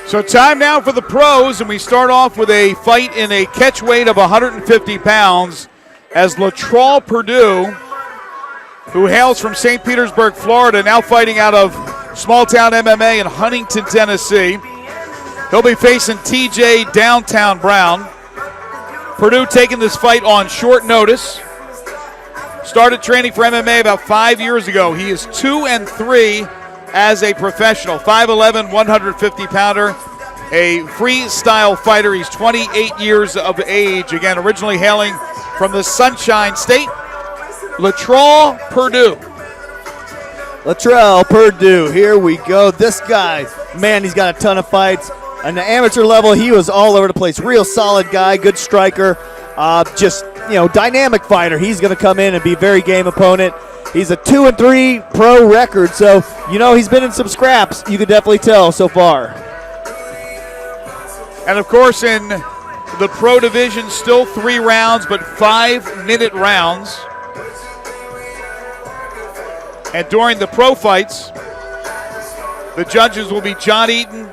M: So time now for the pros, and we start off with a fight in a catch weight of 150 pounds as Latrell Purdue, who hails from St. Petersburg, Florida, now fighting out of small-town MMA in Huntington, Tennessee. He'll be facing TJ Downtown Brown. Purdue taking this fight on short notice. Started training for MMA about 5 years ago. He is 2-3 as a professional. 5'11", 150-pounder, a freestyle fighter. He's 28 years of age. Again, originally hailing from the Sunshine State. Latrell Purdue.
N: Latrell Purdue, here we go. This guy, man, he's got a ton of fights. On the amateur level, he was all over the place. Real solid guy, good striker, just, dynamic fighter. He's going to come in and be a very game opponent. He's a 2-3 pro record, so, he's been in some scraps. You can definitely tell so far.
M: And, of course, in the pro division, still 3 rounds, but 5-minute rounds. And during the pro fights, the judges will be John Eaton,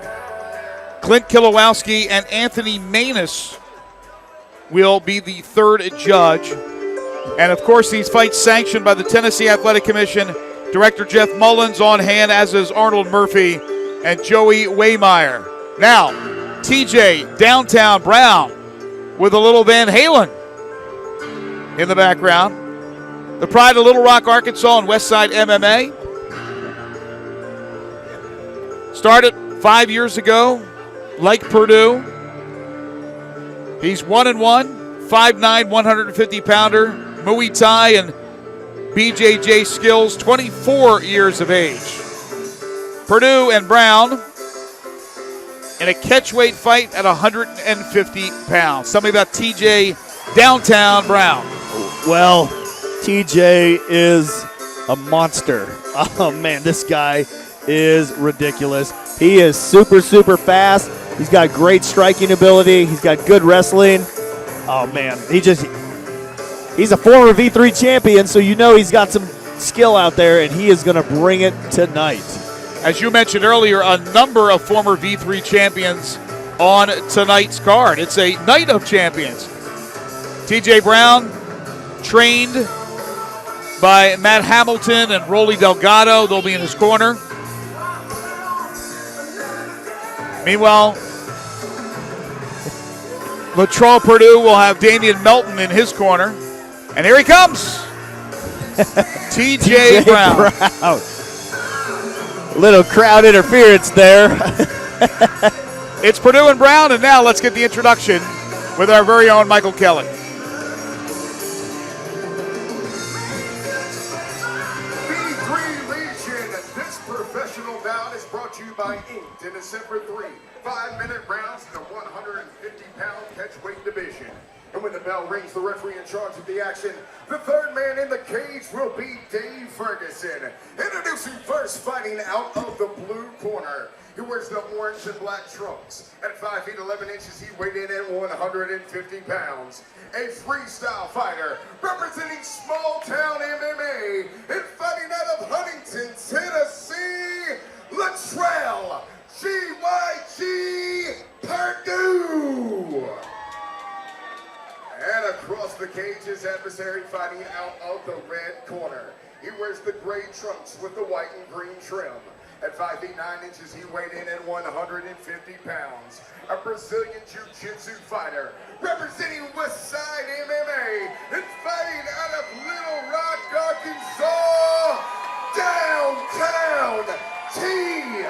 M: Clint Kilowowski, and Anthony Manus will be the third judge. And, of course, these fights sanctioned by the Tennessee Athletic Commission. Director Jeff Mullins on hand, as is Arnold Murphy and Joey Waymeyer. Now, TJ Downtown Brown with a little Van Halen in the background. The pride of Little Rock, Arkansas, and Westside MMA. Started 5 years ago, like Purdue. He's 1-1, 5'9", 150-pounder. Muay Thai and BJJ skills, 24 years of age. Purdue and Brown in a catchweight fight at 150 pounds. Tell me about TJ Downtown Brown.
N: Well, TJ is a monster. Oh, man, this guy is ridiculous. He is super, super fast. He's got great striking ability. He's got good wrestling. Oh, man, he's a former V3 champion, so you know he's got some skill out there, and he is going to bring it tonight.
M: As you mentioned earlier, a number of former V3 champions on tonight's card. It's a night of champions. TJ Brown, trained by Matt Hamilton and Rolly Delgado. They'll be in his corner. Meanwhile, Latrell Purdue will have Damian Melton in his corner. And here he comes. TJ Brown.
N: Little crowd interference there.
M: It's Purdue and Brown, and now let's get the introduction with our very own Michael Kelly.
F: V3 Legion, this professional bout is brought to you by Inked in December 3. 5-minute rounds in the 150-pound catchweight division. And when the bell rings, the referee in charge of the action, the third man in the cage will be Dave Ferguson. Introducing first, fighting out of the blue corner. He wears the orange and black trunks. At 5 feet 11 inches, he weighed in at 150 pounds. A freestyle fighter representing small town MMA and fighting out of Huntington, Tennessee, Latrell GYG Purdue. And across the cage, his adversary fighting out of the red corner. He wears the gray trunks with the white and green trim. At 5 feet 9 inches, he weighed in at 150 pounds. A Brazilian Jiu-Jitsu fighter representing Westside MMA and fighting out of Little Rock, Arkansas, Downtown TJ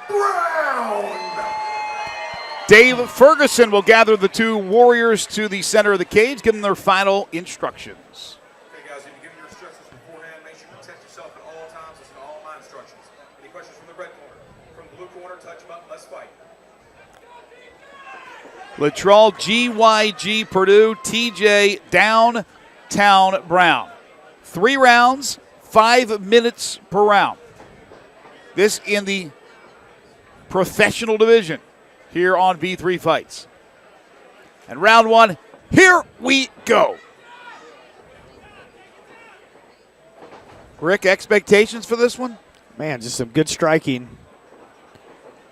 F: Brown.
M: Dave Ferguson will gather the two warriors to the center of the cage, give them their final instructions.
Q: Okay, guys, if you give your instructions beforehand, make sure you protect yourself at all times. Listen to all my instructions. Any questions from the red corner? From the blue corner, touch him up, let's fight.
M: Latrell GYG Purdue, TJ Downtown Brown. 3 rounds, 5 minutes per round. This in the professional division here on V3 Fights. And round 1, here we go. Rick, expectations for this one?
N: Man, just some good striking.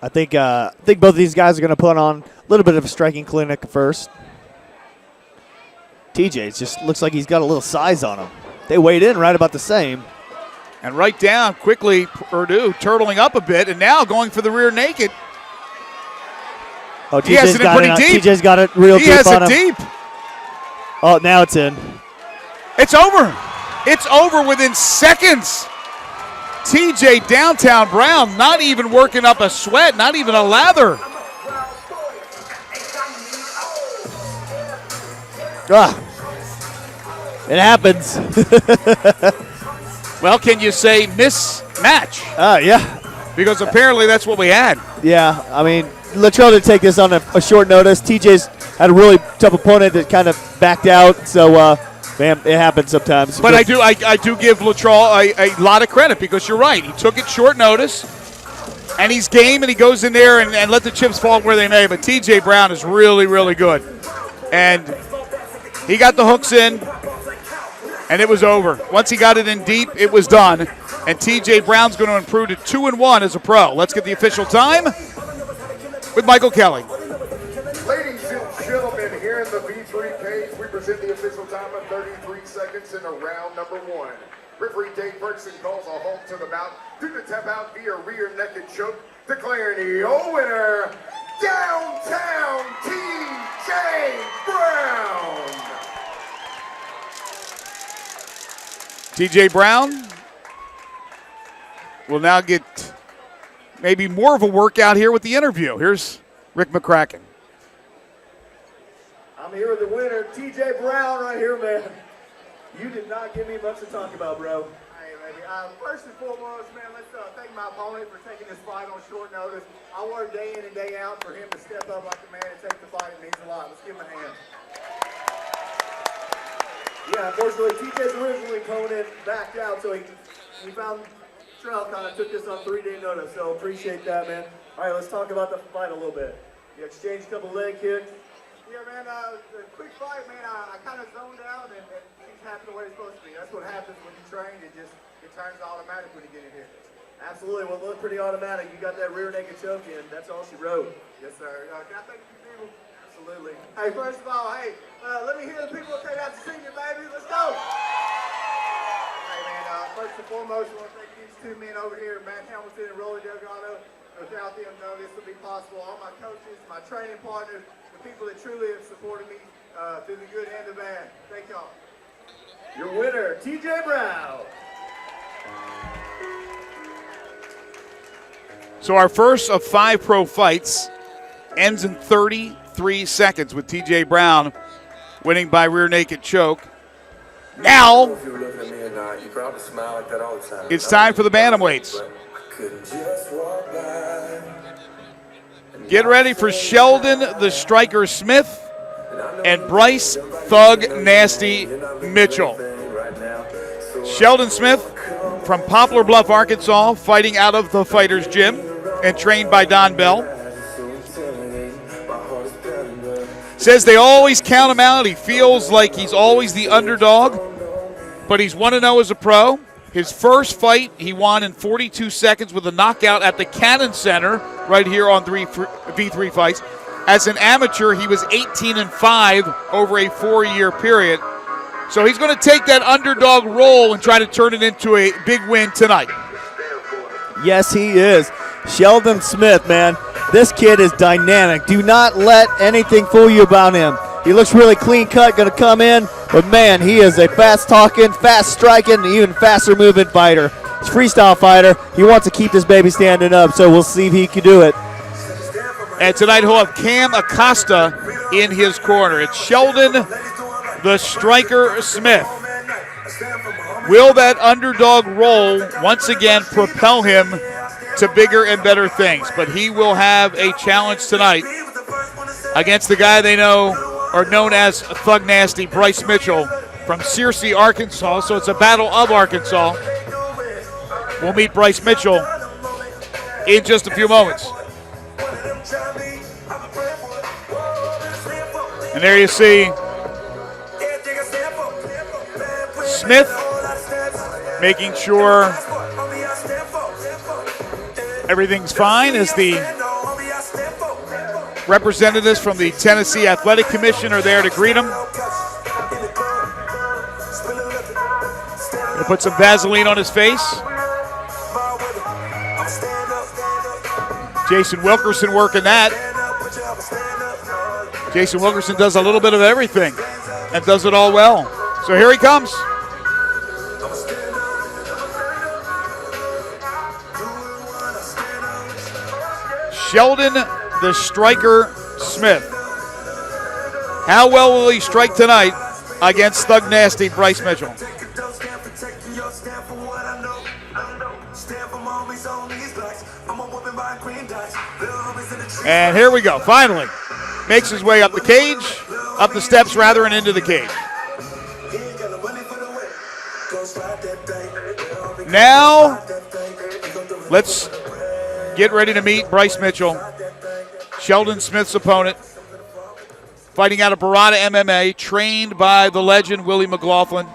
N: I think both of these guys are going to put on a little bit of a striking clinic first. TJ just looks like he's got a little size on him. They weighed in right about the same.
M: And right down quickly, Purdue turtling up a bit and now going for the rear naked.
N: Oh, TJ's got it deep. TJ's got it real deep on him. He has it deep. Oh, now it's in.
M: It's over. It's over within seconds. TJ Downtown Brown not even working up a sweat, not even a lather.
N: It happens.
M: Well, can you say mismatch?
N: Yeah.
M: Because apparently that's what we had.
N: Yeah, I mean, Latrell did take this on a short notice. TJ's had a really tough opponent that kind of backed out, so man, it happens sometimes.
M: But I do give Latrell a lot of credit because you're right. He took it short notice, and he's game, and he goes in there and let the chips fall where they may. But TJ Brown is really, really good, and he got the hooks in, and it was over. Once he got it in deep, it was done. And TJ Brown's going to improve to 2-1 as a pro. Let's get the official time with Michael Kelly.
F: Ladies and gentlemen, here in the V3 cage, we present the official time of 33 seconds in round number 1. Referee Dave Ferguson calls a halt to the bout due to tap out via rear naked choke, declaring the winner, Downtown TJ Brown.
M: TJ Brown will now get maybe more of a workout here with the interview. Here's Rick McCracken.
O: I'm here with the winner, TJ Brown, right here, man. You did not give me much to talk about, bro.
U: Hey,
O: baby. First and foremost, man, let's thank my opponent for taking this fight on short notice. I work day in and day out for him to step up like a man and take the fight. It means a lot. Let's give him a hand. Yeah, unfortunately, TJ's original opponent backed out, so he found Sorrell kind of took this on 3-day notice, so appreciate that, man. All right, let's talk about the fight a little bit. You exchanged a couple leg kicks. Yeah, man, the quick fight, man, I kind of zoned out, and things happened the way it's supposed to be. That's what happens when you train. It turns automatic when you get in here. Absolutely. Well, it looked pretty automatic. You got that rear naked choke in. That's all she wrote. Yes, sir. Can I thank you people? Absolutely. Hey, first of all, hey, let me hear the people that came out to see you, baby. Let's go. Hey, man, first and foremost, I want to thank these two men over here, Matt Hamilton and Rolly Delgado. Without them, none of this would be possible. All my coaches, my training partners, the people that truly have supported me through the good and the bad. Thank y'all.
R: Your winner, TJ Brown.
M: So our first of 5 pro fights ends in 33 seconds with TJ Brown winning by rear naked choke. Now it's time for the bantamweights. Get ready for Sheldon the Striker Smith and Bryce Thug Nasty Mitchell. Sheldon Smith from Poplar Bluff, Arkansas, fighting out of the Fighters Gym and trained by Don Bell. Says they always count him out. He feels like he's always the underdog, but he's 1-0 as a pro. His first fight, he won in 42 seconds with a knockout at the Cannon Center right here on V3Fights. As an amateur, he was 18-5 over a 4-year period. So he's going to take that underdog role and try to turn it into a big win tonight.
N: Yes, he is. Sheldon Smith, man, this kid is dynamic. Do not let anything fool you about him. He looks really clean cut, going to come in, but man, he is a fast-talking, fast-striking, and even faster-moving fighter. He's a freestyle fighter. He wants to keep this baby standing up, so we'll see if he can do it.
M: And tonight he'll have Cam Acosta in his corner. It's Sheldon the Striker Smith. Will that underdog role once again propel him to bigger and better things? But he will have a challenge tonight against the guy they know or known as Thug Nasty, Bryce Mitchell from Searcy, Arkansas. So it's a battle of Arkansas. We'll meet Bryce Mitchell in just a few moments. And there you see Smith making sure everything's fine as the representatives from the Tennessee Athletic Commission are there to greet him. Gonna put some Vaseline on his face. Jason Wilkerson working that. Jason Wilkerson does a little bit of everything and does it all well. So here he comes. Sheldon the Striker Smith. How well will he strike tonight against Thug Nasty Bryce Mitchell? And here we go, finally. Makes his way up the cage, up the steps rather, and into the cage. Now, let's get ready to meet Bryce Mitchell, Sheldon Smith's opponent, fighting out of Barada MMA, trained by the legend Willie McLaughlin.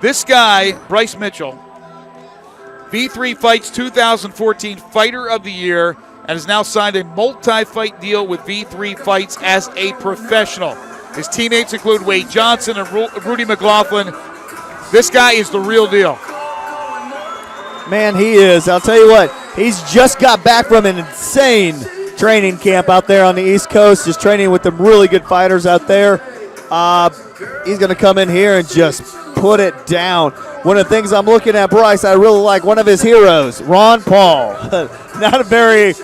M: This guy, Bryce Mitchell, V3Fights 2014 Fighter of the Year, and has now signed a multi-fight deal with V3Fights as a professional. His teammates include Wade Johnson and Rudy McLaughlin. This guy is the real deal.
N: Man, he is. I'll tell you what, he's just got back from an insane training camp out there on the East Coast, just training with some really good fighters out there. He's going to come in here and just put it down. One of the things I'm looking at, Bryce, I really like one of his heroes, Ron Paul. Not a very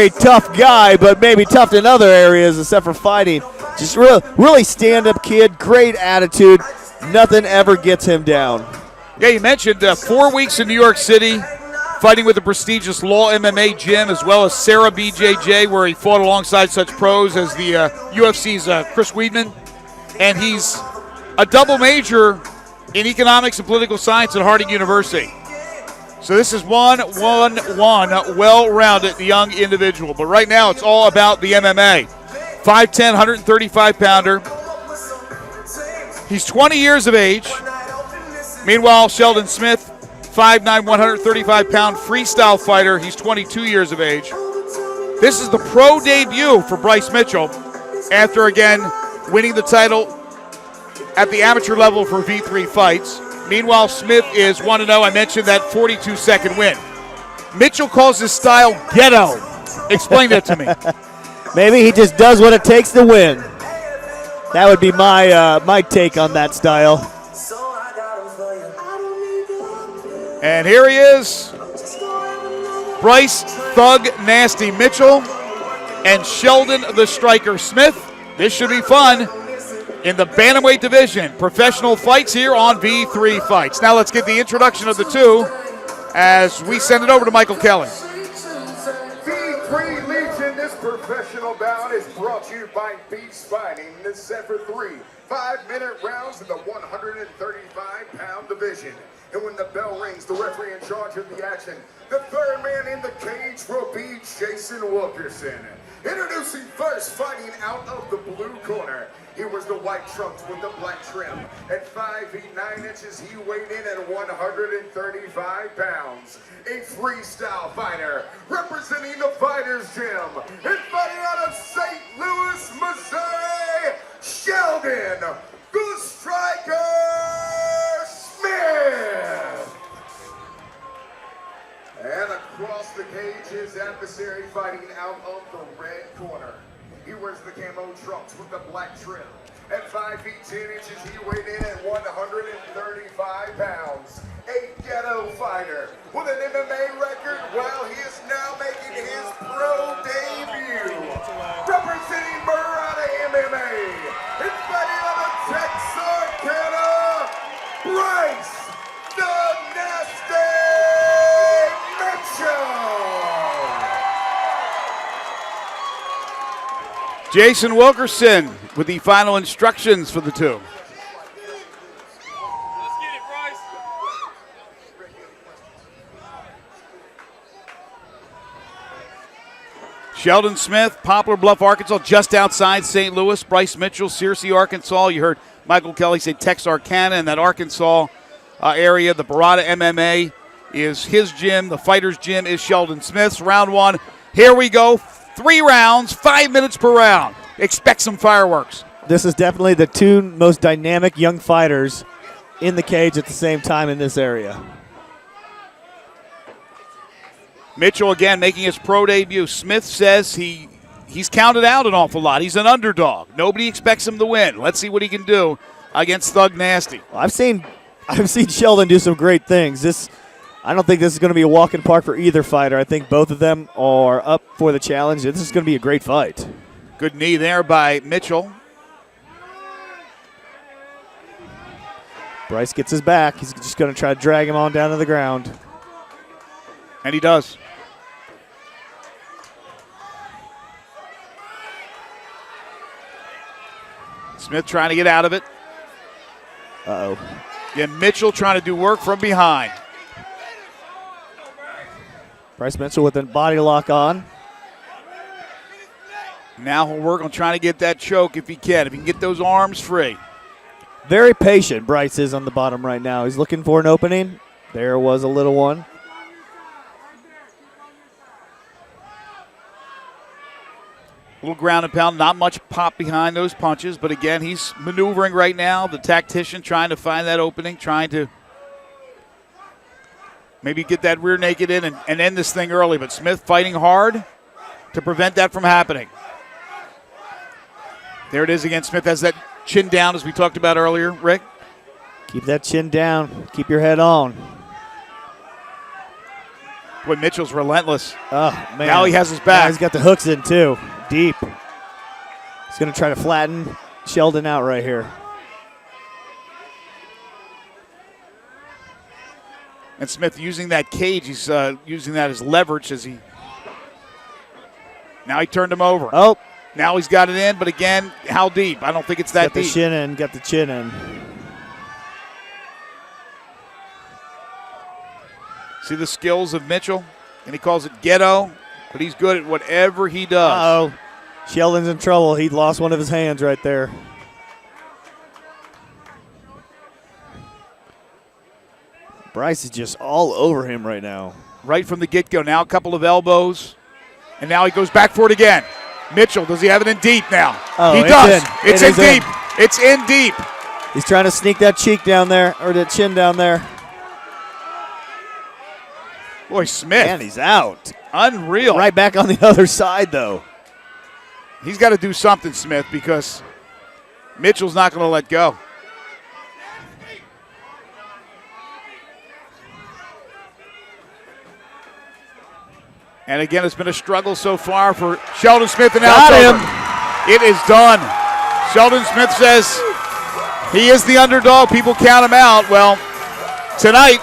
N: tough guy, but maybe tough in other areas except for fighting. Just really stand-up kid, great attitude. Nothing ever gets him down.
M: Yeah, you mentioned 4 weeks in New York City, fighting with the prestigious Law MMA gym, as well as Sarah BJJ, where he fought alongside such pros as the UFC's Chris Weidman. And he's a double major in economics and political science at Harding University. So this is one well-rounded young individual. But right now it's all about the MMA. 5'10", 135-pounder. He's 20 years of age. Meanwhile, Sheldon Smith, 5'9", 135-pound freestyle fighter. He's 22 years of age. This is the pro debut for Bryce Mitchell after, again, winning the title at the amateur level for V3 Fights. Meanwhile, Smith is 1-0. I mentioned that 42-second win. Mitchell calls his style ghetto. Explain that to me.
N: Maybe he just does what it takes to win. That would be my take on that style.
M: And here he is, Bryce Thug Nasty Mitchell and Sheldon the Striker Smith. This should be fun in the bantamweight division. Professional fights here on V3 Fights. Now let's get the introduction of the two as we send it over to Michael Kelly.
F: V3 Legion, this professional bout is brought to you by Beast Fighting. This set for 3 5-minute rounds in the 135-pound division. And when the bell rings, the referee in charge of the action, the third man in the cage will be Jason Wilkerson. Introducing first, fighting out of the blue corner. He was the white trunks with the black trim. At 5 feet 9 inches, he weighed in at 135 pounds. A freestyle fighter, representing the Fighters Gym. And fighting out of St. Louis, Missouri, Sheldon the Striker Smith. And across the cage, his adversary fighting out of the red corner. He wears the camo trunks with the black trim. At 5 feet 10 inches, he weighed in at 135 pounds. A ghetto fighter with an MMA record. Well, he is now making his pro debut. Representing Murata MMA. And fighting out of Texarkana, Bryce the Nasty
M: Jason Wilkerson with the final instructions for the two. Sheldon Smith, Poplar Bluff, Arkansas, just outside St. Louis. Bryce Mitchell, Searcy, Arkansas. You heard Michael Kelly say Texarkana in that Arkansas area. The Barada MMA is his gym. The Fighter's Gym is Sheldon Smith's. Round one. Here we go. 3 rounds, 5 minutes per round. Expect some fireworks.
N: This is definitely the two most dynamic young fighters in the cage at the same time in this area.
M: Mitchell again making his pro debut. Smith says he's counted out an awful lot. He's an underdog. Nobody expects him to win. Let's see what he can do against Thug Nasty.
N: I've seen Sheldon do some great things. I don't think this is going to be a walk in the park for either fighter. I think both of them are up for the challenge. This is going to be a great fight.
M: Good knee there by Mitchell.
N: Bryce gets his back. He's just going to try to drag him on down to the ground.
M: And he does. Smith trying to get out of it.
N: Uh-oh.
M: Yeah, Mitchell trying to do work from behind.
N: Bryce Mitchell with a body lock on.
M: Now he'll work on trying to get that choke if he can. If he can get those arms free.
N: Very patient, Bryce is on the bottom right now. He's looking for an opening. There was a little one.
M: A little ground and pound, not much pop behind those punches, but again, he's maneuvering right now, the tactician trying to find that opening, trying to maybe get that rear naked in and end this thing early, but Smith fighting hard to prevent that from happening. There it is again. Smith has that chin down as we talked about earlier, Rick.
N: Keep that chin down. Keep your head on.
M: Boy, Mitchell's relentless.
N: Oh, man.
M: Now he has his back.
N: Now he's got the hooks in, too. Deep. He's going to try to flatten Sheldon out right here.
M: And Smith using that cage. He's using that as leverage as he. Now he turned him over.
N: Oh.
M: Now he's got it in, but again, how deep? I don't think it's that
N: deep. Got the chin in.
M: See the skills of Mitchell? And he calls it ghetto, but he's good at whatever he does.
N: Uh-oh. Sheldon's in trouble. He lost one of his hands right there. Bryce is just all over him right now.
M: Right from the get-go. Now a couple of elbows, and now he goes back for it again. Mitchell, does he have it in deep now?
N: Oh,
M: he does. It's in deep.
N: It's in deep. He's trying to sneak that cheek down there, or that chin down there.
M: Boy, Smith.
N: Man, he's out.
M: Unreal.
N: Right back on the other side, though.
M: He's got to do something, Smith, because Mitchell's not going to let go. And again, it's been a struggle so far for Sheldon Smith, and now it's over. It is done. Sheldon Smith says he is the underdog. People count him out. Well, tonight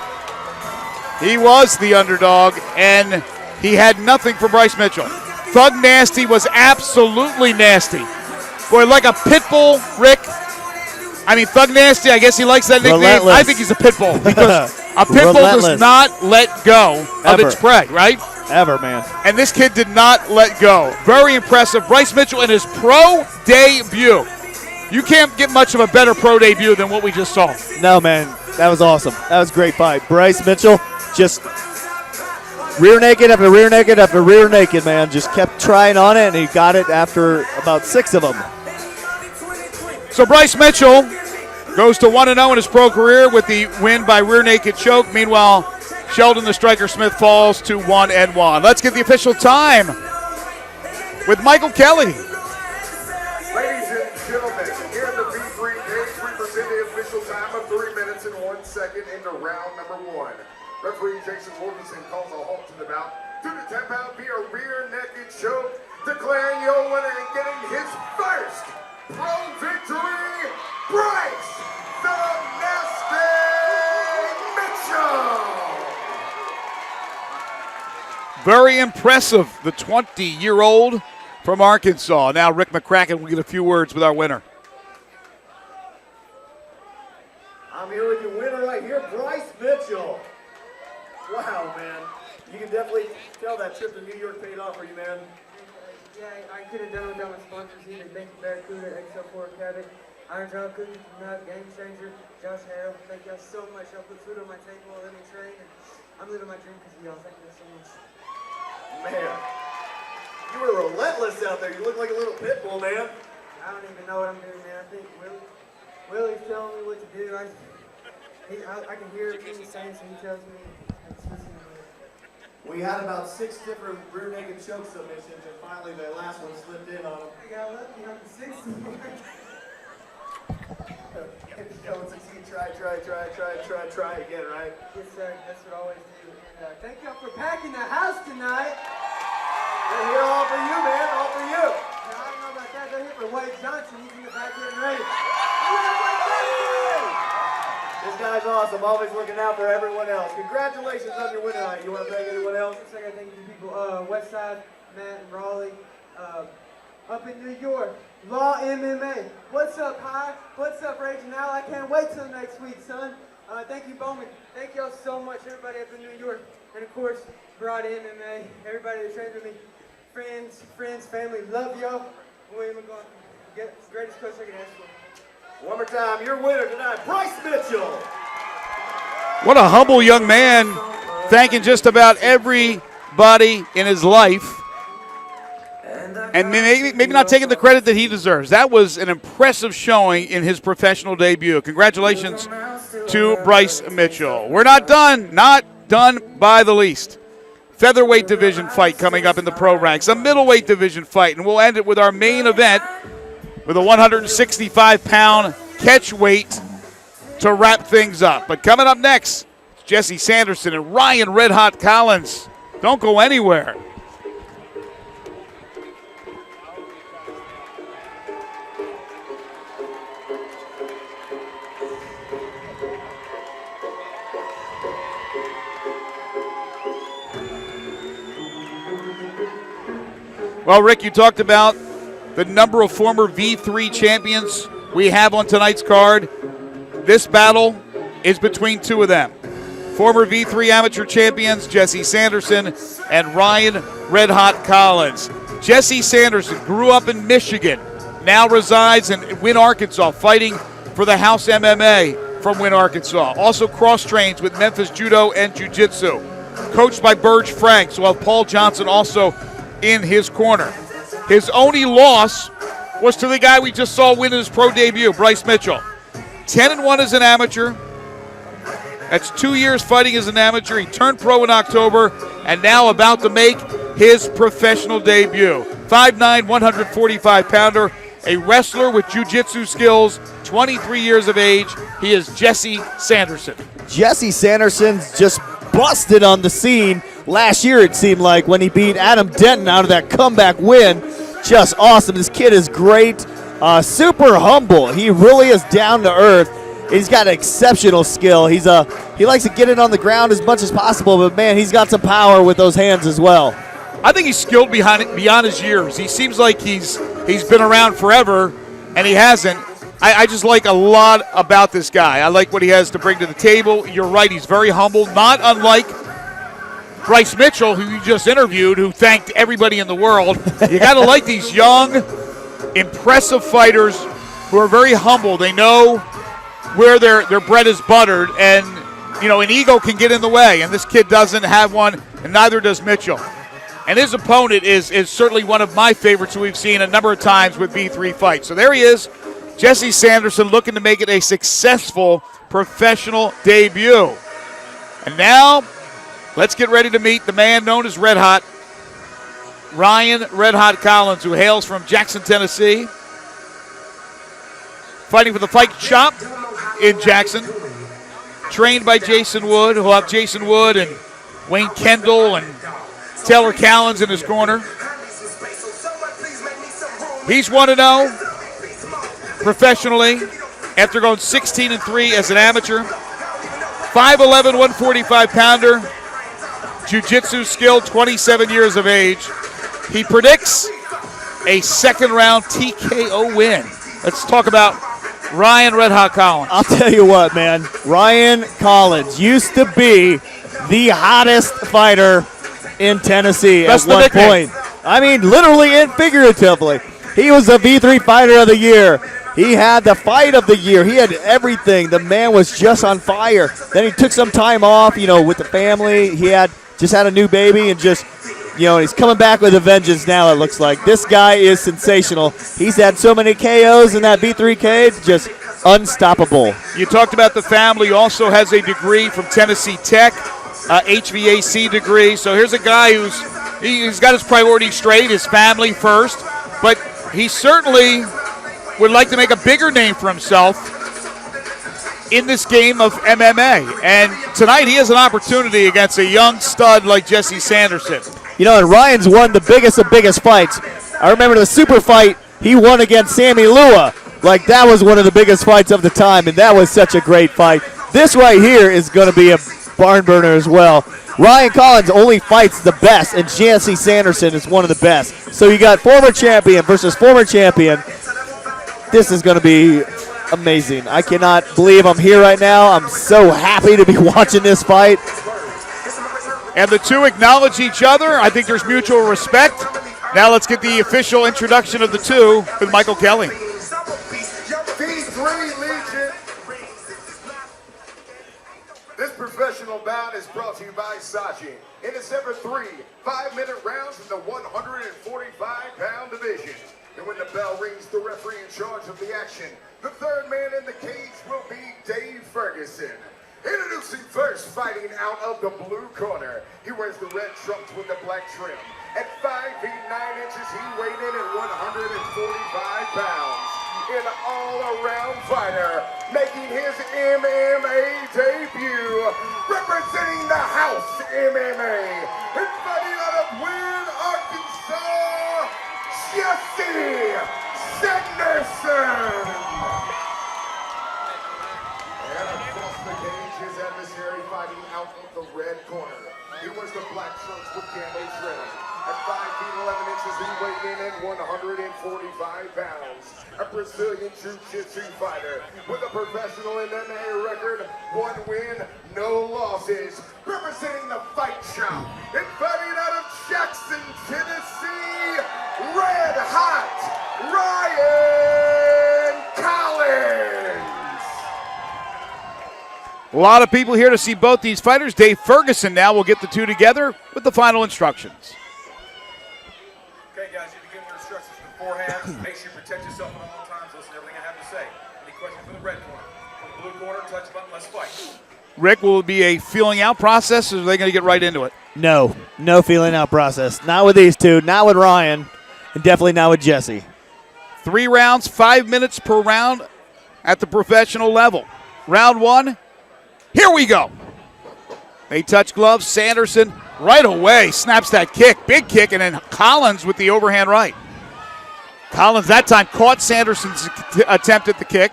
M: he was the underdog, and he had nothing for Bryce Mitchell. Thug Nasty was absolutely nasty. Boy, like a pit bull, Rick. I mean, Thug Nasty, I guess he likes that nickname.
N: Relentless.
M: I think he's a pit bull because a pit bull does not let go of its prey, right?
N: Ever, man.
M: And this kid did not let go. Very impressive. Bryce Mitchell in his pro debut. You can't get much of a better pro debut than what we just saw.
N: No, man. That was awesome. That was a great fight. Bryce Mitchell just rear naked after rear naked after rear naked, man. Just kept trying on it, and he got it after about 6 of them.
M: So Bryce Mitchell goes to 1-0 in his pro career with the win by rear naked choke. Meanwhile, Sheldon the Striker Smith falls to 1-1. Let's get the official time with Michael Kelly.
F: Ladies and gentlemen, here at the V3Fights, we present the official time of 3 minutes and 1 second into round number 1. Referee Jason Wilkinson calls a halt to the bout due to tap out via rear naked choke, declaring your winner and getting his first pro victory, Bryce the Nasty Mitchell.
M: Very impressive, the 20-year-old from Arkansas. Now Rick McCracken will get a few words with our winner.
O: I'm here with your winner right here, Bryce Mitchell. Wow, man. You can definitely tell that trip to New York paid off for you, man.
S: Yeah, I could have done without my sponsors either. Thank you, Barracuda, XL4 Cabot, Iron John Cookie, Nut, Game Changer, Josh Harrell. Thank y'all so much. Y'all put food on my table while let me train. And I'm living my dream because of y'all. Thank you so much.
O: Man, you were relentless out there. You look like a little pit bull, man.
S: I don't even know what I'm doing, man. I think Willie's telling me what to do. I can hear everything he's saying, so he tells me.
O: We had about 6 different rear naked choke submissions, and finally the last one slipped in on him.
S: I got lucky on the 6th one.
O: Don't succeed. Try again, right?
S: Yes, sir. That's what I always do. And thank y'all for packing the house tonight.
O: They're here all for you, man. All for you.
S: Now, I don't know about that. They're here for Wade Johnson. He's in the back getting ready.
O: This guy's awesome. Always looking out for everyone else. Congratulations on your win tonight. You want to thank anyone else?
S: Yes, I got to thank you people. Westside, Matt and Raleigh. Up in New York, Law MMA. What's up, High? What's up, Raging Al? I can't wait till next week, son. Thank you, Bowman. Thank y'all so much, everybody up in New York. And of course, Broad MMA, everybody that trains with me. Friends, family, love y'all. William McGon, greatest coach I can ask for.
O: One more time, your winner tonight, Bryce Mitchell.
M: What a humble young man, thanking just about everybody in his life. And maybe not taking the credit that he deserves. That was an impressive showing in his professional debut. Congratulations to Bryce Mitchell. We're not done by the least. Featherweight division fight coming up in the pro ranks, a middleweight division fight, and we'll end it with our main event with a 165-pound catch weight to wrap things up. But coming up next, Jesse Sanderson and Ryan Red Hot Collins. Don't go anywhere. Well, Rick, you talked about the number of former V3 champions we have on tonight's card. This battle is between two of them. Former V3 amateur champions Jesse Sanderson and Ryan Red Hot Collins. Jesse Sanderson grew up in Michigan, now resides in Wynn, Arkansas, fighting for the House MMA from Wynn, Arkansas. Also cross-trains with Memphis Judo and Jiu-Jitsu. Coached by Burge Franks, while Paul Johnson also in his corner. His only loss was to the guy we just saw win his pro debut, Bryce Mitchell. 10-1 as an amateur. That's 2 years fighting as an amateur. He turned pro in October and now about to make his professional debut. 5'9", 145-pounder, a wrestler with jiu-jitsu skills, 23 years of age. He is Jesse Sanderson.
N: Jesse Sanderson's just busted on the scene last year, it seemed like, when he beat Adam Denton out of that comeback win. Just awesome. This kid is great, super humble. He really is down to earth. He's got exceptional skill. He likes to get it on the ground as much as possible, but man, he's got some power with those hands as well.
M: I think he's skilled beyond his years. He seems like he's been around forever, and he hasn't. I just like a lot about this guy. I like what he has to bring to the table. You're right, he's very humble, not unlike Bryce Mitchell, who you just interviewed, who thanked everybody in the world. You got to like these young, impressive fighters who are very humble. They know where their bread is buttered, and an ego can get in the way, and this kid doesn't have one, and neither does Mitchell. And his opponent is certainly one of my favorites who we've seen a number of times with V3Fights. So there he is, Jesse Sanderson, looking to make it a successful professional debut. And now, let's get ready to meet the man known as Red Hot, Ryan Red Hot Collins, who hails from Jackson, Tennessee. Fighting for the Fight Shop in Jackson. Trained by Jason Wood, who'll have Jason Wood and Wayne Kendall and Taylor Callens in his corner. He's 1-0 professionally after going 16-3 as an amateur. 5'11", 145-pounder. Jiu-jitsu skill, 27 years of age. He predicts a second-round TKO win. Let's talk about Ryan Red Hot Collins.
N: I'll tell you what, man. Ryan Collins used to be the hottest fighter in Tennessee at one point. I mean, literally and figuratively. He was the V3 Fighter of the Year. He had the fight of the year. He had everything. The man was just on fire. Then he took some time off, with the family. He just had a new baby and he's coming back with a vengeance now, it looks like. This guy is sensational. He's had so many KOs in that V3 cage, just unstoppable.
M: You talked about the family. He also has a degree from Tennessee Tech, HVAC degree. So here's a guy he's got his priorities straight, his family first, but he certainly would like to make a bigger name for himself in this game of MMA. And tonight he has an opportunity against a young stud like Jesse Sanderson.
N: And Ryan's won the biggest of biggest fights. I remember the super fight he won against Sammy Lua. Like, that was one of the biggest fights of the time, and that was such a great fight. This right here is going to be a barn burner as well. Ryan Collins only fights the best, and Jesse Sanderson is one of the best. So you got former champion versus former champion. This is going to be amazing. I cannot believe I'm here right now. I'm so happy to be watching this fight.
M: And the two acknowledge each other. I think there's mutual respect. Now let's get the official introduction of the two with Michael Kelly.
F: V3 Legion. This professional bout is brought to you by Sachi. It is ever 3 5-minute rounds in the 145-pound division. And when the bell rings, the referee in charge of the action, the third man in the cage will be Dave Ferguson. Introducing first, fighting out of the blue corner. He wears the red trunks with the black trim. At 5 feet 9 inches, he weighed in at 145 pounds. An all-around fighter, making his MMA debut, representing the House MMA, and fighting out of Wynn, Arkansas, Jesse Sanderson. And across the cage, his adversary fighting out of the red corner. He wears the black trunks with camo trim. At 5 feet 11 inches, he weighed in at 145 pounds. A Brazilian Jiu-Jitsu fighter with a professional MMA record, 1 win, no losses. Representing the Fight Shop and fighting out of Jackson, Tennessee, Red Hot Ryan Collins.
M: A lot of people here to see both these fighters. Dave Ferguson now will get the two together with the final instructions.
Q: Okay, guys, you begin your instructions beforehand. Make sure you protect yourself at all times. Listen to everything I have to say. Any questions from the red corner? From the blue corner, touch button, let's fight.
M: Rick, will it be a feeling out process, or are they going to get right into it?
N: No feeling out process. Not with these two, not with Ryan, and definitely not with Jesse.
M: 3 rounds, 5 minutes per round at the professional level. Round 1, here we go. They touch gloves. Sanderson right away snaps that kick, big kick, and then Collins with the overhand right. Collins that time caught Sanderson's attempt at the kick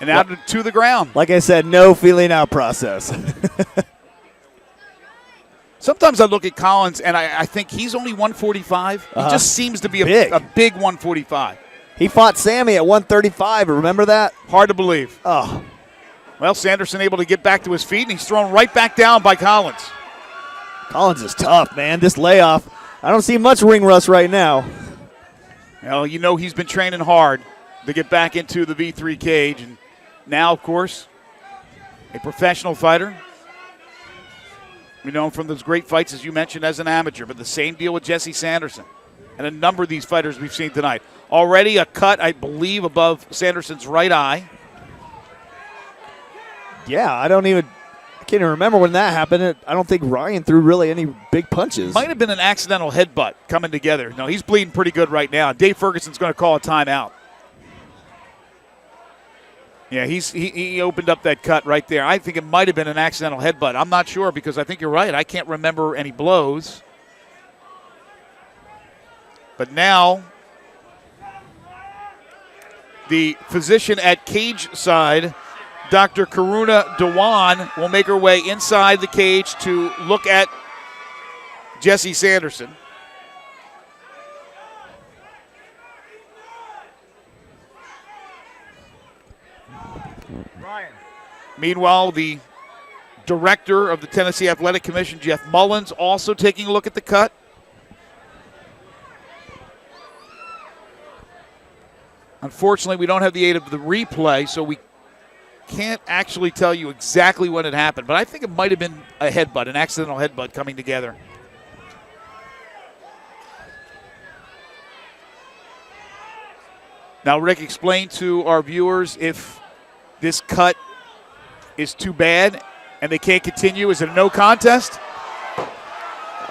M: and out to the ground.
N: Like I said, no feeling out process.
M: Sometimes I look at Collins and I think he's only 145. He just seems to be a big 145.
N: He fought Sammy at 135. Remember that?
M: Hard to believe.
N: Oh.
M: Well, Sanderson able to get back to his feet, and he's thrown right back down by Collins.
N: Collins is tough, man. This layoff, I don't see much ring rust right now.
M: Well, you know he's been training hard to get back into the V3 cage, and now, of course, a professional fighter. We know him from those great fights, as you mentioned, as an amateur, but the same deal with Jesse Sanderson and a number of these fighters we've seen tonight. Already a cut, I believe, above Sanderson's right eye.
N: Yeah, I can't even remember when that happened. I don't think Ryan threw really any big punches.
M: Might have been an accidental headbutt coming together. No, he's bleeding pretty good right now. Dave Ferguson's going to call a timeout. Yeah, he opened up that cut right there. I think it might have been an accidental headbutt. I'm not sure because I think you're right. I can't remember any blows. But now the physician at cage side, Dr. Karuna Dewan, will make her way inside the cage to look at Jesse Sanderson.
K: Ryan.
M: Meanwhile, the director of the Tennessee Athletic Commission, Jeff Mullins, also taking a look at the cut. Unfortunately, we don't have the aid of the replay, so we can't actually tell you exactly when it happened, but I think it might have been a headbutt, an accidental headbutt coming together. Now, Rick, explain to our viewers if this cut is too bad and they can't continue. Is it a no contest?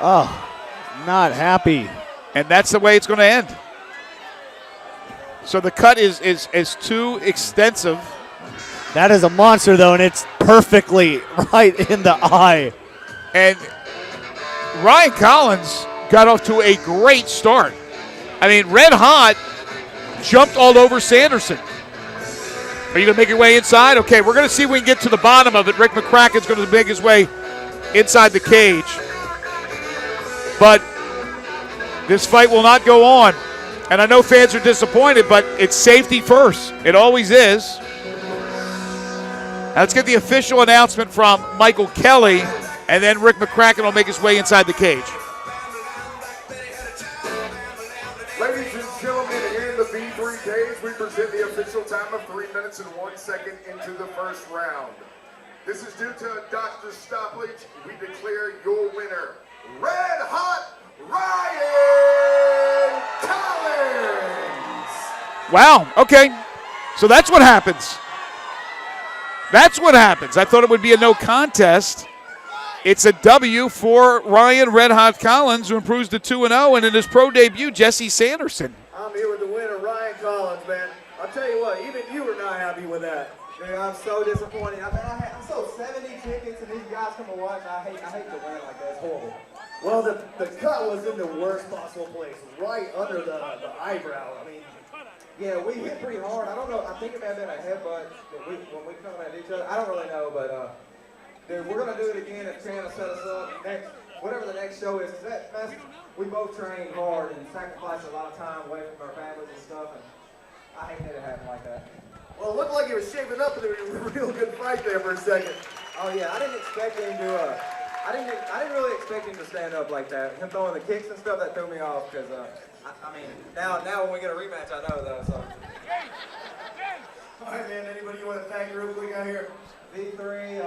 N: Oh, not happy.
M: And that's the way it's going to end. So the cut is too extensive.
N: That is a monster, though, and it's perfectly right in the eye.
M: And Ryan Collins got off to a great start. I mean, Red Hot jumped all over Sanderson. Are you going to make your way inside? Okay, we're going to see if we can get to the bottom of it. Rick McCracken's going to make his way inside the cage. But this fight will not go on. And I know fans are disappointed, but it's safety first. It always is. Now let's get the official announcement from Michael Kelly, and then Rick McCracken will make his way inside the cage.
F: Ladies and gentlemen, here in the V3 cage, we present the official time of 3 minutes and 1 second into the first round. This is due to a doctor's stoppage. We declare your winner, Red Hot Ryan Collins.
M: Wow, okay. So that's what happens. That's what happens. I thought it would be a no contest. It's a W for Ryan Red Hot Collins, who improves to 2-0, and in his pro debut, Jesse Sanderson.
O: I'm here with the winner, Ryan Collins, man. I'll tell you what, even you were not happy with that.
S: Man, I'm so disappointed. I sold 70 tickets and these guys come and watch. I hate to win like that. It's horrible.
O: Well, the cut was in the worst possible place, right under the eyebrow. I mean,
S: yeah, we hit pretty hard. I don't know. I think it may have been a headbutt when we come at each other. I don't really know, but dude, we're gonna do it again and trying to set us up
R: whatever the next show is, because we both train hard and sacrifice a lot of time away from our families and stuff, and I hate that it happened like that.
O: Well, it looked like he was shaping up in a real good fight there for a second.
R: Oh yeah, I didn't expect him to. I didn't really expect him to stand up like that. Him throwing the kicks and stuff, that threw me off because I mean now when we get a rematch, I know though. So.
O: All right, man. Anybody you want to thank real quick out here?
R: V3,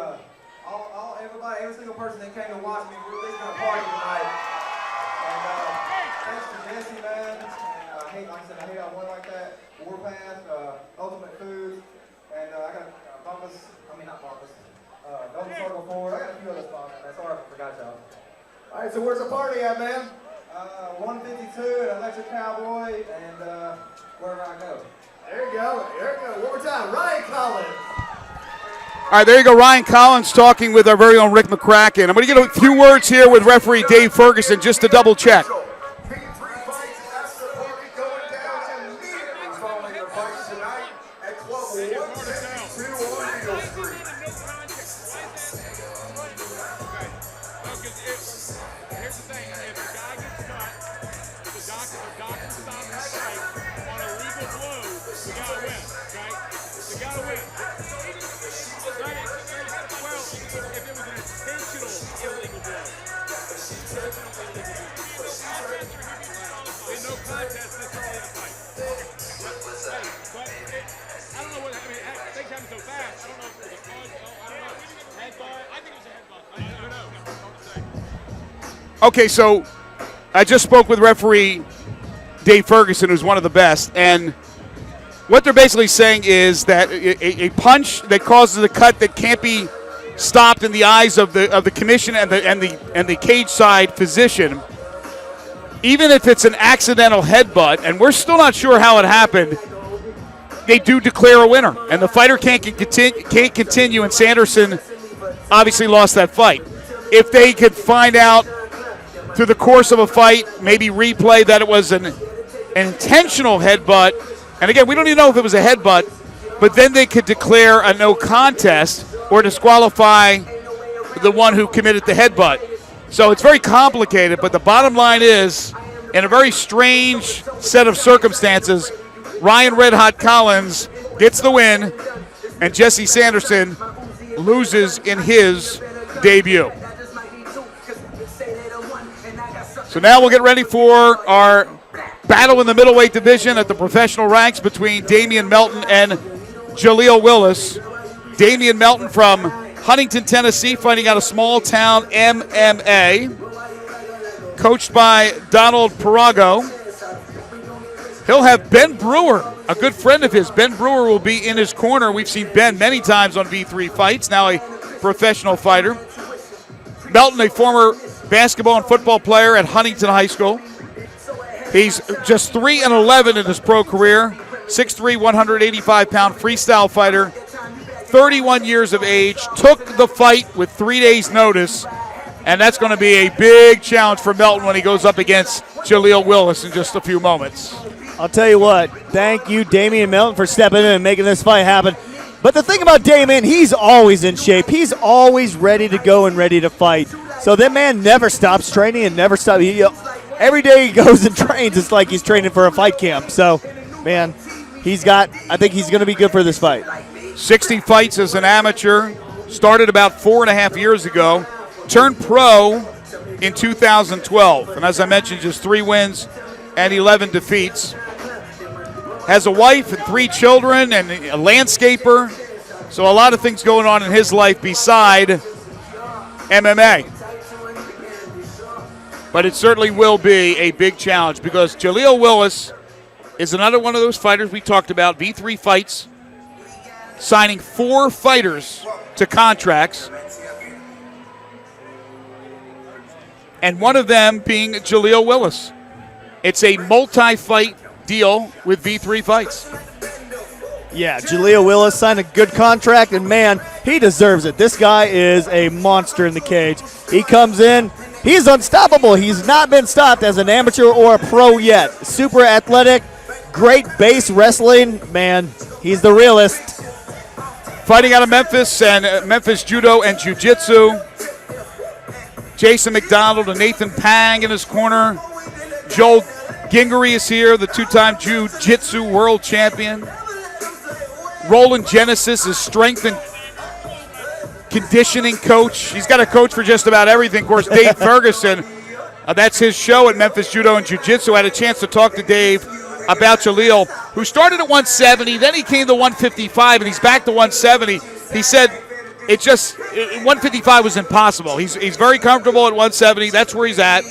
R: everybody, every single person that came to watch me. We're really gonna party tonight. And thanks to Jesse, man. And like I said, I hate I won like that. Warpath, Ultimate Foods, and I got Bumpus. I mean not Bumpus. Golden Circle Ford. I got a few other sponsors. That's sorry I forgot y'all.
O: All right, so where's the party at, man?
R: 152 at Electric Cowboy, and wherever I go.
O: There you go. There you go. One more time, Ryan Collins.
M: All right, there you go. Ryan Collins talking with our very own Rick McCracken. I'm going to get a few words here with referee Dave Ferguson just to double check. Okay, so I just spoke with referee Dave Ferguson, who's one of the best, and what they're basically saying is that a punch that causes a cut that can't be stopped in the eyes of the commission and the cage side physician, even if it's an accidental headbutt, and we're still not sure how it happened, they do declare a winner, and the fighter can't continue, and Sanderson obviously lost that fight. If they could find out through the course of a fight, maybe replay that it was an intentional headbutt, and again, we don't even know if it was a headbutt, but then they could declare a no contest or disqualify the one who committed the headbutt. So it's very complicated, but the bottom line is, in a very strange set of circumstances, Ryan Red Hot Collins gets the win, and Jesse Sanderson loses in his debut. So now we'll get ready for our battle in the middleweight division at the professional ranks between Damian Melton and Jaleel Willis. Damian Melton from Huntington, Tennessee, fighting out of small town MMA, coached by Donald Parago. He'll have Ben Brewer, a good friend of his. Ben Brewer will be in his corner. We've seen Ben many times on V3 Fights, now a professional fighter. Melton, a former basketball and football player at Huntington High School. He's just 3-11 in his pro career. 6'3", 185-pound freestyle fighter. 31 years of age. Took the fight with 3 days' notice, and that's going to be a big challenge for Melton when he goes up against Jaleel Willis in just a few moments.
N: I'll tell you what, thank you, Damian Melton, for stepping in and making this fight happen. But the thing about Damian, he's always in shape. He's always ready to go and ready to fight. So that man never stops training and never stops. Every day he goes and trains, it's like he's training for a fight camp. So, man, I think he's going to be good for this fight.
M: 60 fights as an amateur. Started about 4.5 years ago. Turned pro in 2012. And as I mentioned, just 3 wins and 11 defeats. Has a wife and 3 children and a landscaper. So a lot of things going on in his life beside MMA. But it certainly will be a big challenge because Jaleel Willis is another one of those fighters we talked about, V3 Fights, signing 4 fighters to contracts, and one of them being Jaleel Willis. It's a multi-fight deal with V3 Fights.
N: Yeah, Jaleel Willis signed a good contract, and man, he deserves it. This guy is a monster in the cage. He comes in, he's unstoppable. He's not been stopped as an amateur or a pro yet. Super athletic, great base wrestling. Man, he's the realest.
M: Fighting out of Memphis and Memphis Judo and Jiu-Jitsu. Jason McDonald and Nathan Pang in his corner. Joel Gingery is here, the two-time Jiu-Jitsu world champion. Roland Genesis is strength and conditioning coach. He's got a coach for just about everything. Of course, Dave Ferguson, that's his show at Memphis Judo and Jiu-Jitsu. I had a chance to talk to Dave about Jaleel, who started at 170, then he came to 155, and he's back to 170. He said 155 was impossible. He's very comfortable at 170. That's where he's at.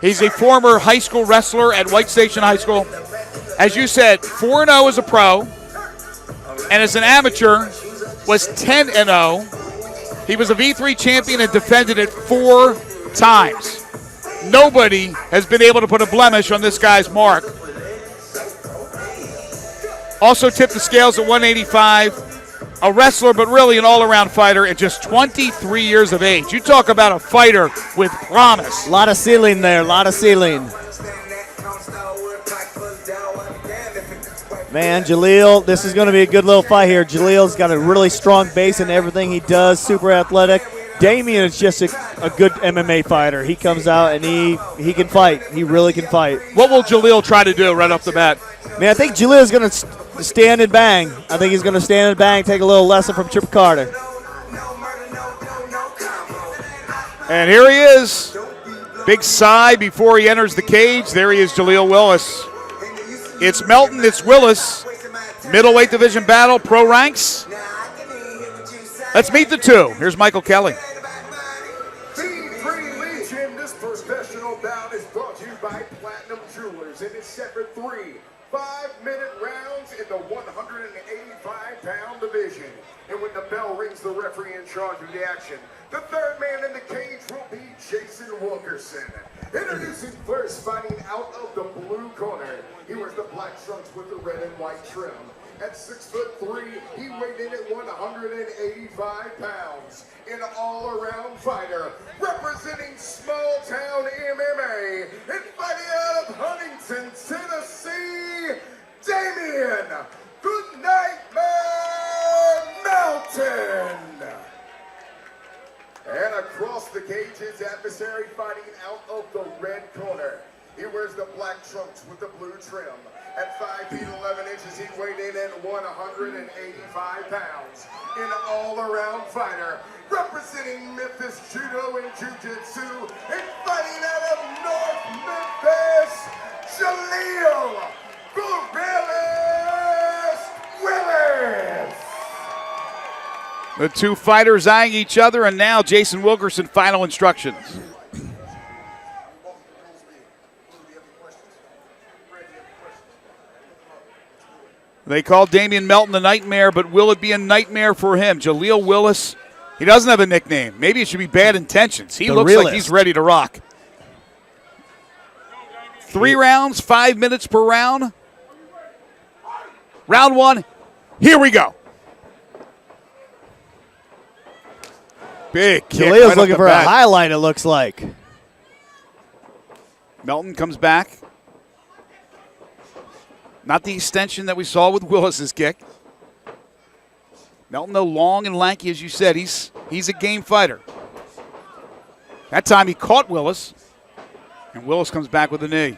M: He's a former high school wrestler at White Station High School. As you said, 4-0 as a pro, and as an amateur was 10-0. He was a V3 champion and defended it 4 times. Nobody has been able to put a blemish on this guy's mark. Also tipped the scales at 185. A wrestler, but really an all-around fighter at just 23 years of age. You talk about a fighter with promise.
N: A lot of ceiling there, a lot of ceiling. Man, Jaleel, this is going to be a good little fight here. Jaleel's got a really strong base in everything he does, super athletic. Damian is just a good MMA fighter. He comes out and he can fight. He really can fight.
M: What will Jaleel try to do right off the bat?
N: Man, I think Jaleel's going to stand and bang. I think he's going to stand and bang, take a little lesson from Chip Carter.
M: And here he is. Big sigh before he enters the cage. There he is, Jaleel Willis. It's Melton, it's Willis. Middleweight division battle, pro ranks. Let's meet the two. Here's Michael Kelly.
F: V3 Legion, this professional bout is brought to you by Platinum Jewelers, and it's set for 3 5-minute rounds in the 185-pound division. And when the bell rings, the referee in charge of the action. The third man in the cage will be Jason Wilkerson. Introducing first, fighting out of the blue corner. He wears the black trunks with the red and white trim. At 6'3", he weighed in at 185 pounds. An all-around fighter, representing small-town MMA, and fighting out of Huntington, Tennessee, Damian "Good Nightmare" Melton. And across the cage, his adversary fighting out of the red corner. He wears the black trunks with the blue trim. At 5 feet 11 inches, he weighed in at 185 pounds. An all-around fighter, representing Memphis Judo and Jiu-Jitsu, and fighting out of North Memphis, Jaleel "Gorillas" Willis.
M: The two fighters eyeing each other, and now Jason Wilkerson, final instructions. They call Damian Melton the Nightmare, but will it be a nightmare for him? Jaleel Willis, he doesn't have a nickname. Maybe it should be Bad Intentions. He looks like he's ready to rock. 3 rounds, 5 minutes per round. Round 1, here we go. Big kick.
N: Jaleel's looking for a highlight, it looks like.
M: Melton comes back. Not the extension that we saw with Willis's kick. Melton, though, long and lanky, as you said. He's a game fighter. That time he caught Willis, and Willis comes back with a knee.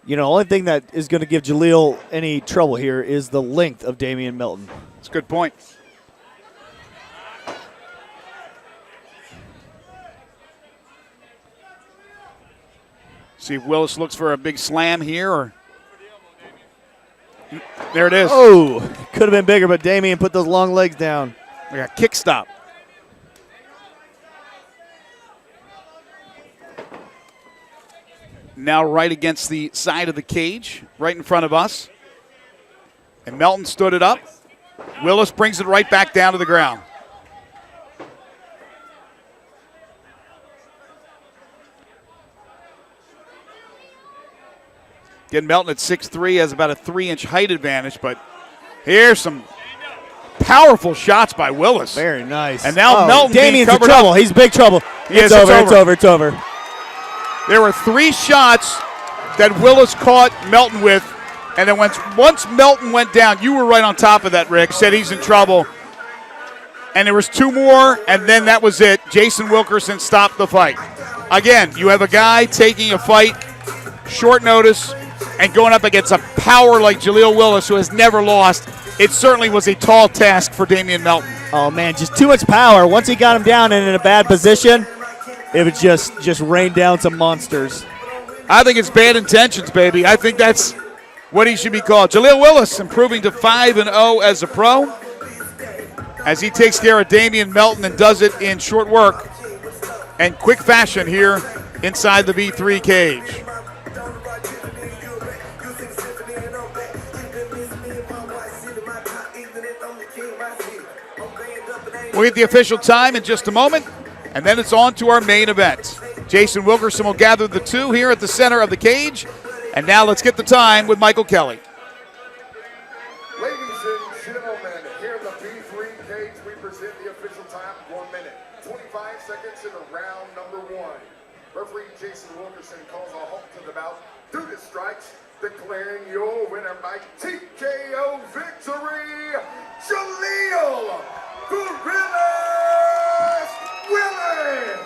N: You know, the only thing that is going to give Jaleel any trouble here is the length of Damian Melton.
M: That's a good point. See if Willis looks for a big slam here. Or there it is.
N: Oh, could have been bigger, but Damian put those long legs down.
M: We got kick stop. Now right against the side of the cage, right in front of us. And Melton stood it up. Willis brings it right back down to the ground. Again, Melton at 6'3", has about a 3-inch height advantage, but here's some powerful shots by Willis.
N: Very nice.
M: And now Melton
N: Damian's
M: being covered
N: in trouble.
M: up.
N: He's big trouble.
M: Yes,
N: It's over.
M: There were 3 shots that Willis caught Melton with, and then once Melton went down, you were right on top of that, Rick, said he's in trouble. and there was 2 more, and then that was it. Jason Wilkerson stopped the fight. Again, you have a guy taking a fight, short notice, and going up against a power like Jaleel Willis, who has never lost. It certainly was a tall task for Damian Melton.
N: Oh, man, just too much power. Once he got him down and in a bad position, it would just rain down some monsters.
M: I think it's bad intentions, baby. I think that's what he should be called. Jaleel Willis improving to 5-0 as a pro as he takes care of Damian Melton and does it in short work and quick fashion here inside the V3 cage. We'll get the official time in just a moment, and then it's on to our main event. Jason Wilkerson will gather the 2 here at the center of the cage. And now let's get the time with Michael Kelly.
F: Ladies and gentlemen, here in the V3 cage, we present the official time, 1 minute, 25 seconds in round number 1. Referee Jason Wilkerson calls a halt to the bout due to strikes, declaring your winner by TKO victory, Jaleel Willis!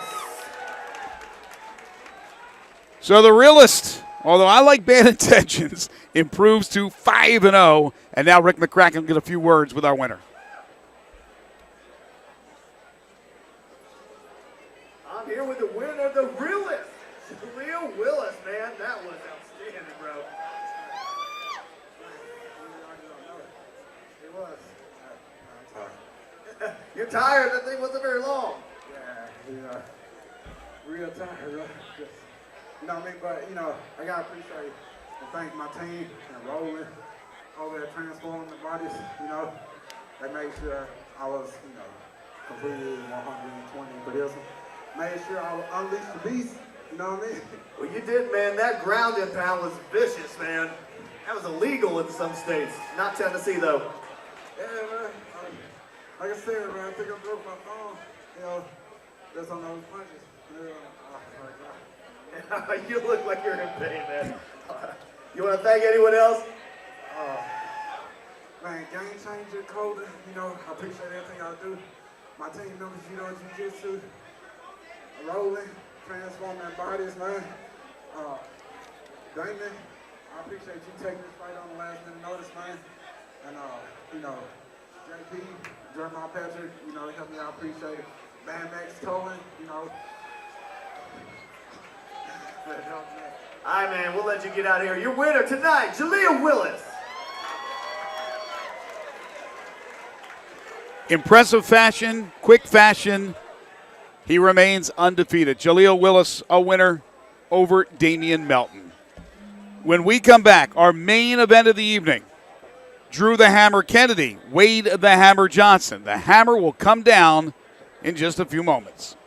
M: So the realist, although I like bad intentions, improves to 5-0. And now Rick McCracken will get a few words with our winner.
O: I'm here with the winner, the realist, Jaleel Willis, man. That was outstanding, bro.
R: It was.
O: You're tired? That thing wasn't very long.
R: Yeah, real tired. You know what I mean? But, you know, I got to appreciate and thank my team and rolling over there, transforming the bodies. You know, they made sure I was, you know, completely 120 for this one. Made sure I would unleash the beast. You know what I mean?
O: Well, you did, man. That ground and pound was vicious, man. That was illegal in some states. Not Tennessee, though.
R: Yeah, man. Like I said, man, I think I broke my phone. You know, just on those punches.
O: You look like you're in pain, man. You want to thank anyone else?
R: Man, game changer, Colden. You know, I appreciate everything I do. My team members, you know, jiu-jitsu, rolling, transforming their bodies, man. Damon, I appreciate you taking this fight on the last minute notice, man. And, you know, JP, Jeremiah Patrick, you know, helped me out, appreciate it. Bam Max Cohen, you know.
O: All right, man, we'll let you get out of here. Your winner tonight, Jaleel Willis.
M: Impressive fashion, quick fashion. He remains undefeated. Jaleel Willis, a winner over Damian Melton. When we come back, our main event of the evening, Drew the Hammer Kennedy, Wade the Hammer Johnson. The Hammer will come down in just a few moments.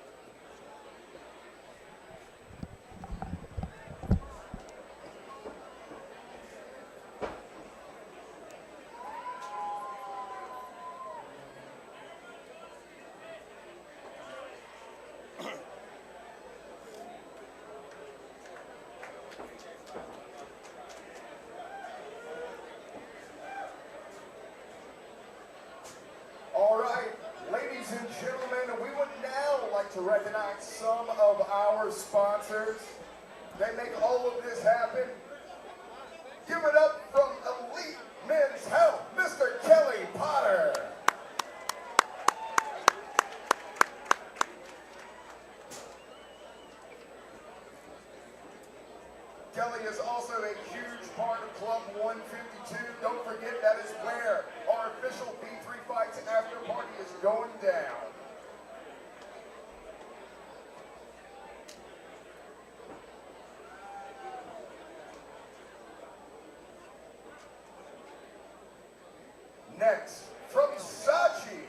F: All right, ladies and gentlemen, we would now like to recognize some of our sponsors. They make all of this happen. Give it up from Elite Men's Health, Mr. Kelly Potter. Kelly is also a huge part of Club 152. Don't forget, that is where our official V3Fights after party is going down. Next, from Sachi,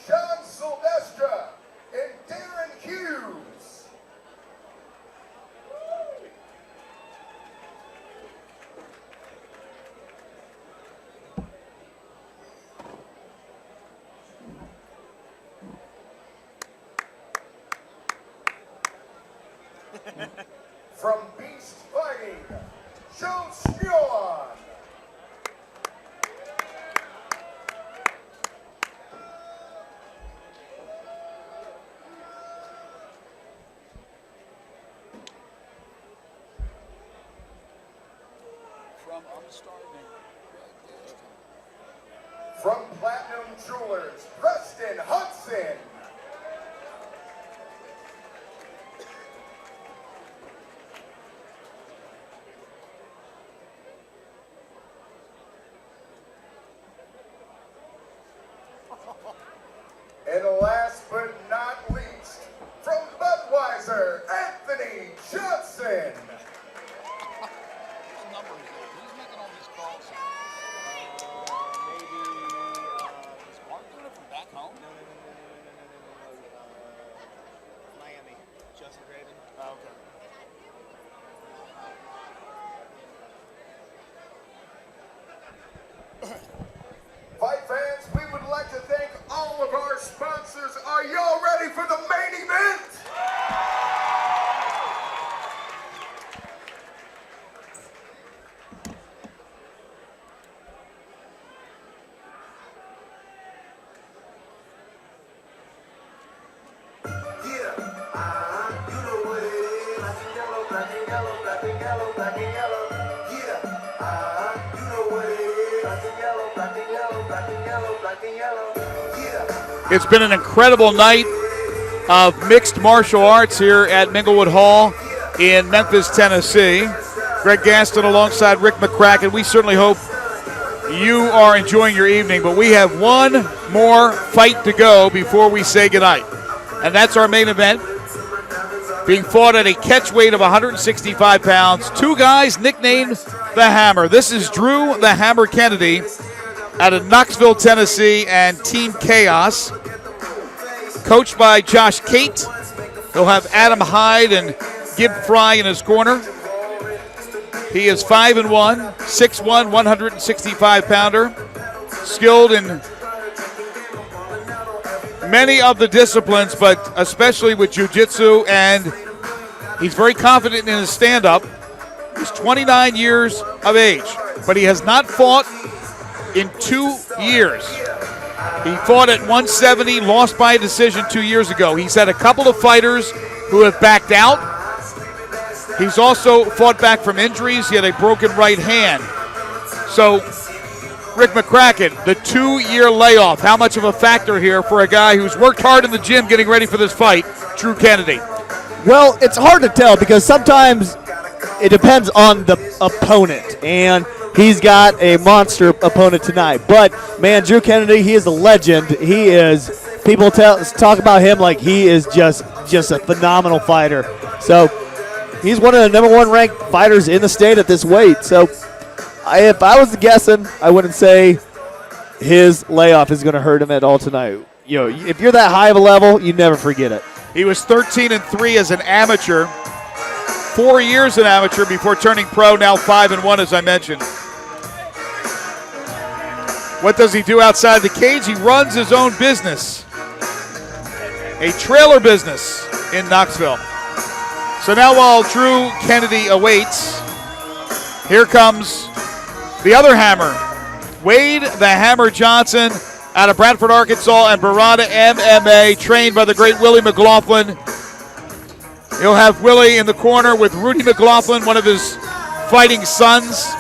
F: Sean Silvestre and Darren Hughes. From Beast Fighting, Joe Spion. From Platinum Jewelers, Preston Hudson. And last but not least, from Budweiser, Anthony Johnson.
K: Miami. Justin Graven.
F: Fight fans, we would like to thank all of our sponsors. Are y'all ready for the main event?
M: It's been an incredible night of mixed martial arts here at Minglewood Hall in Memphis, Tennessee. Greg Gaston alongside Rick McCracken. We certainly hope you are enjoying your evening, but we have one more fight to go before we say goodnight. And that's our main event, being fought at a catch weight of 165 pounds. Two guys nicknamed The Hammer. This is Drew The Hammer Kennedy out of Knoxville, Tennessee, and Team Chaos, coached by Josh Cate. He'll have Adam Hyde and Gib Fry in his corner. He is 5-1, 6'1", 165-pounder, skilled in many of the disciplines, but especially with jiu-jitsu, and he's very confident in his stand-up. He's 29 years of age, but he has not fought in 2 years. He fought at 170, lost by a decision 2 years ago. He's had a couple of fighters who have backed out. He's also fought back from injuries. He had a broken right hand. So, Rick McCracken, the 2-year layoff, how much of a factor here for a guy who's worked hard in the gym getting ready for this fight, Drew Kennedy?
N: Well, it's hard to tell because sometimes it depends on the opponent, and he's got a monster opponent tonight. But, man, Drew Kennedy, he is a legend. He is, people talk about him like he is just a phenomenal fighter. So, he's one of the number 1 ranked fighters in the state at this weight. So, if I was guessing, I wouldn't say his layoff is going to hurt him at all tonight. You know, if you're that high of a level, you never forget it.
M: He was 13-3 as an amateur, 4 years an amateur before turning pro, now 5-1 as I mentioned. What does he do outside the cage? He runs his own business, a trailer business in Knoxville. So now while Drew Kennedy awaits, here comes the other Hammer, Wade the Hammer Johnson out of Bradford, Arkansas, and Barada MMA, trained by the great Willie McLaughlin. He'll have Willie in the corner with Rudy McLaughlin, one of his fighting sons.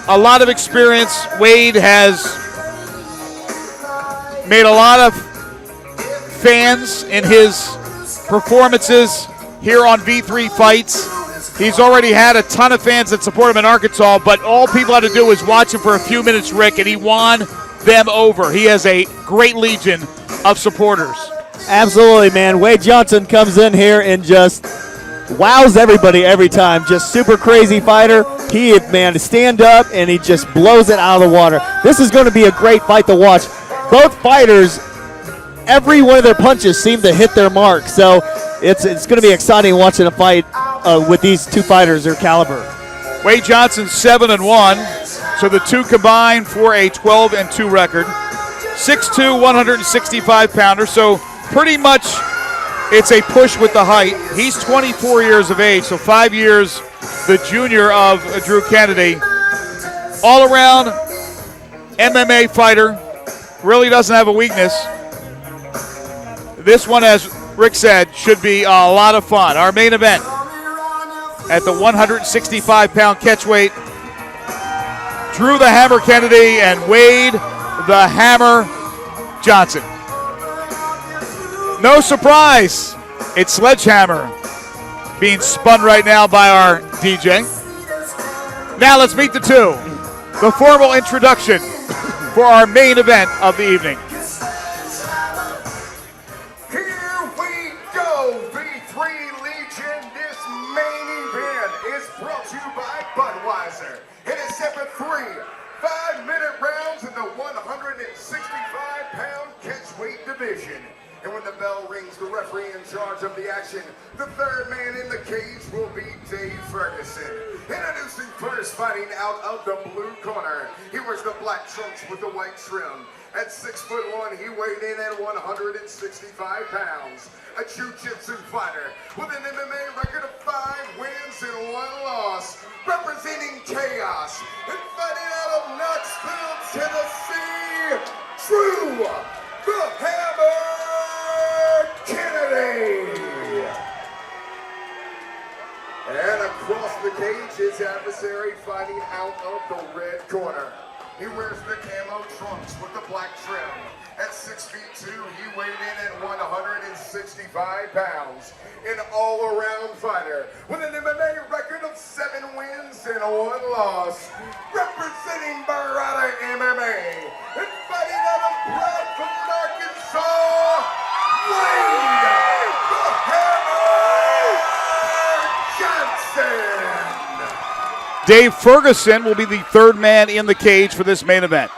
M: A lot of experience. Wade has made a lot of fans in his performances here on V3 Fights. He's already had a ton of fans that support him in Arkansas, but all people had to do was watch him for a few minutes, Rick, and he won them over. He has a great legion of supporters.
N: Absolutely, man. Wade Johnson comes in here and just wows everybody every time. Just super crazy fighter. He, man, stand up, and he just blows it out of the water. This is going to be a great fight to watch. Both fighters, every one of their punches seem to hit their mark. So it's going to be exciting watching a fight with these two fighters, their caliber.
M: Wade Johnson 7-1, so the two combined for a 12-2 record. 6'2", 165-pounder, so pretty much it's a push with the height. He's 24 years of age, so 5 years the junior of Drew Kennedy. All-around MMA fighter, really doesn't have a weakness. This one, as Rick said, should be a lot of fun. Our main event at the 165-pound catch weight. Drew the Hammer Kennedy and Wade the Hammer Johnson. No surprise, it's Sledgehammer being spun right now by our DJ. Now let's meet the two. The formal introduction for our main event of the evening.
F: Here we go, V3 Legion. This main event is brought to you by Budweiser. It is set for 3 5-minute rounds in the 165-pound catchweight division. And when the bell rings, the referee in charge of the action, the third man in the cage will be Dave Ferguson. Introducing first, fighting out of the blue corner. He wears the black trunks with the white trim. At 6'1", he weighed in at 165 pounds. A jiu-jitsu fighter with an MMA record of 5 wins and 1 loss. Representing chaos and fighting out of Knoxville, Tennessee, Drew the Hammer Kennedy. And across the cage, his adversary fighting out of the red corner. He wears the camo trunks with the black trim. At 6'2", he weighed in at 165 pounds. An all-around fighter with an MMA record of 7 wins and 1 loss. Representing Barada MMA and fighting out of Bradford, Arkansas, Wade the Hammer Johnson.
M: Dave Ferguson will be the third man in the cage for this main event.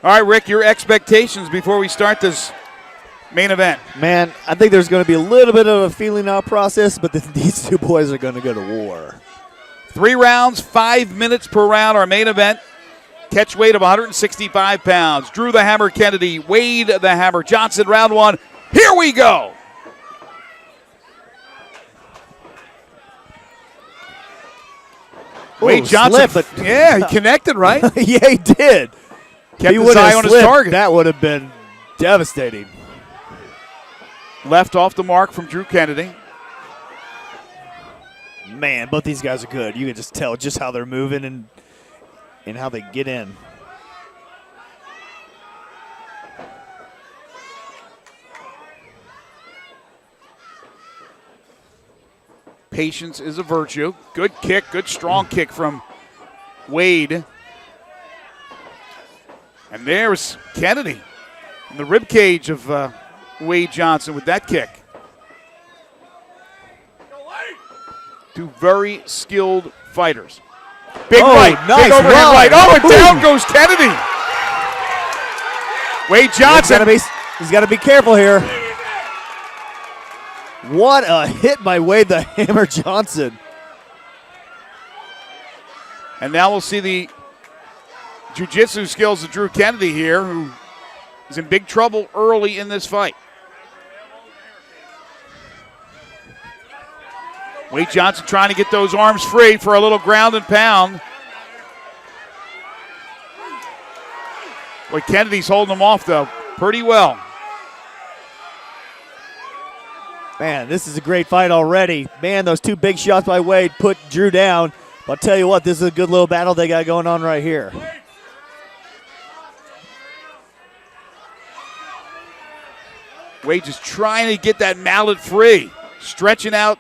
M: All right, Rick, your expectations before we start this main event.
N: Man, I think there's going to be a little bit of a feeling out process, but these two boys are going to go to war.
M: 3 rounds, 5 minutes per round, our main event. Catch weight of 165 pounds. Drew the Hammer Kennedy, Wade the Hammer Johnson, round 1. Here we go. Wade Johnson,
N: slipped, but
M: yeah, he connected, right?
N: Yeah, he did.
M: Kept his eye on his target.
N: That would have been devastating.
M: Left off the mark from Drew Kennedy.
N: Man, both these guys are good. You can just tell just how they're moving and how they get in.
M: Patience is a virtue. Good kick, good strong kick from Wade. And there's Kennedy in the rib cage of Wade Johnson with that kick. 2 very skilled fighters. Big right,
N: nice
M: big overhand right. Oh, and down goes Kennedy. Wade Johnson.
N: He's got to be careful here. What a hit by Wade the Hammer Johnson.
M: And now we'll see the jiu-jitsu skills of Drew Kennedy here, who is in big trouble early in this fight. Wade Johnson trying to get those arms free for a little ground and pound. Boy, Kennedy's holding him off, though, pretty well.
N: Man, this is a great fight already. Man, those 2 big shots by Wade put Drew down. But I'll tell you what, this is a good little battle they got going on right here.
M: Wade just trying to get that mallet free. Stretching out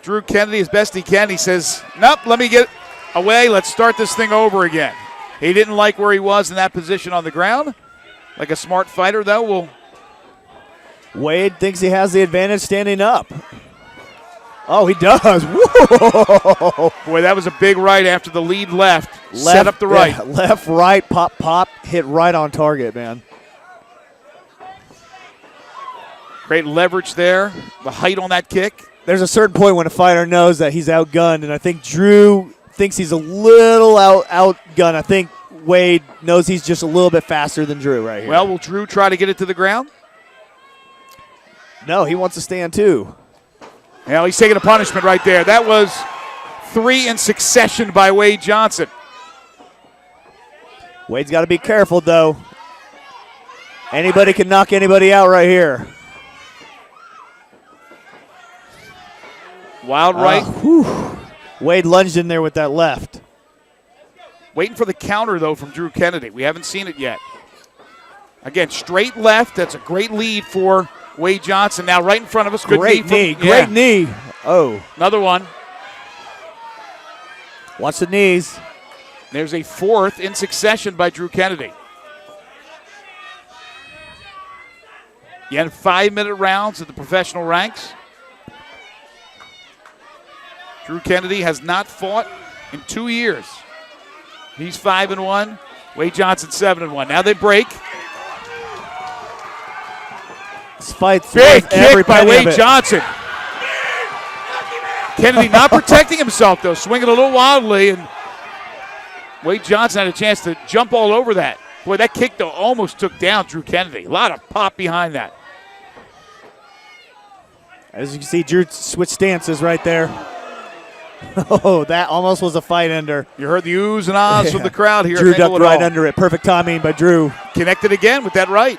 M: Drew Kennedy as best he can. He says, nope, let me get away. Let's start this thing over again. He didn't like where he was in that position on the ground. Like a smart fighter, though,
N: Wade thinks he has the advantage standing up. Oh, he does. Whoa.
M: Boy, that was a big right after the lead left. Set up the right.
N: Yeah, left, right, pop, pop, hit right on target, man.
M: Great leverage there. The height on that kick.
N: There's a certain point when a fighter knows that he's outgunned, and I think Drew thinks he's a little outgunned. I think Wade knows he's just a little bit faster than Drew right here.
M: Well, will Drew try to get it to the ground?
N: No, he wants to stand too.
M: Well, he's taking a punishment right there. That was 3 in succession by Wade Johnson.
N: Wade's got to be careful, though. Anybody can knock anybody out right here.
M: Wild right.
N: Wade lunged in there with that left.
M: Waiting for the counter, though, from Drew Kennedy. We haven't seen it yet. Again, straight left. That's a great lead for Wade Johnson. Now right in front of us. Good
N: Great knee.
M: knee.
N: Great knee. Oh.
M: Another one.
N: Watch the knees.
M: There's a fourth in succession by Drew Kennedy. You had 5-minute rounds at the professional ranks. Drew Kennedy has not fought in 2 years. He's 5-1. Wade Johnson 7-1. Now they break.
N: This fight's
M: big
N: worth every
M: kick by
N: penny of
M: Wade
N: it.
M: Johnson. Kennedy not protecting himself, though, swinging a little wildly, and Wade Johnson had a chance to jump all over that. Boy, that kick, though, almost took down Drew Kennedy. A lot of pop behind that.
N: As you can see, Drew switched stances right there. Oh, that almost was a fight ender.
M: You heard the oohs and ahs from the crowd here.
N: Drew
M: at
N: ducked
M: Englewood
N: right
M: Hall.
N: under it. Perfect timing by Drew.
M: Connected again with that right.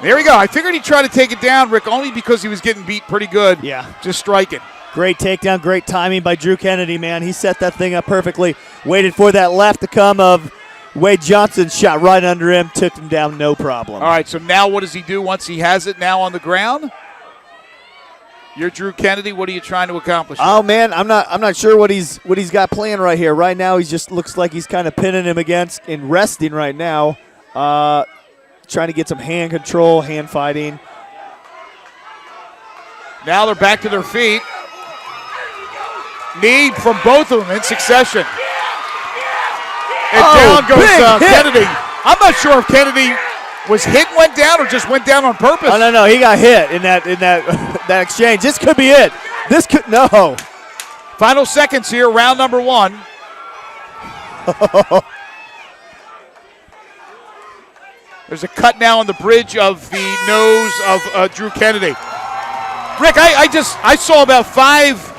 M: There we go. I figured he'd try to take it down, Rick, only because he was getting beat pretty good.
N: Yeah.
M: Just striking.
N: Great takedown, great timing by Drew Kennedy, man. He set that thing up perfectly. Waited for that left to come of Wade Johnson, shot right under him, took him down, no problem.
M: All right, so now what does he do once he has it now on the ground? You're Drew Kennedy. What are you trying to accomplish?
N: Oh man, I'm not sure what he's got planned right here. Right now, he just looks like he's kind of pinning him against and resting right now. Trying to get some hand control, hand fighting.
M: Now they're back to their feet. Knee from both of them in succession. And down goes Kennedy. I'm not sure if Kennedy was hit and went down or just went down on purpose.
N: Oh no, he got hit in that that exchange. This could be it. This could no.
M: Final seconds here, round number 1. There's a cut now on the bridge of the nose of Drew Kennedy. Rick, I saw about 5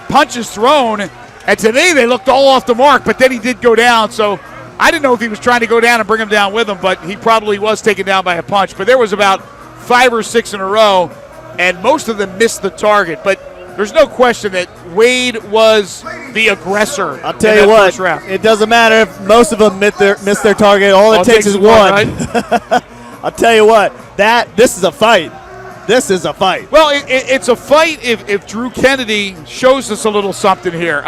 M: punches thrown, and today they looked all off the mark, but then he did go down, so I didn't know if he was trying to go down and bring him down with him, but he probably was taken down by a punch. But there was about 5 or 6 in a row, and most of them missed the target. But there's no question that Wade was the aggressor.
N: I'll tell you what, it doesn't matter if most of them miss their target. All it takes is one.
M: Right?
N: I'll tell you what, this is a fight. This is a fight.
M: Well, it's a fight if Drew Kennedy shows us a little something here.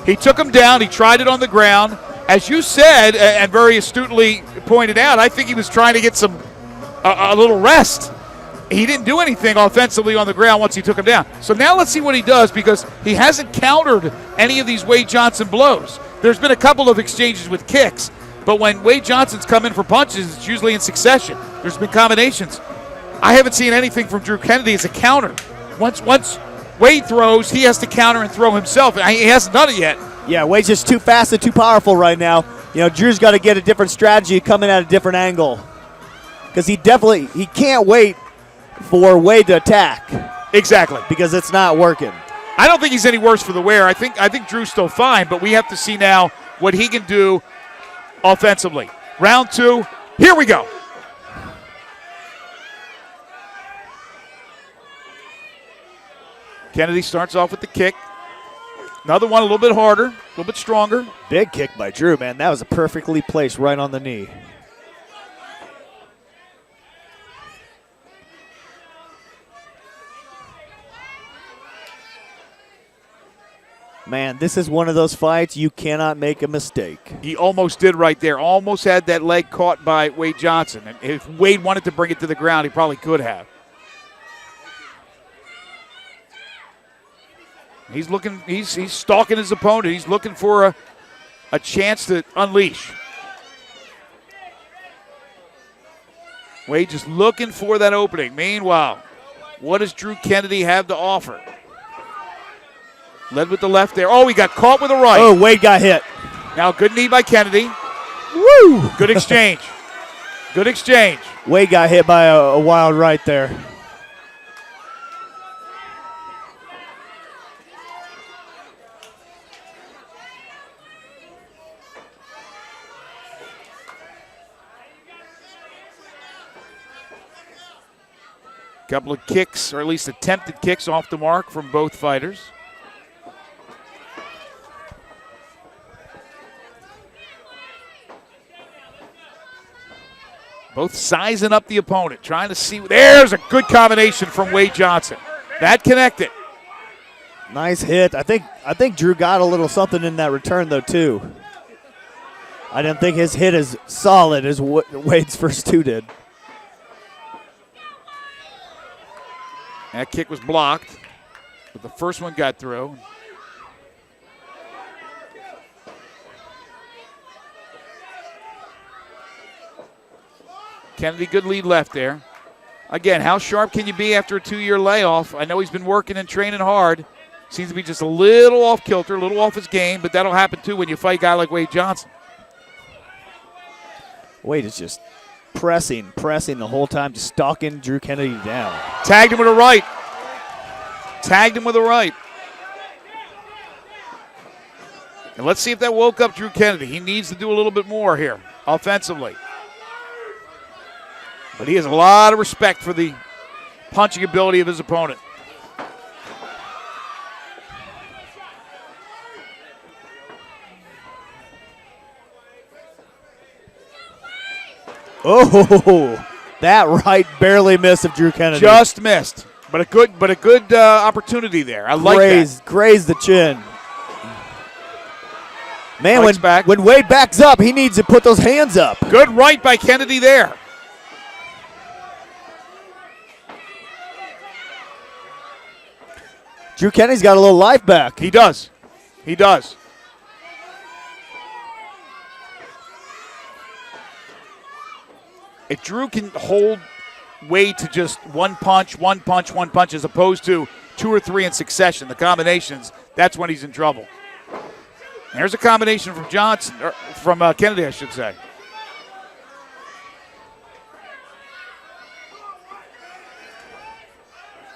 M: He took him down. He tried it on the ground. As you said, and very astutely pointed out, I think he was trying to get a little rest. He didn't do anything offensively on the ground once he took him down. So now let's see what he does, because he hasn't countered any of these Wade Johnson blows. There's been a couple of exchanges with kicks, but when Wade Johnson's come in for punches, it's usually in succession. There's been combinations. I haven't seen anything from Drew Kennedy as a counter. Once Wade throws, he has to counter and throw himself. He hasn't done it yet.
N: Yeah, Wade's just too fast and too powerful right now. You know, Drew's got to get a different strategy, coming at a different angle, because he can't wait for Wade to attack.
M: Exactly.
N: Because it's not working.
M: I don't think he's any worse for the wear. I think Drew's still fine, but we have to see now what he can do offensively. Round 2, here we go. Kennedy starts off with the kick. Another one a little bit harder, a little bit stronger.
N: Big kick by Drew, man. That was a perfectly placed right on the knee. Man, this is one of those fights you cannot make a mistake.
M: He almost did right there. Almost had that leg caught by Wade Johnson. And if Wade wanted to bring it to the ground, he probably could have. He's looking. He's stalking his opponent. He's looking for a chance to unleash. Wade just looking for that opening. Meanwhile, what does Drew Kennedy have to offer? Led with the left there. Oh, he got caught with a right.
N: Oh, Wade got hit.
M: Now, good knee by Kennedy.
N: Woo!
M: Good exchange. Good exchange.
N: Wade got hit by a wild right there.
M: Couple of kicks, or at least attempted kicks, off the mark from both fighters. Both sizing up the opponent, trying to see. There's a good combination from Wade Johnson. That connected.
N: Nice hit. I think Drew got a little something in that return, though, too. I didn't think his hit as solid as Wade's first two did.
M: That kick was blocked, but the first one got through. Kennedy, good lead left there. Again, how sharp can you be after a 2-year layoff? I know he's been working and training hard. Seems to be just a little off kilter, a little off his game, but that'll happen too when you fight a guy like Wade Johnson.
N: Wade is just pressing the whole time, just stalking Drew Kennedy down.
M: Tagged him with a right. Tagged him with a right. And let's see if that woke up Drew Kennedy. He needs to do a little bit more here offensively. But he has a lot of respect for the punching ability of his opponent.
N: Oh, that right barely missed of Drew Kennedy.
M: Just missed, but a good opportunity there. I like that.
N: Grazed the chin. Man, when Wade backs up, he needs to put those hands up.
M: Good right by Kennedy there.
N: Drew Kennedy's got a little life back.
M: He does. He does. If Drew can hold Wade to just one punch, as opposed to 2 or 3 in succession, the combinations, that's when he's in trouble. There's a combination from Johnson, or from Kennedy, I should say.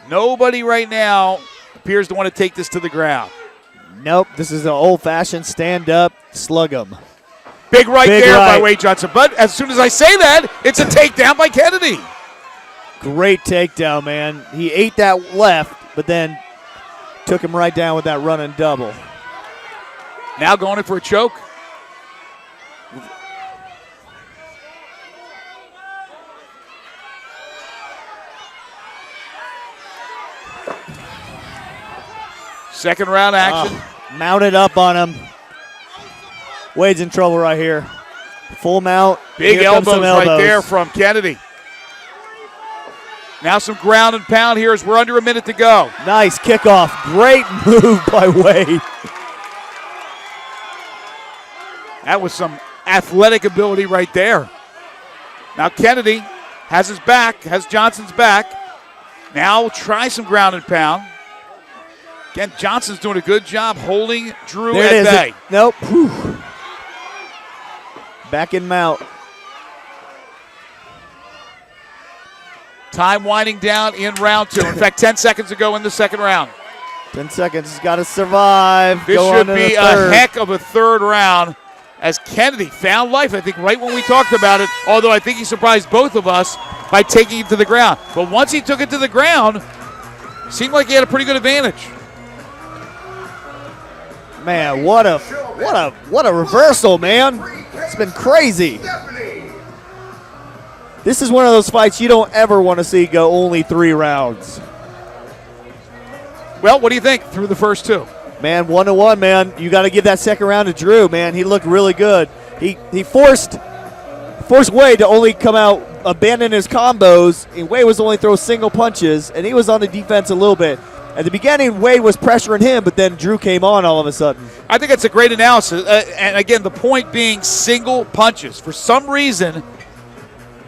M: Nobody right now appears to want to take this to the ground.
N: Nope, this is an old-fashioned stand-up, slug 'em.
M: Big right there by Wade Johnson. But as soon as I say that, it's a takedown by Kennedy.
N: Great takedown, man. He ate that left, but then took him right down with that running double.
M: Now going in for a choke. Second round action.
N: Mounted up on him. Wade's in trouble right here. Full mount.
M: Big elbows right there from Kennedy. Now some ground and pound here as we're under a minute to go.
N: Nice kickoff. Great move by Wade.
M: That was some athletic ability right there. Now Kennedy has his back, has Johnson's back. Now we'll try some ground and pound. Again, Johnson's doing a good job holding Drew at bay.
N: Nope. Whew. Back in mount.
M: Time winding down in round 2. In fact, 10 seconds to go in the second round.
N: 10 seconds. He's got to survive.
M: This should be a heck of a third round as Kennedy found life, I think, right when we talked about it, although I think he surprised both of us by taking it to the ground. But once he took it to the ground, seemed like he had a pretty good advantage.
N: Man, what a reversal, man. It's been crazy. This is one of those fights you don't ever want to see go only 3 rounds.
M: Well, what do you think through the first 2?
N: Man, 1-1, man. You got to give that second round to Drew, man. He looked really good. He forced Wade to only come out, abandon his combos, and Wade was only throw single punches, and he was on the defense a little bit. At the beginning, Wade was pressuring him, but then Drew came on all of a sudden.
M: I think that's a great analysis. And again, the point being single punches. For some reason,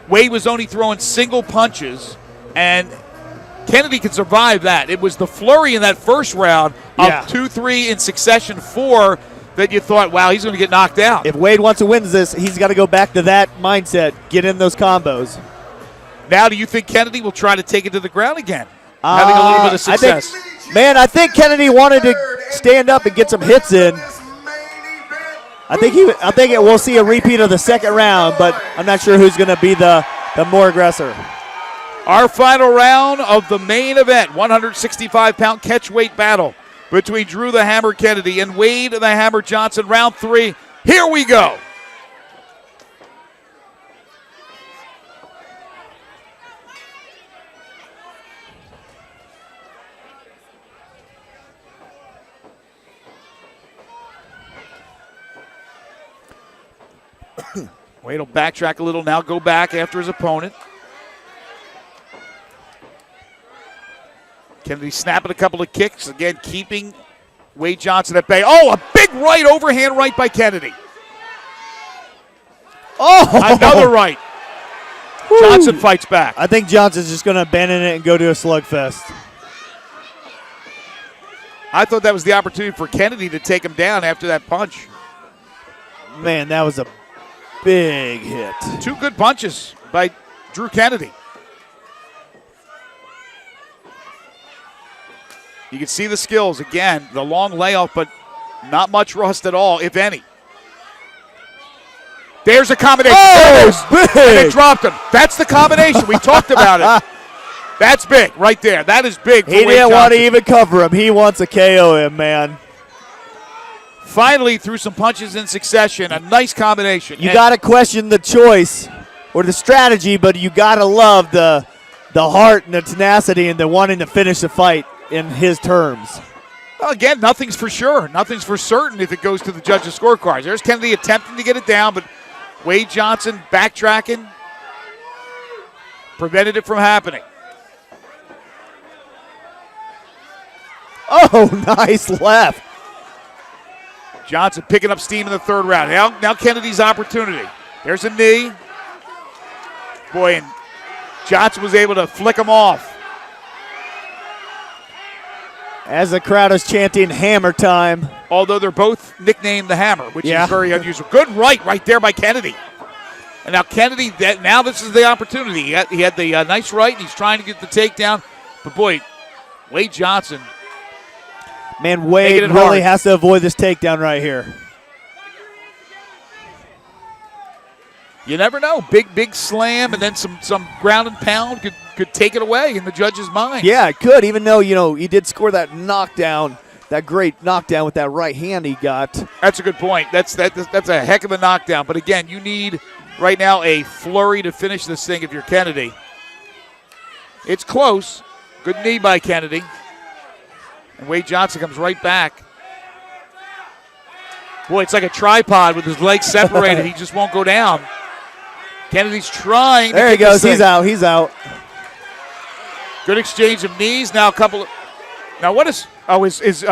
M: Wade was only throwing single punches, and Kennedy could survive that. It was the flurry in that first round of 2, 3 in succession, 4 that you thought, wow, he's going to get knocked out.
N: If Wade wants to win this, he's got to go back to that mindset, get in those combos.
M: Now, do you think Kennedy will try to take it to the ground again? Having a little bit of success.
N: I think Kennedy wanted to stand up and get some hits in. I think we'll see a repeat of the second round, but I'm not sure who's going to be the more aggressor.
M: Our final round of the main event, 165-pound catchweight battle between Drew the Hammer Kennedy and Wade the Hammer Johnson. Round 3. Here we go. Wade will backtrack a little now, go back after his opponent. Kennedy snapping a couple of kicks, again keeping Wade Johnson at bay. Oh, a big right, overhand right by Kennedy.
N: Oh!
M: Another right.
N: Woo.
M: Johnson fights back.
N: I think Johnson's just going to abandon it and go to a slugfest.
M: I thought that was the opportunity for Kennedy to take him down after that punch.
N: Man, that was a big hit.
M: 2 good punches by Drew Kennedy. You can see the skills. Again, the long layoff, but not much rust at all, if any. There's a combination.
N: Oh, big.
M: And they dropped him. That's the combination. We talked about it. That's big right there. That is big for
N: He
M: Wade
N: didn't want to
M: Johnson.
N: even cover him. He wants to KO him, man.
M: Finally, threw some punches in succession. A nice combination.
N: You got to question the choice or the strategy, but you got to love the heart and the tenacity and the wanting to finish the fight in his terms.
M: Well, again, nothing's for sure. Nothing's for certain if it goes to the judges' scorecards. There's Kennedy attempting to get it down, but Wade Johnson backtracking prevented it from happening.
N: Oh, nice left.
M: Johnson picking up steam in the 3rd round. Now Kennedy's opportunity. There's a knee. Boy, and Johnson was able to flick him off.
N: As the crowd is chanting hammer time.
M: Although they're both nicknamed the Hammer, which is very unusual. Good right there by Kennedy. And now Kennedy, now this is the opportunity. He had the nice right, and he's trying to get the takedown. But boy, Wade Johnson.
N: Man, Wade really has to avoid this takedown right here.
M: You never know. Big slam, and then some ground and pound could take it away in the judge's mind.
N: Yeah, it could, even though, he did score that knockdown, that great knockdown with that right hand he got.
M: That's a good point. That's a heck of a knockdown. But again, you need right now a flurry to finish this thing if you're Kennedy. It's close. Good knee by Kennedy. And Wade Johnson comes right back. Boy, it's like a tripod with his legs separated. He just won't go down. Kennedy's trying.
N: There he goes. He's out. He's out.
M: Good exchange of knees. Now a couple of. Now what is? Oh, his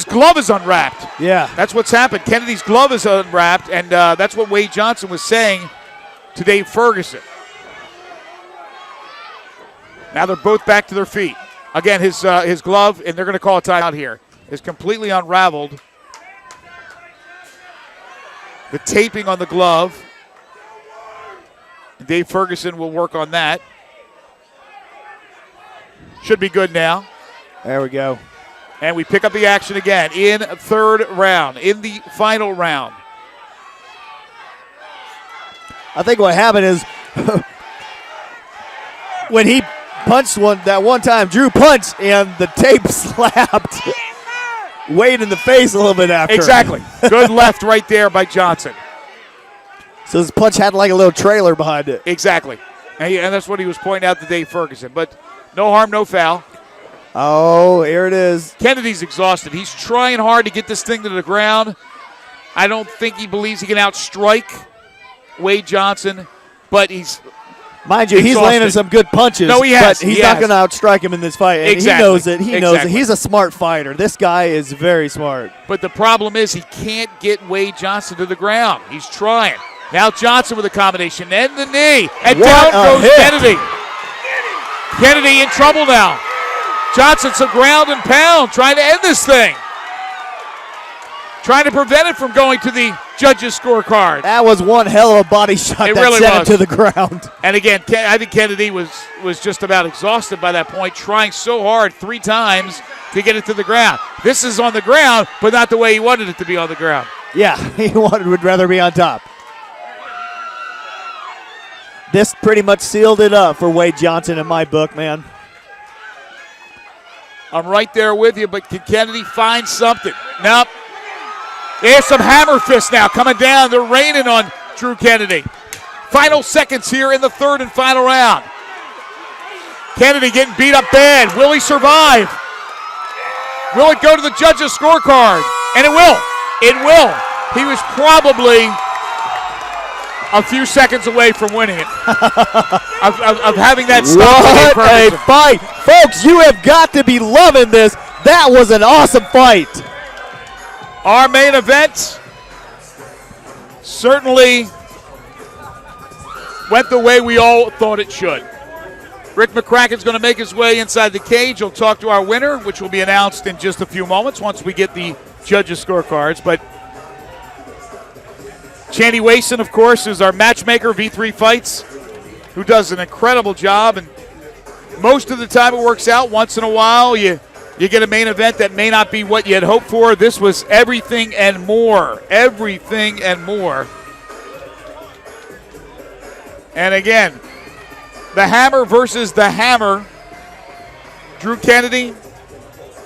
M: glove is unwrapped.
N: Yeah.
M: That's what's happened. Kennedy's glove is unwrapped, and that's what Wade Johnson was saying to Dave Ferguson. Now they're both back to their feet. Again, his glove, and they're going to call a timeout here, is completely unraveled. The taping on the glove. Dave Ferguson will work on that. Should be good now.
N: There we go.
M: And we pick up the action again in 3rd round, in the final round.
N: I think what happened is when he punched that one time, Drew punched, and the tape slapped Wade in the face a little bit after.
M: Exactly. Good left right there by Johnson.
N: So his punch had like a little trailer behind it.
M: Exactly. And that's what he was pointing out to Dave Ferguson. But no harm, no foul.
N: Oh, here it is.
M: Kennedy's exhausted. He's trying hard to get this thing to the ground. I don't think he believes he can outstrike Wade Johnson, but he's
N: Mind you,
M: exhausted.
N: He's landing some good punches.
M: No, he has.
N: But he's not going to outstrike him in this fight. And
M: exactly.
N: He knows it. He knows it. He's a smart fighter. This guy is very smart.
M: But the problem is he can't get Wade Johnson to the ground. He's trying. Now Johnson with a combination. And the knee. And down goes Kennedy. Kennedy in trouble now. Johnson some ground and pound trying to end this thing. Trying to prevent it from going to the judges' scorecard.
N: That was one hell of a body shot
M: It
N: that
M: really
N: sent
M: was.
N: him to the ground.
M: And again, I think Kennedy was just about exhausted by that point, trying so hard 3 times to get it to the ground. This is on the ground, but not the way he wanted it to be on the ground.
N: Yeah, would rather be on top. This pretty much sealed it up for Wade Johnson in my book, man.
M: I'm right there with you, but can Kennedy find something? Nope. There's some hammer fists now coming down. They're raining on Drew Kennedy. Final seconds here in the third and final round. Kennedy getting beat up bad. Will he survive? Will it go to the judges' scorecard? And it will. It will. He was probably a few seconds away from winning it. of having that stop.
N: What a fight. Folks, you have got to be loving this. That was an awesome fight.
M: Our main event certainly went the way we all thought it should. Rick McCracken's going to make his way inside the cage. He'll talk to our winner, which will be announced in just a few moments once we get the judges' scorecards. But Chandy Wason, of course, is our matchmaker, V3Fights, who does an incredible job. And most of the time it works out. Once in a while, you get a main event that may not be what you had hoped for. This was everything and more. Everything and more. And again, the Hammer versus the Hammer. Drew Kennedy,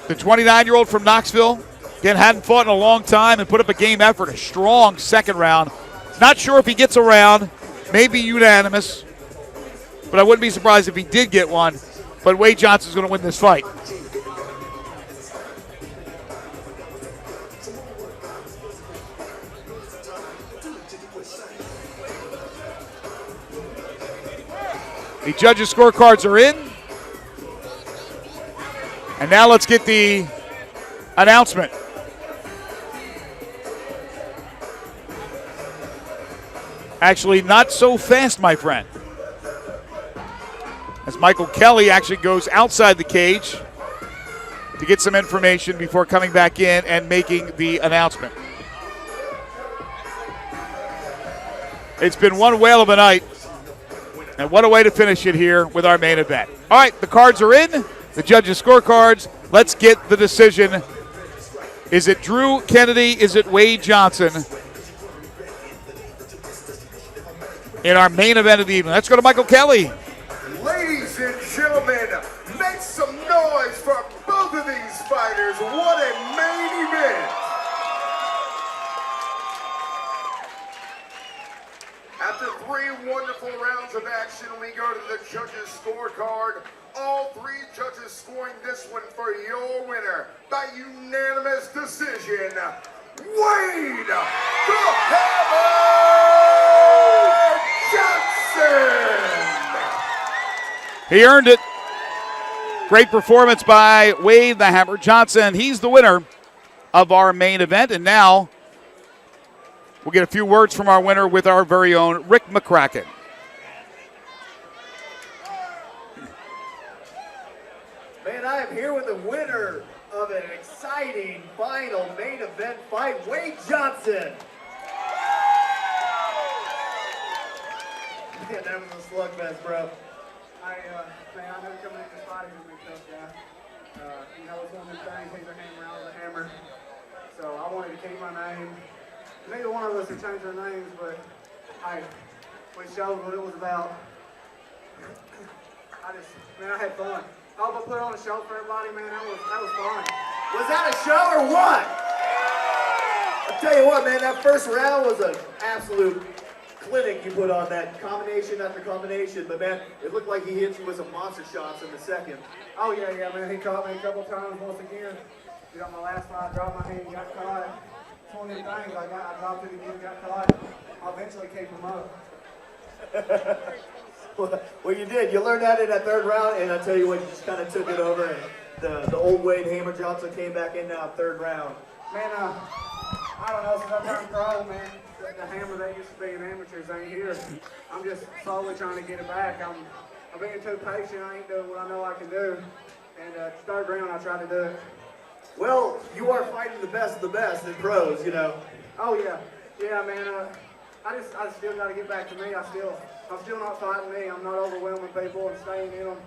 M: the 29-year-old from Knoxville, again, hadn't fought in a long time and put up a game effort, a strong second round. Not sure if he gets a round, maybe unanimous, but I wouldn't be surprised if he did get one. But Wade Johnson's going to win this fight. The judges' scorecards are in. And now let's get the announcement. Actually, not so fast, my friend. As Michael Kelly actually goes outside the cage to get some information before coming back in and making the announcement. It's been one whale of a night. And what a way to finish it here with our main event. All right, the cards are in. The judges' scorecards. Let's get the decision. Is it Drew Kennedy? Is it Wade Johnson? In our main event of the evening. Let's go to Michael Kelly.
F: Ladies and gentlemen, make some noise for both of these fighters. What a main event. After 3 wonderful rounds of action, we go to the judges' scorecard. All 3 judges scoring this one for your winner by unanimous decision, Wade the Hammer Johnson.
M: He earned it. Great performance by Wade the Hammer Johnson. He's the winner of our main event. And now we'll get a few words from our winner with our very own Rick McCracken.
O: Man, I am here with the winner of an exciting final main event fight, Wade Johnson. Man, that was a slugfest, bro.
S: Man, I know coming in this fight, he's a big tough guy. You know, it's one of them things, he's a hammer, I was a hammer. So I wanted to keep my name. Neither one of us have changed our names, but we showed what it was about. I had fun. I hope I put on a show for everybody, man. That was fun.
O: Was that a show or what? I'll tell you what, man, that first round was an absolute clinic you put on that combination after combination. But, man, it looked like he hit you with some monster shots in the second.
S: Oh, yeah, man. He caught me a couple times once again. You got my last fight, dropped my hand, got caught. It's one of them things. I dropped it again, got caught. I eventually keep him up.
O: Well, you did. You learned that in that third round, and I tell you what, you just kind of took it over, and the old Wade Hammer Johnson came back in now, third round.
S: Man, I don't know, since I turned pro, man, the hammer that used to be in amateurs ain't here. I'm just slowly trying to get it back. I'm being too patient. I ain't doing what I know I can do. And third round, I tried to do it.
O: Well, you are fighting the best of the best in pros, you know.
S: Oh, yeah. Yeah, man, I still got to get back to me. I'm still not fighting me. I'm not overwhelming people and staying in them.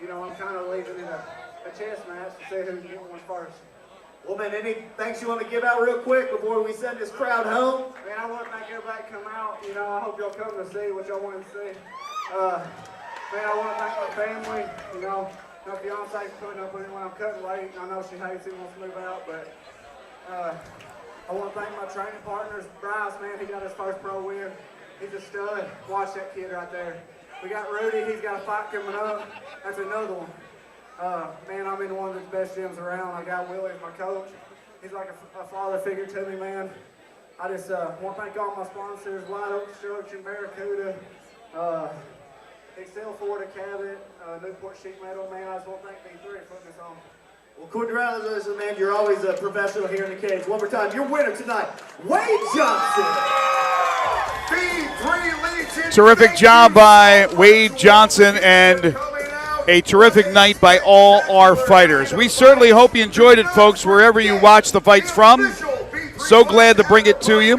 S: You know, I'm kind of leaving in a chess match to see who can get one first.
O: Well, man, any thanks you want to give out real quick before we send this crowd home?
S: Man, I want to thank everybody fight come out, you know, I hope y'all come to see what y'all wanted to see. Man, I want to thank my family, you know. My fiance's putting up with it when I'm cutting weight. I know she hates it, wants to move out, but I want to thank my training partners. Bryce, man, he got his first pro win. He's a stud. Watch that kid right there. We got Rudy. He's got a fight coming up. That's another one. Man, I'm in one of the best gyms around. I got Willie as my coach. He's like a father figure to me, man. I just want to thank all my sponsors, Wide Oak Construction, Barracuda, Excel Ford Cabot, Newport Sheet Metal, man. I just want to thank V3 for putting this on.
O: Well, congratulations, man. You're always a professional here in the cage. One more time, your winner tonight, Wade Johnson.
U: V3 Legion.
M: Terrific job by Wade Johnson and a terrific night by all our fighters. We certainly hope you enjoyed it, folks, wherever you watch the fights from. So glad to bring it to you.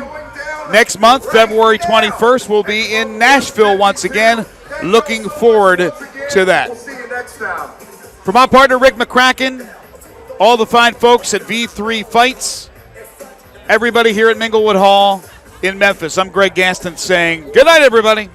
M: Next month, February 21st, we'll be in Nashville once again. Looking forward to that.
U: We'll see you next time.
M: For my partner, Rick McCracken, all the fine folks at V3 Fights, everybody here at Minglewood Hall in Memphis, I'm Greg Gaston saying good night, everybody.